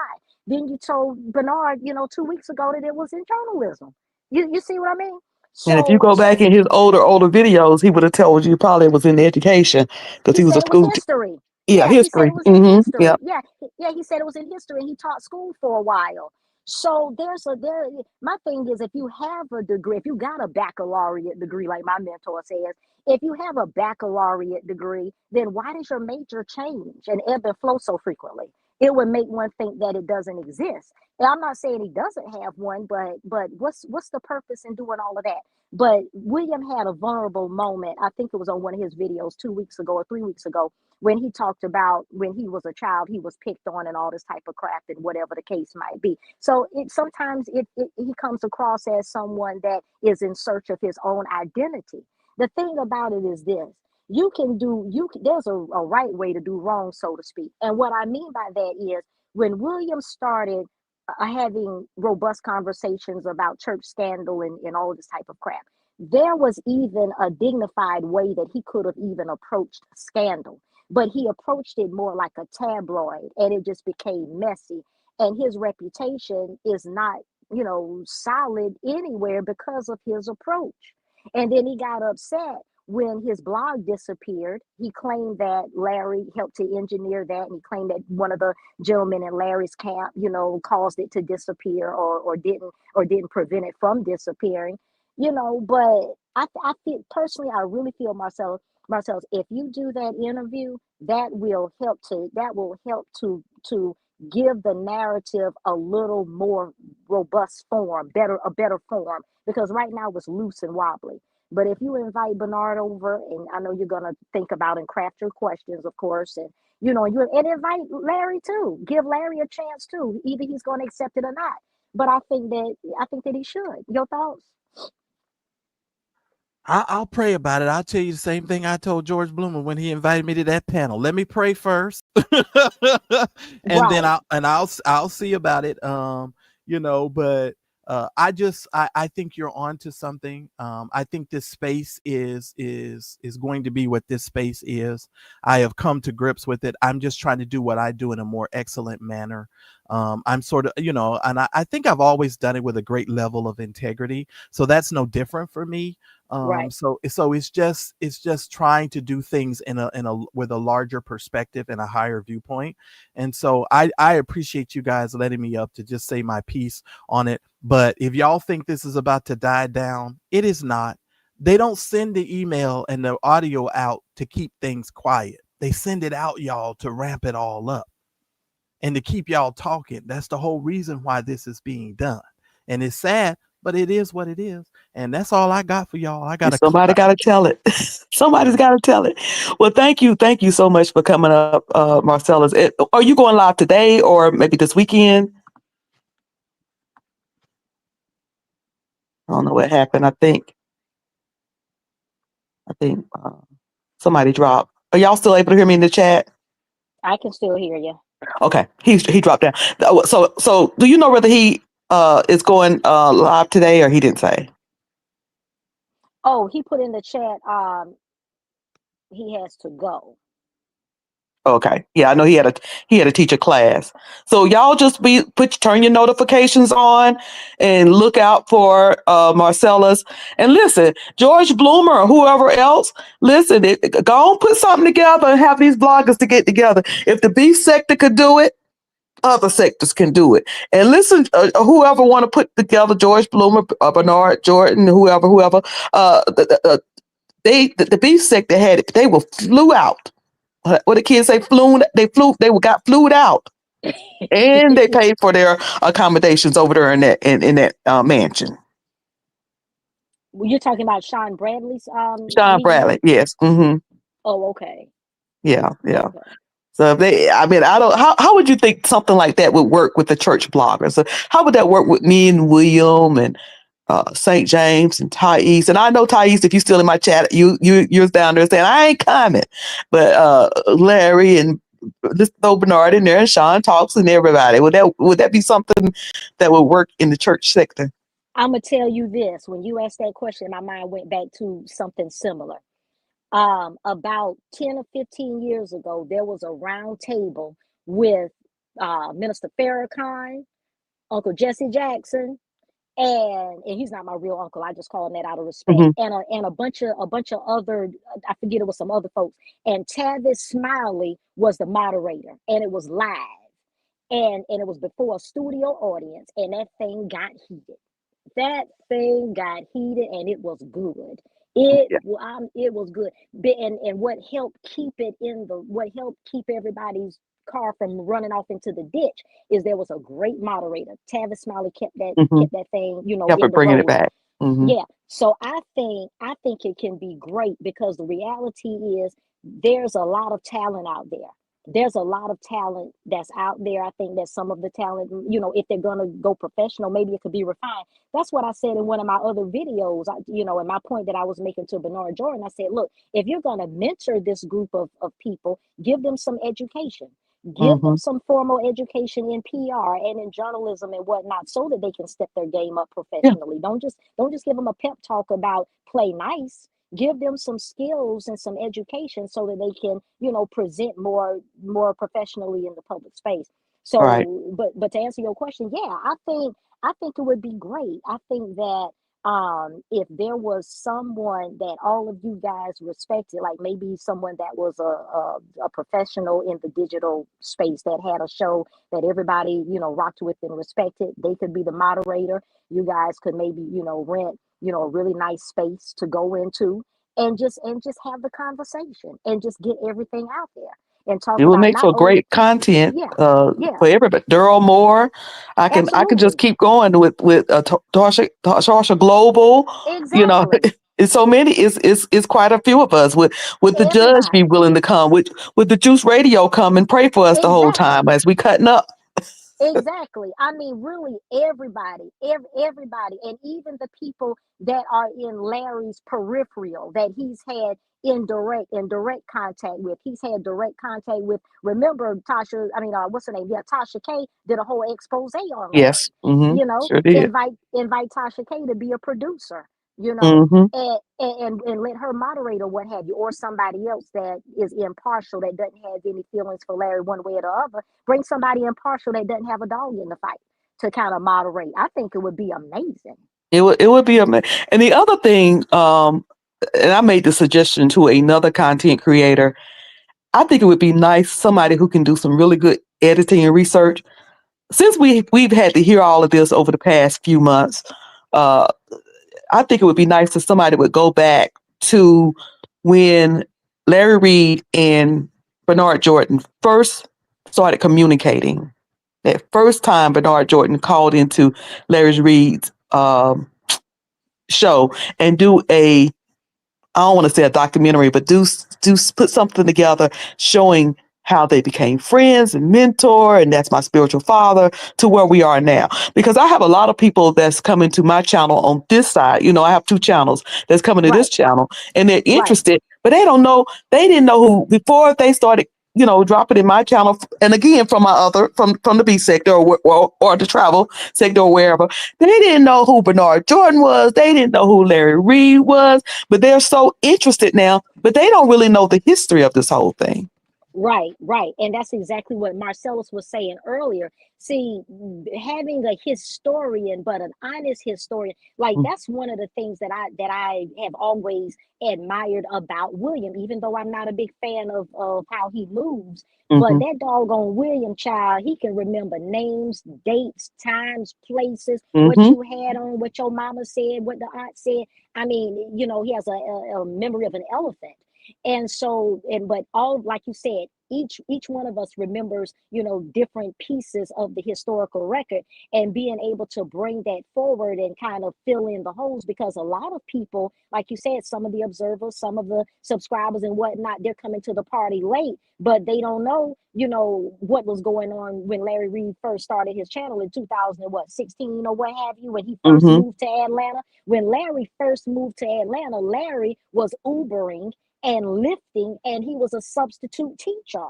Then you told Bernard, you know, 2 weeks ago that it was in journalism. You see what I mean?
And if you go back in his older videos, he would have told you probably it was in education because
He
he was
said
a
it was
school.
history.
Yeah,
Yeah, he said
history.
it was in
Yeah.
history. Yeah, he said it was in history, and he taught school for a while. So my thing is, if you have a degree, if you got a baccalaureate degree, like my mentor says, if you have a baccalaureate degree, then why does your major change and ebb and flow so frequently? It would make one think that it doesn't exist. And I'm not saying he doesn't have one, but what's the purpose in doing all of that? But William had a vulnerable moment. I think it was on one of his videos 2 weeks ago or 3 weeks ago, when he talked about when he was a child, he was picked on and all this type of crap and whatever the case might be. So sometimes he comes across as someone that is in search of his own identity. The thing about it is this: there's a right way to do wrong, so to speak. And what I mean by that is when William started having robust conversations about church scandal and all this type of crap, there was even a dignified way that he could have even approached scandal, but he approached it more like a tabloid, and it just became messy. And his reputation is not, you know, solid anywhere because of his approach. And then he got upset when his blog disappeared. He claimed that Larry helped to engineer that, and he claimed that one of the gentlemen in Larry's camp, you know, caused it to disappear or didn't prevent it from disappearing. You know, but I feel personally, I really feel Marcellus, if you do that interview, that will help to give the narrative a little more robust form, a better form, because right now it's loose and wobbly. But if you invite Bernard over, and I know you're gonna think about and craft your questions, of course, and you know, and invite Larry too. Give Larry a chance too. Either he's gonna accept it or not. But I think that he should. Your thoughts?
I'll pray about it. I'll tell you the same thing I told George Bloomer when he invited me to that panel. Let me pray first, and then
Right.
I'll see about it. You know, but I think you're on to something. I think this space is going to be what this space is. I have come to grips with it. I'm just trying to do what I do in a more excellent manner. I'm sort of, and I think I've always done it with a great level of integrity. So that's no different for me.
Right.
So it's just trying to do things in a with a larger perspective and a higher viewpoint. And so I appreciate you guys letting me up to just say my piece on it. But if y'all think this is about to die down, it is not. They don't send the email and the audio out to keep things quiet. They send it out, y'all, to ramp it all up and to keep y'all talking. That's the whole reason why this is being done. And it's sad, but it is what it is. And that's all I got for y'all. I got
Somebody got to tell it. Somebody's got to tell it. Well, thank you so much for coming up, Marcellus. Are you going live today or maybe this weekend? I don't know what happened. I think somebody dropped. Are y'all still able to hear me in the chat?
I can still hear you.
Okay, he dropped down. So do you know whether he is going live today or he didn't say?
Oh, he put in the chat, he has to go.
Okay, yeah, I know he had to teach a class. So y'all just turn your notifications on and look out for Marcellus. And listen, George Bloomer or whoever else, listen, go and put something together and have these bloggers to get together. If the beef sector could do it, other sectors can do it. And listen, whoever want to put together, George Bloomer, Bernard Jordan, whoever, the beef sector had it. They flew out. What the kids say, they got flued out, and they paid for their accommodations over there in that mansion.
You're talking about Sean Bradley's
Sean
meeting?
Bradley, yes. Mm-hmm.
Oh, okay.
Yeah.
Okay.
So how would you think something like that would work with the church bloggers? So how would that work with me and William and St. James and Thais? And I know Thais, if you're still in my chat, you're down there saying I ain't coming. But Larry and this Bernard in there and Sean talks and everybody. Would that be something that would work in the church sector?
I'm gonna tell you this. When you asked that question, my mind went back to something similar. About 10 or 15 years ago, there was a round table with Minister Farrakhan, Uncle Jesse Jackson, and he's not my real uncle. I just call him that out of respect.
Mm-hmm.
And a bunch of other, I forget, it was some other folks. And Tavis Smiley was the moderator, and it was live, and it was before a studio audience, and that thing got heated. And it was good. It was good. And what helped keep everybody's car from running off into the ditch is there was a great moderator. Tavis Smiley kept that thing,
Kept
in the
bringing
road.
it back. Mm-hmm.
Yeah. So I think it can be great because the reality is there's a lot of talent out there. There's a lot of talent that's out there. I think that some of the talent, if they're going to go professional, maybe it could be refined. That's what I said in one of my other videos, and my point that I was making to Bernard Jordan. I said, look, if you're going to mentor this group of people, give them some education. Give them some formal education in PR and in journalism and whatnot, so that they can step their game up professionally. Don't just give them a pep talk about play nice. Give them some skills and some education so that they can, present more professionally in the public space. So,
Right.
but to answer your question, yeah, I think it would be great. I think that if there was someone that all of you guys respected, like maybe someone that was a professional in the digital space that had a show that everybody rocked with and respected, they could be the moderator. You guys could maybe rent a really nice space to go into and just have the conversation and just get everything out there and talk
It would
about
make
not
for
only
great content
yeah
for everybody. Daryl Moore, I can just
absolutely
keep going with Tarsha Global.
exactly
It's so many. It's quite a few of us. With the judge be
everybody
willing to come. With the Juice Radio come and pray for us the whole
exactly.
time as we cutting up.
Exactly. I mean, really, everybody, and even the people that are in Larry's peripheral that he's had direct contact with. He's had direct contact with. Remember, Tasha? I mean, what's her name? Yeah, Tasha K did a whole expose on Larry.
Yes,
You know,
sure did.
invite Tasha K to be a producer. you know,
Mm-hmm.
and let her moderate or what have you, or somebody else that is impartial, that doesn't have any feelings for Larry one way or the other. Bring somebody impartial that doesn't have a dog in the fight to kind of moderate. I think it would be amazing.
It would be amazing. And the other thing, and I made the suggestion to another content creator. I think it would be nice somebody who can do some really good editing and research. Since we've had to hear all of this over the past few months, uh, I think it would be nice if somebody would go back to when Larry Reed and Bernard Jordan first started communicating. That first time Bernard Jordan called into Larry Reed's show and do a, I don't want to say a documentary, but do put something together showing how they became friends and mentor, and that's my spiritual father to where we are now. Because I have a lot of people that's coming to my channel on this side. You know, I have two channels that's coming to this
Right,
channel, and they're
right,
interested, but they don't know. They didn't know who before they started. You know, dropping in my channel, and again from my other from the B sector or the travel sector or wherever, they didn't know who Bernard Jordan was. They didn't know who Larry Reed was, but they're so interested now, but they don't really know the history of this whole thing.
right, right. And that's exactly what Marcellus was saying earlier. See, having a historian, but an honest historian, like that's one of the things that I have always admired about William, even though I'm not a big fan of how he moves. But
Mm-hmm.
that doggone William child, he can remember names, dates, times, places, what
Mm-hmm.
you had on, what your mama said, what the aunt said. I mean, he has a memory of an elephant. And so, and but all, like you said, each one of us remembers, different pieces of the historical record, and being able to bring that forward and kind of fill in the holes, because a lot of people, like you said, some of the observers, some of the subscribers and whatnot, they're coming to the party late, but they don't know, what was going on when Larry Reed first started his channel in 2016 or what have you, when he first
Mm-hmm.
moved to Atlanta. When Larry first moved to Atlanta, Larry was Ubering and lifting, and he was a substitute teacher.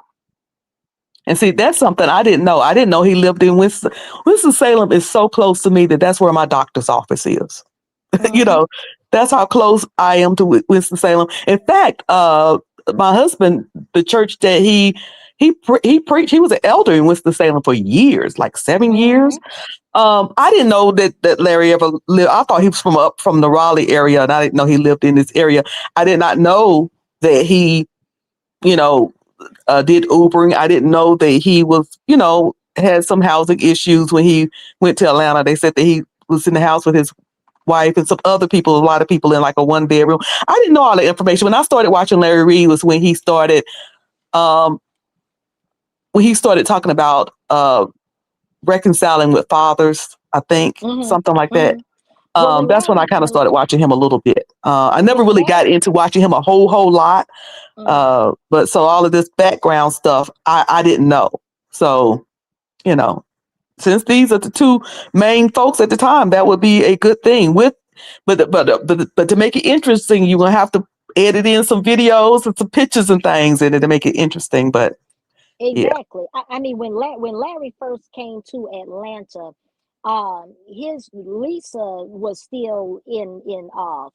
And see, that's something I didn't know. I didn't know he lived in Winston. Winston-Salem is so close to me that that's where my doctor's office is. You
Mm-hmm.
know, that's how close I am to Winston-Salem. In fact, my husband, the church that he preached, he was an elder in Winston-Salem for years, like 7 years.
Mm-hmm.
I didn't know that Larry ever lived. I thought he was from the Raleigh area, and I didn't know he lived in this area. I did not know that he, you know, did Ubering. I didn't know that he was, had some housing issues when he went to Atlanta. They said that he was in the house with his wife and some other people, a lot of people in like a one bedroom. I didn't know all the information. When I started watching Larry Reed was um, when he started talking about reconciling with fathers, I think, something like
Mm-hmm.
that.
Mm-hmm. Well,
That's when I kind of started watching him a little bit. I never
when
really got
Larry,
into watching him a whole lot.
mm-hmm.
But so all of this background stuff, I didn't know. So, you know, since these are the two main folks at the time, that would be a good thing. But to make it interesting, you're gonna have to edit in some videos and some pictures and things in it to make it interesting. But yeah.
Exactly. I mean, when Larry first came to Atlanta, his Lisa was still in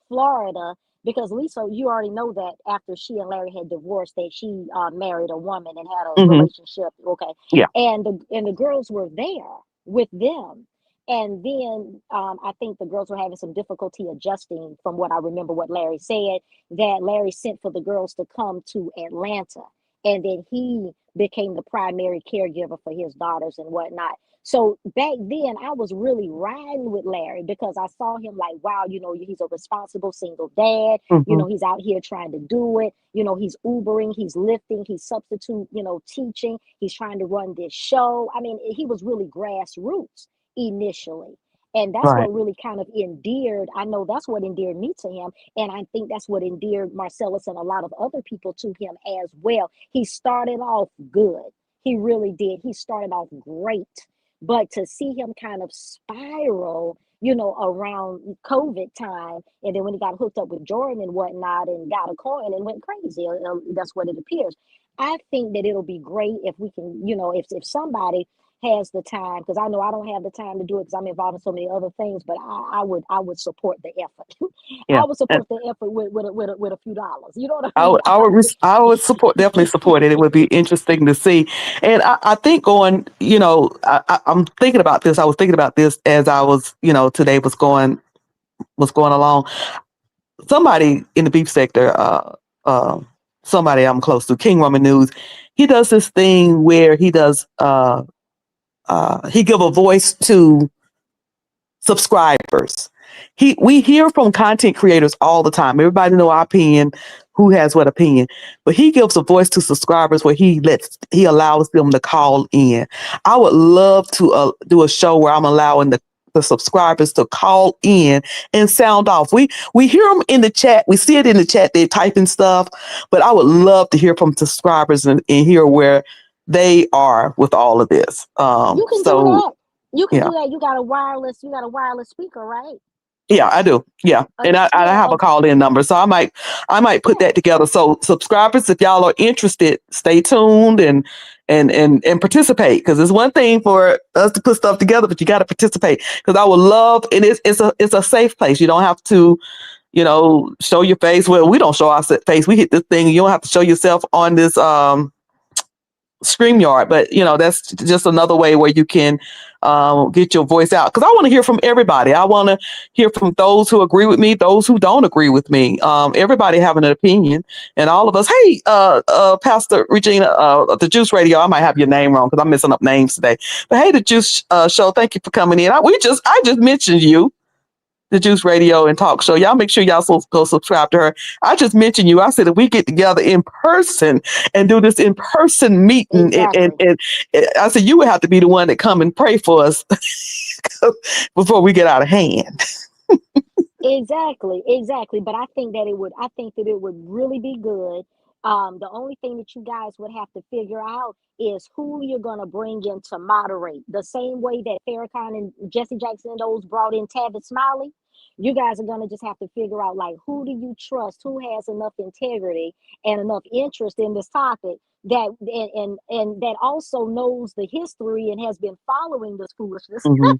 Florida, because Lisa, you already know that after she and Larry had divorced, that she married a woman and had a
Hmm.
relationship. Okay,
Yeah.
and the girls were there with them. And then I think the girls were having some difficulty adjusting, from what I remember what Larry said, that Larry sent for the girls to come to Atlanta. And then he became the primary caregiver for his daughters and whatnot. So back then, I was really riding with Larry, because I saw him like, wow, he's a responsible single dad.
Hmm.
He's out here trying to do it. He's Ubering, he's lifting, he's substitute, teaching. He's trying to run this show. I mean, he was really grassroots initially. And that's
Right.
what really kind of endeared, I know that's what endeared me to him. And I think that's what endeared Marcellus and a lot of other people to him as well. He started off good. He really did. He started off great. But to see him kind of spiral, around COVID time, and then when he got hooked up with Jordan and whatnot and got a coin and went crazy, that's what it appears. I think that it'll be great if we can, if somebody has the time, because I know I don't have the time to do it because I'm involved in so many other things, but I would support the effort.
Yeah.
I would
And
support the effort with a few dollars. You know what I mean?
I would support, definitely support it. It would be interesting to see. And I think going, I'm thinking about this. I was thinking about this as I was, today was going along. Somebody in the beef sector, somebody I'm close to, King Roman News, he does this thing where he give a voice to subscribers. We hear from content creators all the time. Everybody know our opinion, who has what opinion, but he gives a voice to subscribers where he allows them to call in. I would love to do a show where I'm allowing the subscribers to call in and sound off. We hear them in the chat. We see it in the chat. They're typing stuff, but I would love to hear from subscribers and hear where they are with all of this.
You can do
So
that. You can
yeah.
do that. You got a wireless speaker, right?
Yeah, I do. Yeah. And I have a call in number. So I might put that together. So subscribers, if y'all are interested, stay tuned and participate. Because it's one thing for us to put stuff together, but you got to participate. Because I would love, and it's a safe place. You don't have to, show your face. Well, we don't show our face. We hit this thing. You don't have to show yourself on this StreamYard, but that's just another way where you can get your voice out, because I want to hear from everybody. I want to hear from those who agree with me, those who don't agree with me. Everybody having an opinion, and all of us. Hey, Pastor Regina, the Juice Radio. I might have your name wrong because I'm messing up names today. But hey, the Juice Show. Thank you for coming in. I just mentioned you. The Juice Radio and Talk Show. Y'all make sure y'all go subscribe to her. I just mentioned you. I said if we get together in person and do this in person meeting,
Exactly.
and I said you would have to be the one that come and pray for us before we get out of hand.
Exactly. But I think that it would really be good. The only thing that you guys would have to figure out is who you're gonna bring in to moderate. The same way that Farrakhan and Jesse Jackson and those brought in Tavis Smiley. You guys are gonna just have to figure out, like, who do you trust, who has enough integrity and enough interest in this topic that and that also knows the history and has been following this foolishness.
Mhm.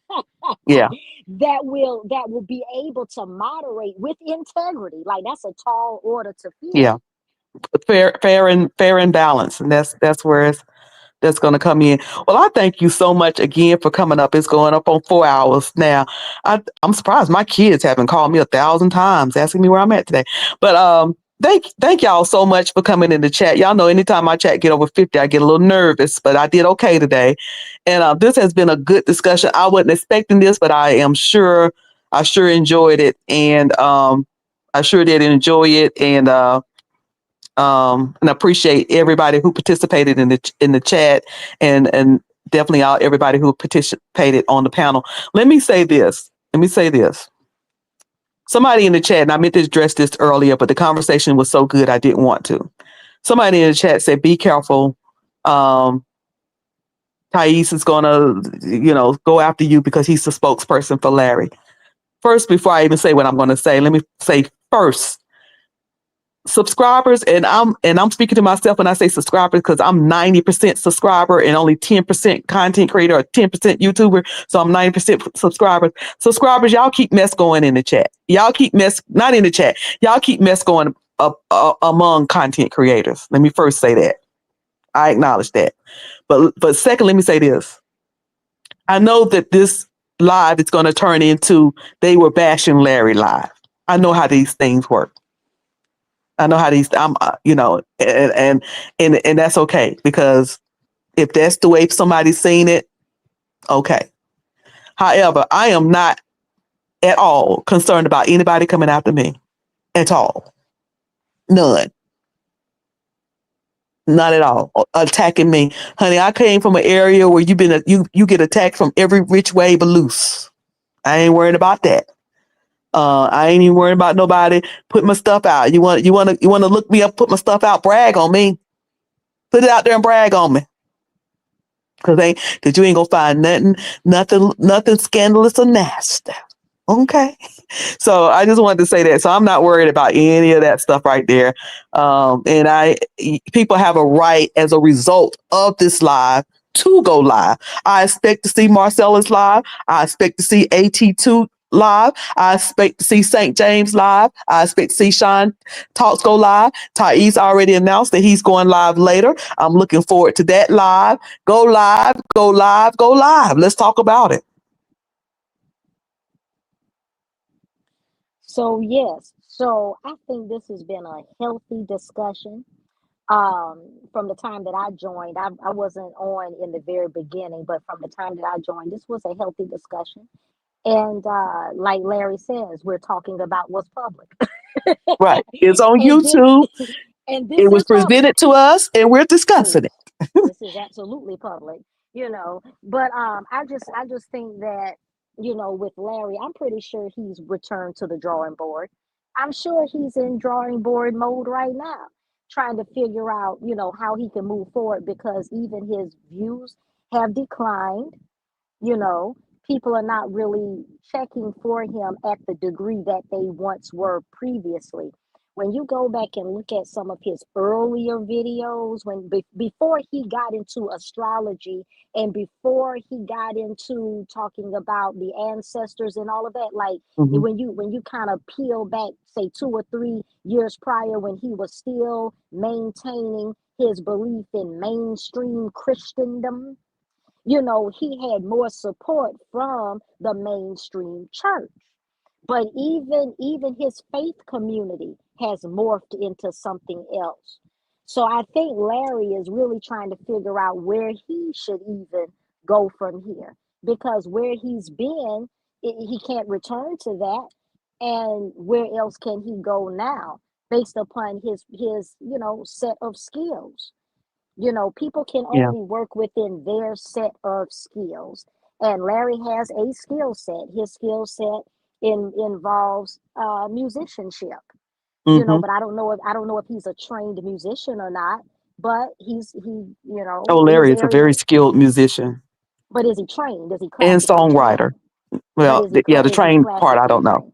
Yeah.
that will be able to moderate with integrity. Like, that's a tall order to fill.
Yeah. Fair and balanced, and that's where that's going to come in. Well, I thank you so much again for coming up. It's going up on 4 hours now. I'm surprised my kids haven't called me 1,000 times asking me where I'm at today. But thank y'all so much for coming in the chat. Y'all know anytime my chat get over 50, I get a little nervous, but I did okay today. And this has been a good discussion. I wasn't expecting this, but I sure enjoyed it, and I sure did enjoy it, and appreciate everybody who participated in the chat, and definitely everybody who participated on the panel. Let me say this. Somebody in the chat, and I meant to address this earlier, but the conversation was so good I didn't want to. Somebody in the chat said, "Be careful. Thais is gonna, go after you because he's the spokesperson for Larry." First, before I even say what I'm going to say, let me say first, subscribers, and I'm speaking to myself when I say subscribers, because I'm 90% subscriber and only 10% content creator or 10% YouTuber. So I'm 90% subscribers. Subscribers, y'all keep mess going in the chat. Y'all keep mess, not in the chat. Y'all keep mess going among content creators. Let me first say that. I acknowledge that. But second, let me say this. I know that this live is going to turn into they were bashing Larry live. I know how these things work. I know how these, and that's okay, because if that's the way somebody's seen it, okay. However, I am not at all concerned about anybody coming after me at all. None. Not at all. Attacking me. Honey, I came from an area where you get attacked from every which way but loose. I ain't worried about that. I ain't even worried about nobody putting my stuff out. You want to look me up, put my stuff out, brag on me. Put it out there and brag on me. Cause you ain't gonna find nothing scandalous or nasty. Okay. So I just wanted to say that. So I'm not worried about any of that stuff right there. And people have a right, as a result of this live, to go live. I expect to see Marcellus live. I expect to see AT2 live. I expect to see St. James live. I expect to see Sean Talks go live. Thais already announced that he's going live later. I'm looking forward to that live. Go live, go live, go live. Let's talk about it.
So yes, so I think this has been a healthy discussion. From the time that I joined, I wasn't on in the very beginning, but from the time that I joined, this was a healthy discussion. And like Larry says, we're talking about what's public.
Right. It's on
And this
YouTube.
and this
It was
is public.
presented to us and we're discussing
Please.
it.
This is absolutely public, you know. But I just think that, you know, with Larry, I'm pretty sure he's returned to the drawing board. I'm sure he's in drawing board mode right now, trying to figure out, you know, how he can move forward because even his views have declined. You know, people are not really checking for him at the degree that they once were previously. When you go back and look at some of his earlier videos, before he got into astrology and before he got into talking about the ancestors and all of that, like
Mhm.
when you kind of peel back, say 2 or 3 years prior, when he was still maintaining his belief in mainstream Christendom, you know, he had more support from the mainstream church. But even his faith community has morphed into something else. So I think Larry is really trying to figure out where he should even go from here, because where he's been, he can't return to that. And where else can he go now based upon his you know, set of skills? You know, people can
Yeah.
only work within their set of skills. And Larry has a skill set. His skill set involves musicianship. You know,
Hmm.
but I don't know if he's a trained musician or not. But he you know,
Oh,
in his
Larry is a
area.
very skilled musician
But is he trained? Is he
and
classically trained?
songwriter.
But
Well, yeah, the
is he
train part, I
classically
don't know.
trained?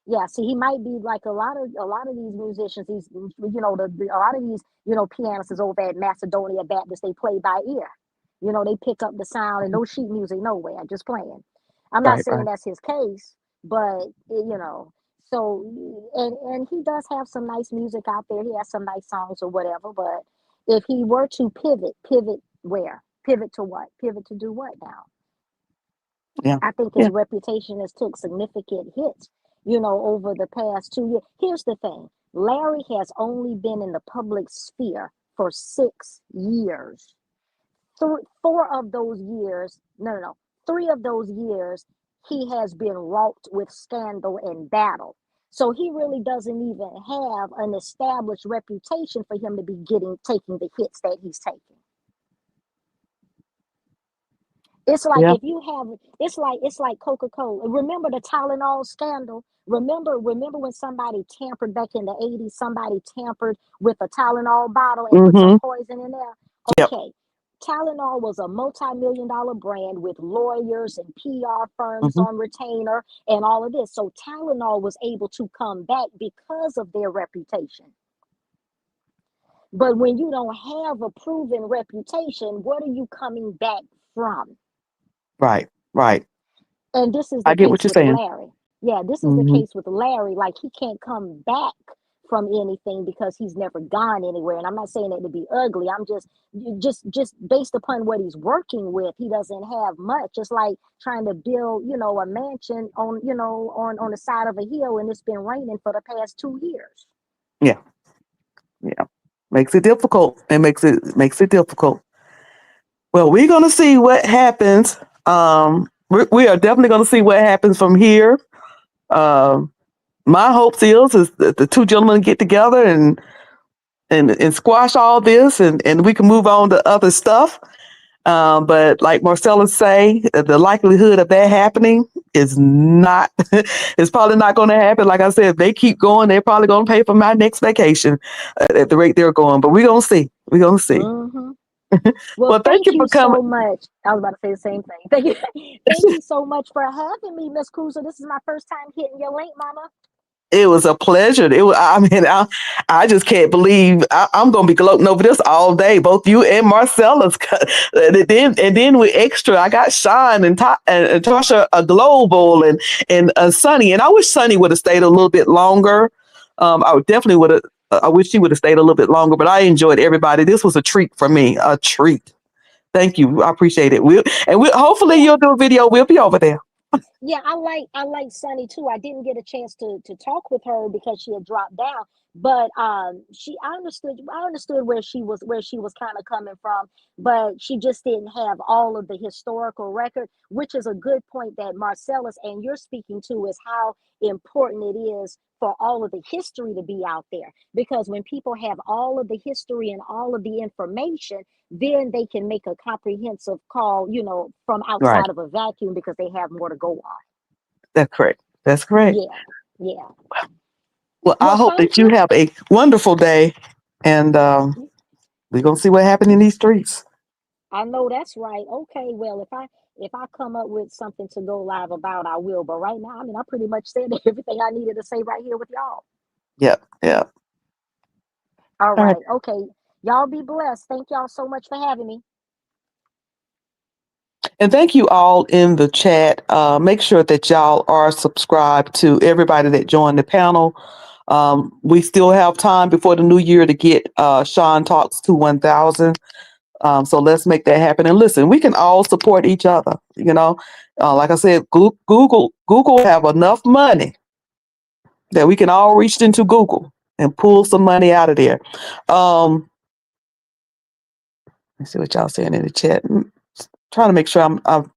Yeah, see, he might be like a lot of these musicians. These, you know, a lot of these, you know, pianists over at Macedonia Baptist. They play by ear. You know, they pick up the sound and no sheet music nowhere, just playing. I'm not
Right,
saying
right.
that's his case, but you know, so and he does have some nice music out there. He has some nice songs or whatever. But if he were to pivot where? Pivot to what? Pivot to do what now?
Yeah.
I think
Yeah.
his reputation has took significant hits, you know, over the past 2 years. Here's the thing. Larry has only been in the public sphere for 6 years. Four of those years, no, 3 of those years, he has been wrought with scandal and battle. So he really doesn't even have an established reputation for him to be taking the hits that he's taking. It's like
Yeah.
if you have, it's like Coca-Cola. Remember the Tylenol scandal? Remember when somebody tampered back in the 80s, somebody tampered with a Tylenol bottle and put some
Hmm.
poison in there?
Yep.
Okay. Tylenol was a multi-million dollar brand with lawyers and PR firms
Hmm.
on retainer and all of this. So Tylenol was able to come back because of their reputation. But when you don't have a proven reputation, what are you coming back from?
Right, right.
And this is
I
the
get what
case
you're
with
saying.
Larry. Yeah, this is the
Hmm.
case with Larry. Like he can't come back from anything because he's never gone anywhere. And I'm not saying that to be ugly. I'm just based upon what he's working with, he doesn't have much. It's like trying to build, you know, a mansion on, you know, on the side of a hill and it's been raining for the past 2 years.
Yeah, yeah. Makes it difficult. It makes it difficult. Well, we're gonna see what happens. We are definitely gonna see what happens from here. Um, my hopes is that the two gentlemen get together and squash all this and we can move on to other stuff. But like Marcellus say, the likelihood of that happening is not, it's probably not going to happen. Like I said, if they keep going, they're probably going to pay for my next vacation at the rate they're going. But we're going to see. We're going to see.
Hmm. Well,
Well, thank
thank
you
you
for coming.
so much. I was about to say the same thing. Thank you. Thank you so much for having me, Miss Cruiser. This is my first time hitting your link, Mama.
It was a pleasure. I mean, I just can't believe I'm going to be gloating over this all day. Both you and Marcellus. And then with extra, I got Sean and Tasha a Global and Sunny. And I wish Sunny would have stayed a little bit longer. I would definitely would have. I wish she would have stayed a little bit longer. But I enjoyed everybody. This was a treat for me. A treat. Thank you. I appreciate it. Hopefully you'll do a video. We'll be over there.
Yeah, I like Sunny too. I didn't get a chance to talk with her because she had dropped down, but I understood where she was kind of coming from, but she just didn't have all of the historical record, which is a good point that Marcellus and you're speaking to, is how important it is for all of the history to be out there, because when people have all of the history and all of the information, then they can make a comprehensive call, from
Right.
outside of a vacuum, because they have more to go on.
That's correct. That's correct.
Yeah, yeah.
Well, I
Well,
hope that
thank
you
you.
have a wonderful day, and we're gonna see what happens in these streets.
I know that's right. Okay, well, if I come up with something to go live about, I will. But right now, I mean, I pretty much said everything I needed to say right here with y'all.
Yep, yep.
All
All right.
right. Okay. Y'all be blessed. Thank y'all so much for having me.
And thank you all in the chat. Make sure that y'all are subscribed to everybody that joined the panel. We still have time before the new year to get Sean Talks to 1,000. So let's make that happen. And listen, we can all support each other. Like I said, Google have enough money that we can all reach into Google and pull some money out of there. Let's see what y'all saying in the chat. Trying to make sure I've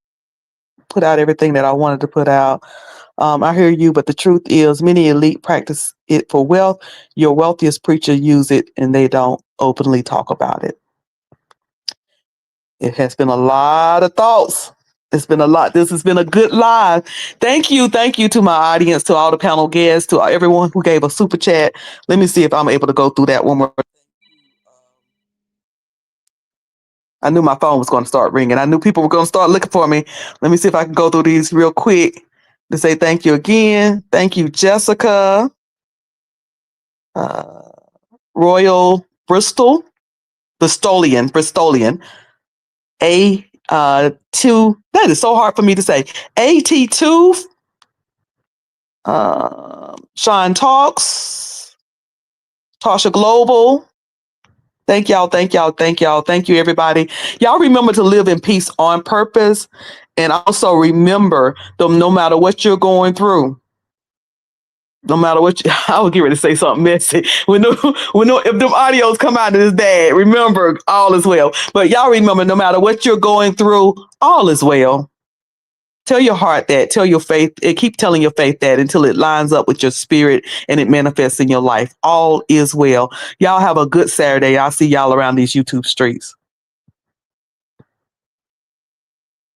put out everything that I wanted to put out. I hear you, but the truth is many elite practice it for wealth. Your wealthiest preacher use it and they don't openly talk about it. It has been a lot of thoughts. It's been a lot. This has been a good live. Thank you to my audience, to all the panel guests, to everyone who gave a super chat. Let me see if I'm able to go through that one more. I knew my phone was going to start ringing. I knew people were going to start looking for me. Let me see if I can go through these real quick to say thank you again. Thank you, Jessica. Royal Bristolian. A2. That is so hard for me to say. AT2. Sean Talks. Tasha Global. Thank y'all. Thank you, everybody. Y'all remember to live in peace on purpose. And also remember, no matter what you're going through, no matter what I was getting ready to say something messy. If them audios come out and it's bad, remember, all is well. But y'all remember, no matter what you're going through, all is well. Tell your heart that, tell your faith, and keep telling your faith that until it lines up with your spirit and it manifests in your life. All is well. Y'all have a good Saturday. I'll see y'all around these YouTube streets.